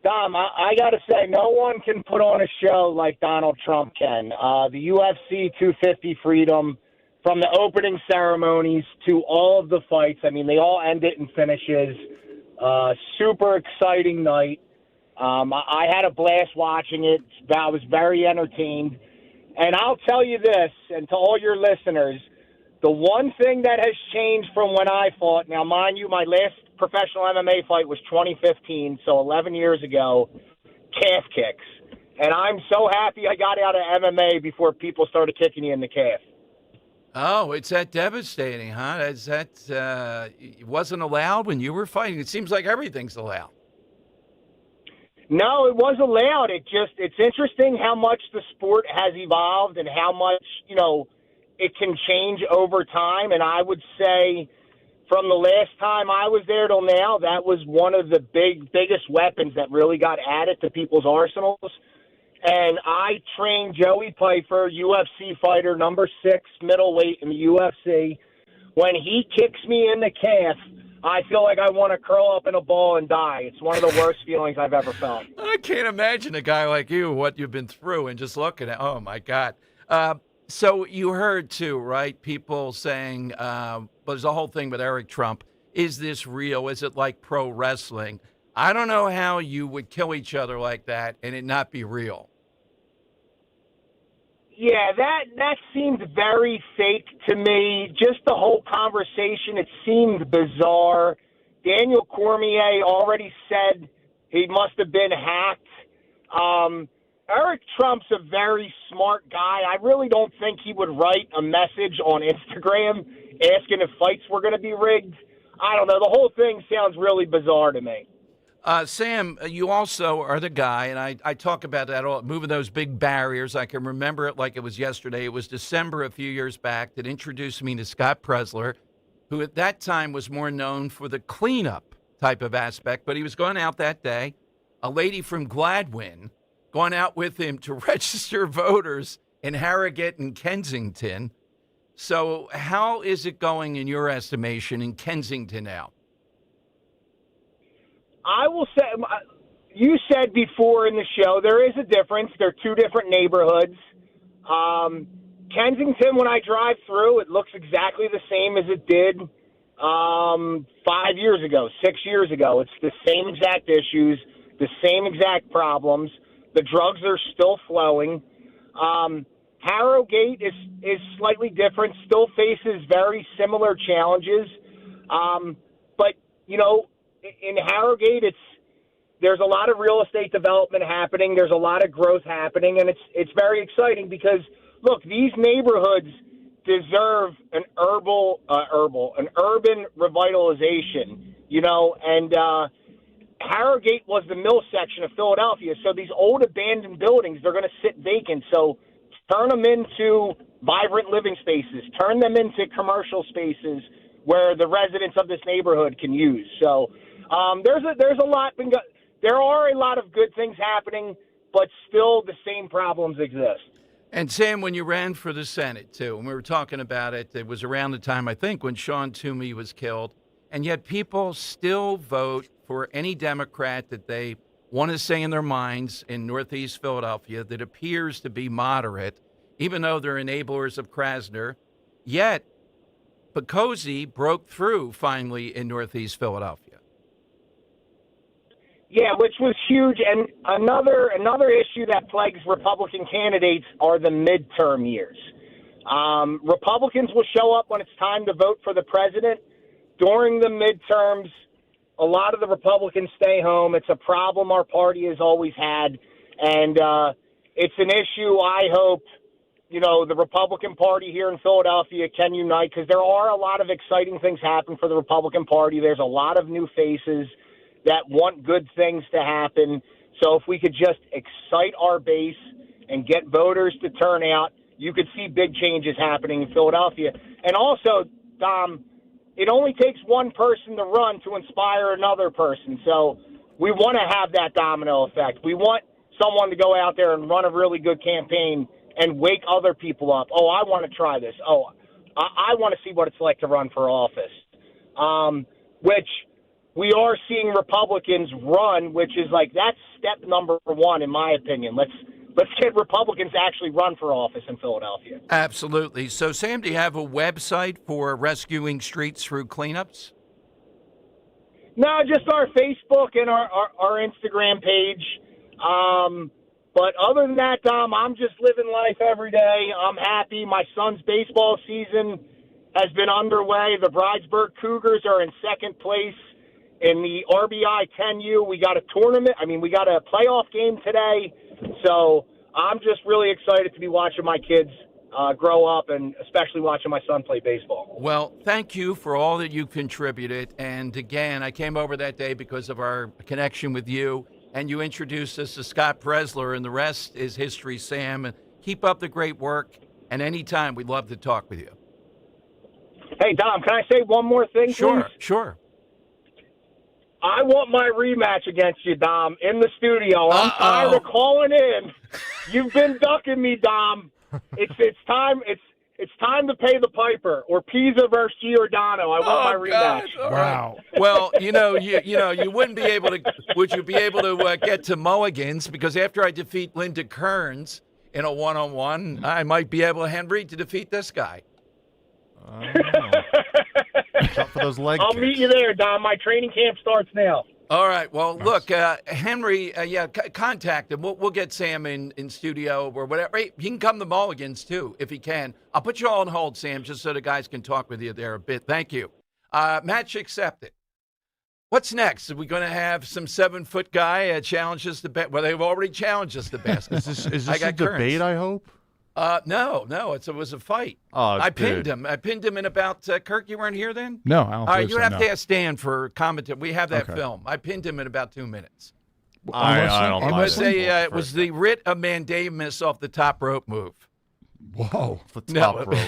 Dom, I got to say, no one can put on a show like Donald Trump can. The UFC 250 Freedom, from the opening ceremonies to all of the fights, I mean, they all ended in finishes. Super exciting night. I had a blast watching it. I was very entertained. And I'll tell you this, and to all your listeners, the one thing that has changed from when I fought, now mind you, my last professional MMA fight was 2015, so 11 years ago, calf kicks. And I'm so happy I got out of MMA before people started kicking you in the calf. Oh, it's that devastating, huh? Is that it wasn't allowed when you were fighting? It seems like everything's allowed. No, it was allowed. It's interesting how much the sport has evolved and how much, it can change over time. And I would say from the last time I was there till now, that was one of the biggest weapons that really got added to people's arsenals. And I trained Joey Piper, UFC fighter, number 6 middleweight in the UFC. When he kicks me in the calf, I feel like I want to curl up in a ball and die. It's one of the worst feelings I've ever felt. I can't imagine a guy like you, what you've been through, and just looking at, oh, my God. So you heard, too, right, people saying, there's a whole thing with Eric Trump. Is this real? Is it like pro wrestling? I don't know how you would kill each other like that and it not be real. Yeah, that seemed very fake to me. Just the whole conversation, it seemed bizarre. Daniel Cormier already said he must have been hacked. Eric Trump's a very smart guy. I really don't think he would write a message on Instagram asking if fights were going to be rigged. I don't know. The whole thing sounds really bizarre to me. Sam, you also are the guy, and I talk about that, all, moving those big barriers. I can remember it like it was yesterday. It was December a few years back that introduced me to Scott Presler, who at that time was more known for the cleanup type of aspect, but he was going out that day. A lady from Gladwin going out with him to register voters in Harrogate and Kensington. So how is it going in your estimation in Kensington now? I will say, you said before in the show, there is a difference. They're two different neighborhoods. Kensington, when I drive through, it looks exactly the same as it did 5 years ago, 6 years ago. It's the same exact issues, the same exact problems. The drugs are still flowing. Harrogate is slightly different, still faces very similar challenges. But, in Harrogate, there's a lot of real estate development happening. There's a lot of growth happening, and it's very exciting because, look, these neighborhoods deserve an urban revitalization, and Harrogate was the mill section of Philadelphia, so these old abandoned buildings, they're going to sit vacant. So turn them into vibrant living spaces, turn them into commercial spaces where the residents of this neighborhood can use. So there are a lot of good things happening, but still the same problems exist. And Sam, when you ran for the Senate, too, and we were talking about it, it was around the time, I think, when Sean Toomey was killed, and yet people still vote for any Democrat that they want to say in their minds in Northeast Philadelphia that appears to be moderate, even though they're enablers of Krasner. Yet, Picozzi broke through finally in Northeast Philadelphia. Yeah, which was huge. And another issue that plagues Republican candidates are the midterm years. Republicans will show up when it's time to vote for the president. During the midterms, a lot of the Republicans stay home. It's a problem our party has always had. And it's an issue I hope, the Republican Party here in Philadelphia can unite, because there are a lot of exciting things happening for the Republican Party. There's a lot of new faces that want good things to happen. So if we could just excite our base and get voters to turn out, you could see big changes happening in Philadelphia. And also, Dom, it only takes one person to run to inspire another person. So we want to have that domino effect. We want someone to go out there and run a really good campaign and wake other people up. Oh, I want to try this. Oh, I want to see what it's like to run for office, which we are seeing Republicans run, which is like, that's step number one, in my opinion. Let's get Republicans to actually run for office in Philadelphia. Absolutely. So, Sam, do you have a website for rescuing streets through cleanups? No, just our Facebook and our Instagram page. But other than that, Dom, I'm just living life every day. I'm happy. My son's baseball season has been underway. The Bridesburg Cougars are in second place in the RBI 10U. We got a tournament. We got a playoff game today. So I'm just really excited to be watching my kids grow up, and especially watching my son play baseball. Well, thank you for all that you contributed. And again, I came over that day because of our connection with you, and you introduced us to Scott Presler, and the rest is history, Sam. And keep up the great work. And anytime, we'd love to talk with you. Hey, Dom, can I say one more thing, Sure, please? sure. I want my rematch against you, Dom, in the studio. I'm tired of calling in. You've been ducking me, Dom. It's time. It's time to pay the piper. Or Pisa versus Giordano. I want my rematch. God. Wow. Well, you wouldn't be able to. Would you be able to get to Mulligan's? Because after I defeat Linda Kearns in a one-on-one, I might be able, Henry, to defeat this guy. Up for those leg I'll kicks. meet you there, Dom. My training camp starts now. All right. Well, look, Henry, contact him. We'll get Sam in studio or whatever. Hey, he can come to Mulligan's, too, if he can. I'll put you all on hold, Sam, just so the guys can talk with you there a bit. Thank you. Match accepted. What's next? Are we going to have some 7-foot guy challenge us to bet? Well, they've already challenged us to basket. Is this a debate, I hope? No, it was a fight. Oh, I pinned him. I pinned him in about, Kirk, you weren't here then? No, I don't All right, believe you so, have no. to ask Dan for commentary. We have that Okay. film. I pinned him in about 2 minutes. I don't It buy was it. it was the writ of mandamus off the top rope move. Whoa. The top rope.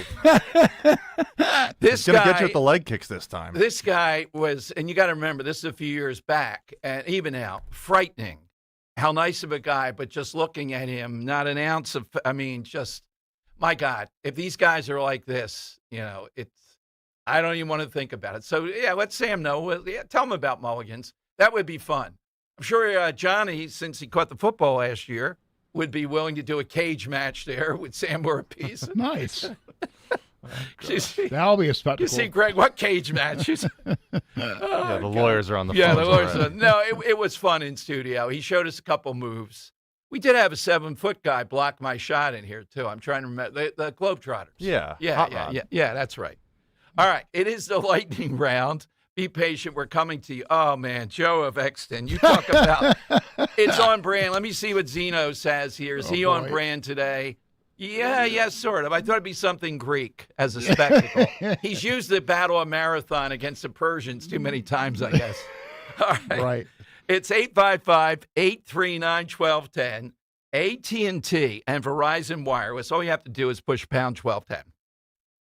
This He's going to guy get you with the leg kicks this time. This guy was, and you got to remember, this is a few years back, and even now, frightening. How nice of a guy, but just looking at him, not an ounce of, just, my God, if these guys are like this, I don't even want to think about it. So, yeah, let Sam know. Tell him about Mulligan's. That would be fun. I'm sure Johnny, since he caught the football last year, would be willing to do a cage match there with Sam Ortiz. Nice. That'll be a spectacle. You see, Greg, what cage matches? The lawyers are on the phone. Yeah, the lawyers are. No, it was fun in studio. He showed us a couple moves. We did have a 7-foot guy block my shot in here, too. I'm trying to remember. The Globetrotters. Yeah. Yeah, that's right. All right, it is the lightning round. Be patient. We're coming to you. Oh, man, Joe of Exton. You talk about it's on brand. Let me see what Zeno says here. Is he on brand today? Yeah, sort of. I thought it'd be something Greek as a spectacle. He's used the Battle of Marathon against the Persians too many times, I guess. All right. Right. It's 855-839-1210. AT&T and Verizon Wireless. All you have to do is push pound 1210.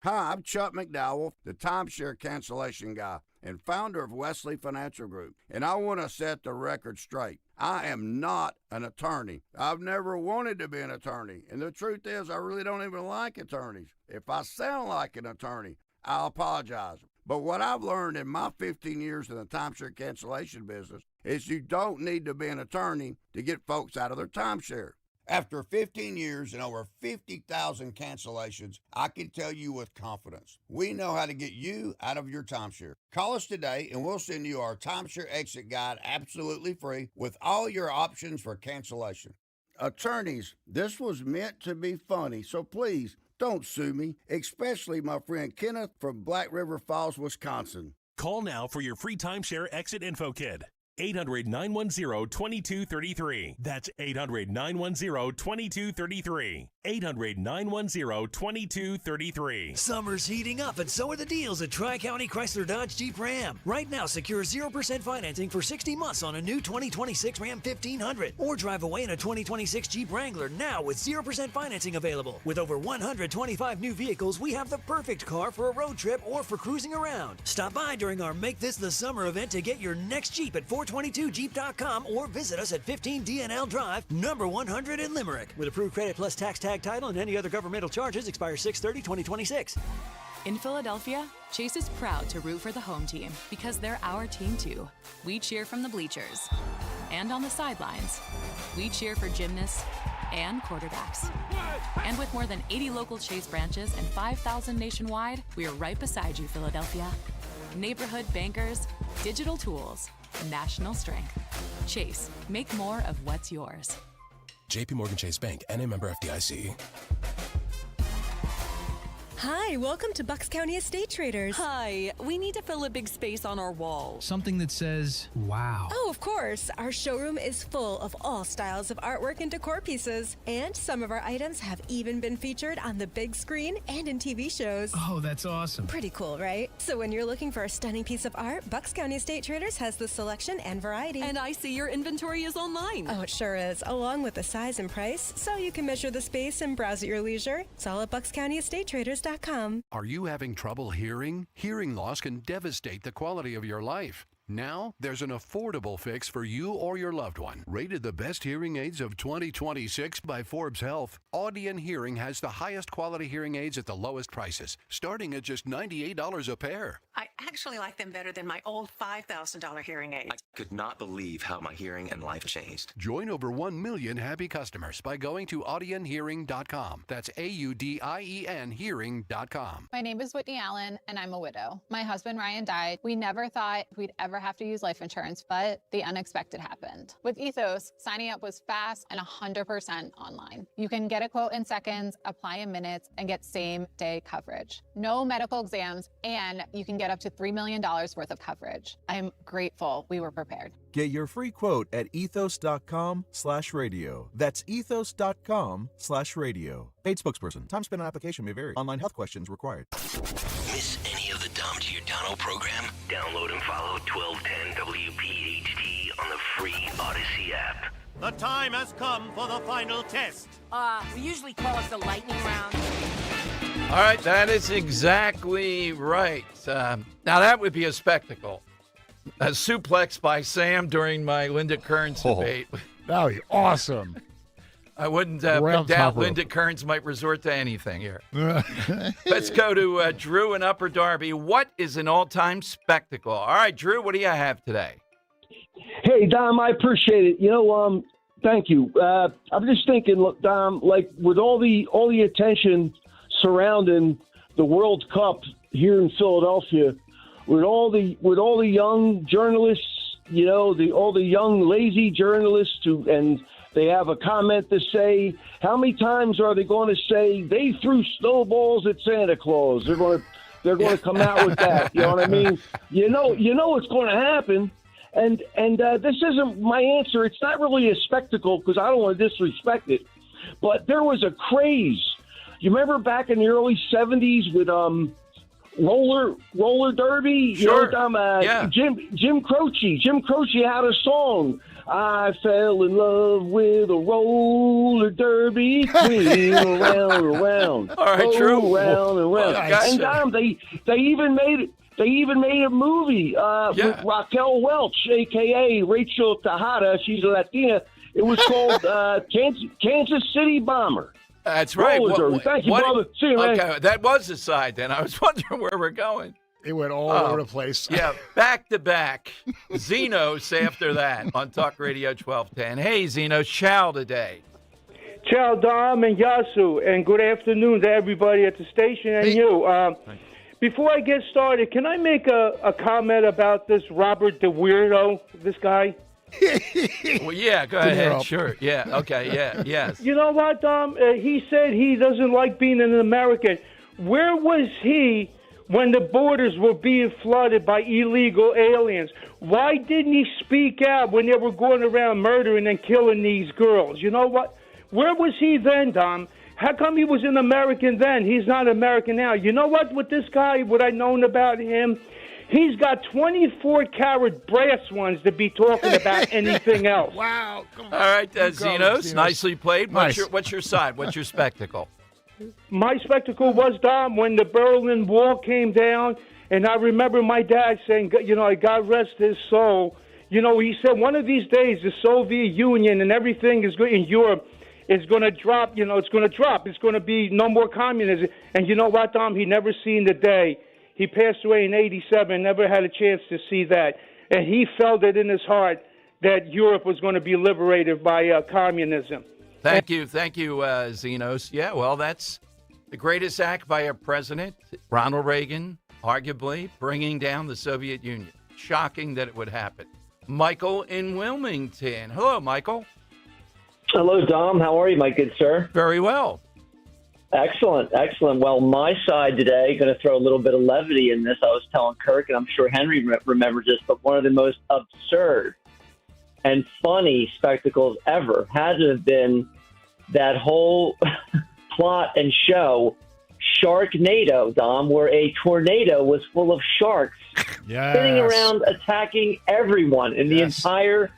Hi, I'm Chuck McDowell, the timeshare cancellation guy and founder of Wesley Financial Group, and I want to set the record straight. I am not an attorney. I've never wanted to be an attorney, and the truth is I really don't even like attorneys. If I sound like an attorney, I'll apologize. But what I've learned in my 15 years in the timeshare cancellation business is you don't need to be an attorney to get folks out of their timeshare. After 15 years and over 50,000 cancellations, I can tell you with confidence, we know how to get you out of your timeshare. Call us today and we'll send you our timeshare exit guide absolutely free with all your options for cancellation. Attorneys, this was meant to be funny, so please don't sue me, especially my friend Kenneth from Black River Falls, Wisconsin. Call now for your free timeshare exit info kit. 800-910-2233. That's 800-910-2233. 800-910-2233. Summer's heating up, and so are the deals at Tri-County Chrysler Dodge Jeep Ram. Right now, secure 0% financing for 60 months on a new 2026 Ram 1500. Or drive away in a 2026 Jeep Wrangler now with 0% financing available. With over 125 new vehicles, we have the perfect car for a road trip or for cruising around. Stop by during our Make This the Summer event to get your next Jeep at 422jeep.com or visit us at 15 DNL Drive, number 100 in Limerick. With approved credit plus tax tag title and any other governmental charges, expire 6/30/2026. In Philadelphia, Chase is proud to root for the home team because they're our team too. We cheer from the bleachers and on the sidelines. We cheer for gymnasts and quarterbacks. And with more than 80 local Chase branches and 5,000 nationwide, we are right beside you, Philadelphia. Neighborhood bankers, digital tools, national strength. Chase, make more of what's yours. JP Morgan Chase Bank, NA member FDIC. Hi, welcome to Bucks County Estate Traders. Hi, we need to fill a big space on our wall. Something that says, wow. Oh, of course. Our showroom is full of all styles of artwork and decor pieces. And some of our items have even been featured on the big screen and in TV shows. Oh, that's awesome. Pretty cool, right? So when you're looking for a stunning piece of art, Bucks County Estate Traders has the selection and variety. And I see your inventory is online. Oh, it sure is, along with the size and price, so you can measure the space and browse at your leisure. It's all at BucksCountyEstateTraders.com. Are you having trouble hearing? Hearing loss can devastate the quality of your life. Now, there's an affordable fix for you or your loved one. Rated the best hearing aids of 2026 by Forbes Health, Audion Hearing has the highest quality hearing aids at the lowest prices, starting at just $98 a pair. I actually like them better than my old $5,000 hearing aids. I could not believe how my hearing and life changed. Join over 1 million happy customers by going to audionhearing.com. That's AUDIEN hearing.com. My name is Whitney Allen, and I'm a widow. My husband, Ryan, died. We never thought we'd ever have to use life insurance, but the unexpected happened. With Ethos, signing up was fast and 100% online. You can get a quote in seconds, apply in minutes, and get same-day coverage. No medical exams, and you can get up to $3 million worth of coverage. I'm grateful we were prepared. Get your free quote at ethos.com/radio. That's ethos.com/radio. Paid spokesperson. Time spent on application may vary. Online health questions required. Miss any of the Dom Giordano program? Download and follow 1210 WPHT on the free Odyssey app. The time has come for the final test. We usually call it the lightning round. All right, that is exactly right. Now, that would be a spectacle. A suplex by Sam during my Linda Kearns debate. That would be awesome. I wouldn't doubt Linda Kearns might resort to anything here. Let's go to Drew in Upper Darby. What is an all-time spectacle? All right, Drew, what do you have today? Hey, Dom, I appreciate it. Thank you. I'm just thinking, look, Dom, like with all the attention surrounding the World Cup here in Philadelphia, with all the young journalists, all the young lazy journalists and they have a comment to say. How many times are they going to say they threw snowballs at Santa Claus? They're going to come out with that. You know what I mean? You know what's going to happen. And this isn't my answer. It's not really a spectacle because I don't want to disrespect it. But there was a craze. You remember back in the early 70s roller derby. Sure. You know, Yeah. Jim Croce. Jim Croce had a song. I fell in love with a roller derby queen, around and around. All right, true. Around and around. Nice. And Dom, they even made a movie with Raquel Welch, a.k.a. Rachel Tejada. She's a Latina. It was called Kansas City Bomber. That's right. Thank you, brother. See you, man. Okay, that was the side then. I was wondering where we're going. It went all over the place. Yeah, back to back. Zenos after that on Talk Radio 1210. Hey, Zenos, ciao today. Ciao, Dom and Yasu, and good afternoon to everybody at the station and you. Before I get started, can I make a comment about this Robert the Weirdo, this guy? Well, yeah, go ahead. Sure. Yeah, okay, yeah, yes. You know what, Dom? He said he doesn't like being an American. Where was he when the borders were being flooded by illegal aliens? Why didn't he speak out when they were going around murdering and killing these girls? You know what? Where was he then, Dom? How come he was an American then? He's not American now. You know what? With this guy, what I known about him, he's got 24-karat brass ones to be talking about anything else. Wow. All right, Zenos, nicely played. What's your side? What's your spectacle? My spectacle was, Dom, when the Berlin Wall came down, and I remember my dad saying, you know, God rest his soul. You know, he said one of these days the Soviet Union and everything is in Europe is going to drop. You know, it's going to drop. It's going to be no more communism. And you know what, Dom? He never seen the day. He passed away in 87, never had a chance to see that. And he felt it in his heart that Europe was going to be liberated by communism. Thank you, Zenos. Yeah, well, that's the greatest act by a president, Ronald Reagan, arguably bringing down the Soviet Union. Shocking that it would happen. Michael in Wilmington. Hello, Michael. Hello, Dom. How are you, my good sir? Very well. Excellent. Well, my side today, going to throw a little bit of levity in this. I was telling Kirk, and I'm sure Henry remembers this, but one of the most absurd and funny spectacles ever had to have been that whole plot and show, Sharknado, Dom, where a tornado was full of sharks spinning around, attacking everyone in the entire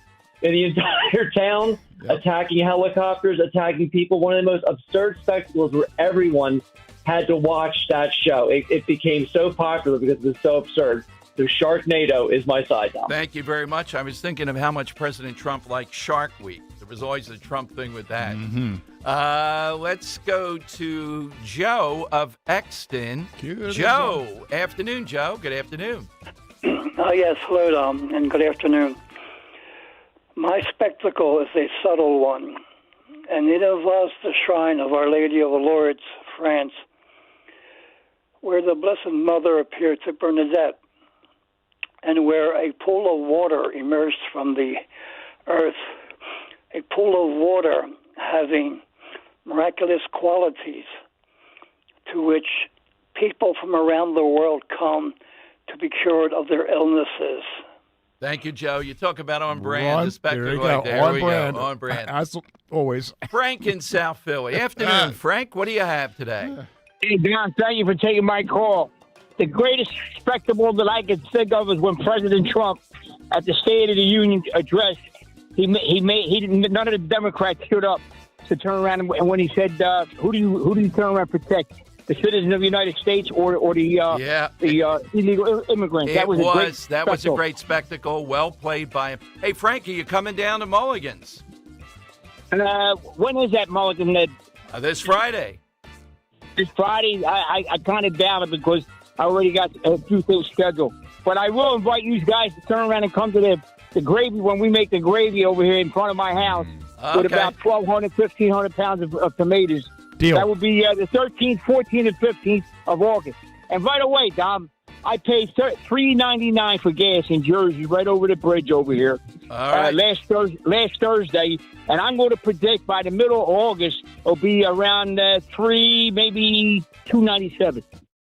town, attacking helicopters, attacking people. One of the most absurd spectacles where everyone had to watch that show. It became so popular because it was so absurd. So Sharknado is my side, Dom. Thank you very much. I was thinking of how much President Trump liked Shark Week. There was always a Trump thing with that. Mm-hmm. Let's go to Joe of Exton. Joe. Afternoon, Joe. Good afternoon. Yes, hello, Dom, and good afternoon. My spectacle is a subtle one, and it involves the shrine of Our Lady of the Lourdes, France, where the Blessed Mother appeared to Bernadette, and where a pool of water emerged from the earth, a pool of water having miraculous qualities to which people from around the world come to be cured of their illnesses. Thank you, Joe. You talk about on brand, the spectacle right there. On brand. On brand. As always. Frank in South Philly. Afternoon, Frank. What do you have today? Hey, Don, thank you for taking my call. The greatest spectacle that I can think of is when President Trump, at the State of the Union address, none of the Democrats stood up to turn around, and when he said, "Who do you turn around and protect? The citizens of the United States or the illegal immigrants?" That was a great spectacle. Well played by him. Hey, Frank, are you coming down to Mulligan's? And when is that, Mulligan? This Friday. This Friday, I kind of doubt it because I already got a few things scheduled. But I will invite you guys to turn around and come to the gravy when we make the gravy over here in front of my house with about 1,200, 1,500 pounds of tomatoes. Deal. That will be the 13th, 14th, and 15th of August. And by the way, Dom, I paid $3.99 for gas in Jersey, right over the bridge over here. All right. Last Thursday, and I'm going to predict by the middle of August it'll be around maybe $2.97.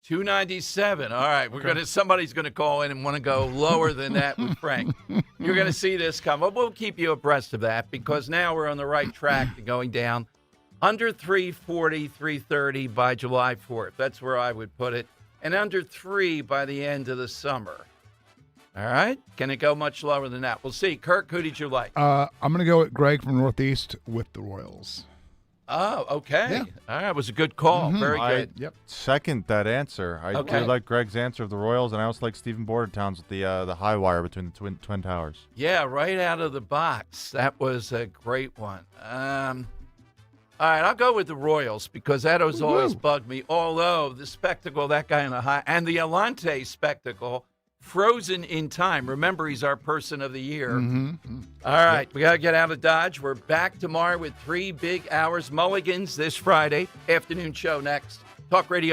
$2.97. All right, somebody's gonna call in and want to go lower than that with Frank. You're gonna see this come. We'll keep you abreast of that because now we're on the right track to going down under 340, 330 by July 4th. That's where I would put it. and under 3 by the end of the summer. All right? Can it go much lower than that? We'll see. Kirk, who did you like? I'm going to go with Greg from Northeast with the Royals. Oh, okay. Yeah. All right, it was a good call. Very good. Yep. Second that answer. I Okay. do like Greg's answer of the Royals, and I also like Stephen Bordertown's with the high wire between the twin towers. Yeah, right out of the box. That was a great one. All right, I'll go with the Royals because that has always bugged me. Although the spectacle, that guy in the high, and the Alante spectacle, frozen in time. Remember, he's our person of the year. All right, we got to get out of Dodge. We're back tomorrow with 3 big hours. Mulligans this Friday. Afternoon show next. Talk Radio.